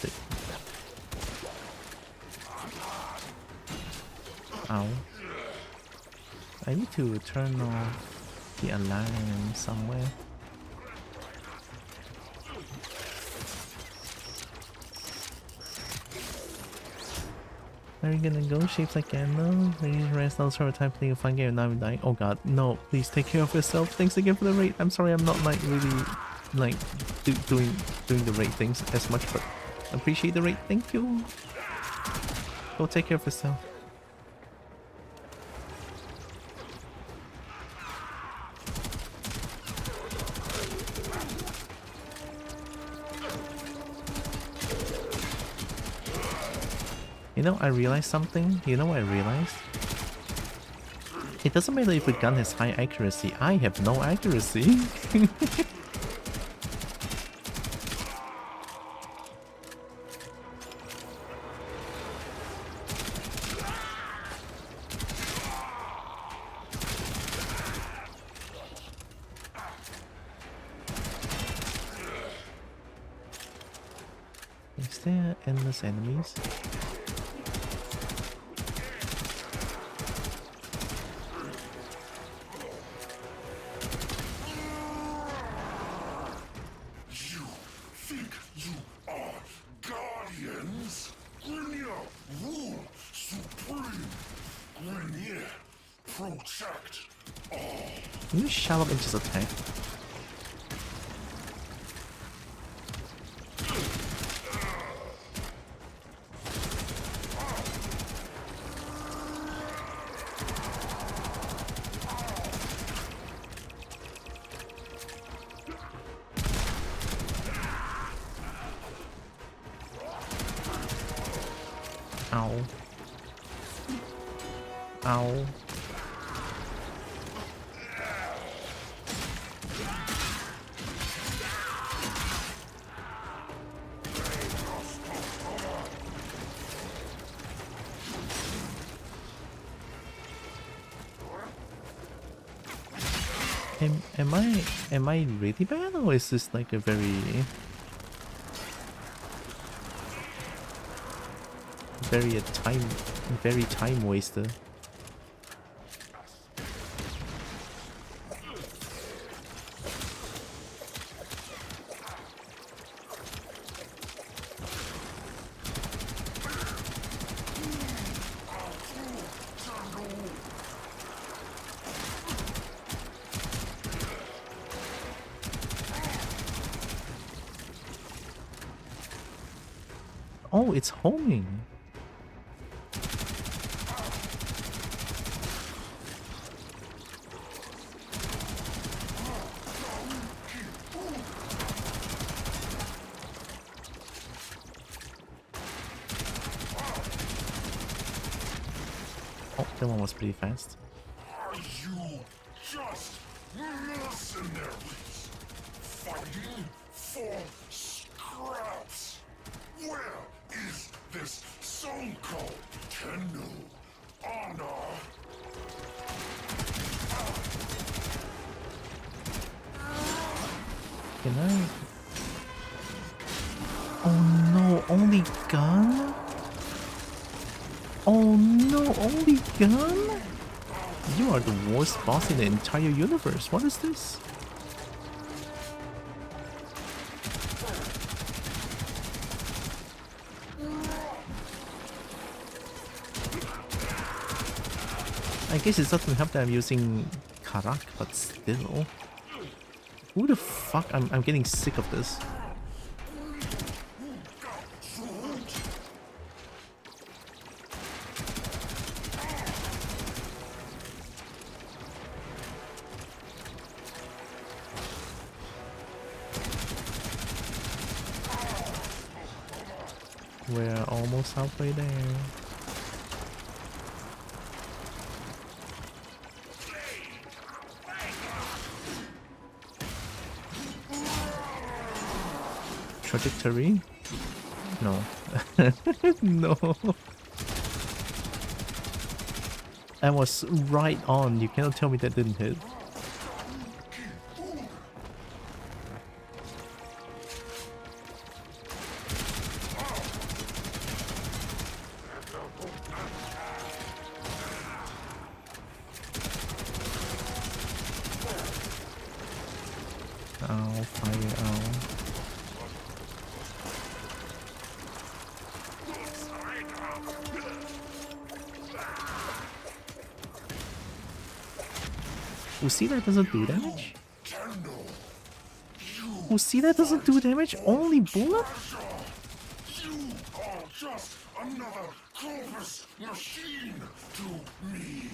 A: Ow. I need to turn off the alarm somewhere. Are you gonna go? Shapes like Gandalf? Maybe rest all sort of time playing a fun game and now I'm dying. Oh god, no, please take care of yourself. Thanks again for the raid. I'm sorry I'm not like really like doing the raid things as much, but appreciate the raid. Thank you. Go take care of yourself. You know, I realized something. You know what I realized? It doesn't matter if a gun has high accuracy. I have no accuracy. Is there endless enemies? Can you shut up and just attack? Ow. Ow. Am I really bad, or is this like a very time waster? Oh, it's homing. Oh, that one was pretty fast.
B: Are you just mercenaries fighting for scraps? Where is this Sonko Tenno honor?
A: Can I? Oh no, only gun? Oh no, only gun? You are the worst boss in the entire universe. What is this? I guess it doesn't help that I'm using Karak, but still. Who the fuck? I'm getting sick of this. We're almost halfway there. Trajectory? No. No. I was right on. You cannot tell me that didn't hit. Ow, fire, ow. Oh, see, that doesn't do damage? Oh, see, that doesn't do damage? Only bullet?
B: You are just another Clovis machine to me.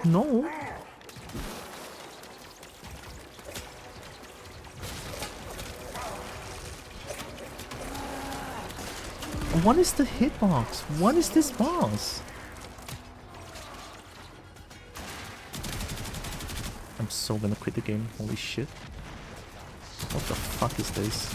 A: No. What is the hitbox? What is this boss? I'm so gonna quit the game. Holy shit. What the fuck is this?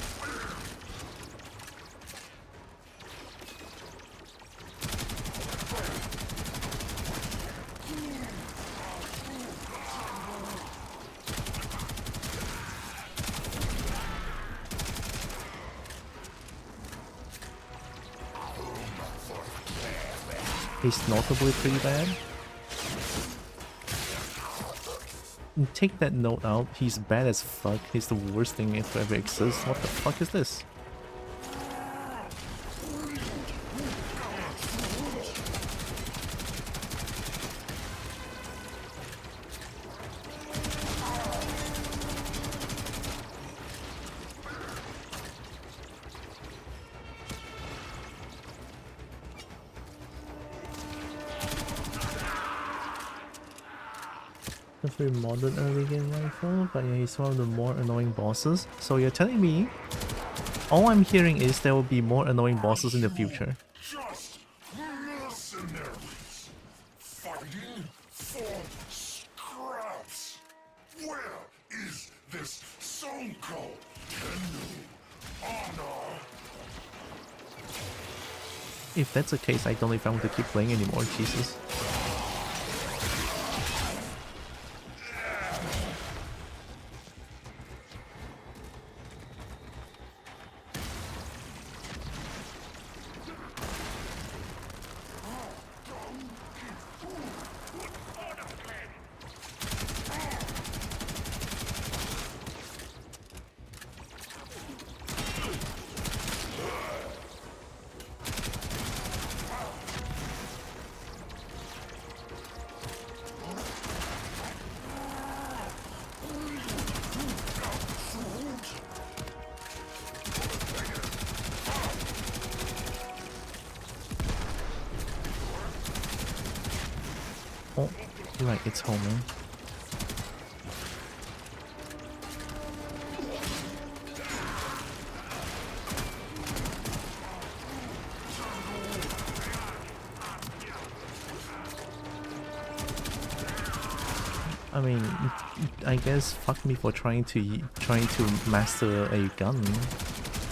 A: He's notably pretty bad. And take that note out, he's bad as fuck. He's the worst thing if ever exists. What the fuck is this? A very modern early game rifle, but yeah, he's one of the more annoying bosses. So you're telling me all I'm hearing is there will be more annoying bosses in the future.
B: Just mercenaries fighting for scraps. Where is this Sonko Tenu honor?
A: If that's the case, I don't know if I want to keep playing anymore, Jesus. Oh, right, it's Homer. I mean, I guess fuck me for trying to master a gun.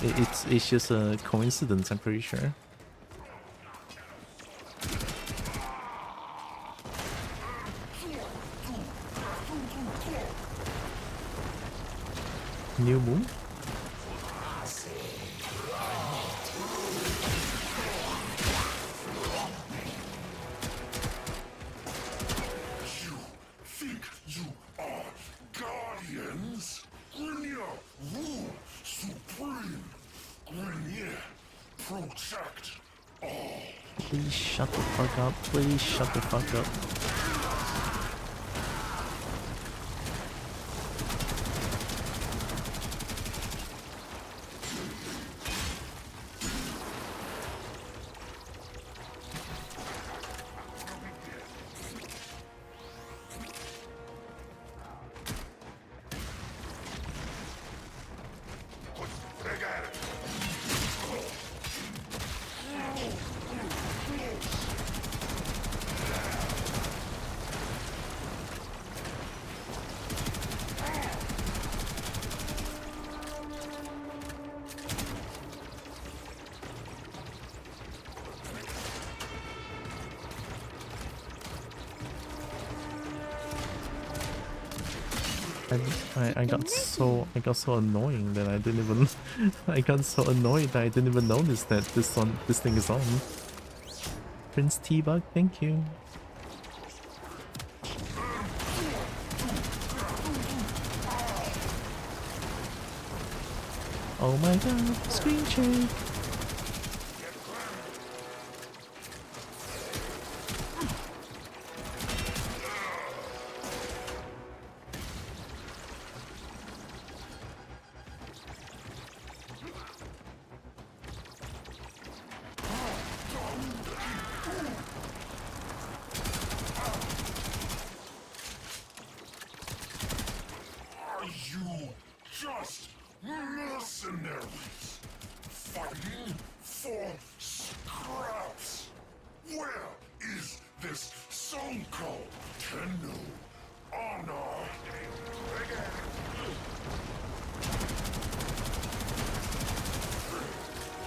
A: It's just a coincidence, I'm pretty sure. New move?
B: You think you are guardians? Grenier rule supreme. Grenier protect all.
A: Please shut the fuck up. Please shut the fuck up. I got so annoying that I didn't even I got so annoyed that I didn't even notice that this thing is on. Prince T-Bug, thank you. Oh my god, screen shake.
B: Are you just mercenaries fighting for scraps? Where is this Sonko Tenu honor?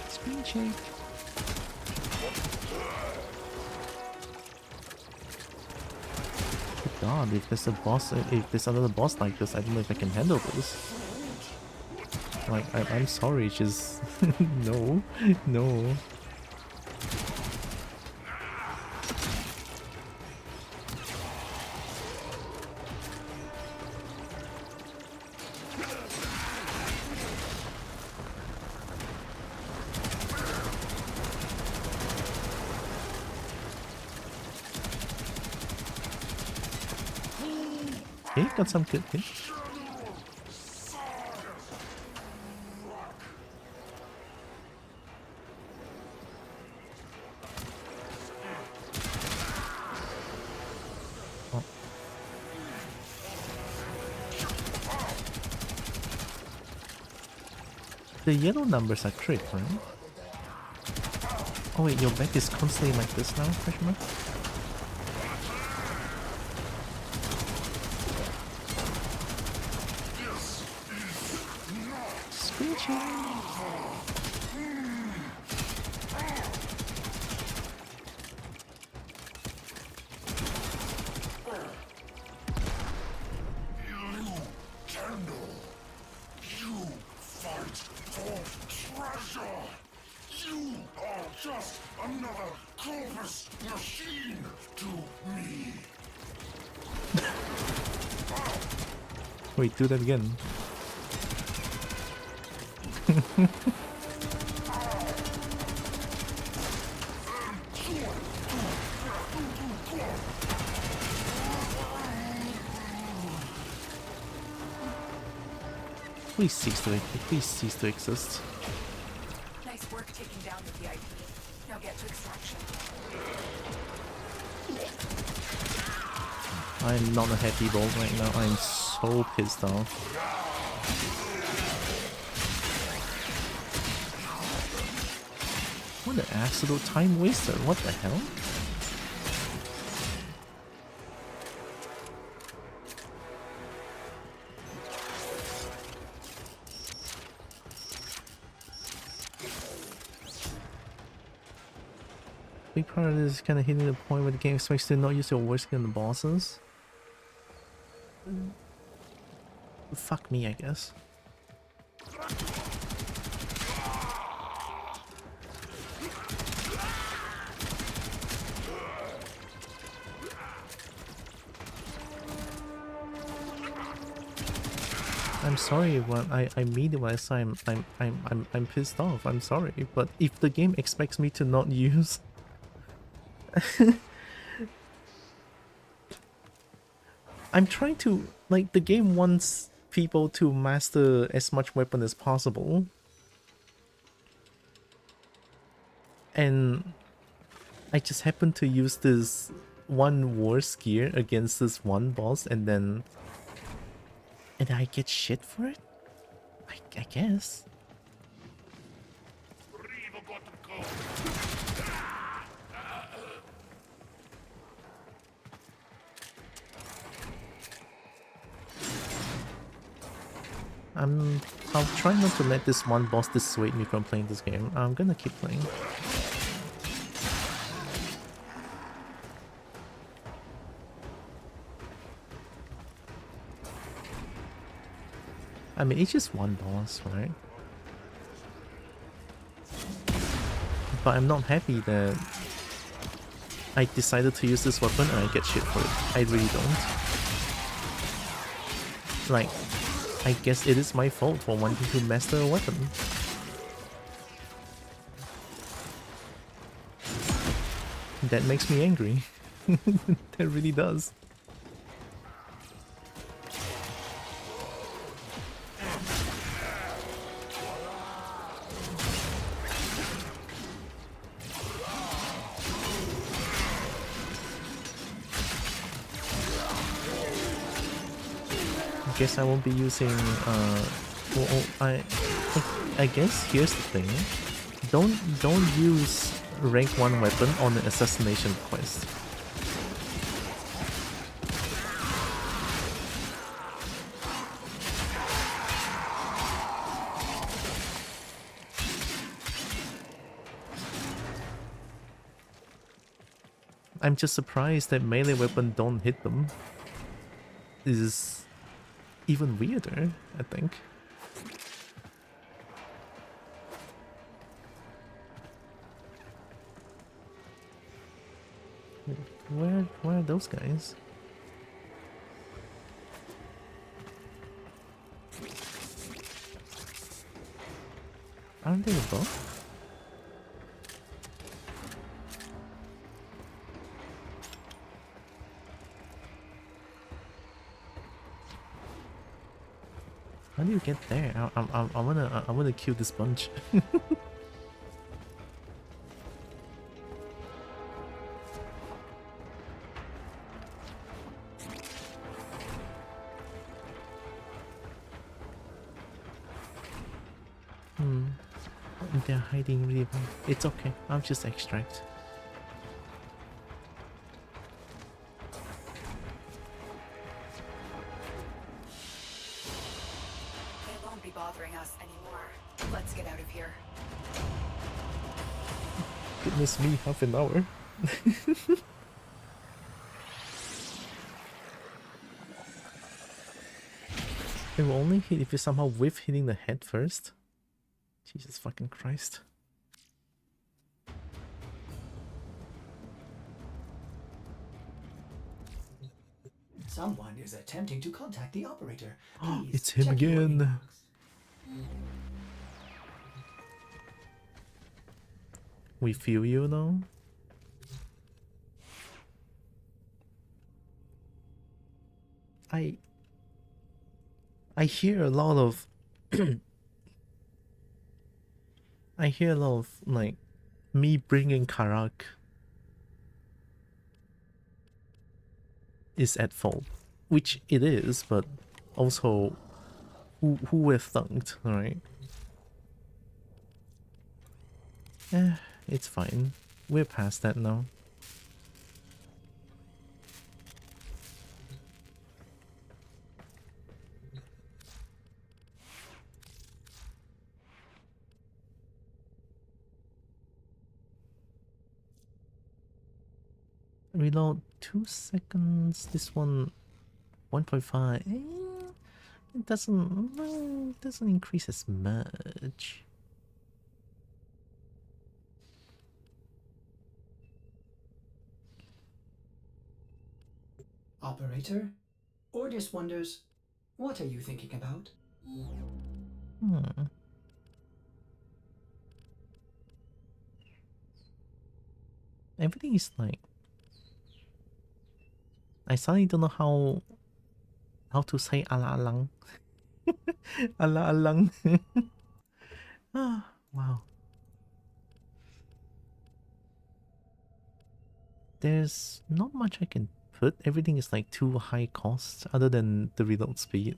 A: Screen shake. God, if there's a boss, if there's another boss like this, I don't know if I can handle this. Like, I'm sorry, just no, no. Okay, got some good hits. Oh. The yellow numbers are crit, right? Oh wait, your back is constantly like this now, question mark? Screeching!
B: Just another corpus machine to me.
A: Wait, do that again. Please cease to exist.
D: Nice work taking down the VIP. Now get to extraction.
A: I'm not a happy bolt right now. I'm so pissed off. What an absolute time waster. What the hell? Big part of this is kind of hitting the point where the game expects you to not use your worst skill on the bosses. Fuck me, I guess. I'm sorry when I mean it when I say I'm pissed off. I'm sorry, but if the game expects me to not use I'm trying to, like, the game wants people to master as much weapon as possible. And I just happen to use this one worse gear against this one boss and then I get shit for it? I guess. I'll try not to let this one boss dissuade me from playing this game. I'm gonna keep playing. I mean, it's just one boss, right? But I'm not happy that I decided to use this weapon and I get shit for it. I really don't. Like, I guess it is my fault for wanting to master a weapon. That makes me angry. That really does. Guess I won't be using well, I guess here's the thing. Don't use rank 1 weapon on an assassination quest. I'm just surprised that melee weapon don't hit them. This is even weirder, I think. Where are those guys? Aren't they above? How do you get there? I wanna kill this bunch. They're hiding really well. It's okay. I'll just extract.
D: They won't be bothering us anymore. Let's get out of here.
A: Goodness me, half an hour. It will only hit if you somehow whiff hitting the head first. Jesus fucking Christ.
C: Someone is attempting to contact the operator.
A: Oh,
C: Please
A: it's him
C: check your
A: again.
C: inbox.
A: We feel you though. I hear a lot of I hear a lot of like me bringing Karak is at fault, which it is, but also who would have thunked, right? It's fine. We're past that now. Reload 2 seconds. This one 1.5. It doesn't increase as much.
C: Operator, Ordis wonders, what are you thinking about?
A: Everything is like, I suddenly don't know how to say ala alang. Ala alang. Wow. There's not much I can put. Everything is like too high cost other than the reload speed.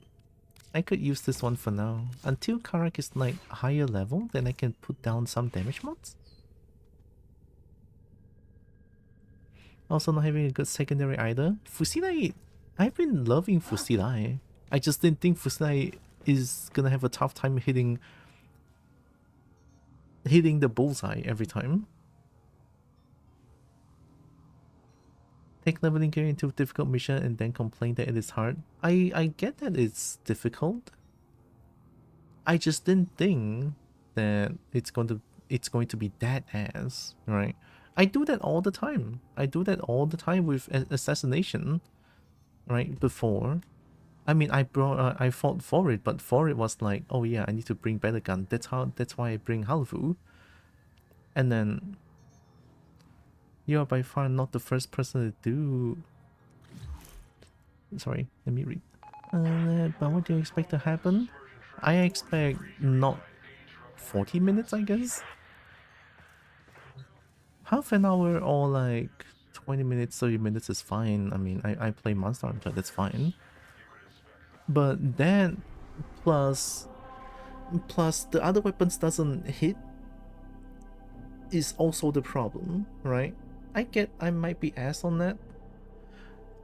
A: I could use this one for now. Until Karak is like higher level, then I can put down some damage mods. Also not having a good secondary either. Fusilai, I've been loving Fusilai. I just didn't think Fusilai is gonna have a tough time hitting the bullseye every time. Take leveling gear into a difficult mission and then complain that it is hard. I get that it's difficult. I just didn't think that it's going to be that ass, right? I do that all the time. I do that all the time with assassination, right? Before, I mean, I fought for it, but for it was like, oh yeah, I need to bring better gun. That's why I bring Halfu. And then you are by far not the first person to do. Sorry, let me read. But what do you expect to happen? I expect not 40 minutes, I guess. Half an hour or like 20 minutes, 30 minutes is fine. I mean, I play Monster Hunter, that's fine. But that plus the other weapons doesn't hit is also the problem, right? I get I might be ass on that.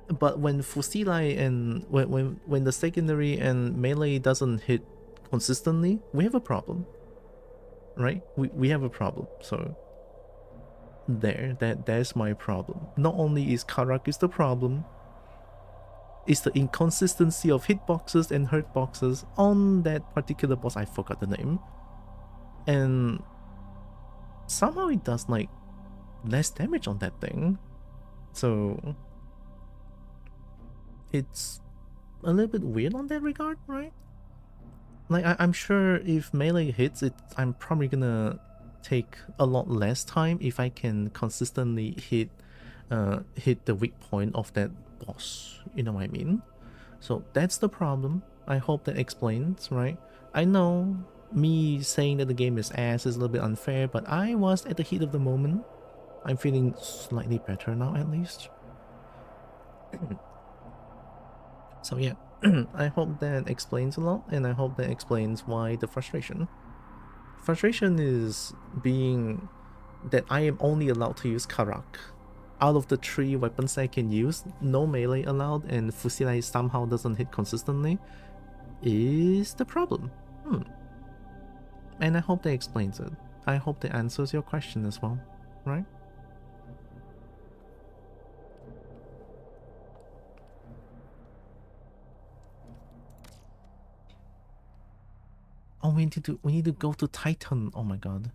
A: But when Fusilai and when the secondary and melee doesn't hit consistently, we have a problem. Right? We have a problem. So that's my problem. Not only is Karak is the problem, it's the inconsistency of hitboxes and hurtboxes on that particular boss. I forgot the name. And somehow it does like less damage on that thing. So it's a little bit weird on that regard, right? Like I'm sure if melee hits it, I'm probably gonna take a lot less time if I can consistently hit the weak point of that boss. You know what I mean? So that's the problem. I hope that explains, right? I know me saying that the game is ass is a little bit unfair, but I was at the heat of the moment. I'm feeling slightly better now, at least. So yeah, I hope that explains a lot, and I hope that explains why the frustration. Frustration is being that I am only allowed to use Karak. Out of the 3 weapons I can use, no melee allowed, and Fusilai somehow doesn't hit consistently, is the problem. And I hope that explains it. I hope that answers your question as well, right? Oh, we need to go to Titan. Oh my god.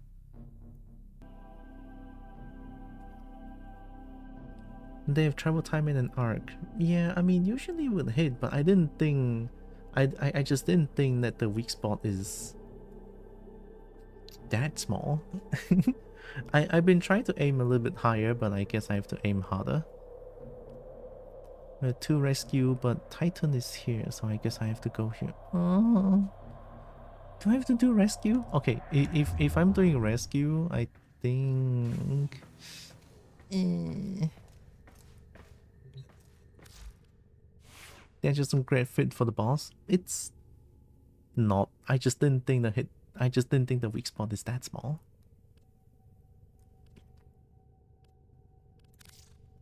A: They have travel time in an arc. Yeah, I mean usually it would hit, but I didn't think I just didn't think that the weak spot is that small. I've been trying to aim a little bit higher, but I guess I have to aim harder. 2 rescue, but Titan is here, so I guess I have to go here. Oh. Do I have to do rescue? Okay, if I'm doing rescue, I think... That's just some great fit for the boss. It's not. I just didn't think the weak spot is that small.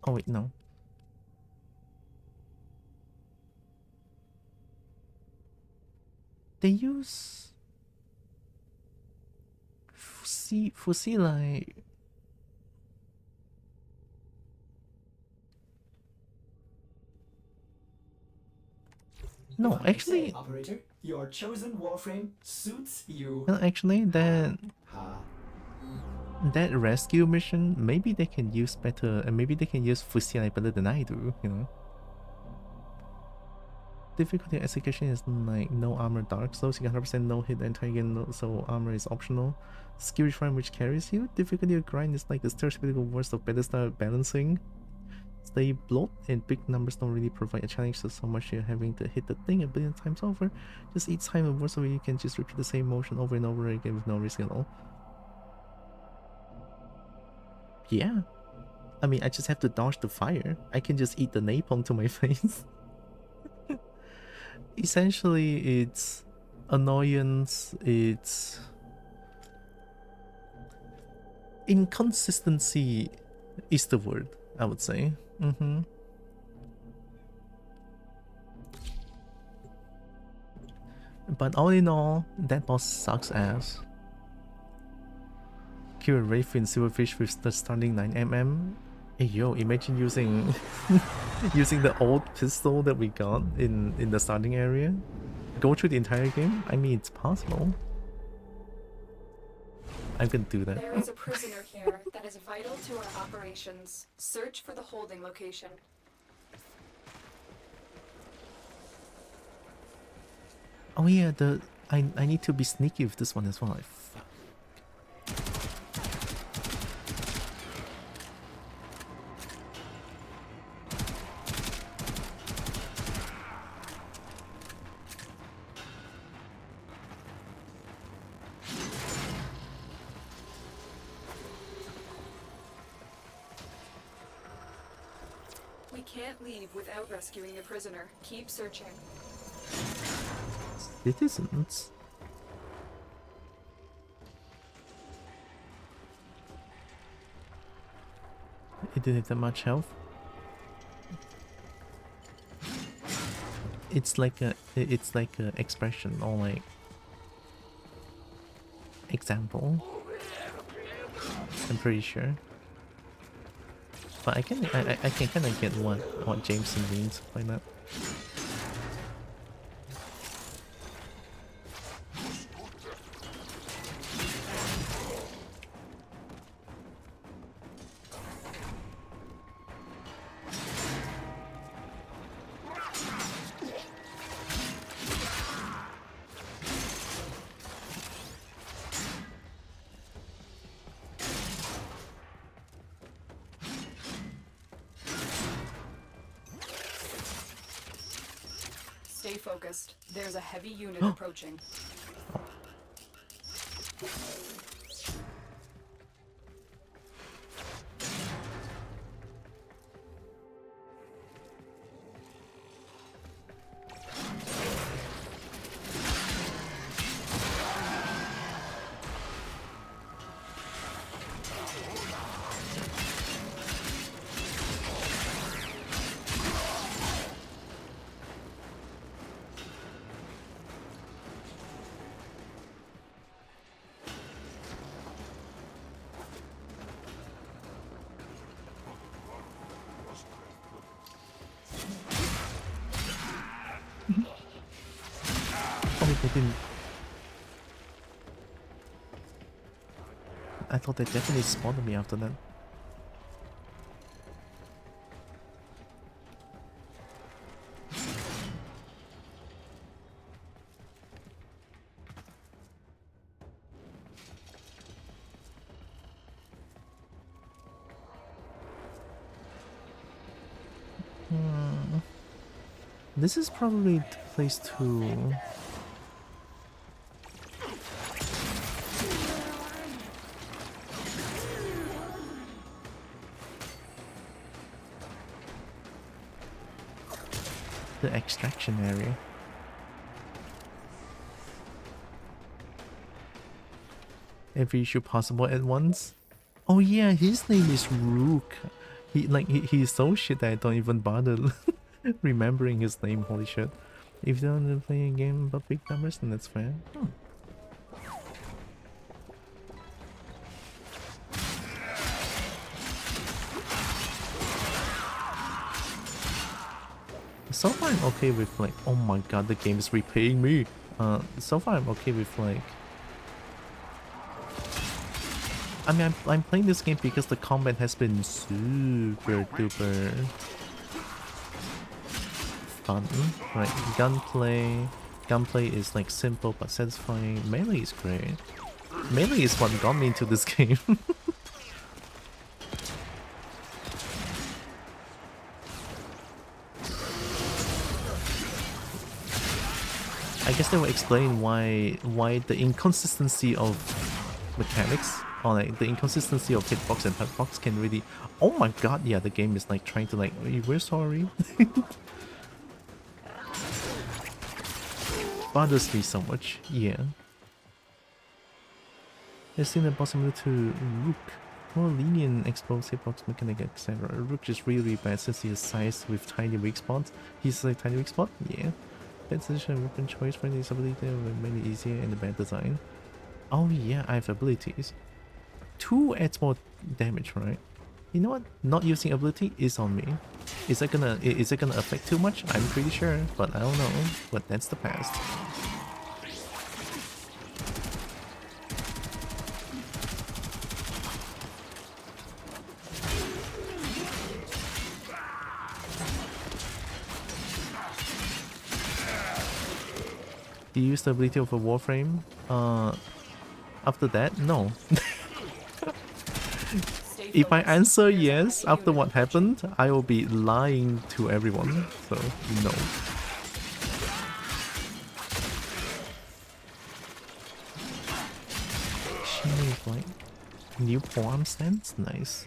A: Oh wait, no. They use Fusilai. No, actually,
C: operator, your chosen warframe suits you.
A: well, actually, that rescue mission, maybe they can use better, and maybe they can use Fusilai better than I do. You know. Difficulty execution is like no armor Dark Souls, you can 100% no hit the entire game, so armor is optional. Skill refine which carries you. Difficulty of grind is like the stereotypical worst of better style balancing. Stay bloat and big numbers don't really provide a challenge, so much you're having to hit the thing a billion times over. Just each time a worst of it, you can just repeat the same motion over and over again with no risk at all. Yeah. I mean, I just have to dodge the fire. I can just eat the napalm to my face. Essentially, it's annoyance, it's inconsistency is the word, I would say. But all in all, that boss sucks ass. Kill a Wraith in Silverfish with the starting 9mm. Hey yo, imagine using using the old pistol that we got in the starting area. Go through the entire game? I mean, it's possible. I'm gonna do that.
D: There is a prisoner here that is vital to our operations. Search for the holding location.
A: Oh yeah, I need to be sneaky with this one as well. Fuck.
D: We can't leave without rescuing a prisoner. Keep searching.
A: Citizens? It didn't have that much health. It's like a expression or like example. I'm pretty sure. But I can kind of get what Jameson means by that.
D: Stay focused. There's a heavy unit approaching.
A: They didn't... I thought they definitely spawned me after that. This is probably the place to... the extraction area. Every issue possible at once. Oh yeah, his name is Rook. He's so shit that I don't even bother remembering his name. Holy shit! If you don't want to play a game about big numbers, then that's fair. So far I'm okay with like, oh my god, the game is repaying me. So far I'm okay with like, I mean, I'm playing this game because the combat has been super duper fun. Right, gunplay is like simple but satisfying. Melee is great. Melee is what got me into this game. I guess they will explain why the inconsistency of mechanics, or like the inconsistency of hitbox and hurtbox can really... Oh my god, yeah, the game is like trying to like, we're sorry. Bothers me so much, yeah. There's still a possibility to Rook. More lenient explosive hitbox mechanic, etc. Rook is really bad since he is sized with tiny weak spots. He's like tiny weak spot? Yeah. Bad position and weapon choice for this ability will make it easier and the bad design. Oh yeah, I have abilities. 2 adds more damage, right? You know what? Not using ability is on me. Is it gonna affect too much? I'm pretty sure, but I don't know. But that's the past. Do you use the ability of a Warframe? After that, no. If I answer yes after what happened, I will be lying to everyone, so no. She made like new forearm stance? Nice.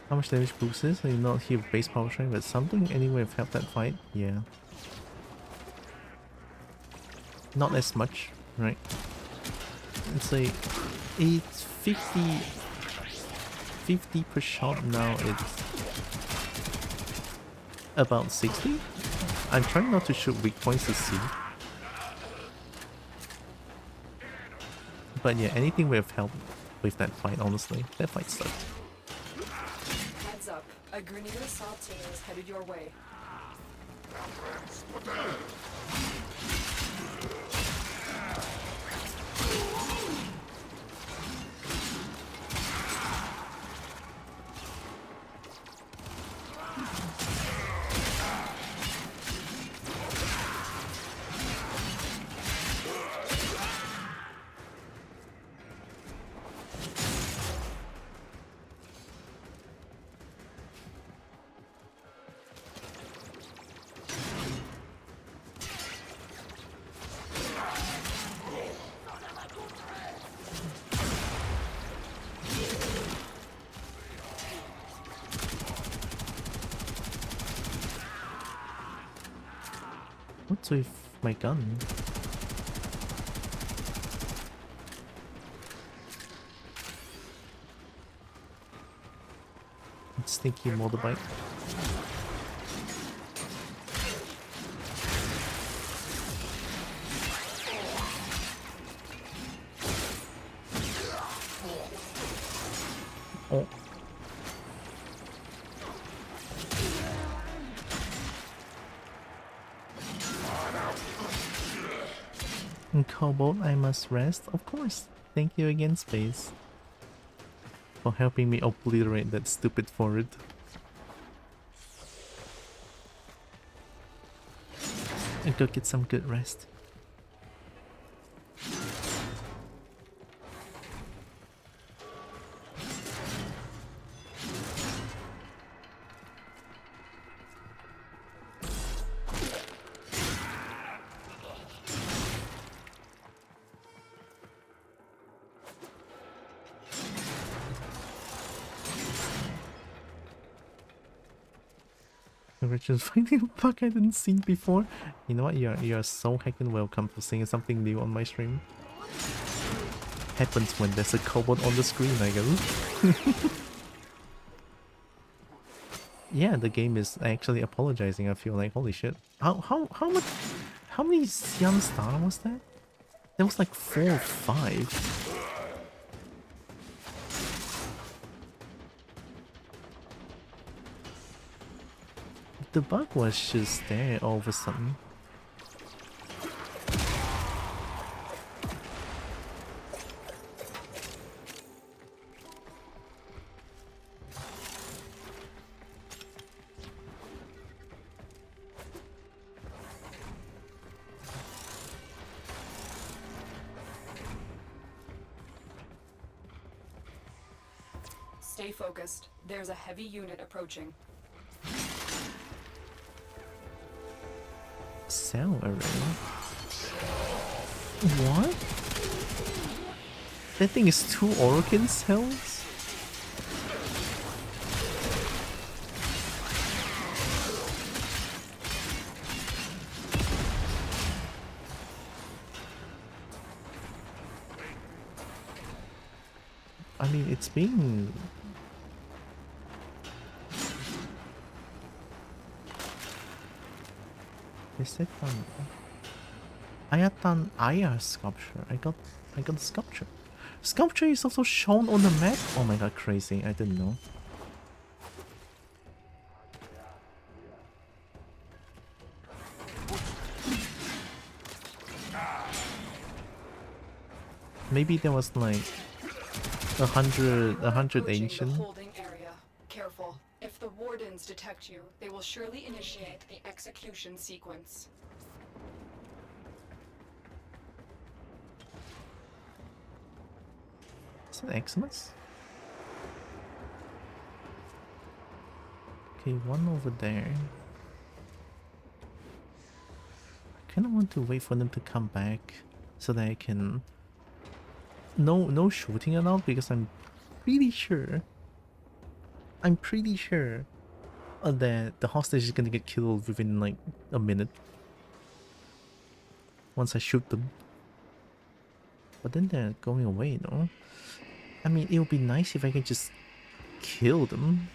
A: How much damage boost is? I did not hear base power train, but something anyway have helped that fight. Yeah. Not as much, right? It's like it's 50 per shot now. It's about 60. I'm trying not to shoot weak points to see. But yeah, anything would have helped with that fight, honestly. That fight sucked.
D: A grenadier assault team is headed your way.
A: What's with my gun? Sneaky motorbike. Oh. In Kobo, I must rest, of course. Thank you again, Space, for helping me obliterate that stupid forward. And go get some good rest. Richard's finding a bug I didn't see before. You know what? You're so heckin' welcome for seeing something new on my stream. Happens when there's a kobold on the screen, I guess. Yeah, the game is actually apologizing. I feel like holy shit. How much? How many Siam Star was that? There was like 4 or 5. The bug was just there all of a sudden.
D: Stay focused. There's a heavy unit approaching.
A: Cell array? What? That thing is 2 Orokin cells? I mean, it's being... Is it done? I had done Aya sculpture. I got the sculpture. Sculpture is also shown on the map. Oh my god, crazy! I didn't know. Maybe there was like 100 ancient.
D: Holding area. Careful. If the wardens detect you, they will surely initiate the execution sequence.
A: Is it Xmas? Okay, one over there. I kinda want to wait for them to come back so that I can... No shooting allowed because I'm pretty sure that the hostage is gonna get killed within like a minute once I shoot them. But then they're going away, no? I mean, it would be nice if I could just kill them.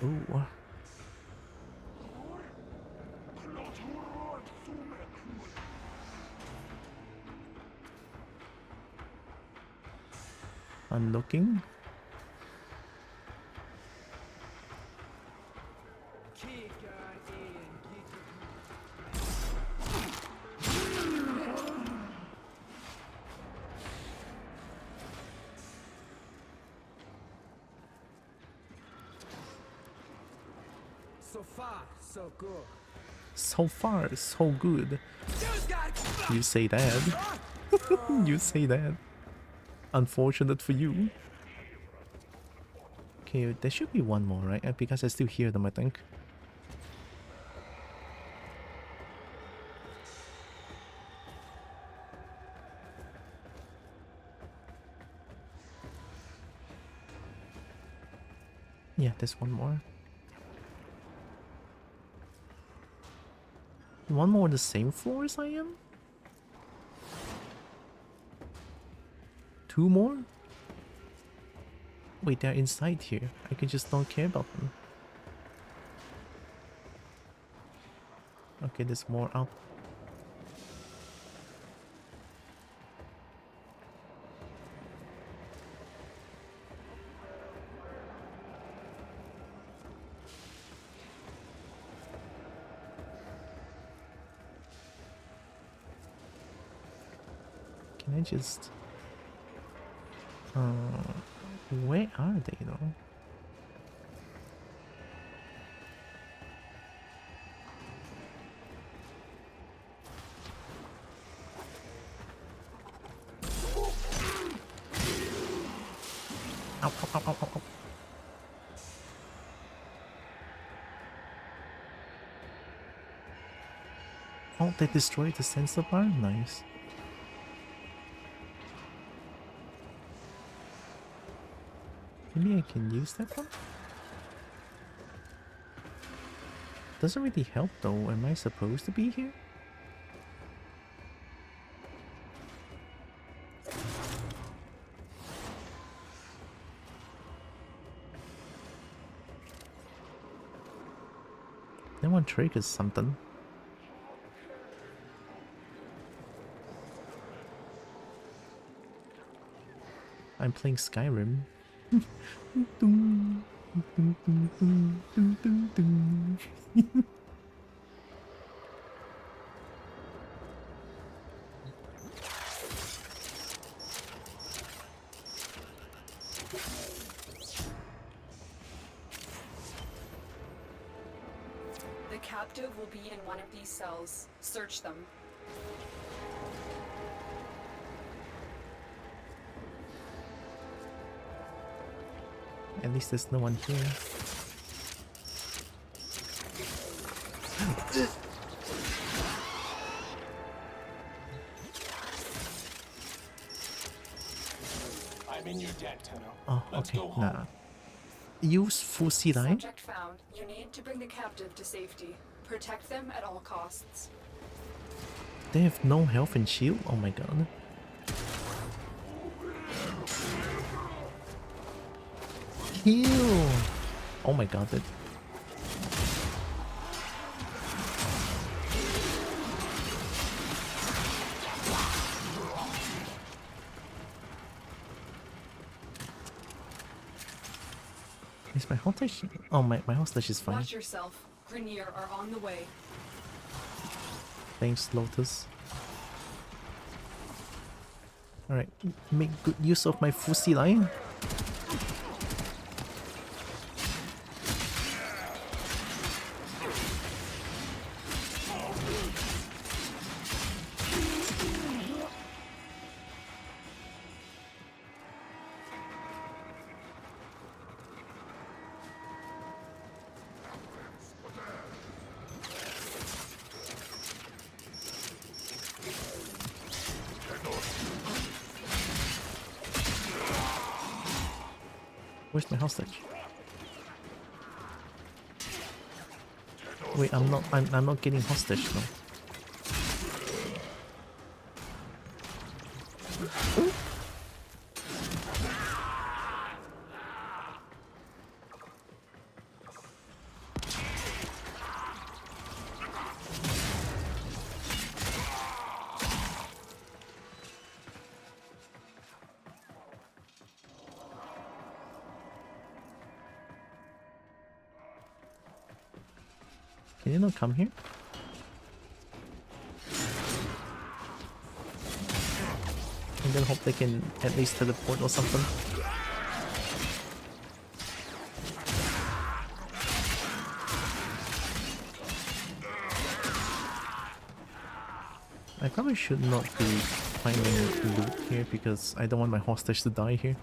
A: Ooh. I'm looking.
N: So far, so good.
A: So far, so good. You say that. You say that. Unfortunate for you. Okay, there should be one more, right? Because I still hear them, I think. Yeah, there's one more. One more on the same floor as I am? 2 more? Wait, they're inside here. I can just don't care about them. Okay, there's more out. Can I just... where are they though? Ow, ow, ow, ow, ow, ow. Oh, they destroyed the sensor bar? Nice. Maybe I can use that one? Doesn't really help though. Am I supposed to be here? That one triggers something. I'm playing Skyrim.
D: The captive will be in one of these cells. Search them.
A: At least there's no one here.
L: I'm in your debt, Tenno.
A: Oh,
L: Let's
A: okay.
L: go home.
A: Nah. Use Fusi line.
D: Subject found. You need to bring the captive to safety. Protect them at all costs.
A: They have no health and shield? Oh my god. Heal! Oh my god, that... Is my hostage? Oh, my hostage is fine.
D: Watch yourself. Grenier are on the way.
A: Thanks, Lotus. Alright, make good use of my Fusi line. Where's my hostage? Wait, I'm not getting hostage though. Can you not come here? And then hope they can at least teleport or something. I probably should not be finding loot here because I don't want my hostage to die here.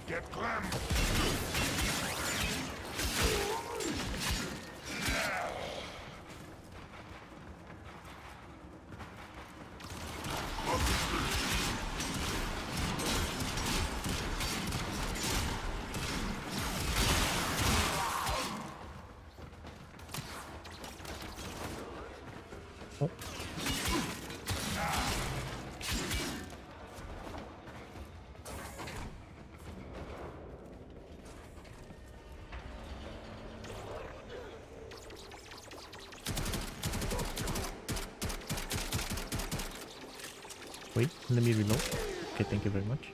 B: Get Clem!
A: Oh. Wait, let me reload. Okay, thank you very much.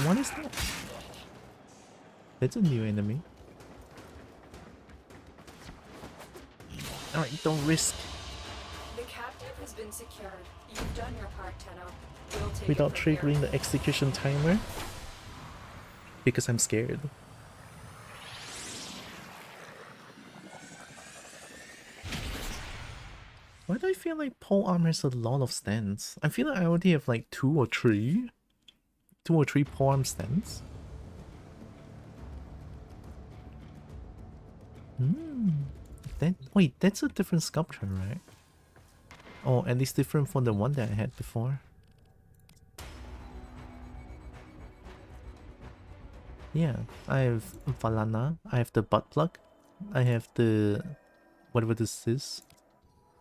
A: What is that? That's a new enemy. Alright, don't risk.
D: The captive has been secured. You've done your part, Tenno. We'll take
A: Without
D: it from here.
A: triggering the execution timer. Because I'm scared. Why do I feel like pole armor has a lot of stands? I feel like I already have like 2 or 3. 2 or 3 pole arm stands. Wait, that's a different sculpture, right? Oh, at least different from the one that I had before. Yeah, I have Valana, I have the butt plug, I have the whatever this is,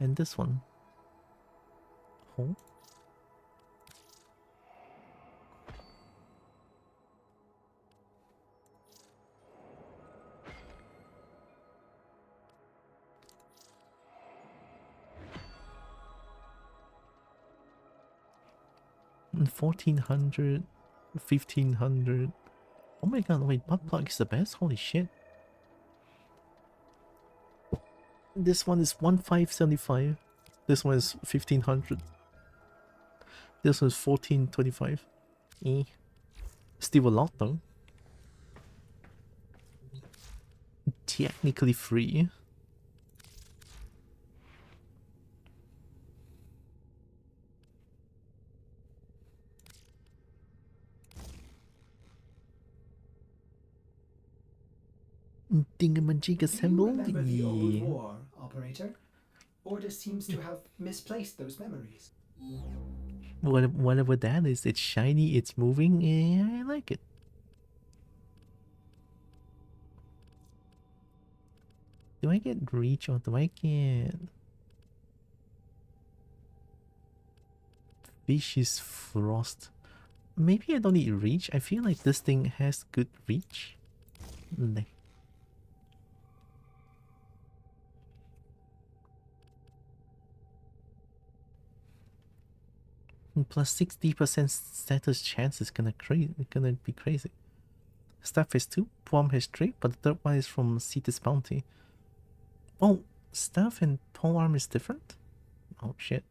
A: and this one. Oh. And 1400, 1500. Oh my god, wait, butt plug is the best? Holy shit. This one is 1575. This one is 1500. This one is 1425. Eh. Still a lot though. Technically free. Dingamajig
C: Do you
A: assembled?
C: remember the old
A: Yeah.
C: war, Operator? Order seems to have misplaced those memories.
A: Whatever that is, it's shiny, it's moving, I like it. Do I get reach or do I get Vicious Frost? Maybe I don't need reach. I feel like this thing has good reach. Nah. Plus 60% status chance is gonna be crazy. Staff has 2, Palm has 3, but the third one is from Cetus Bounty. Oh, Staff and Polearm is different? Oh shit.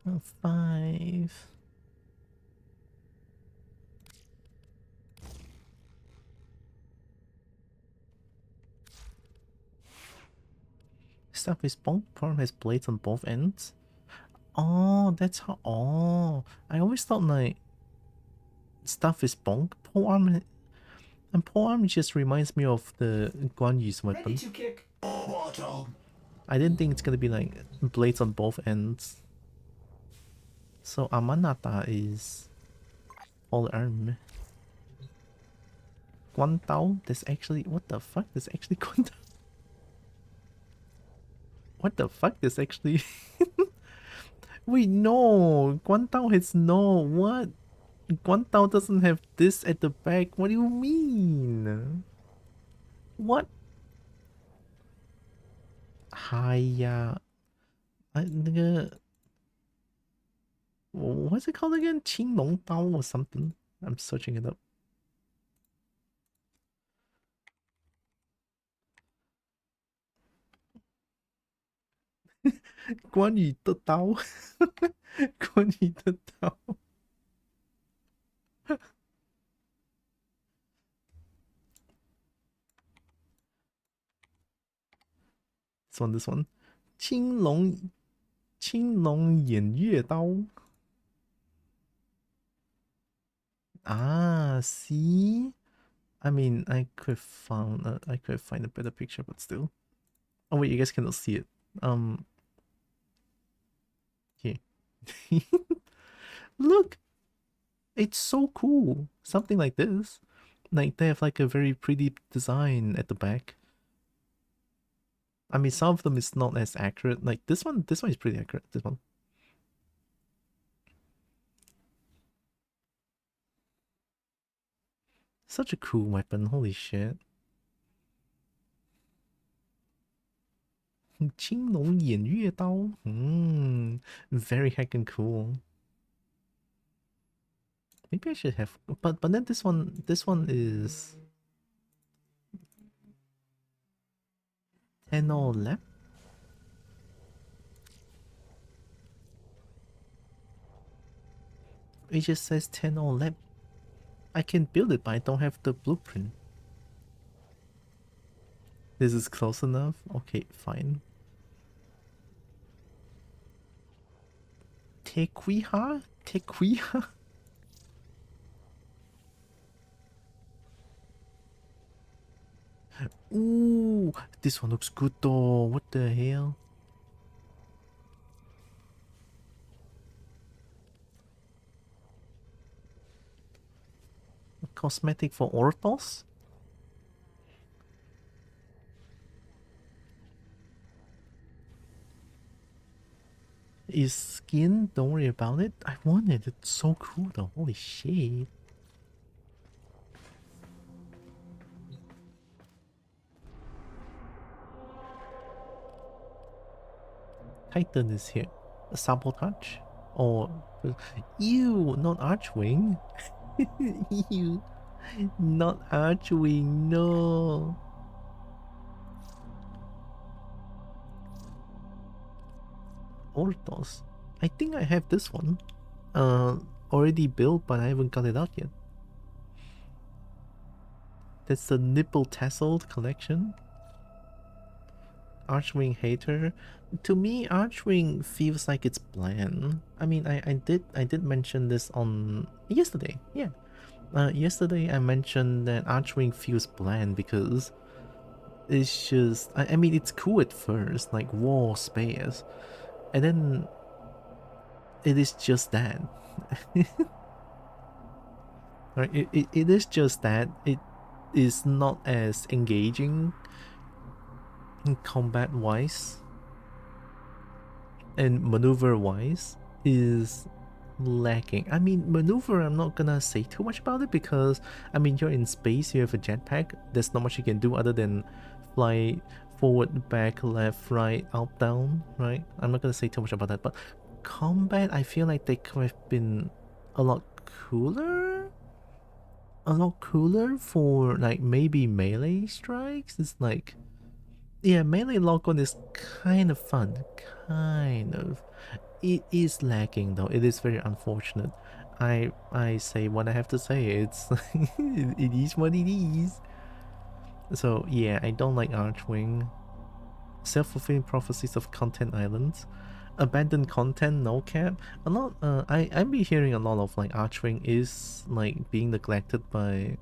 A: Oh, 5. Staff is bonk, Polearm has blades on both ends. Oh, that's how. Oh, I always thought like Staff is bonk, Polearm, and Polearm just reminds me of the Guan Yu's weapon.
C: Ready to kick bottom.
A: I didn't think it's gonna be like blades on both ends. So Amanata is all arm. Guan Tao, there's actually, what the fuck? There's actually Guan Tao. What the fuck? There's actually... Wait, no! Guan Tao has no... What? Guan Tao doesn't have this at the back. What do you mean? What? Hiya. What's it called again? Qing Long Dao or something? I'm searching it up. Guan Yu de Dao. Guan Yu de Dao. This one. 青龙偃月刀. Ah, see? I mean, I could find a better picture, but still. Oh wait, you guys cannot see it. Here. Look! It's so cool. Something like this. Like, they have like a very pretty design at the back. I mean, some of them is not as accurate. Like this one is pretty accurate. This one. Such a cool weapon. Holy shit. 青龙偃月刀. Very heckin' cool. Maybe I should have, but then this one is 10 or left. It just says 10 or left. I can build it, but I don't have the blueprint. This is close enough? Okay, fine. Tequiha? Tequiha? Ooh, this one looks good though. What the hell? Cosmetic for Orthos? Is skin? Don't worry about it. I want it. It's so cool though. Holy shit. Titan is here. Sabotage? Or... Ew, not Archwing. Ew. Not Archwing, no. Orthos. I think I have this one. Already built, but I haven't got it out yet. That's the nipple tasseled collection. Archwing hater. To me, Archwing feels like it's bland. I mean, I did mention this on yesterday. Yeah. Yesterday I mentioned that Archwing feels bland because it's just, I mean, it's cool at first, like war spares, and then it is just that. Right? It is just that. It is not as engaging combat wise and maneuver wise is lacking. I mean, maneuver, I'm not gonna say too much about it because I mean, you're in space, you have a jetpack, there's not much you can do other than fly forward, back, left, right, up, down, right? I'm not gonna say too much about that, but combat, I feel like they could have been a lot cooler for like maybe melee strikes. It's like, yeah, melee lock-on is kind of fun, kind of. It is lacking though. It is very unfortunate. I say what I have to say. It's it is what it is. So yeah, I don't like Archwing. Self-fulfilling prophecies of Content Islands. Abandoned content, no cap. A lot. I've been hearing a lot of like Archwing is like being neglected by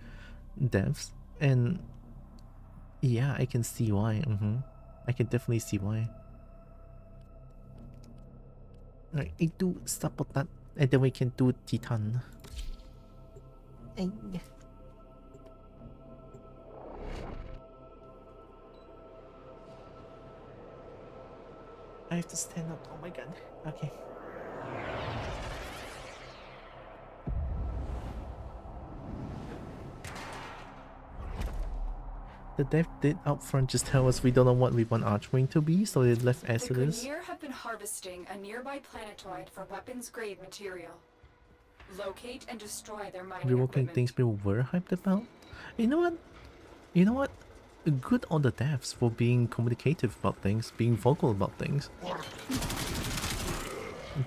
A: devs, and yeah, I can see why. I can definitely see why. Alright, I do support that, and then we can do Titan. I have to stand up. Oh my god. Okay. The dev did out front just tell us we don't know what we want Archwing to be, so they left as it is.
D: The Grineer have been harvesting a nearby planetoid for weapons-grade material. Locate and destroy their mining
A: Revoking
D: equipment.
A: things people were hyped about. You know what? You know what? Good on the devs for being communicative about things, being vocal about things.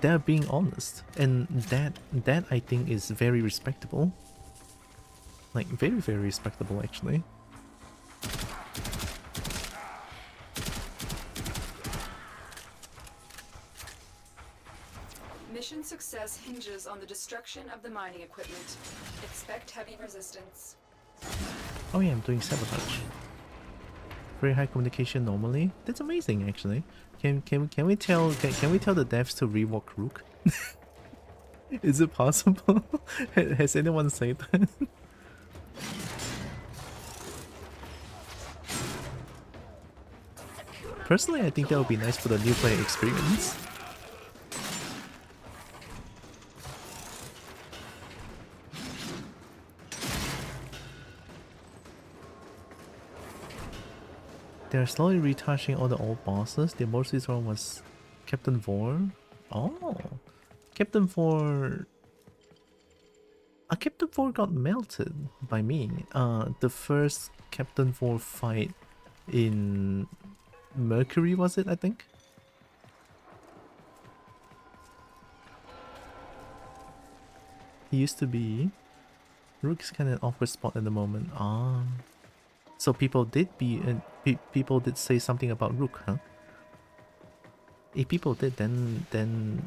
A: They're being honest, and that I think is very respectable. Like very, very respectable actually.
D: success hinges on the destruction of the mining equipment. Expect heavy resistance.
A: Oh yeah, I'm doing sabotage. Very high communication normally. That's amazing actually. Can we tell the devs to rework Rook? Is it possible? Has anyone said that? Personally, I think that would be nice for the new player experience. They're slowly retouching all the old bosses. The most recent one was Captain Vor. Oh, Captain Vor. Captain Vor got melted by me. The first Captain Vor fight in Mercury, was it? I think. He used to be. Rook's kind of an awkward spot at the moment. So people did people did say something about Rook, huh? If people did, then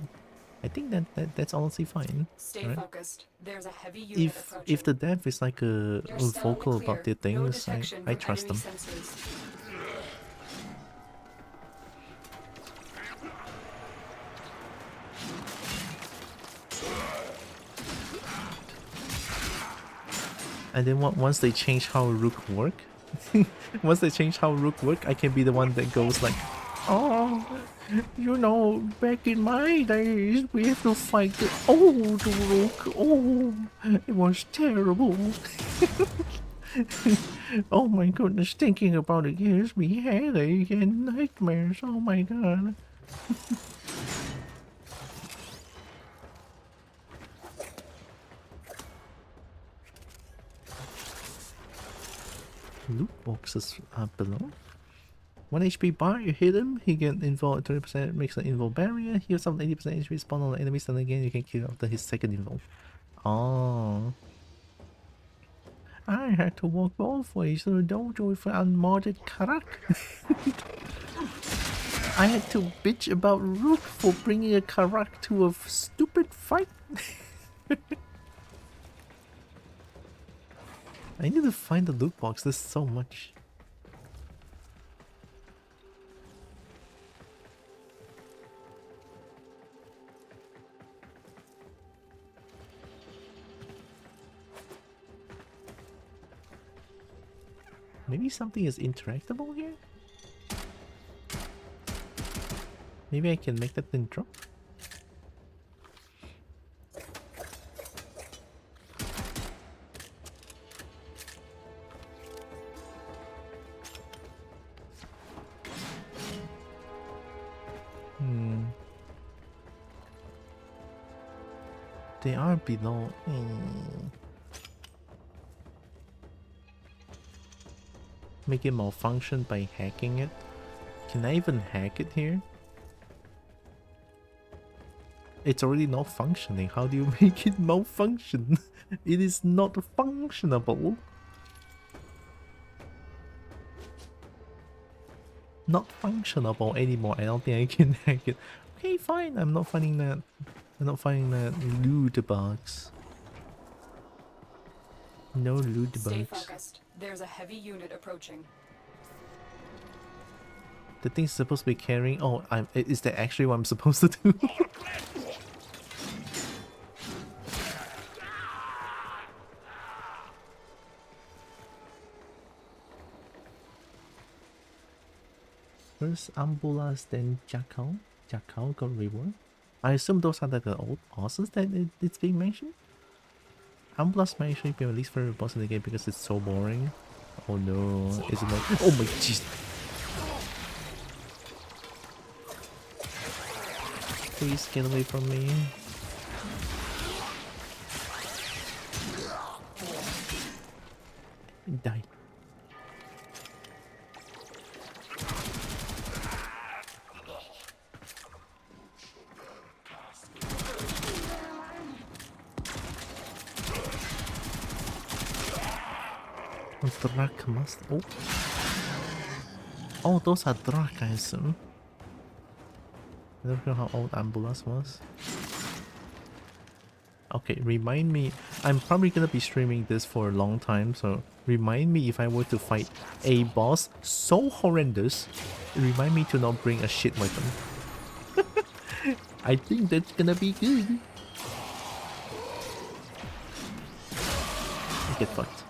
A: I think that's honestly fine.
D: Stay
A: right?
D: focused. There's a heavy unit
A: If the dev is like a vocal
D: clear.
A: about their
D: No
A: things,
D: detection
A: I
D: from
A: trust them.
D: enemy sensors.
A: And then once they change how Rook work, I can be the one that goes like, oh, you know, back in my days, we have to fight the old Rook. Oh, it was terrible. Oh my goodness, thinking about it gives me headache and nightmares. Oh my god. Loot boxes are below. 1 HP bar, you hit him, he get involved 30%, makes an invul barrier, heals up 80% HP, spawn on the enemies, and again you can kill after his second invul. Oh. I had to walk both ways to the dojo with an unmodded Karak. I had to bitch about Rook for bringing a Karak to a stupid fight. I need to find the loot box, there's so much. Maybe something is interactable here? Maybe I can make that thing drop? They are below. Make it malfunction by hacking it. Can I even hack it here? It's already not functioning. How do you make it malfunction? It is not functionable. Not functionable anymore. I don't think I can hack it. Okay, fine. I'm not finding that. I'm not finding that loot box. No loot
D: Stay
A: box.
D: focused. There's a heavy unit approaching.
A: The thing's supposed to be carrying. Oh, is that actually what I'm supposed to do? First Ambulas, then Jackal. Jackal got reward. I assume those are like the old bosses that it's being mentioned. Ambulas may actually be released for a boss in the game because it's so boring. Oh no, is it not? Oh my jeez. Please get away from me. Die. Drak must. Oh. Oh, those are Drak, I assume. I don't know how old Ambulance was. Okay, remind me. I'm probably gonna be streaming this for a long time, so remind me if I were to fight a boss so horrendous, remind me to not bring a shit weapon. I think that's gonna be good. Get fucked.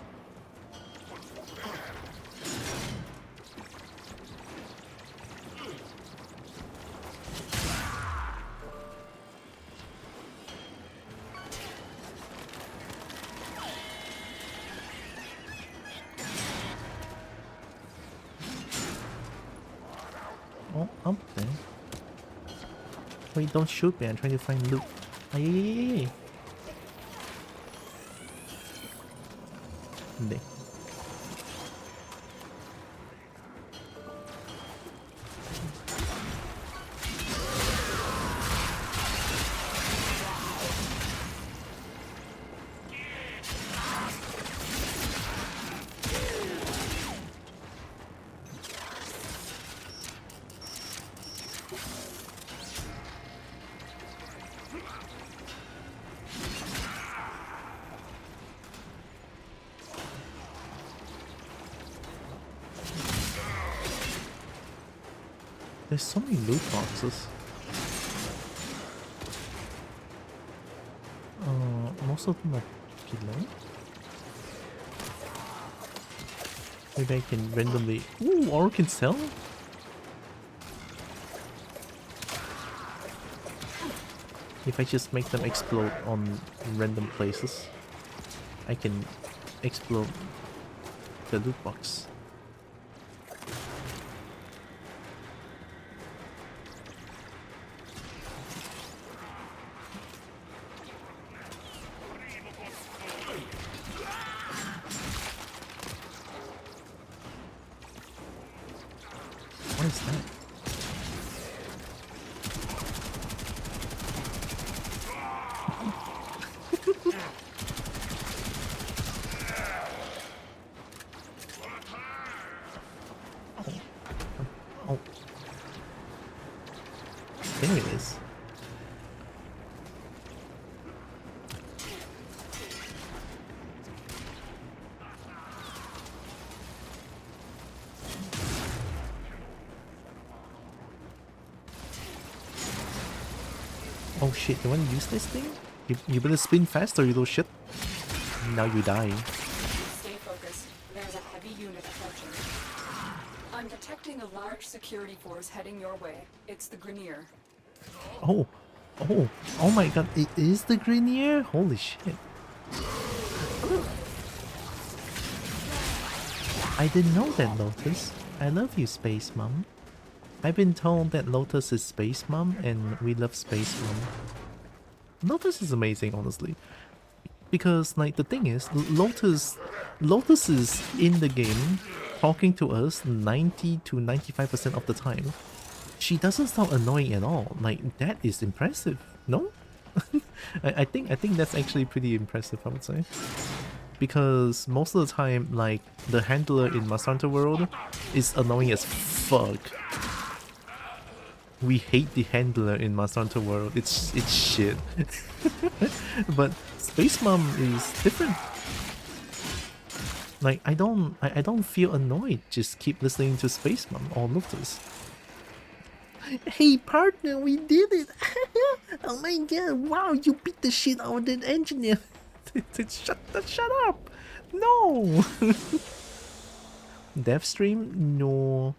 A: Oh, up there. Wait, don't shoot me. I'm trying to find loot. Ay. There. There's so many loot boxes. Most of them are below. Maybe I can randomly... Ooh, or can sell? If I just make them explode on random places, I can explode the loot box. What is that? Oh. There it is. Oh shit, you wanna use this thing? You better spin fast or you little shit. Now you die.
D: Stay focused. There's a heavy unit approaching. I'm detecting a large security force heading your way. It's the Grenier.
A: Oh, oh my god, it is the Grenier? Holy shit. I didn't know that, Lotus. I love you, Space Mom. I've been told that Lotus is Space Mom, and we love Space Mom. Lotus is amazing, honestly. Because, like, the thing is, Lotus is in the game talking to us 90 to 95% of the time. She doesn't sound annoying at all. Like, that is impressive, no? I think that's actually pretty impressive, I would say. Because most of the time, like, the handler in Monster World is annoying as fuck. We hate the handler in Monster World. It's shit. But Space Mom is different. Like, I don't feel annoyed. Just keep listening to Space Mom or Lotus. Hey partner, we did it! Oh my god! Wow, you beat the shit out of that engineer. Shut up! No. Dev stream? No.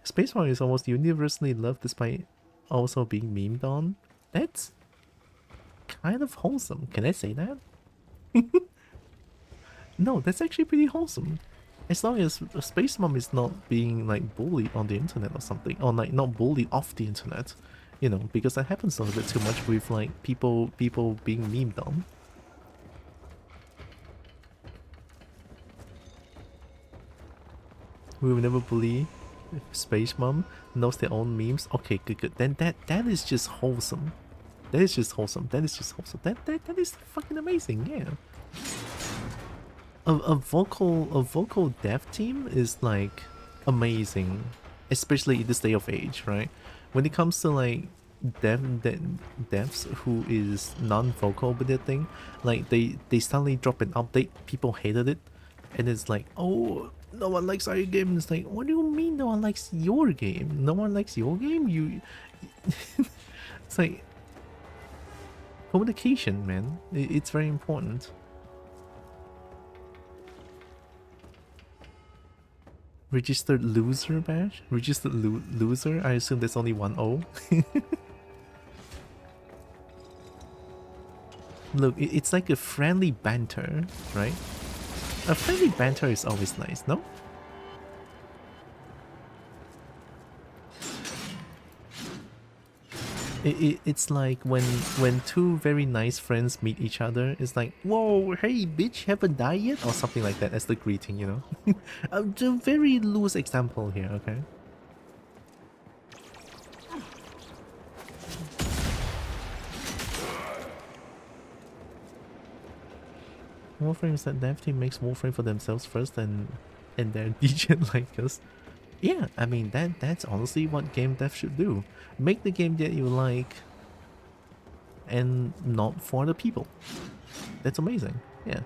A: Space Mom is almost universally loved despite also being memed on. That's kind of wholesome. Can I say that? No, that's actually pretty wholesome. As long as Space Mom is not being like bullied on the internet or something, or like not bullied off the internet, you know, because that happens a little bit too much with like people being memed on. We will never bully Space Mom, knows their own memes. Okay, good. Then that is just wholesome. That is just wholesome. That is just wholesome. That is fucking amazing. Yeah. A vocal dev team is like amazing, especially in this day of age, right? When it comes to like devs who is non-vocal with their thing, like they suddenly drop an update, people hated it, and it's like, oh, no one likes our game. It's like, what do you mean no one likes your game? No one likes your game? You it's like communication, man. It's very important. Registered loser badge? Registered loser? I assume there's only one O. Look, it's like a friendly banter, right? A friendly banter is always nice, no? It's like when two very nice friends meet each other, it's like, whoa, hey bitch, haven't died yet? Or something like that as the greeting, you know? A very loose example here, okay? Warframe is that dev team makes Warframe for themselves first and they're DJ like us. Yeah, I mean that's honestly what game dev should do. Make the game that you like and not for the people. That's amazing. Yeah.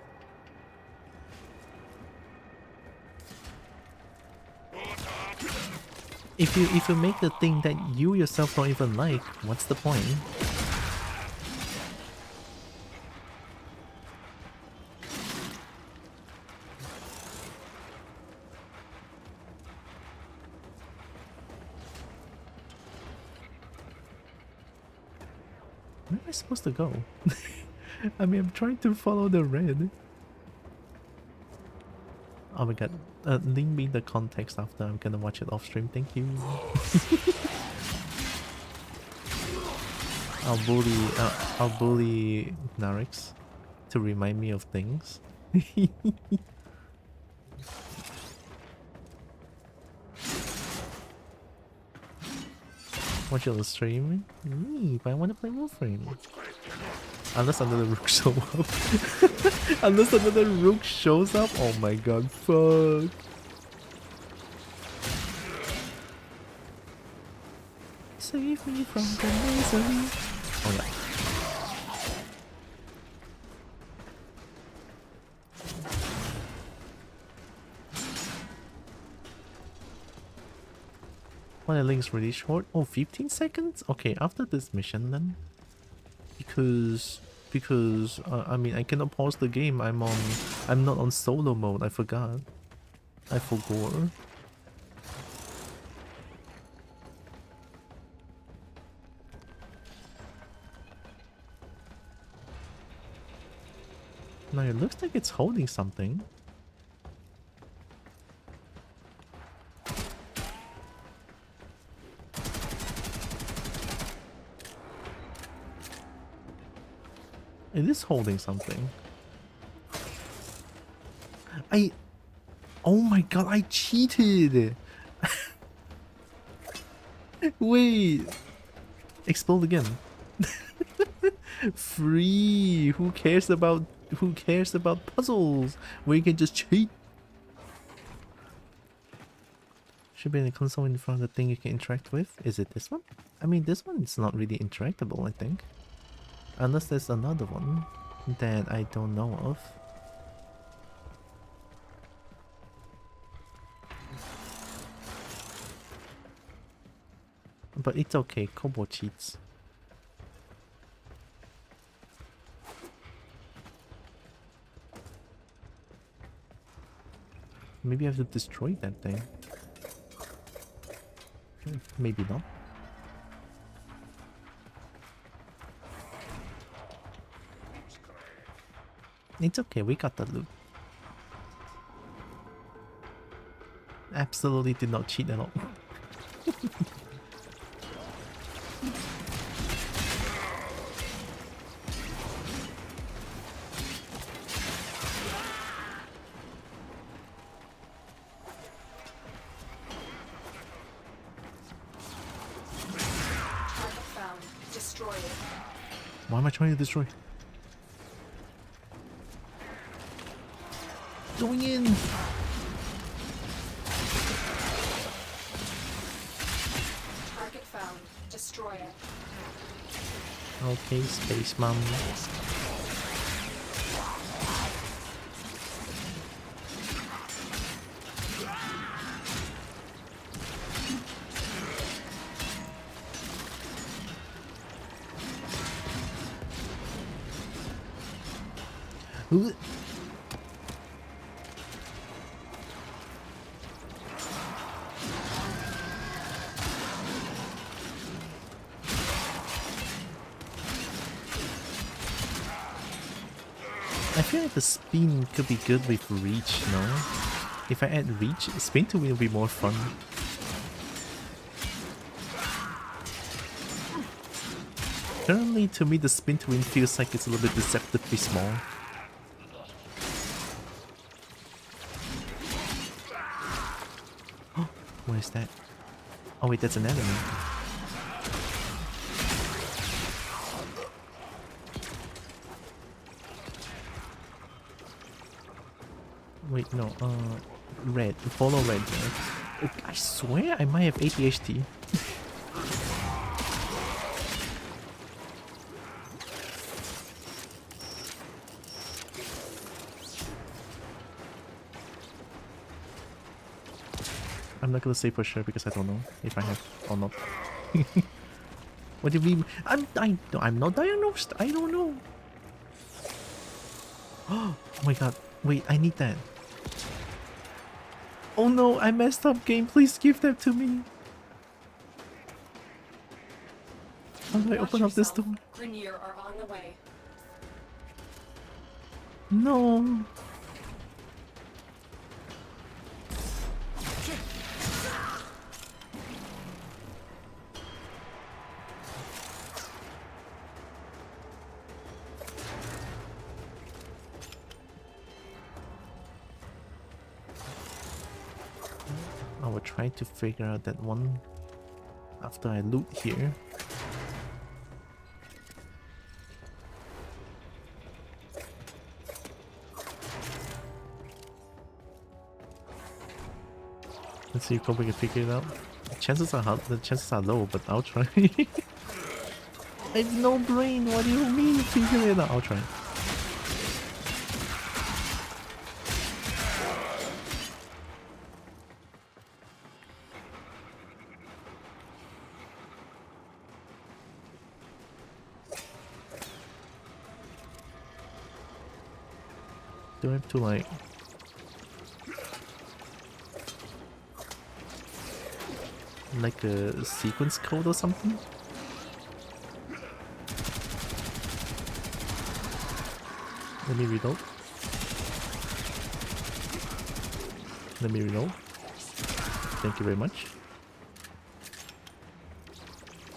A: If you make the thing that you yourself don't even like, what's the point? Where am I supposed to go? I mean, I'm trying to follow the red. Oh my god. Link me the context after. I'm gonna watch it off stream. Thank you. I'll bully Narix to remind me of things. Watch the stream? Me, but I want to play Warframe. Unless another rook shows up. Unless another rook shows up. Oh my god, fuck. Save me from the misery. Oh yeah. Well, the link's really short. Oh, 15 seconds? Okay, after this mission then. Because I mean I cannot pause the game. I'm not on solo mode. I forgot. I forgot. Now it looks like it's holding something. It is holding something. Oh my god, I cheated! Wait! Explode again. Free! Who cares about puzzles where you can just cheat? Should be in a console in front of the thing you can interact with. Is it this one? I mean, this one is not really interactable, I think. Unless there's another one that I don't know of. But it's okay, Kobo cheats. Maybe I have to destroy that thing. Maybe not. It's okay, we got the loot. Absolutely did not cheat at all. Why am I trying to destroy? Going in!
D: Target found. destroy it.
A: Okay, Space Mom. Ooh. I feel like the spin could be good with reach, no? If I add reach, spin to win will be more fun. Currently, to me, the spin to win feels like it's a little bit deceptively small. Oh, what is that? Oh wait, that's an enemy. Wait, no, red. Follow red. I swear I might have ADHD. I'm not gonna say for sure because I don't know if I have or not. What do you mean? I'm not diagnosed. I don't know. Oh my god! Wait, I need that. Oh no! I messed up. Game, please give that to me. How do I open up this door?
D: Grenier are on the way.
A: No. I will try to figure out that one after I loot here. Let's see if Kobo can figure it out. The chances are low, but I'll try. I have no brain. What do you mean figure it out? I'll try. Do I have to like a sequence code or something? Let me reload. Let me reload. Thank you very much.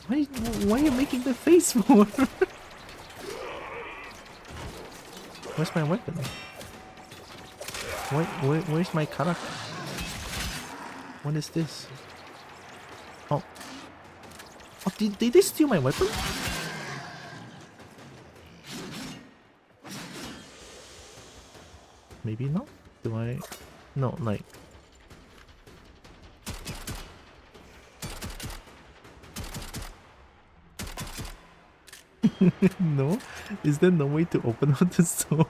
A: Why are you making the face for? Where's my weapon? Where's my character? What is this? Oh. Oh, did they steal my weapon? Maybe not? Do I? No, like... No? Is there no way to open up the door?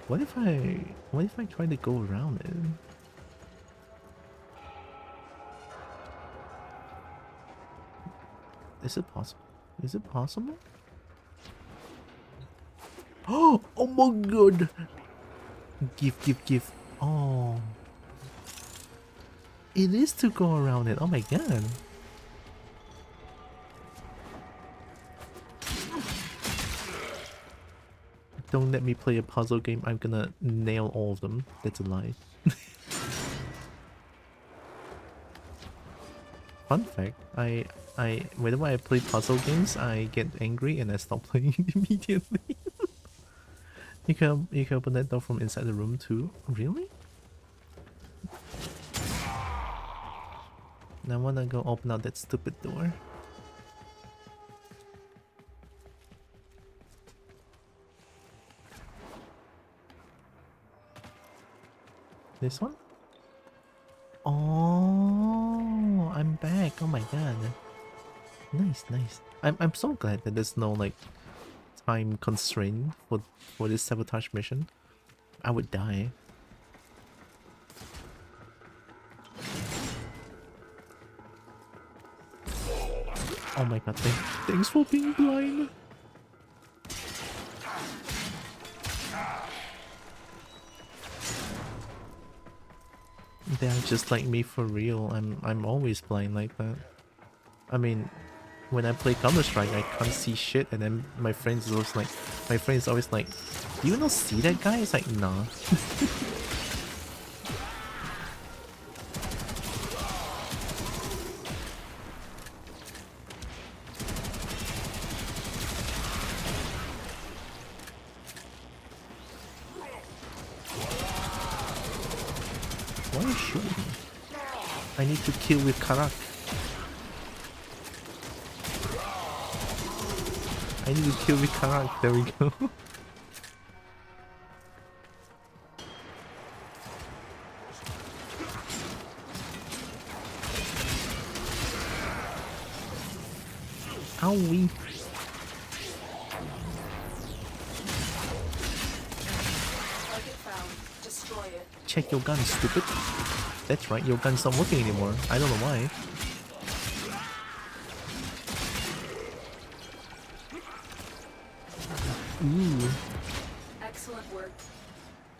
A: What if I try to go around it? Is it possible? Is it possible? Oh my god! Give. Oh. It is to go around it. Oh my god. Don't let me play a puzzle game. I'm gonna nail all of them. That's a lie. Fun fact, whenever I play puzzle games, I get angry and I stop playing immediately. You can open that door from inside the room too. Really? Now I wanna go open up that stupid door. This one? Oh, I'm back. check. Oh my god. Nice, nice. I'm so glad that there's no like time constraint for this sabotage mission. I would die. Oh my god, thanks for being blind. They're just like me for real. I'm always blind like that. I mean, when I play Counter-Strike, I can't see shit, and then my friends always like, "Do you not see that guy?" It's like, nah. Why are you shooting me? I need to kill with Karak. I need to kill with Karak. There we go. Owie.
D: Target found. Destroy it.
A: Check your gun, stupid. That's right, your gun's not working anymore. I don't know why. Ooh.
D: Excellent work.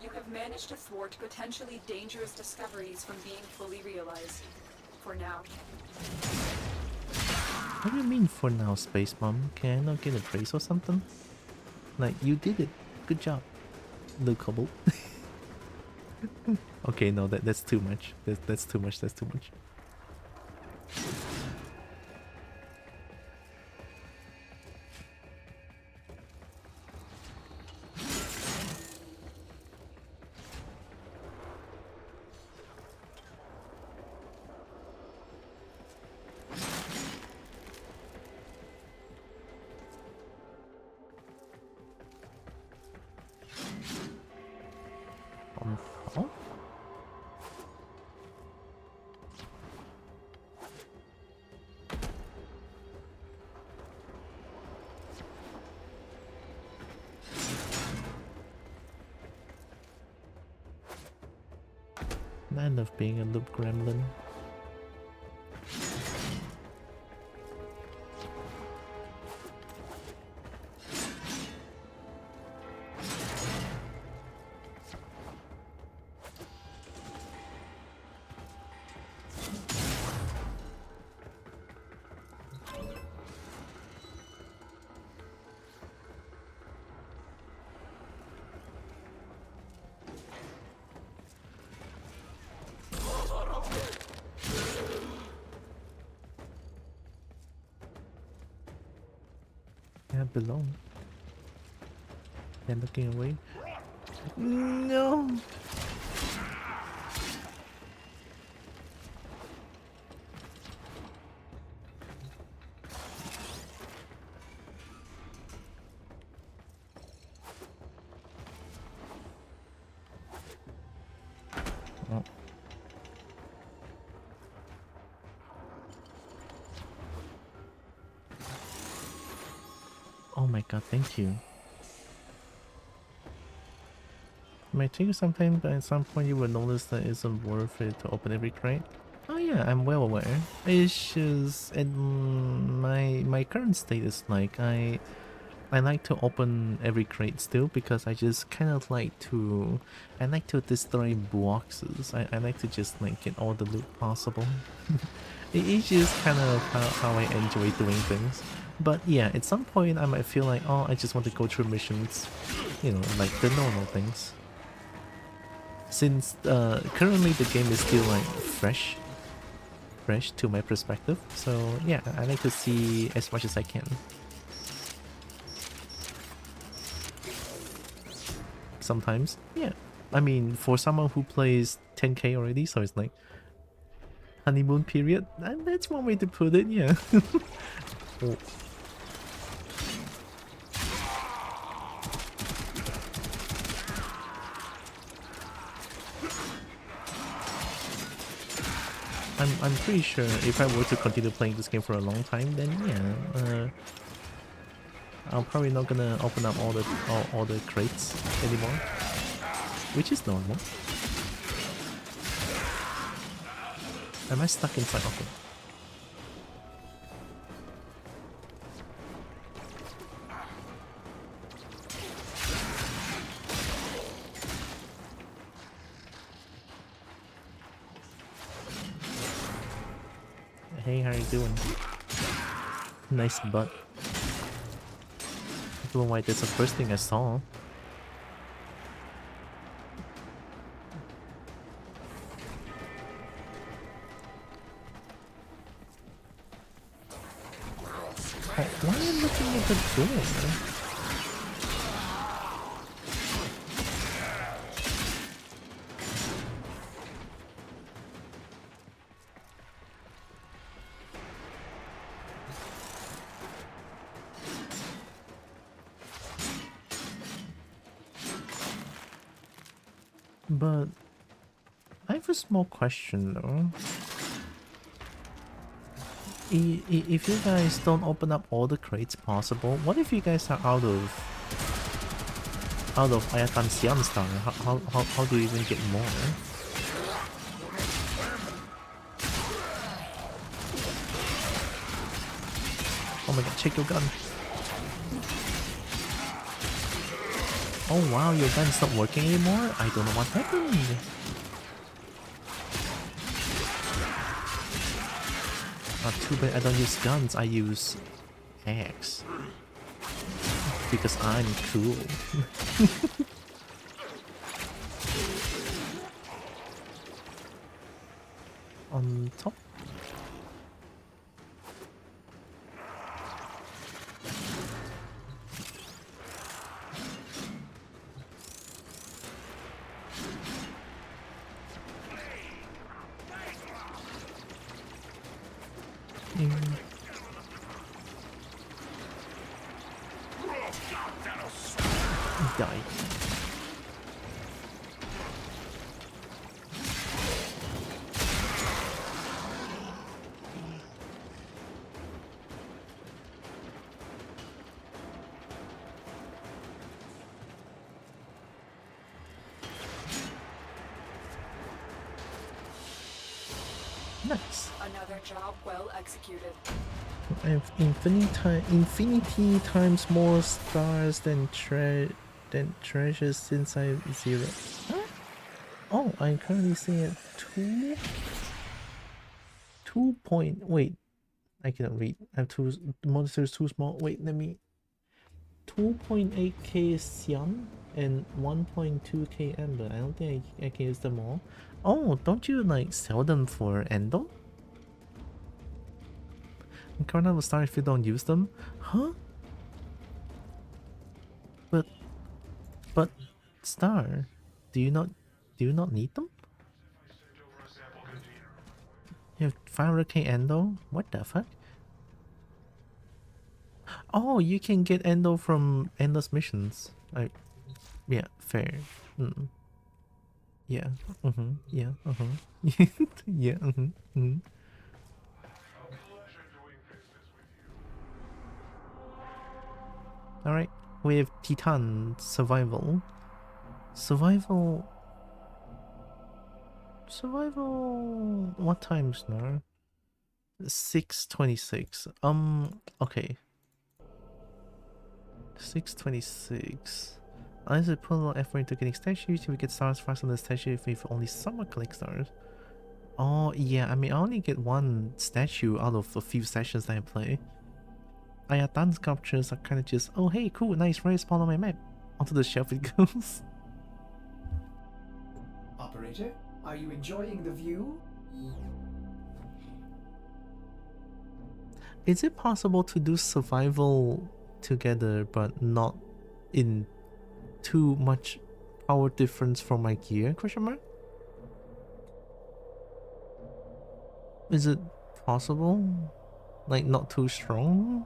D: You have managed to thwart potentially dangerous discoveries from being fully realized. For now.
A: What do you mean for now, Space Mom? Can I not get a praise or something? Like, you did it. Good job. No Kobo. Okay, no, that's too much. That's too much, that's too much. Oh? I love being a loop gremlin. Yeah, belong. They're looking away. No! Oh. Oh my god, thank you. It might take you some time, but at some point you will notice that it isn't worth it to open every crate. Oh yeah, I'm well aware. It's just in my current state is like I like to open every crate still because I just kind of like to destroy boxes. I like to just like get all the loot possible. It's just kind of how I enjoy doing things. But yeah, at some point I might feel like, oh, I just want to go through missions, you know, like the normal things. Since currently the game is still like fresh to my perspective, so yeah, I like to see as much as I can. Sometimes, yeah. I mean, for someone who plays 10k already, so it's like honeymoon period. That's one way to put it, yeah. Oh. I'm pretty sure if I were to continue playing this game for a long time, then yeah, I'm probably not gonna open up all the crates anymore, which is normal. Am I stuck inside? Okay. Hey, how you doing? Nice butt. I don't know why that's the first thing I saw. Oh, why am I looking at the door? But I have a small question though. If you guys don't open up all the crates possible, what if you guys are out of Ayatan Siam Star? How do you even get more? Oh my god, check your gun. Oh wow, your gun's not working anymore? I don't know what happened. Too bad I don't use guns, I use axe. Because I'm cool. On top? Die. Nice.
D: Another job well executed.
A: I have infinity times more stars than treasures since I have 0. Huh? Oh, I'm currently seeing at 2 point. Wait, I cannot read. I have the monster is too small. Wait, let me. 2.8k Xian and 1.2k Ember. I don't think I can use them all. Oh, don't you like sell them for Endo? Incarnate will start if you don't use them? Huh? But Star, do you not need them? You have 500k Endo? What the fuck? Oh, you can get Endo from endless missions. Yeah, fair. Yeah. Yeah. Yeah. Alright, we have Titan Survival. Survival. What times now? 6:26. Okay. 6:26. Unless we put a lot of effort into getting statues, we get stars faster than the statue if we've only somewhat collect stars. Oh yeah, I mean I only get one statue out of a few sessions that I play. Ayatan sculptures are kind of just, oh hey, cool, nice rare spawn on my map. Onto the shelf it goes.
C: Operator, are you enjoying the view?
A: Is it possible to do survival together but not in too much power difference from my gear? Question mark? Is it possible? Like not too strong?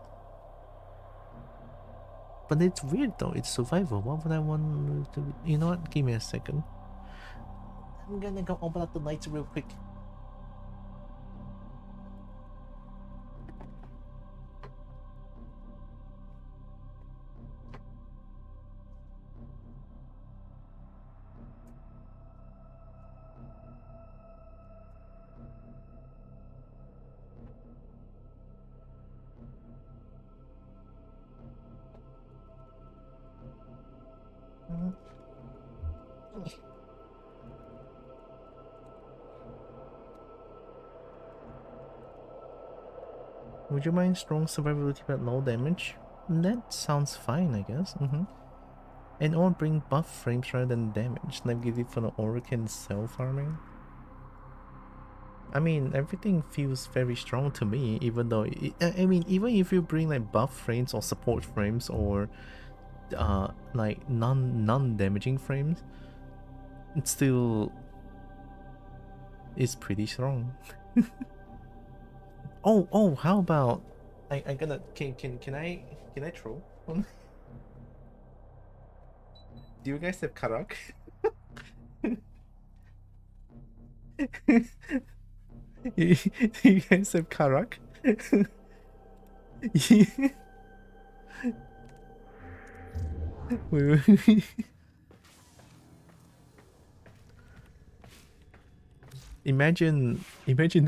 A: But it's weird though, it's survival. What would I want to... You know what? Give me a second. I'm gonna go open up the lights real quick. Would you mind strong survivability but low damage? That sounds fine, I guess. And or bring buff frames rather than damage, like give it for the Orokin cell farming. I mean, everything feels very strong to me, even though I mean, even if you bring like buff frames or support frames or like non-damaging frames, it still is pretty strong. Oh, how about I gonna can I throw one? Do you guys have Karak? You guys have Karak? Wait. Imagine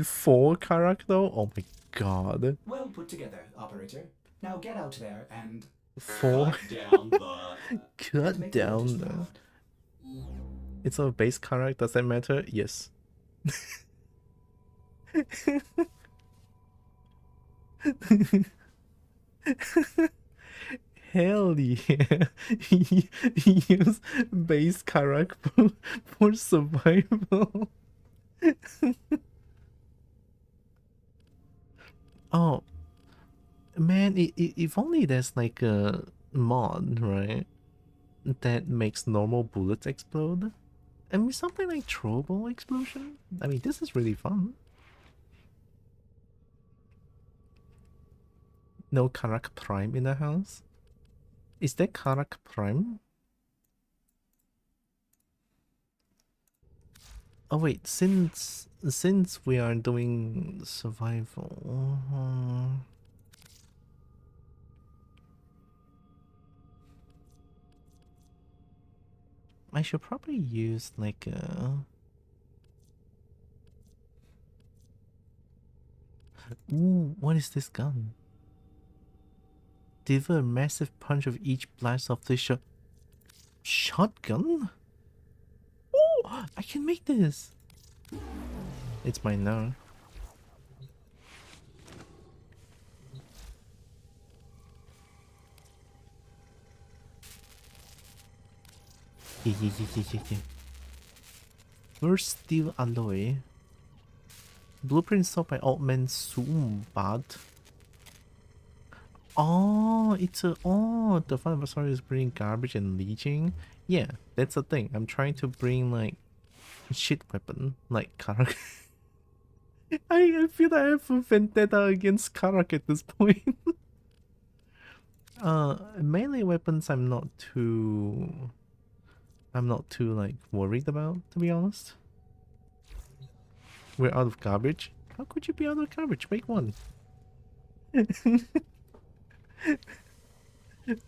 A: 4 Karak though. Oh my god.
C: Well put together, operator. Now get out there and
A: 4
B: Cut down the.
A: cut down the. It's a base Karak. Does that matter? Yes. Hell yeah. Use base Karak for survival. Oh man, if only there's like a mod, right, that makes normal bullets explode. I mean, something like throwable explosion. I mean, this is really fun. No Karak Prime in the house. Is that Karak Prime? Oh wait, since we are doing survival, I should probably use like a. Ooh, what is this gun? Deliver a massive punch of each blast of the shotgun? Oh, I can make this. It's mine now. Yeah. First steel alloy. Blueprint sold by old man Soombad. Oh, it's a the fun of the story is bringing garbage and leeching. Yeah, that's the thing. I'm trying to bring like shit weapon like Karak. I feel that I have a vendetta against Karak at this point. Melee weapons I'm not too like worried about, to be honest. We're out of garbage. How could you be out of garbage? Make one.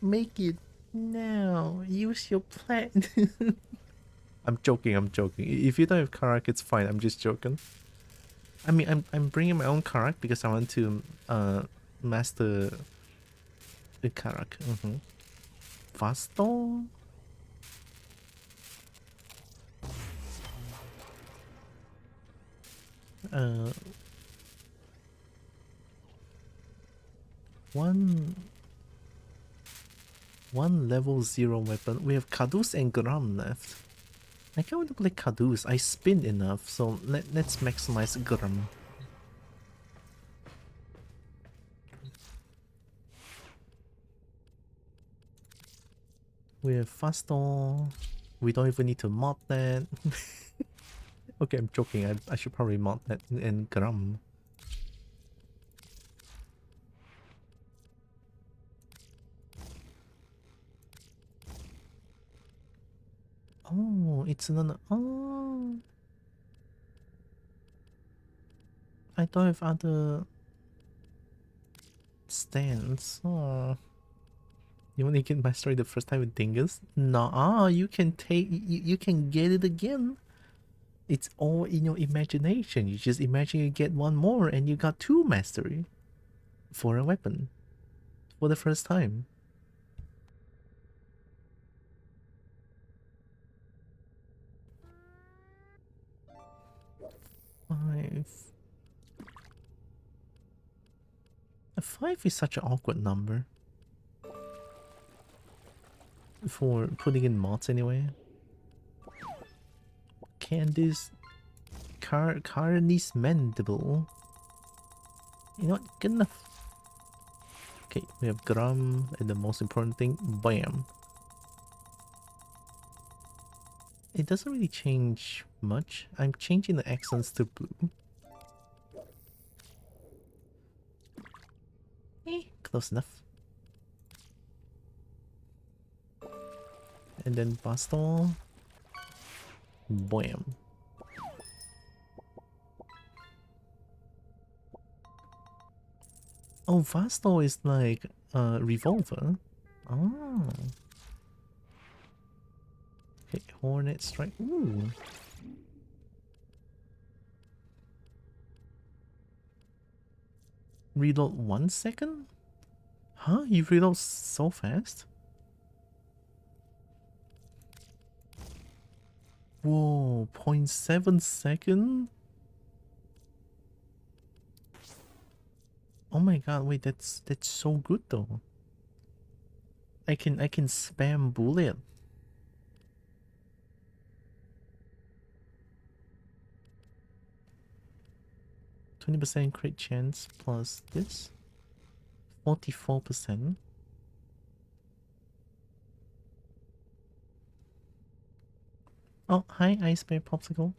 A: Make it now. Use your plant. I'm joking. If you don't have Karak, it's fine. I'm just joking. I mean, I'm bringing my own Karak because I want to master the Karak. Fasto. One level 0 weapon. We have Kadus and Gram left. I can't want to play Kadus. I spin enough, so let's maximize Gram. We have Fasto. We don't even need to mod that. Okay, I'm joking. I should probably mod that in Gram. Oh, it's another. Oh, I don't have other stands. Oh, you only get mastery the first time with Dingus? Nah, you can take. You can get it again. It's all in your imagination. You just imagine you get one more, and you got 2 mastery for a weapon for the first time. 5. 5 is such an awkward number for putting in mods anyway. Candice Carni's Mandible. You know what? Good enough. Okay, we have Grum, and the most important thing, Bam. It doesn't really change much. I'm changing the accents to blue. Close enough. And then Bastol. Bam. Oh, Vastal is like a revolver. Oh. Okay, Hornet Strike. Ooh. Reload 1 second? Huh? You reload so fast? Whoa, 0.7 second? Oh my god, wait, that's so good though. I can spam bullet. %20 crit chance plus this. 44%. Oh, hi, Ice Bear Popsicle.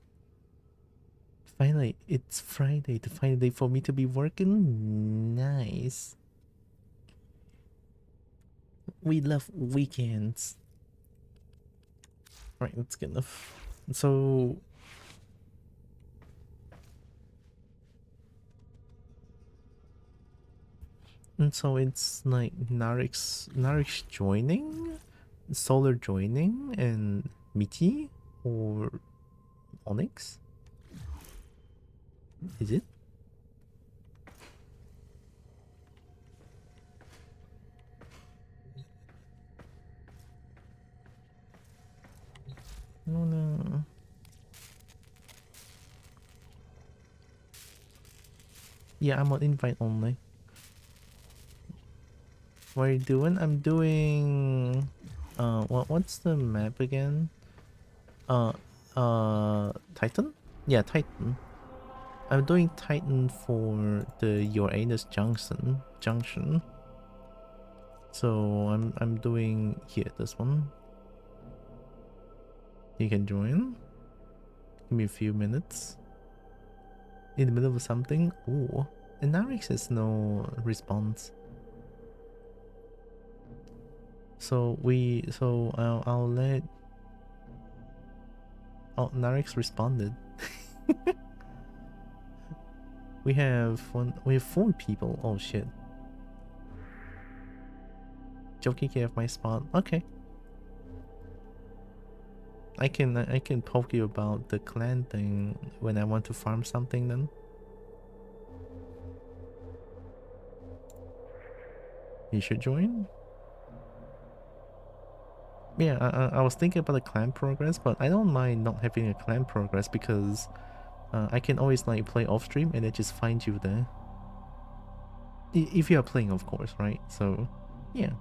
A: Finally, it's Friday, the final day for me to be working. Nice. We love weekends. Alright, that's good enough. So... And so it's like Narix joining, Solar joining, and Michi or Onyx? Is it? No. Yeah, I'm on invite only. What are you doing? I'm doing... what's the map again? Titan? Yeah, Titan. I'm doing Titan for the Uranus junction. So I'm doing here, this one. You can join. Give me a few minutes. In the middle of something. Ooh. And Narix has no response. So I'll let... Oh, Narix responded. We have 4 people. Oh shit. Jokey gave my spot. Okay. I can poke you about the clan thing when I want to farm something then. You should join? Yeah, I was thinking about the clan progress, but I don't mind not having a clan progress because I can always like play off stream and then just find you there. If you are playing, of course, right? So, yeah.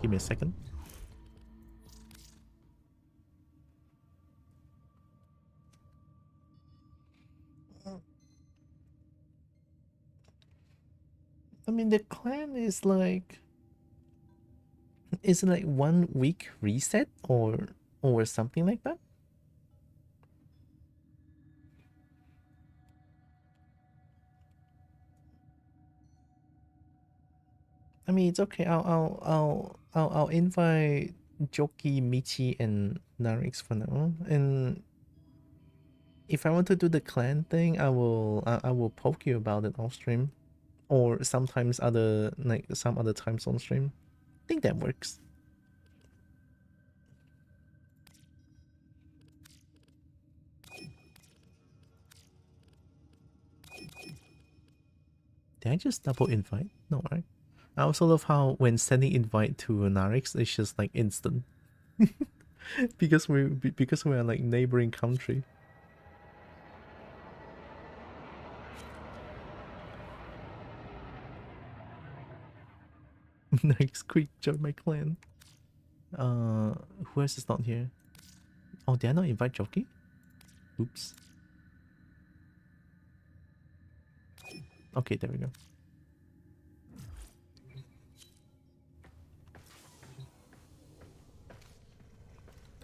A: Give me a second. I mean, the clan is like... Is it like 1 week reset or something like that? I mean, it's okay. I'll invite Joki, Michi, and Narix for now. And if I want to do the clan thing, I will poke you about it off stream, or sometimes some other times on stream. I think that works. Did I just double invite? No, right? I also love how when sending invite to Narix, it's just like instant. because we're like neighboring country. Nice, quick, join my clan. Who else is not here? Oh, did I not invite Jockey? Oops. Okay, there we go.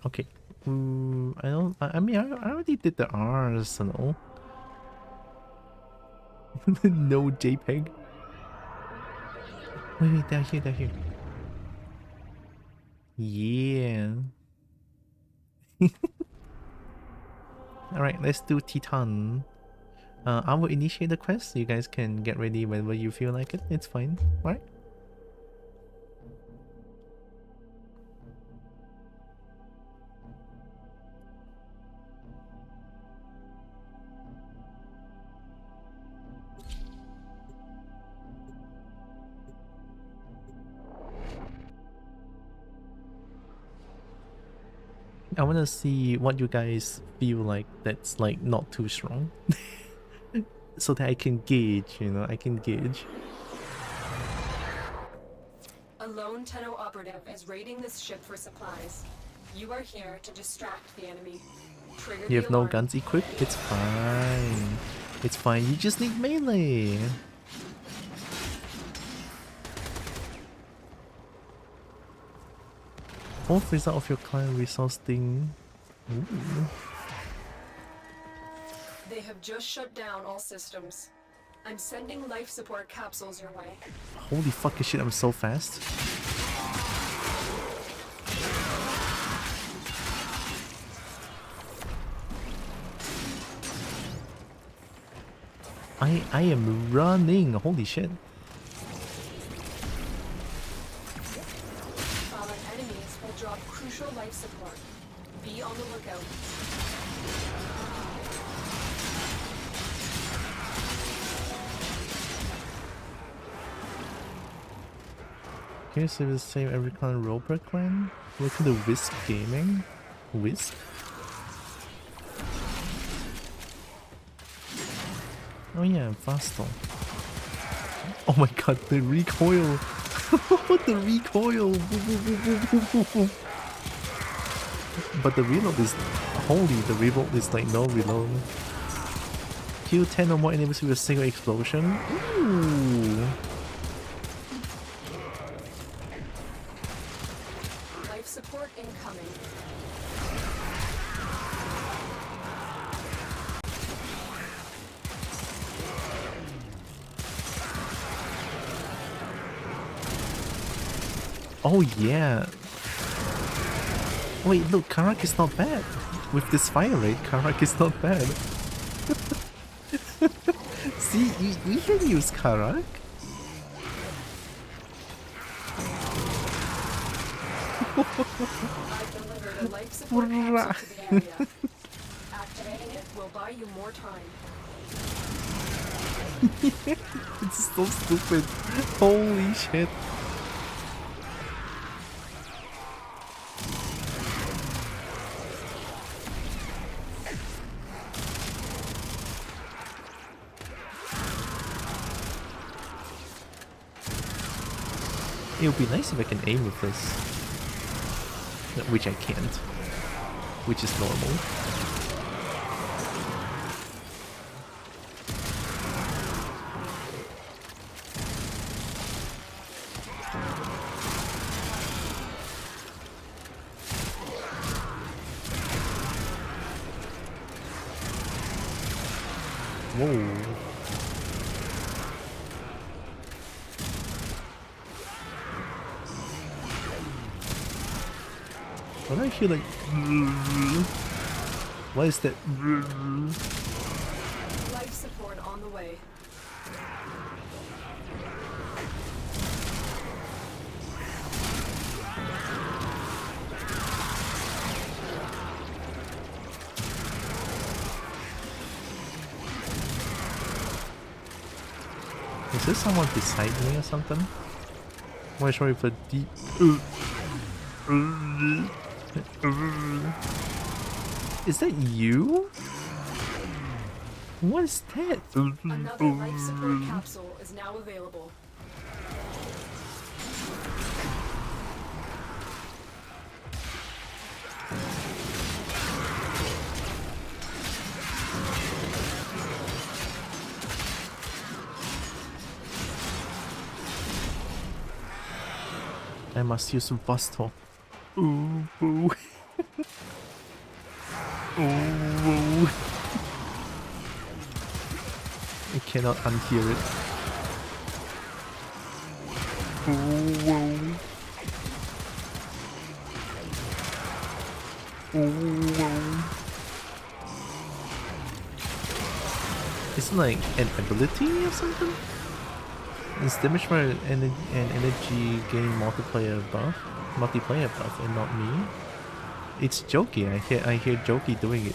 A: Okay. I don't. I mean, I already did the arsenal. No JPEG. Wait, they're here. They're here. Yeah. All right, let's do Titan. I will initiate the quest. You guys can get ready whenever you feel like it. It's fine, right? I want to see what you guys feel like that's like not too strong. So that I can gauge, you know, I can gauge.
D: A lone Tenno operative is raiding this ship for supplies. You are here to distract the enemy. Trigger
A: You
D: the
A: have no
D: alarm.
A: guns equipped? It's fine. It's fine, you just need melee. Fourth result of your client resource thing. Ooh.
D: They have just shut down all systems. I'm sending life support capsules your way.
A: Holy fucking shit, I'm so fast. I am running, holy shit.
D: Fallen enemies will drop crucial life support. Be on the lookout.
A: Can you save the same every clan role per clan? Welcome to Wisp Gaming. Wisp? Oh yeah, Vastal. Oh my god, the recoil! The recoil! But the reload is... Holy, the reload is like no reload. Kill 10 or more enemies with a single explosion? Ooh!
D: Life support incoming.
A: Oh yeah! Wait, look, Karak is not bad. With this fire rate, Karak is not bad. See, we can use Karak.
D: I've delivered a life support capsule to the area. Activating it will buy you more time.
A: It's so stupid. Holy shit. It would be nice if I can aim with this. Which I can't. Which is normal. Whoa. When I hear like... What is that?
D: Life support on the way.
A: Is there someone beside me or something? Why sorry for deep... Is that you? What is that?
D: Another life support capsule is now available.
A: I must use Buster. Ooh, ooh. Ooh. I cannot unhear it. Ooh. Ooh. It's like an ability or something? It's damage by an energy gain multiplayer buff, and not me. It's Jokey. I hear Jokey doing it.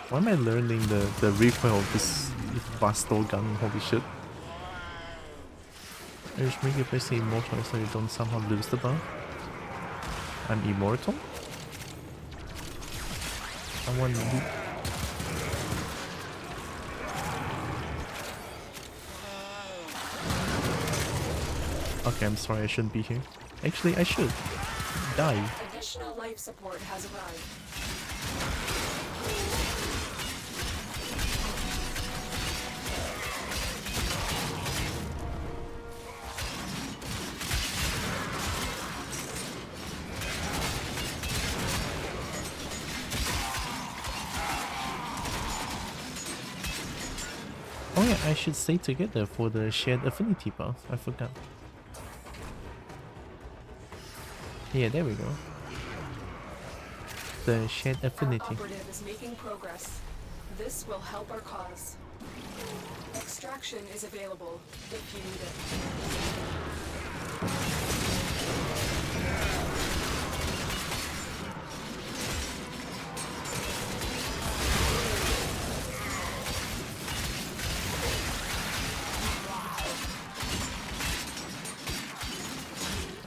A: Why am I learning the recoil of this Vasto gun? Holy shit. I just make your place immortal so you don't somehow lose the buff. I'm immortal? I want loot. Okay, I'm sorry, I shouldn't be here. Actually, I should. Die.
D: Additional life support has arrived.
A: Oh yeah, I should stay together for the shared affinity buff. I forgot. Yeah, there we go. The shared affinity.
D: Our operative is making progress. This will help our cause. Extraction is available if you need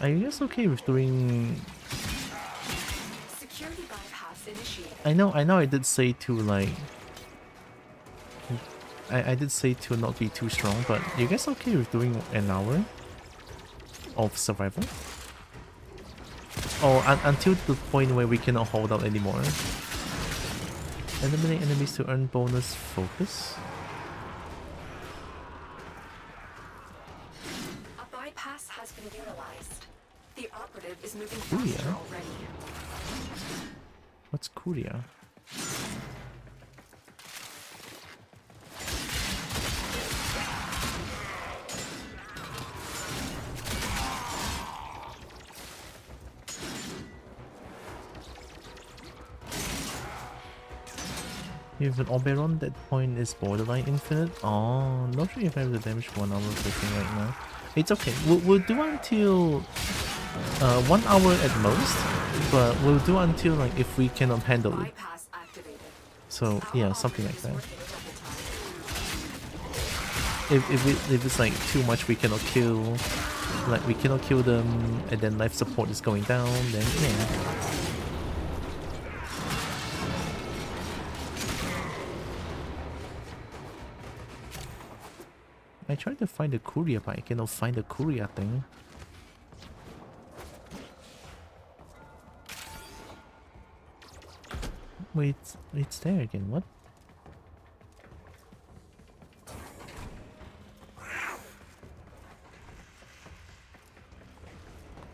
A: Are you guys okay with doing...
D: security bypass initiated.
A: I know I did say to like... I did say to not be too strong, but you guys okay with doing an hour of survival? Oh, until the point where we cannot hold out anymore. Eliminate enemies to earn bonus focus.
D: A bypass has been utilized. The operative is moving
A: Kuria?
D: faster already.
A: What's Kuria? If an Oberon, that point is borderline infinite. Oh, not sure if I have the damage for 1 hour clicking right now. It's okay. We'll do until 1 hour at most, but we'll do until like if we cannot handle it. So yeah, something like that. If it's like too much, we cannot kill. Like we cannot kill them, and then life support is going down. Then yeah. I tried to find the courier, but I cannot find the courier thing. Wait, it's there again. What?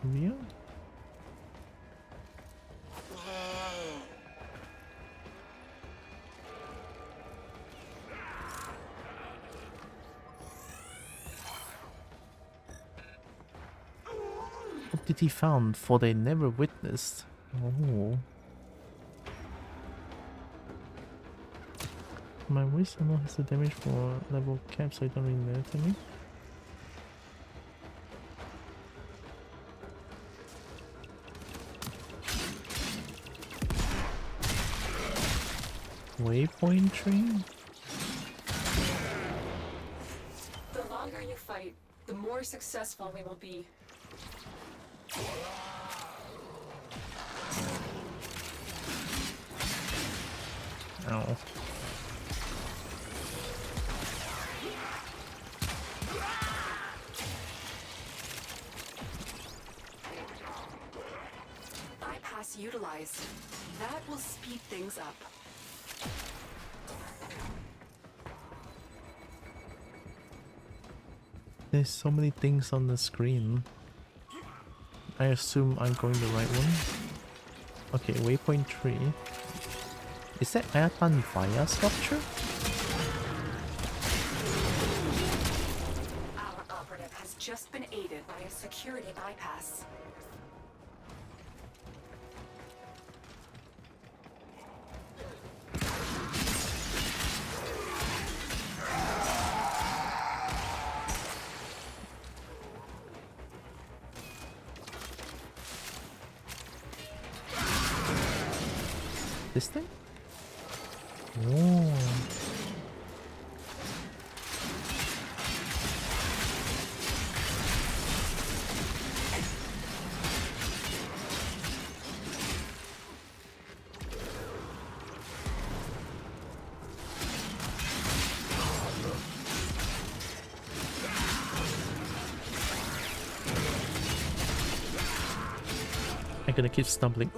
A: Courier? What did he found? For they never witnessed. Oh. My waist ammo has the damage for level cap, so it don't really matter to me. Waypoint train?
D: The longer you fight, the more successful we will be.
A: Ow.
D: energized. That will speed things up.
A: There's so many things on the screen. I assume I'm going the right one. Okay, waypoint 3. Is that Ayatan Vaya sculpture?
D: Our operative has just been aided by a security bypass.
A: This thing? Oh. I'm gonna keep stumbling.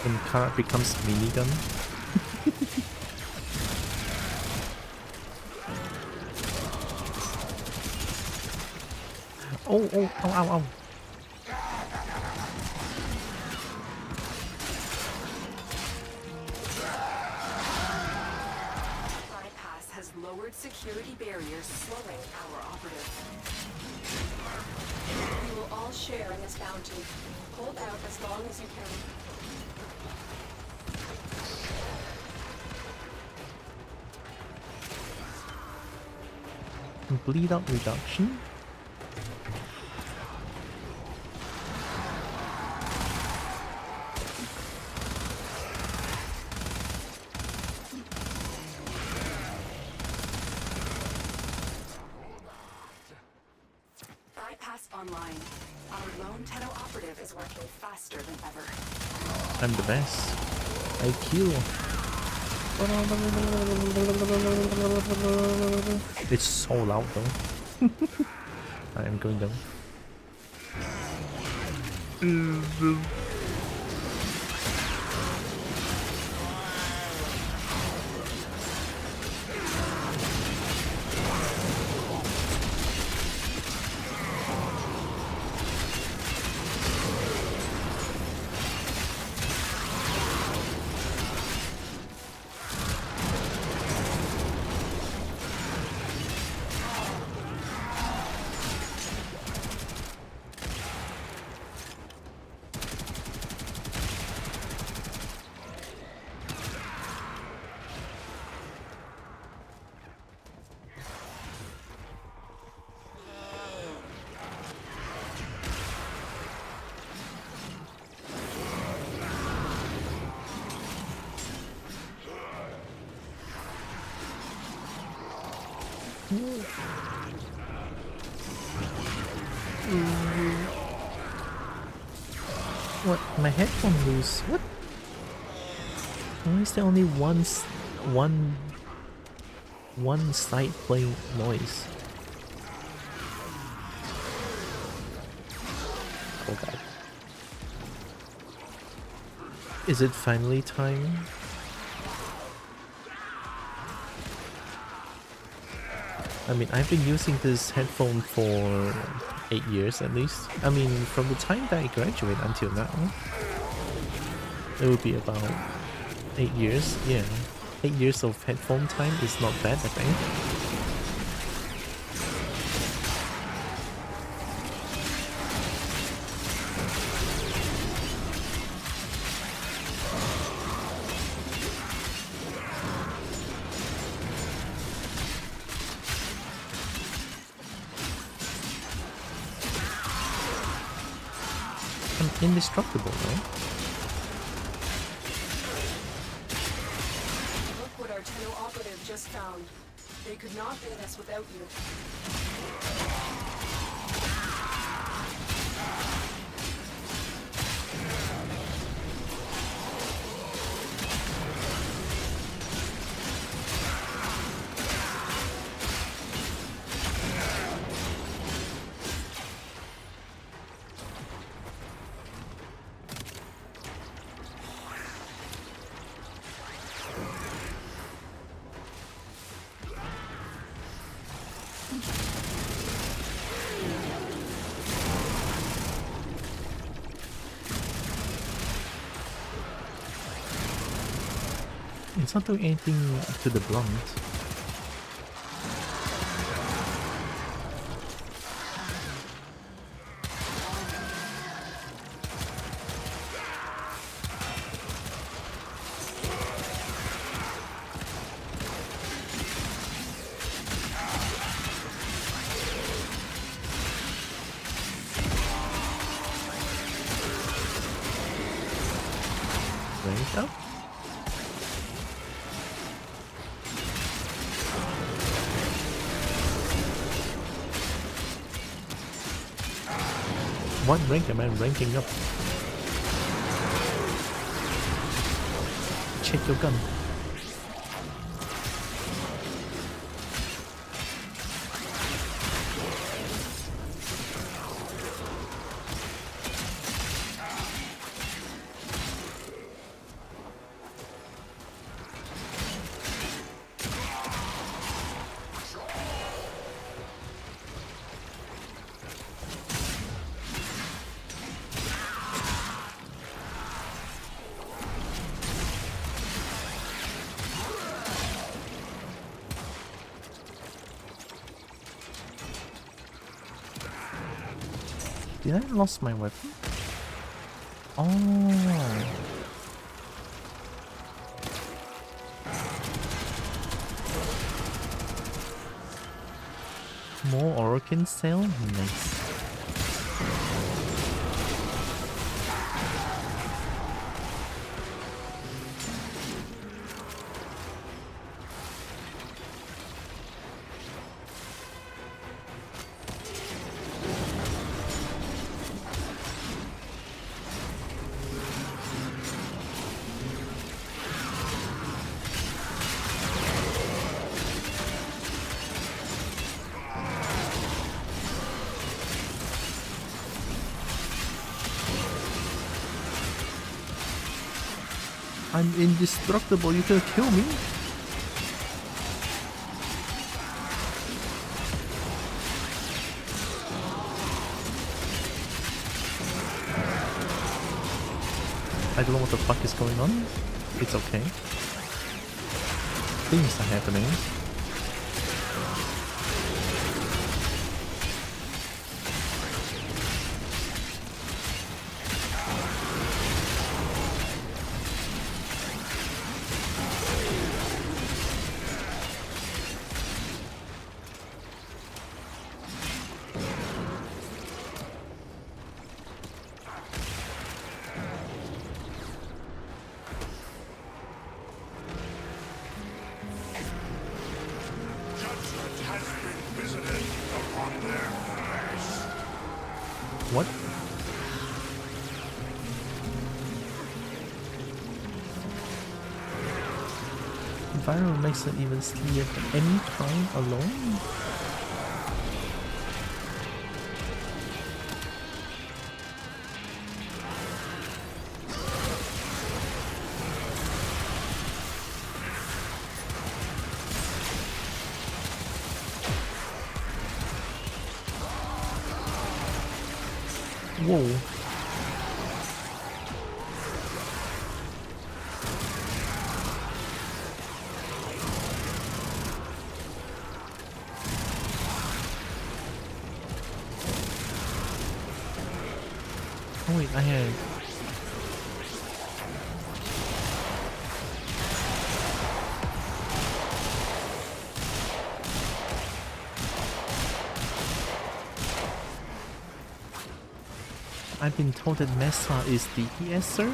A: When Kara becomes minigun. Oh, ow, ow.
D: Bypass has lowered security barriers, slowing our operative. We will all share in this bounty. Hold out as long as you can.
A: Bleed out reduction.
D: Bypass online. Our lone Tenno operative is working faster than ever.
A: I'm the best. I kill. It's so loud though. I am going down. What? My headphone loose? What? Why is there only one side playing noise? Oh god. Is it finally time? I mean, I've been using this headphone for 8 years at least. I mean, from the time that I graduate until now, it would be about 8 years. Yeah, 8 years of headphone time is not bad, I think. I'm indestructible, right?
D: Look what our Tenno operative just found. They could not do this without you.
A: It's not doing anything to the blunt. Range up? What rank am I ranking up? Check your gun. Did I lost my weapon? Oh. More Orokin cell? Nice. I'm indestructible, you can kill me. I don't know what the fuck is going on. It's okay. Things are happening. What? Viral makes it even sleep any time alone? Whoa. Oh wait, I had... I've been told that Mesa is the ESer.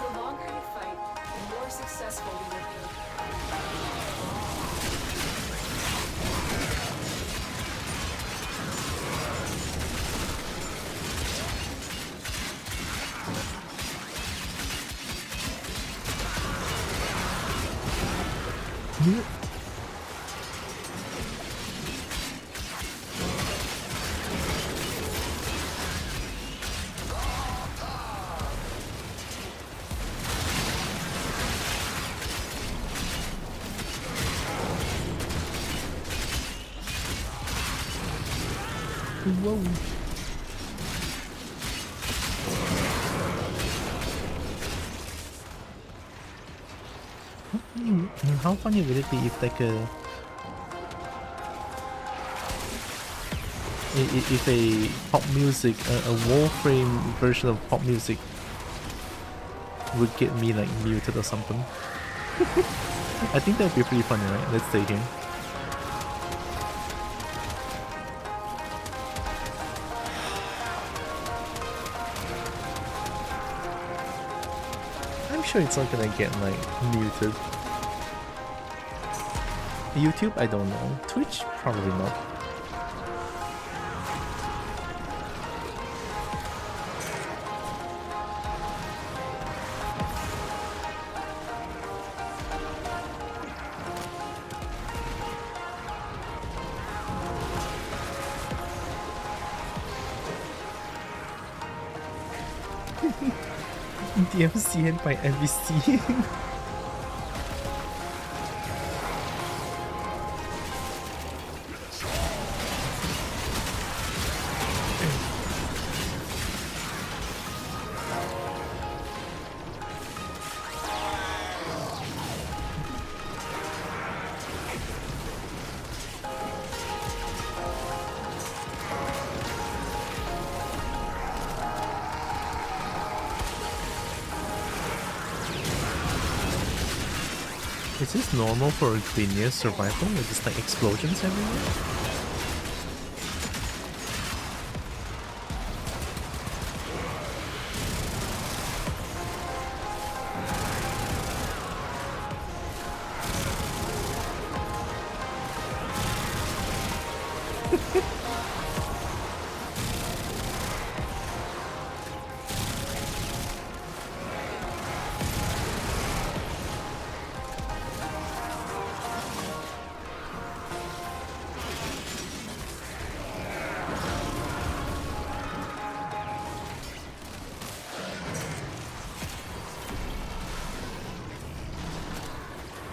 D: The longer you fight, the more successful we will be.
A: Whoa. How funny would it be if like if a pop music, a Warframe version of pop music would get me like muted or something? I think that'd be pretty funny, right? Let's stay here. I'm sure it's not gonna get like muted. YouTube, I don't know. Twitch, probably not. DMCN by NBC. Is this normal for a Green survival with just like explosions everywhere?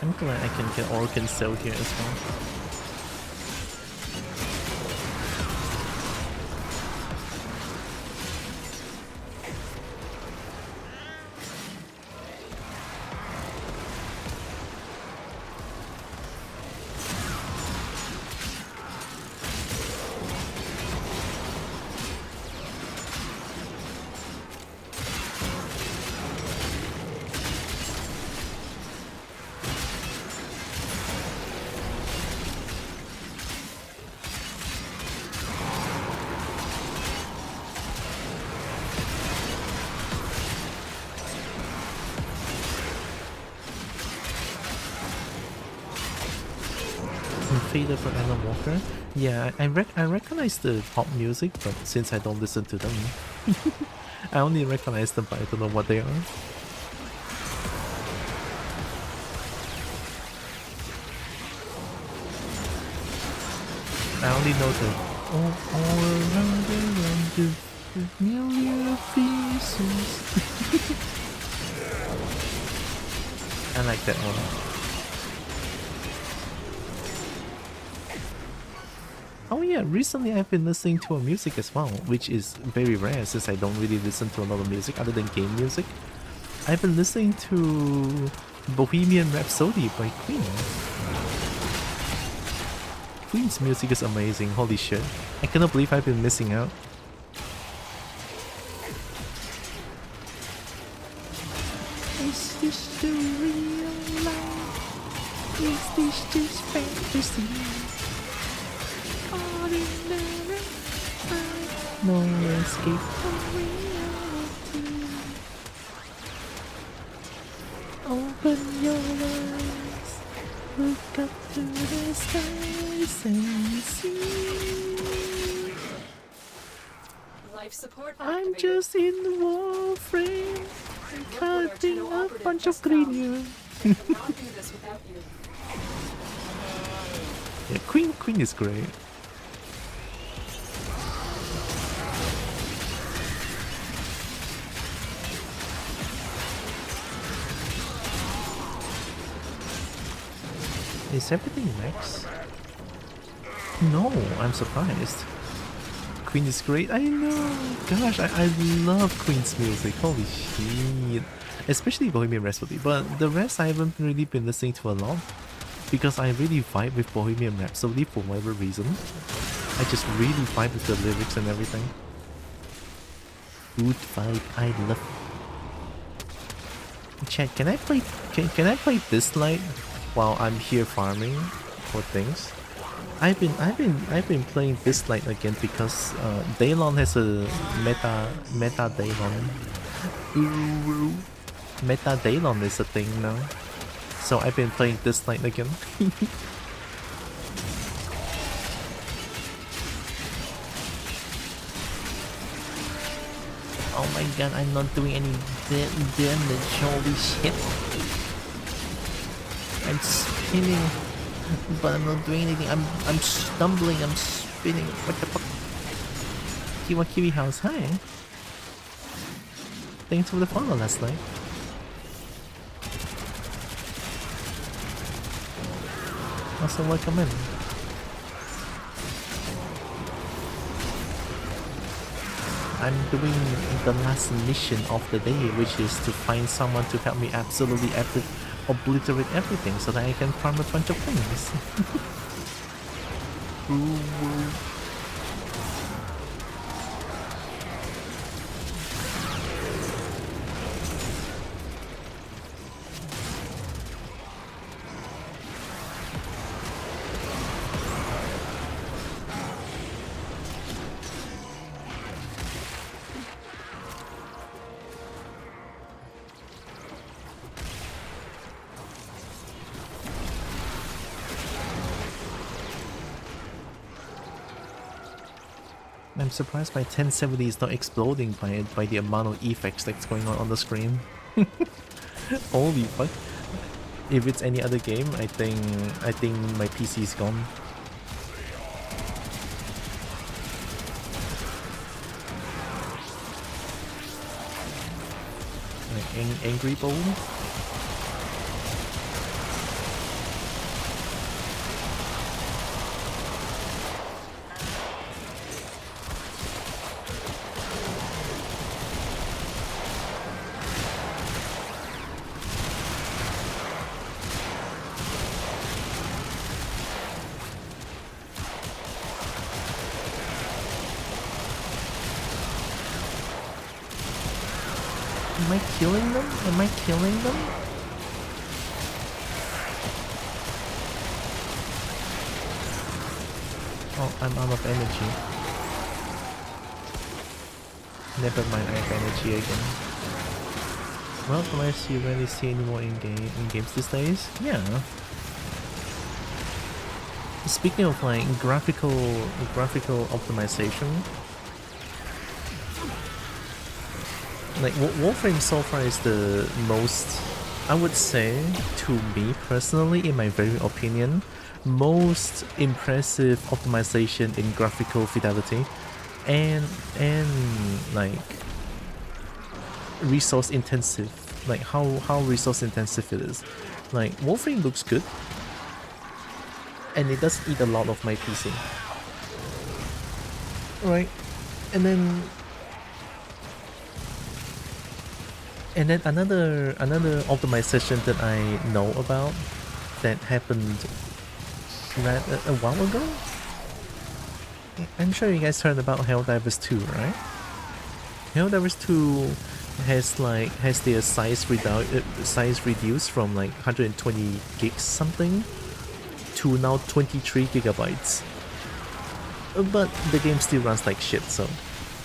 A: I'm glad I can get Organ Cell here as well. Fader for Alan Walker. Yeah, I recognize the pop music, but since I don't listen to them, I only recognize them, but I don't know what they are. I only know the all around the familiar faces. I like that one. Oh yeah, recently I've been listening to music as well, which is very rare since I don't really listen to a lot of music other than game music. I've been listening to Bohemian Rhapsody by Queen. Queen's music is amazing. Holy shit. I cannot believe I've been missing out. Is this the real life? Is this just fantasy? Ordinary life, no escape from reality. Open your eyes, look up to the skies and see.
D: Life support
A: I'm
D: activated.
A: just in the Warframe, cutting a bunch of cranium.
D: Cannot do this without you.
A: Yeah, Queen is great. Is everything max? No, I'm surprised. Queen is great. I know. Gosh, I love Queen's music. Holy shit. Especially Bohemian Rhapsody. But the rest I haven't really been listening to a lot. Because I really vibe with Bohemian Rhapsody for whatever reason. I just really vibe with the lyrics and everything. Good vibe. I love. Chat, can I play this light while I'm here farming for things? I've been playing this light again because Daylon has a meta Daylon. Meta Daylon is a thing now. So I've been playing this light again. Oh my god, I'm not doing any damage, holy shit. I'm spinning, but I'm not doing anything. I'm stumbling, I'm spinning. What the fuck? Kiwa Kiwi House, hi. Thanks for the follow last night. Also welcome in. I'm doing the last mission of the day, which is to find someone to help me absolutely obliterate everything so that I can farm a bunch of things. I'm surprised my 1070 is not exploding by the amount of effects that's going on the screen. Holy fuck. If it's any other game, I think my PC is gone. Like Angry Bowl? Am I killing them? Am I killing them? Oh, I'm out of energy. Never mind, I have energy again. Well, unless you rarely see any more in games these days, yeah. Speaking of like graphical optimization, like Warframe so far is the most, I would say, to me personally, in my very opinion, most impressive optimization in graphical fidelity and like resource intensive, like how resource intensive it is. Like Warframe looks good and it does eat a lot of my PC, right? And then another optimization that I know about that happened a while ago. I'm sure you guys heard about Helldivers 2, right? Helldivers 2 has their size reduced from like 120 gigs something to now 23 gigabytes. But the game still runs like shit, so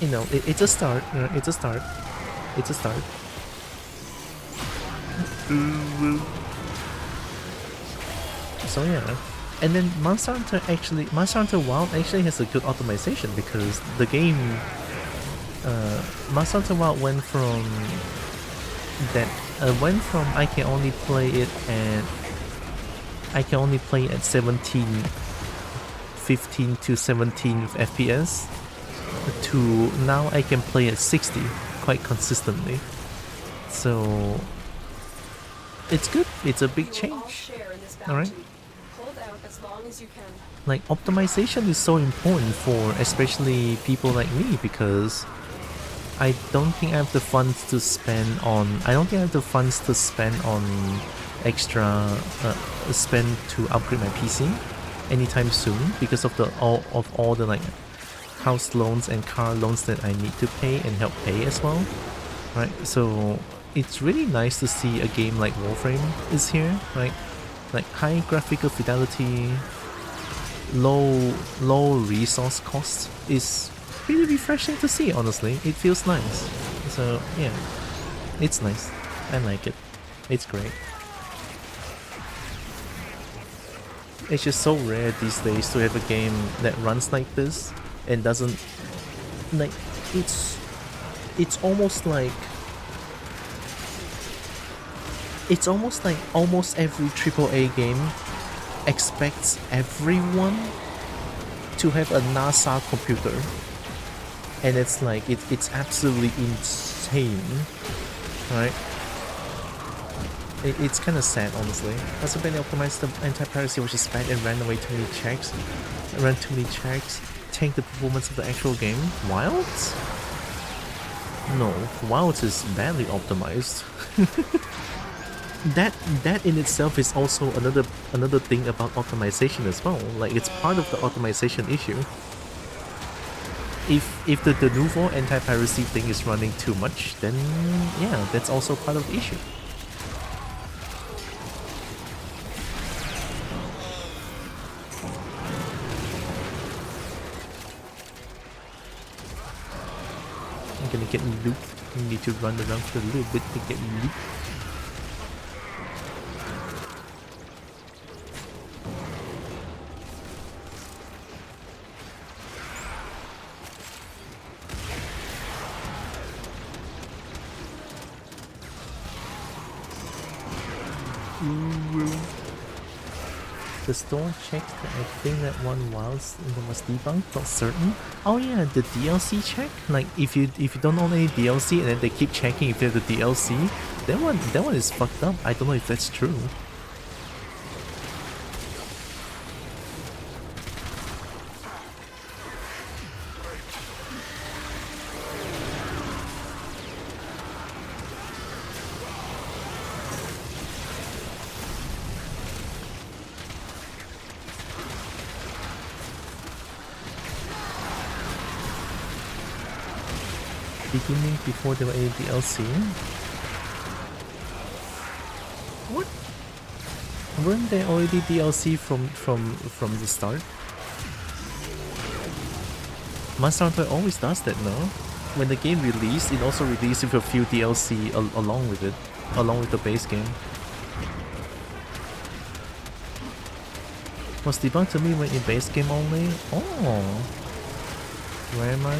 A: you know it's a start. It's a start. It's a start. So yeah. And then Monster Hunter Wild actually has a good optimization because the game, Monster Hunter Wild went from I can only play it at 15 to 17 FPS to now I can play at 60 quite consistently. So it's good. It's a big change. All right. Like optimization is so important for especially people like me because I don't think I have the funds to spend on extra spend to upgrade my PC anytime soon because of all the like house loans and car loans that I need to pay and help pay as well, right? So it's really nice to see a game like Warframe is here, right? Like high graphical fidelity, low resource cost is really refreshing to see, honestly. It feels nice. So yeah, it's nice. I like it. It's great. It's just so rare these days to have a game that runs like this and doesn't like it's almost like almost every AAA game expects everyone to have a NASA computer, and it's like it's absolutely insane, right? It's kind of sad, honestly. Also, been optimized the anti-piracy, which is bad, and ran away too many checks. Tank the performance of the actual game. Wilds? No, Wilds is badly optimized. That in itself is also another thing about optimization as well. Like it's part of the optimization issue. If the nouveau anti-piracy thing is running too much, then yeah, that's also part of the issue. I'm gonna get looped. You need to run around for a little bit to get looped. The store checks that I think that one was debunked, not certain. Oh yeah, the DLC check? Like if you don't own any DLC and then they keep checking if you have the DLC, that one is fucked up. I don't know if that's true. Beginning before there were any DLC? What? Weren't there already DLC from the start? Monster Hunter always does that, no? When the game released, it also released with a few DLC along with it, along with the base game. Was debunked to me when in base game only? Oh, where am I?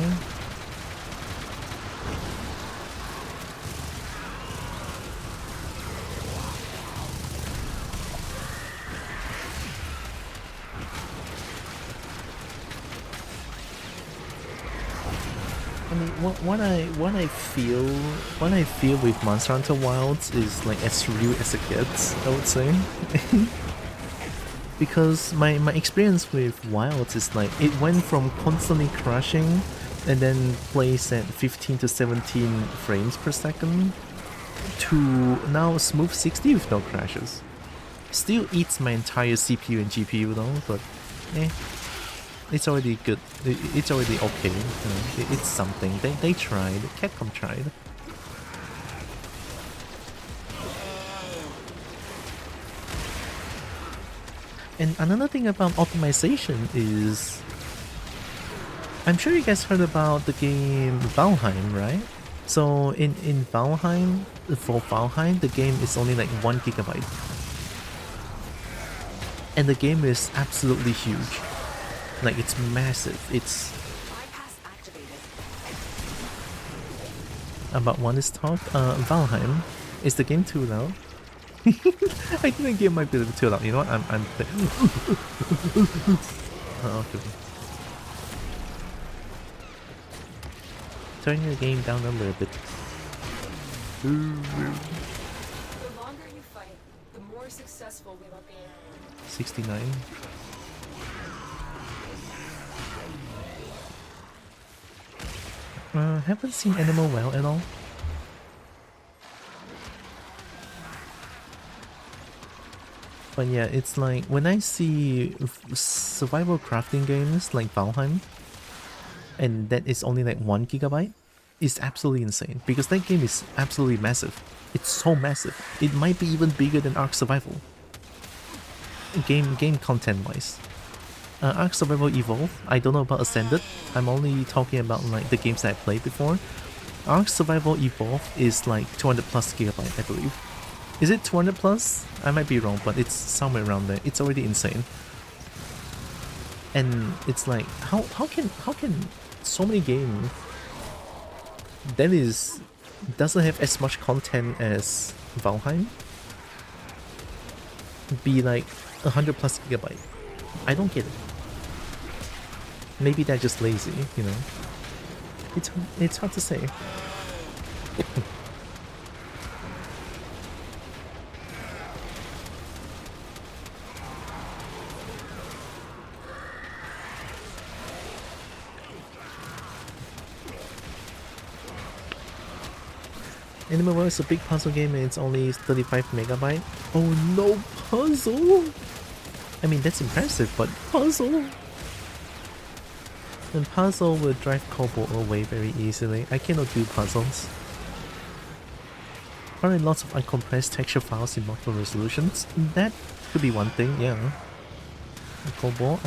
A: I mean, what I feel with Monster Hunter Wilds is like as real as it gets, I would say. Because my experience with Wilds is like it went from constantly crashing and then plays at 15 to 17 frames per second to now smooth 60 with no crashes. Still eats my entire CPU and GPU though, but it's already good. It's already okay. It's something. They tried. Capcom tried. And another thing about optimization is, I'm sure you guys heard about the game Valheim, right? So in Valheim, for Valheim, the game is only like 1 gigabyte. And the game is absolutely huge. Like, it's massive. It's... About what is talked? Valheim. Is the game too loud? I think the game might be a little too loud. You know what? I'm oh, okay. Turning the game down a little bit.
D: The longer you fight, the more successful we will be.
A: 69. Haven't seen Animal Well at all. But yeah, it's like when I see survival crafting games like Valheim, and that is only like 1 gigabyte, it's absolutely insane because that game is absolutely massive. It's so massive. It might be even bigger than Ark Survival. Game content wise. Ark Survival Evolved, I don't know about Ascended. I'm only talking about like the games that I played before. Ark Survival Evolved is like 200 plus gigabyte, I believe. Is it 200 plus? I might be wrong, but it's somewhere around there. It's already insane. And it's like, how can so many games that doesn't have as much content as Valheim be like 100 plus gigabyte? I don't get it. Maybe they're just lazy, you know. It's hard to say. Animal Well is a big puzzle game and it's only 35 megabyte. Oh no, puzzle! I mean, that's impressive, but puzzle! And puzzle will drive Kobo away very easily. I cannot do puzzles. Probably lots of uncompressed texture files in multiple resolutions. That could be one thing, yeah. Kobo,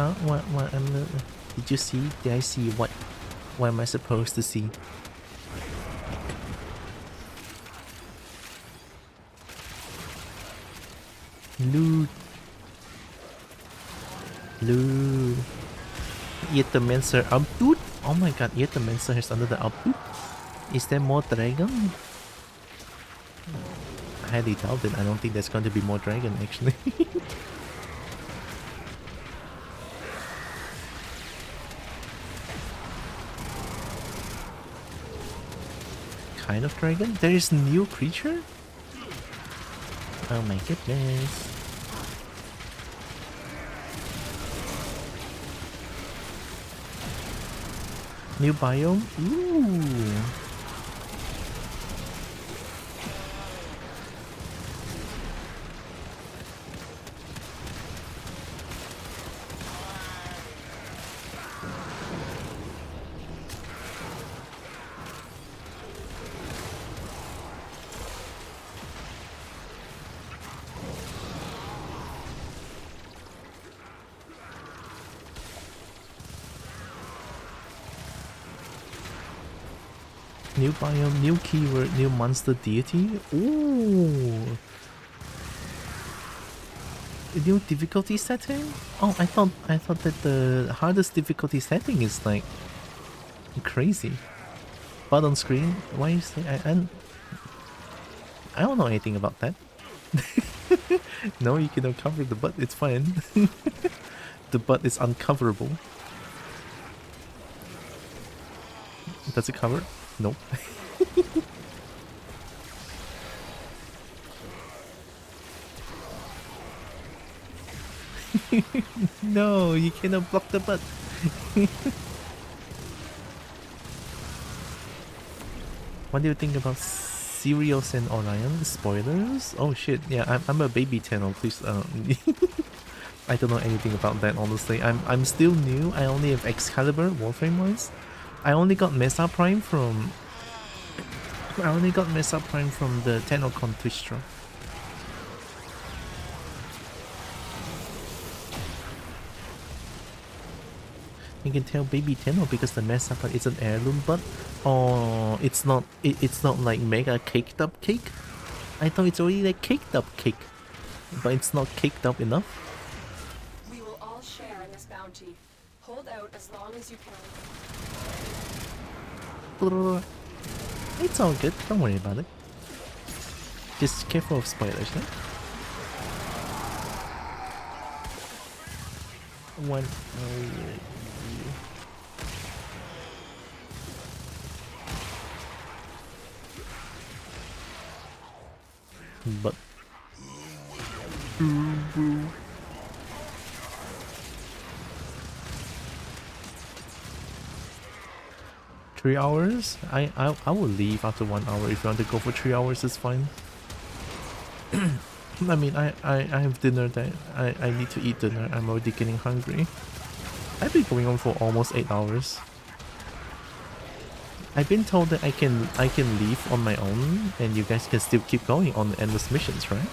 A: did you see? Did I see what? What am I supposed to see? Loot. Loot. Yetamancer Abdut? Oh my god, Yetamancer is under the Abdut? Is there more dragon? I highly doubt it. I don't think there's going to be more dragon actually. Kind of dragon? There is new creature? Oh my goodness. New biome? Ooh. New biome, new keyword, new monster deity. Ooh. A new difficulty setting? Oh, I thought that the hardest difficulty setting is like crazy. But on screen, why is it? I don't know anything about that. No, you can uncover the butt. It's fine. The butt is uncoverable. Does it cover? Nope. No, you cannot block the butt. What do you think about Sirius and Orion spoilers? Oh shit, yeah, I'm a baby Tenno, please I don't know anything about that honestly. I'm still new. I only have Excalibur, Warframe wise. I only got Mesa Prime from the TennoCon Twitch drop. You can tell baby Tenno because the Mesa Prime is an heirloom, but oh, it's not like mega caked up cake. I thought it's already like caked up cake, but it's not caked up enough.
D: We will all share in this bounty. Hold out as long as you can.
A: It's all good, don't worry about it. Just careful of spoilers, no? One. But 3 hours? I will leave after 1 hour. If you want to go for 3 hours, it's fine. I mean, I have dinner that I need to eat dinner. I'm already getting hungry. I've been going on for almost 8 hours. I've been told that I can leave on my own and you guys can still keep going on endless missions, right?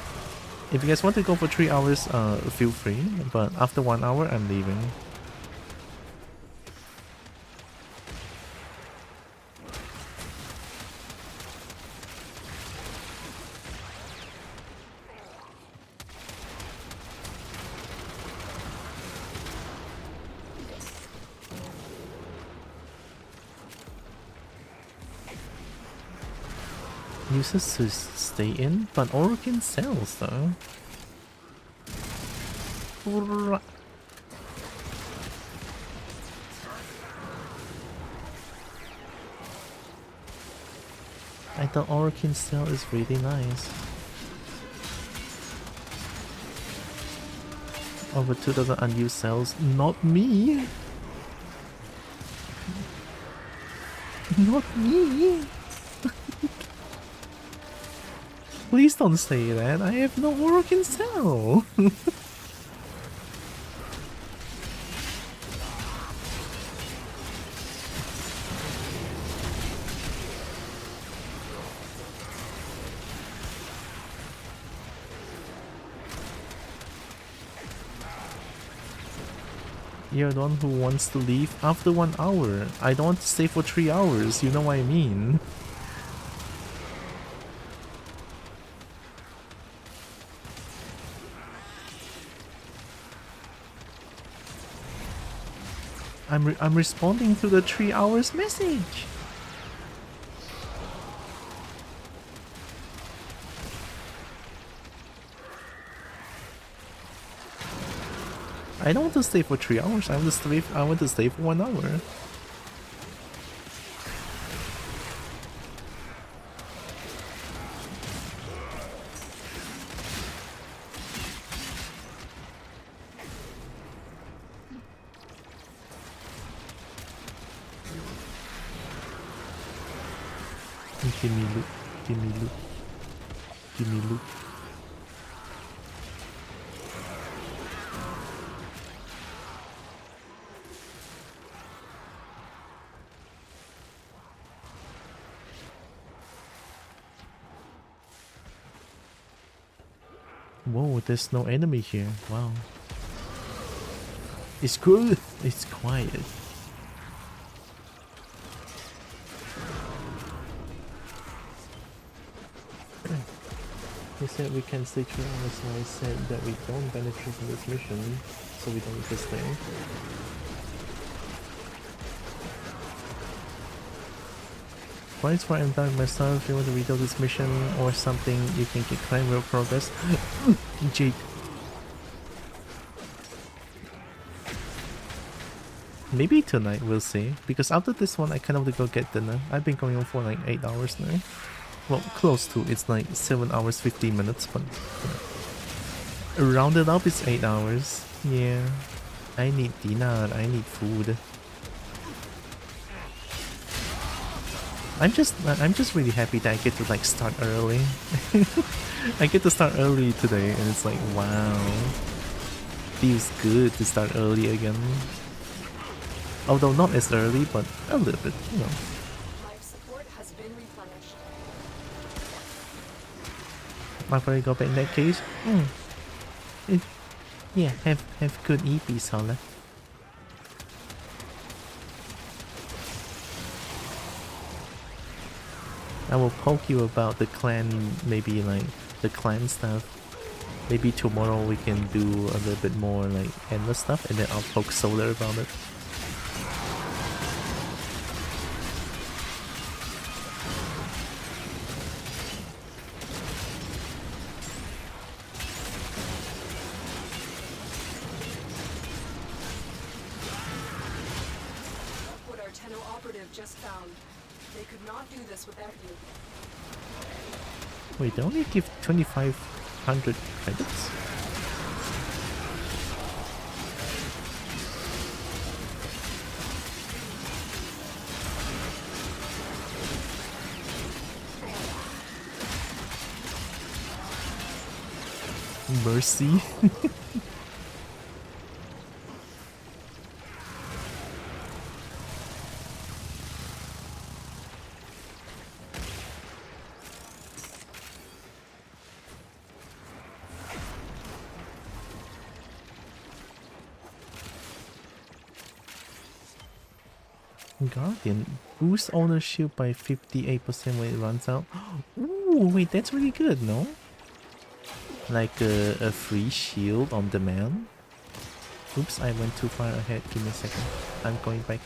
A: If you guys want to go for 3 hours, feel free, but after 1 hour, I'm leaving. Uses to stay in, but Orokin sells though. I thought Orokin cell is really nice. Over 2,000 unused cells. Not me! Not me! Please don't say that. I have no Orokin cell. You're the one who wants to leave after 1 hour. I don't want to stay for 3 hours, you know what I mean. I'm responding to the 3 hours message. I don't want to stay for 3 hours. I want to stay for 1 hour. Give me loot. Give me loot. Give me loot. Whoa, there's no enemy here. Wow. It's good. It's quiet. He said we can stay 3 hours, so I said that we don't benefit from this mission, so we don't need to stay. Twice for I'm done myself. If you want to redo this mission or something, you can get climb real progress. Jake. Maybe tonight, we'll see. Because after this one, I kind of want to go get dinner. I've been going on for like 8 hours now. Well, close to. It's like 7 hours 15 minutes, but rounded up it's 8 hours. Yeah. I need dinner. I need food. I'm just really happy that I get to like start early. I get to start early today, and it's like wow, feels good to start early again. Although not as early, but a little bit, you know.
D: Life support has been replenished.
A: Before I go back in that case, yeah, have good EP, Sola. I will poke you about the clan, maybe like the clan stuff. Maybe tomorrow we can do a little bit more like endless stuff, and then I'll poke Solar about it.
D: What our Tenno operative just found. They could not do this without you.
A: Wait, they only give 2,500 credits? Mercy. Guardian boost ownership by 58% when it runs out. Ooh, wait, that's really good, no? Like a free shield on demand. Oops, I went too far ahead. Give me a second. I'm going back.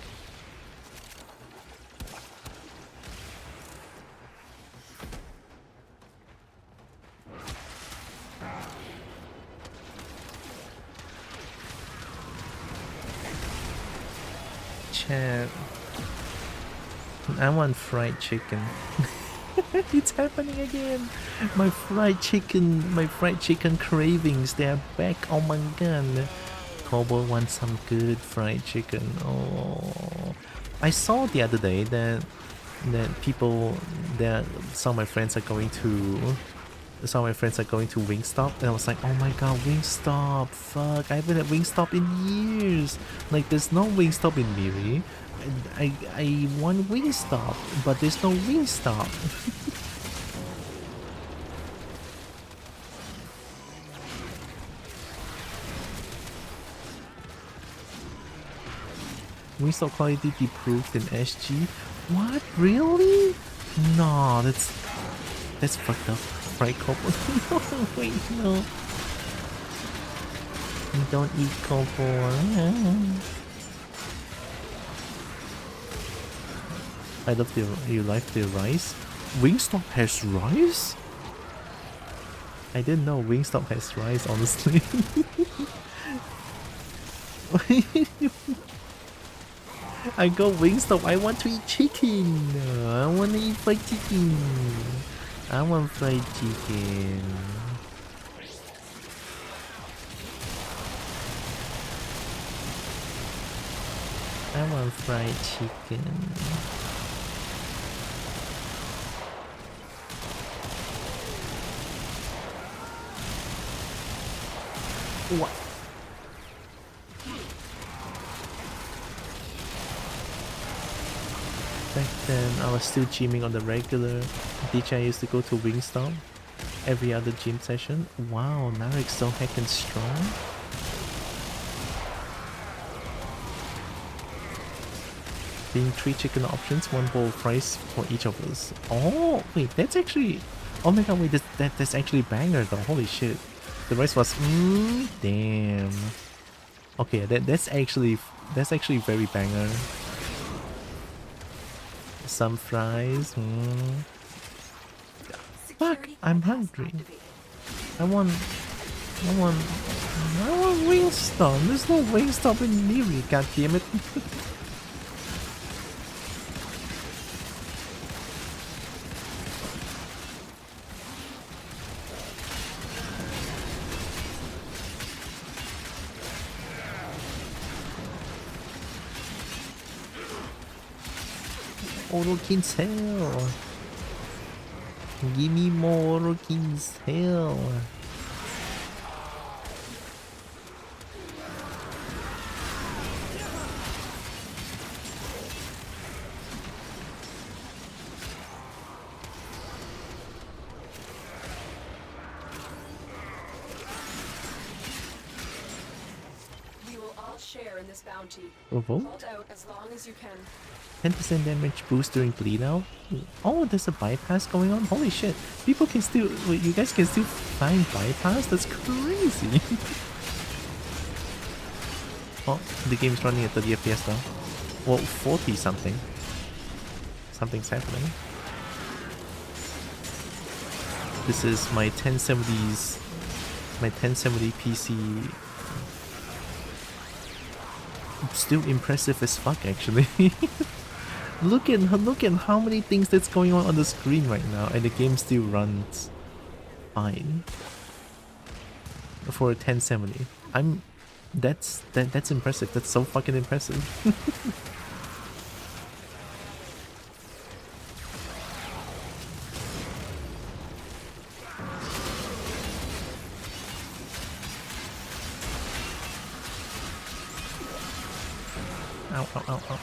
A: Chat. I want fried chicken. It's happening again. My fried chicken cravings, they are back. Oh my god. Kobo wants some good fried chicken. Oh, I saw the other day that some of my friends are going to Wingstop, and I was like, oh my god, Wingstop, fuck, I haven't had Wingstop in years. Like, there's no Wingstop in Miri. I want Wingstop, but there's no Wingstop. Wingstop quality deproved in SG? What? Really? No, that's fucked up. Fried Kobo. No, wait, no. You don't eat Kobo. I love you like the rice. Wingstop has rice? I didn't know Wingstop has rice, honestly. I go Wingstop, I want to eat chicken. I want to eat fried chicken. I want fried chicken. I want fried chicken. What? Back then, I was still gymming on the regular. DJ used to go to Wingstop every other gym session. Wow, Narek's so heckin' strong. Being 3 chicken options, 1 bowl price for each of us. Oh, wait, that's actually... Oh my god, wait, that's actually banger though. Holy shit. The rest was... damn. Okay, that's actually very banger. Some fries. Fuck, I'm hungry. I want Wingstop. There's no Wingstop in Miri, goddammit. Orokin's hell. Give me more Orokin's hell.
D: We will all share in this bounty.
A: Revolt?
D: Hold out as long as you can.
A: 10% damage boost during bleed out. Oh, there's a bypass going on. Holy shit! People can still. Wait, you guys can still find bypass? That's crazy. Oh, the game's running at 30 FPS now. Well, 40 something. Something's happening. This is my 1070s. My 1070 PC. Still impressive as fuck, actually. Look at how many things that's going on the screen right now, and the game still runs fine for a 1070. That's impressive. That's so fucking impressive. Ow, ow, ow, ow.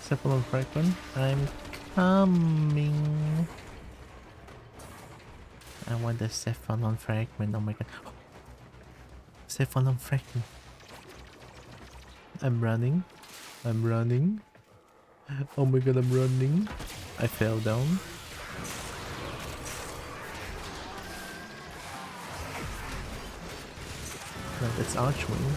A: Cephalon fragment. I'm coming. I want the Cephalon fragment. Oh my god. Cephalon fragment. I'm running. I'm running. Oh my god, I'm running. I fell down. No, that's Archwing.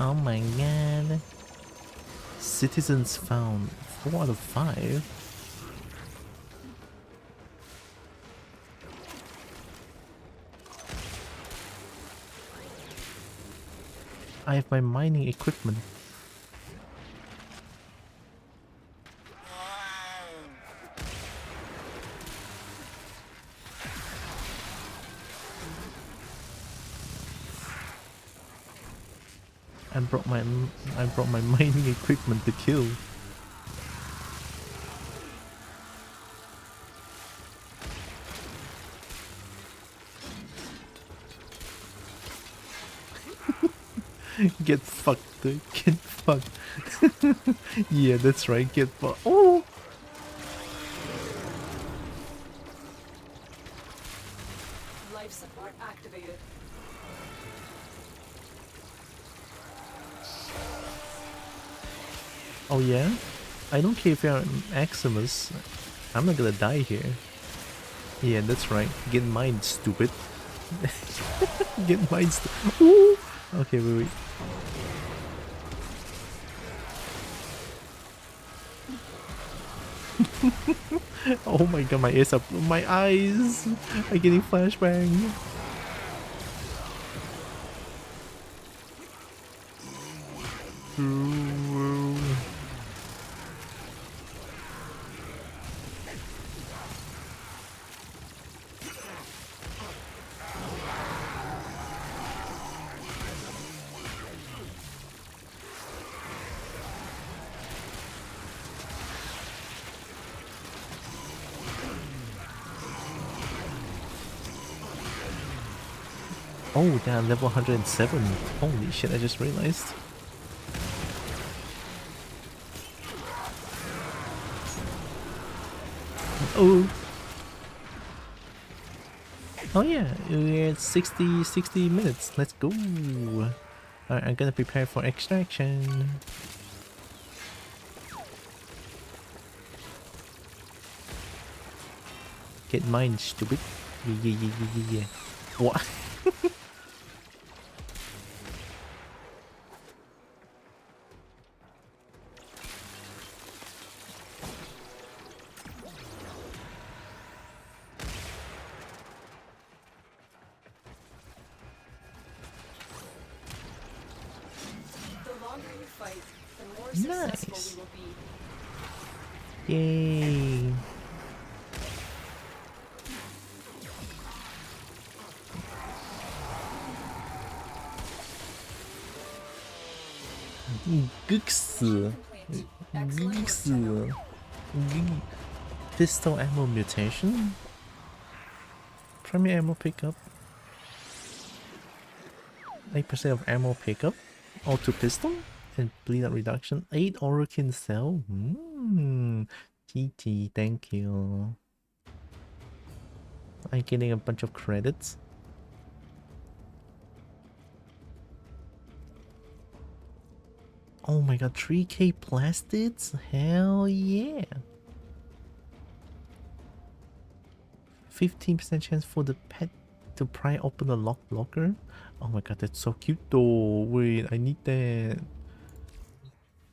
A: Oh my god. Citizens found. 4 out of 5. I have my mining equipment. I brought my mining equipment to kill. Get fucked, dude. Get fucked. Yeah, that's right. Get fucked. Oh!
D: Life support activated.
A: Oh yeah? I don't care if you're Maximus. I'm not gonna die here. Yeah, that's right. Get mine, stupid. Get mine, Ooh! Okay, wait. Oh my god, my ears are... My eyes are getting flashbang. Oh, damn, level 107. Holy shit, I just realized. Oh. Oh yeah, we're at 60 minutes. Let's go. Alright, I'm gonna prepare for extraction. Get mine, stupid. Yeah. What?
D: The longer you fight, the more successful
A: Nice.
D: we will be.
A: Yay. Gux. Gux. Pistol ammo mutation? Primary ammo pickup. 8% of ammo pickup. Auto pistol. And bleed out reduction. 8 Orokin cell. GG, thank you. I'm getting a bunch of credits. Oh my god, 3k plastids? Hell yeah! 15% chance for the pet to pry open the locker. Oh my god, that's so cute though. Wait, I need that.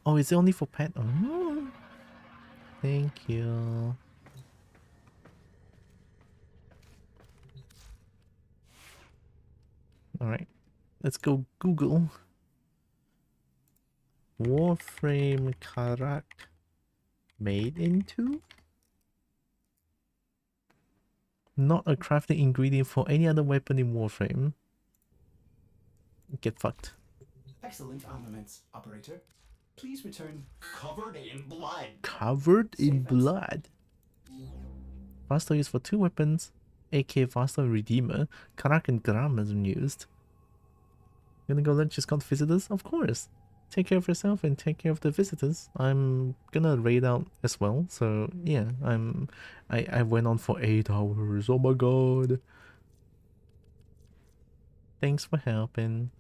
A: Oh, is it only for pet? Oh, thank you. Alright, let's go Google. Warframe Karak made into? Not a crafting ingredient for any other weapon in Warframe. Get fucked.
C: Excellent armaments, operator. Please return covered in blood.
A: Covered in blood. Faster used for 2 weapons. AK Faster and Redeemer. Karak and Gram isn't used. Gonna go lunch Discount visitors? Of course. Take care of yourself and take care of the visitors. I'm gonna raid out as well. So yeah, I went on for 8 hours. Oh my god. Thanks for helping.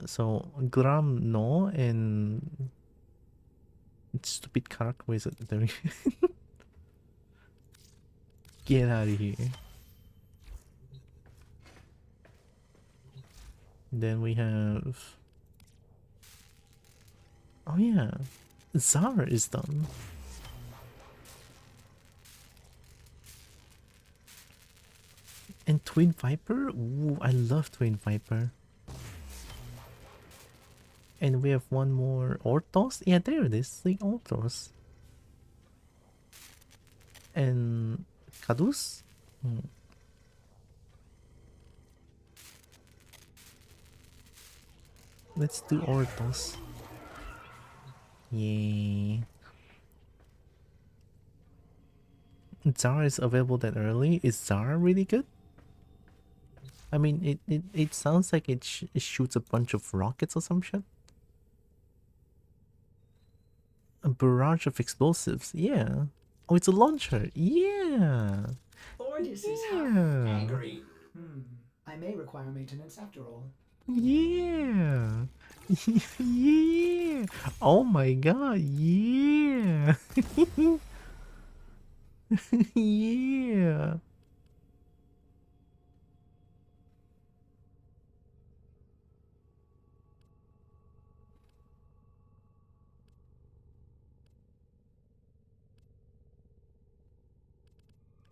A: So Gram no and stupid Karak. Where is it? There Get out of here. Then we have... Oh yeah, Zara is done. And Twin Viper? Ooh, I love Twin Viper. And we have one more Orthos? Yeah, there it is, the Orthos. And Cadus? Let's do Orthos. Yay. Zara is available that early? Is Zara really good? I mean, it sounds like it shoots a bunch of rockets or some shit. A barrage of explosives, yeah. Oh, it's a launcher, yeah.
C: Ordis is
A: Yeah.
C: angry. I may require maintenance after all.
A: Yeah. Yeah. Oh my god, yeah. Yeah.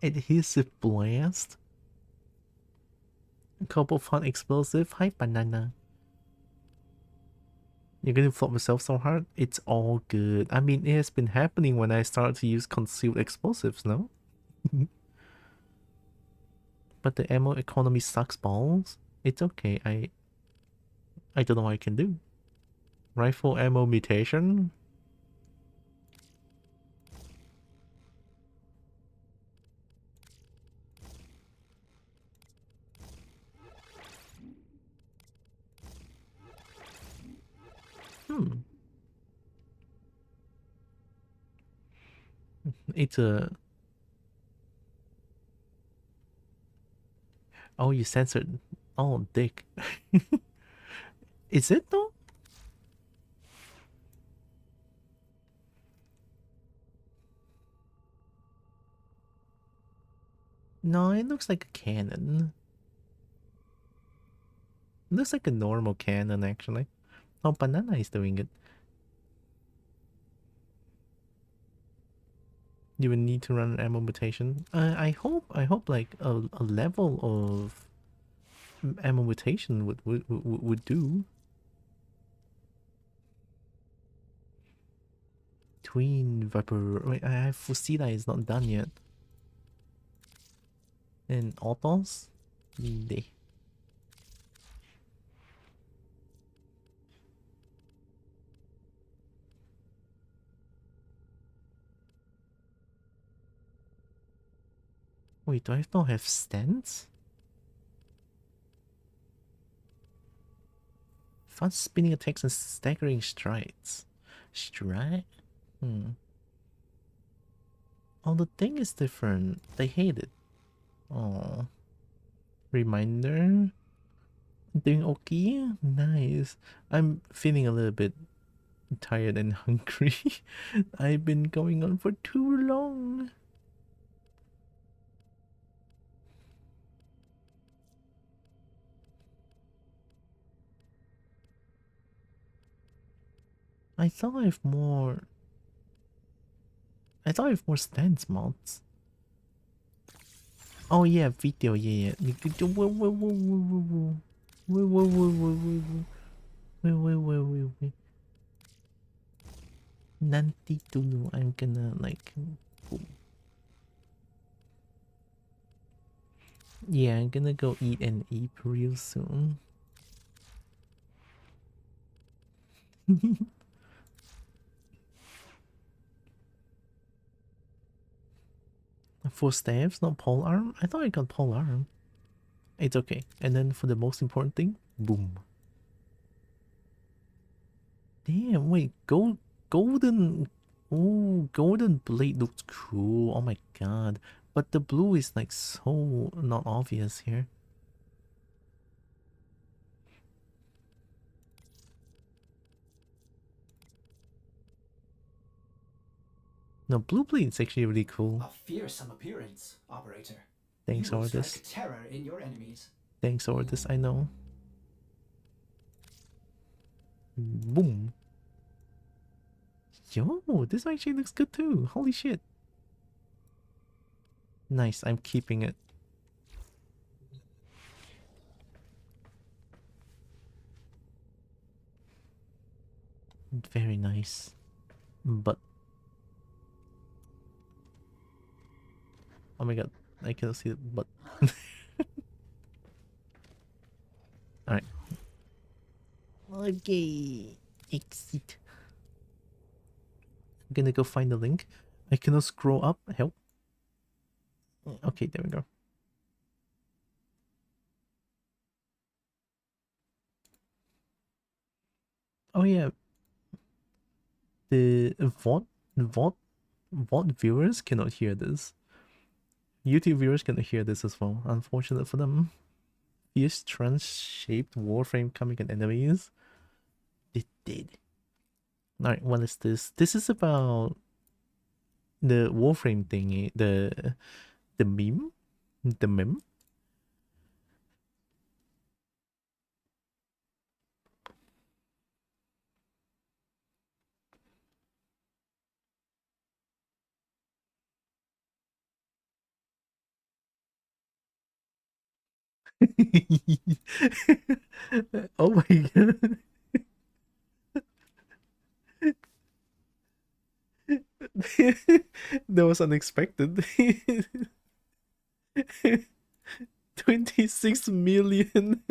A: Adhesive blast. Kobo fun explosive. Hi banana. You're gonna flop yourself so hard? It's all good. I mean, it has been happening when I started to use concealed explosives, no? But the ammo economy sucks balls. It's okay. I don't know what I can do. Rifle ammo mutation? It's a... Oh, you censored. Oh, dick. Is it though? No, it looks like a cannon. It looks like a normal cannon, actually. Oh, Banana is doing it. You would need to run an ammo mutation. I hope like a level of ammo mutation would do. Twin Viper. Wait, I have Fusila is not done yet. And autos? They. Wait, do I not have stands? Fast spinning attacks and staggering strides. Stride? Hmm. Oh, the thing is different. They hate it. Oh. Reminder. Doing okay? Nice. I'm feeling a little bit tired and hungry. I've been going on for too long. I thought I have more. I thought I have more stance mods. Oh yeah, video, yeah. Whoa, whoa, whoa, whoa, whoa, whoa. Whoa, whoa, whoa, whoa, whoa, whoa. Wait, wait, wait, wait, wait. Nanti dulu. I'm gonna like. Boom. Yeah, I'm gonna go eat an ape real soon. For staves, not pole arm? I thought I got pole arm. It's okay. And then for the most important thing, boom. Damn, wait, golden. Oh, golden blade looks cool. Oh my god. But the blue is like so not obvious here. No, blue blade is actually really cool.
C: A fearsome appearance, operator.
A: Thanks,
C: You will
A: Ordis.
C: strike terror in your enemies.
A: Thanks, Ordis, I know. Boom. Yo, this actually looks good too. Holy shit. Nice, I'm keeping it. Very nice. But oh my god, I can see it, but alright. Okay. Exit. I'm gonna go find the link. I cannot scroll up. Help. Okay, there we go. Oh yeah. The VOD viewers cannot hear this. YouTube viewers cannot hear this as well. Unfortunate for them. Fierce trans-shaped warframe coming at enemies. It did. Alright, what is this? This is about the warframe thingy. The meme? The meme? Oh my god. That was unexpected. 26 million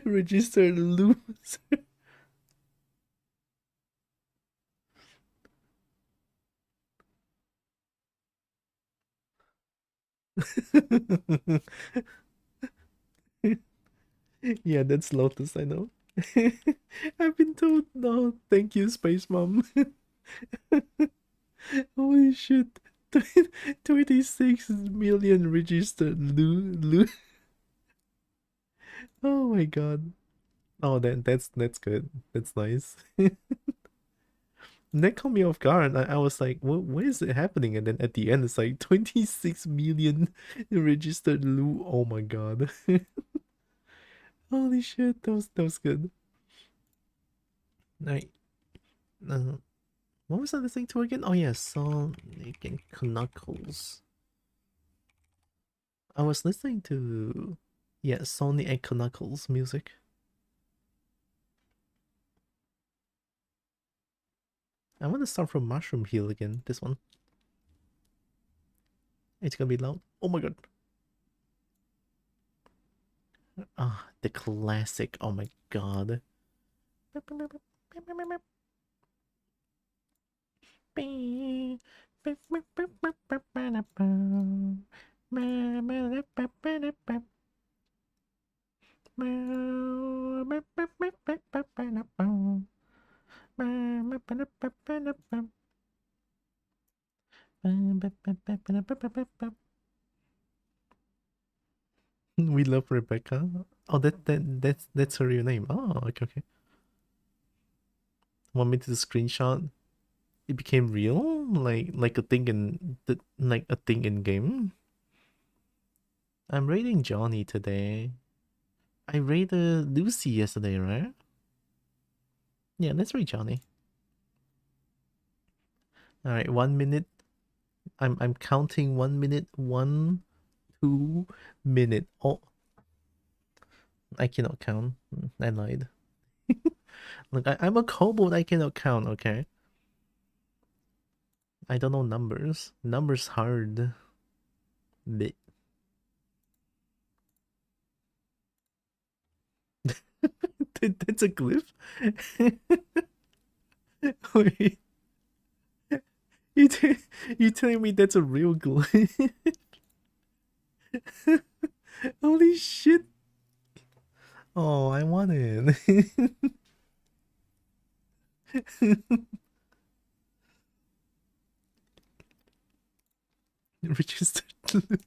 A: registered loser. Yeah, that's Lotus, I know. I've been told no. Thank you, Space Mom. Holy shit. 26 million registered Oh my god. Oh, that's good. That's nice. that caught me off guard. I was like, what is it happening? And then at the end, it's like 26 million registered loot. Oh my god. Holy shit, that was good. Alright. What was the other thing to again? Oh yeah, Sonic and Knuckles. I was listening to Sonic and Knuckles music. I want to start from Mushroom Hill again, this one. It's gonna be loud. Oh my god. Ah, the classic. Oh my god. We love Rebecca. Oh, that's her real name. Oh, okay. Want me to screenshot? It became real, like a thing in a thing in game. I'm raiding Johnny today. I raided Lucy yesterday, right? Yeah, let's raid Johnny. All right, 1 minute. I'm counting 1 minute. 1, 2 minute. Oh, I cannot count. I lied. Look, I'm a kobold. I cannot count. Okay. I don't know numbers. Numbers hard. Bit. That's a glyph. Wait. You telling me that's a real glyph? Holy shit. Oh, I want it. Registered loot.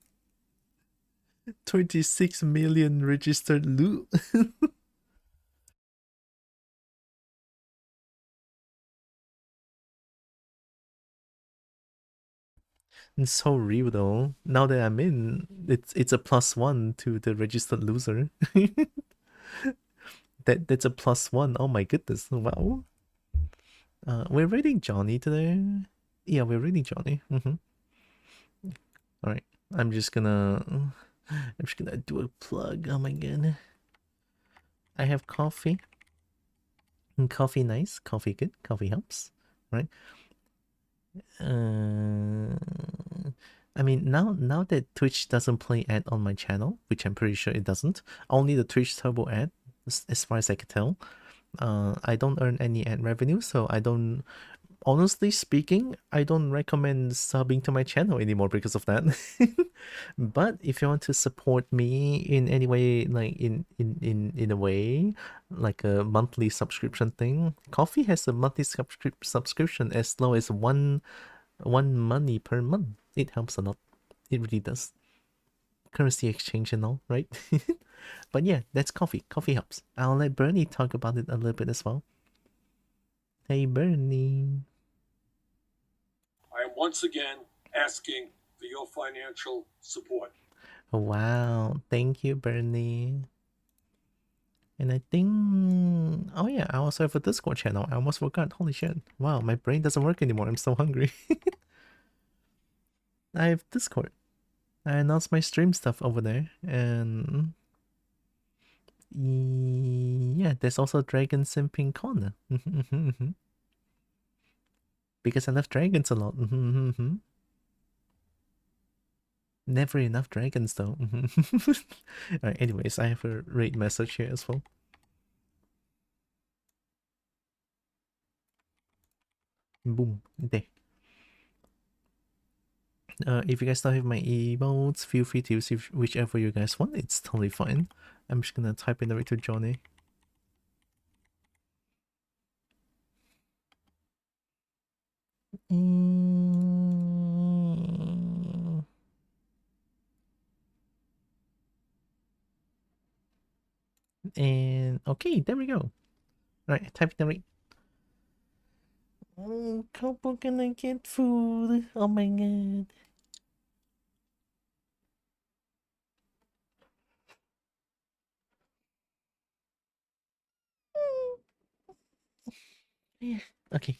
A: 26 million registered loot. It's so real though. Now that I'm in, it's a +1 to the registered loser. That's a +1. Oh my goodness. Wow. We're raiding Johnny today. Yeah, we're raiding Johnny. Alright. I'm just gonna do a plug. Oh my god. I have coffee. Coffee nice. Coffee good. Coffee helps. Right? I mean, now that Twitch doesn't play ad on my channel, which I'm pretty sure it doesn't, only the Twitch Turbo ad, as far as I can tell. I don't earn any ad revenue, so I don't. Honestly speaking, I don't recommend subbing to my channel anymore because of that. But if you want to support me in any way, like in a way, like a monthly subscription thing, Coffee has a monthly subscription as low as one money per month. It helps a lot. It really does. Currency exchange and all, right? But yeah, that's Coffee. Coffee helps. I'll let Bernie talk about it a little bit as well. Hey, Bernie.
L: I am once again asking for your financial support.
A: Wow, thank you, Bernie. And I think, oh yeah, I also have a Discord channel. I almost forgot. Holy shit. Wow, my brain doesn't work anymore. I'm so hungry. I have Discord. I announce my stream stuff over there. And yeah, there's also Dragon Simping Corner. Because I love dragons a lot. Never enough dragons though. Alright, anyways, I have a raid message here as well. Boom. There. If you guys don't have my emotes, feel free to use whichever you guys want. It's totally fine. I'm just gonna type in the way to Johnny. And okay, there we go. Right, type in the rate. Oh, Kobo gonna get food. Oh my god. Yeah. Okay.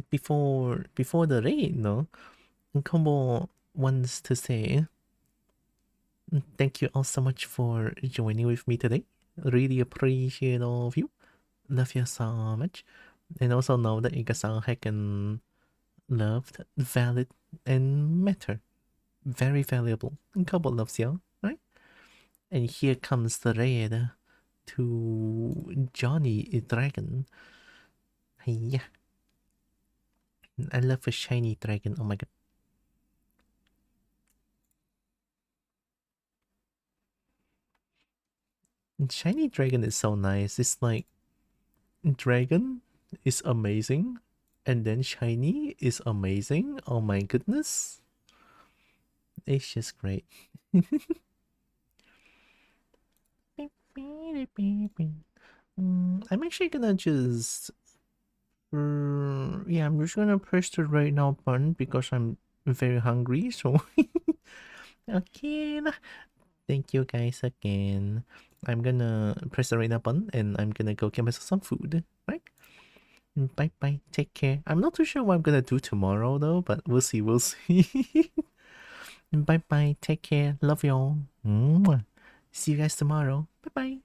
A: Before the raid, no, Kobo wants to say thank you all so much for joining with me today. Really appreciate all of you. Love you so much. And also know that you guys are heckin' loved, valid, and matter. Very valuable. And Kobo loves you, right? And here comes the raid to Johnny Dragon. Yeah. I love a shiny dragon. Oh my god. And shiny dragon is so nice. It's like dragon is amazing. And then shiny is amazing. Oh my goodness. It's just great. I'm actually gonna just yeah, I'm just gonna press the right now button because I'm very hungry. So okay, thank you guys again. I'm gonna press the right now button and I'm gonna go get myself some food. Right? Bye bye. Take care. I'm not too sure what I'm gonna do tomorrow though, but we'll see. We'll see. Bye bye. Take care. Love y'all. Mwah. See you guys tomorrow. Bye bye.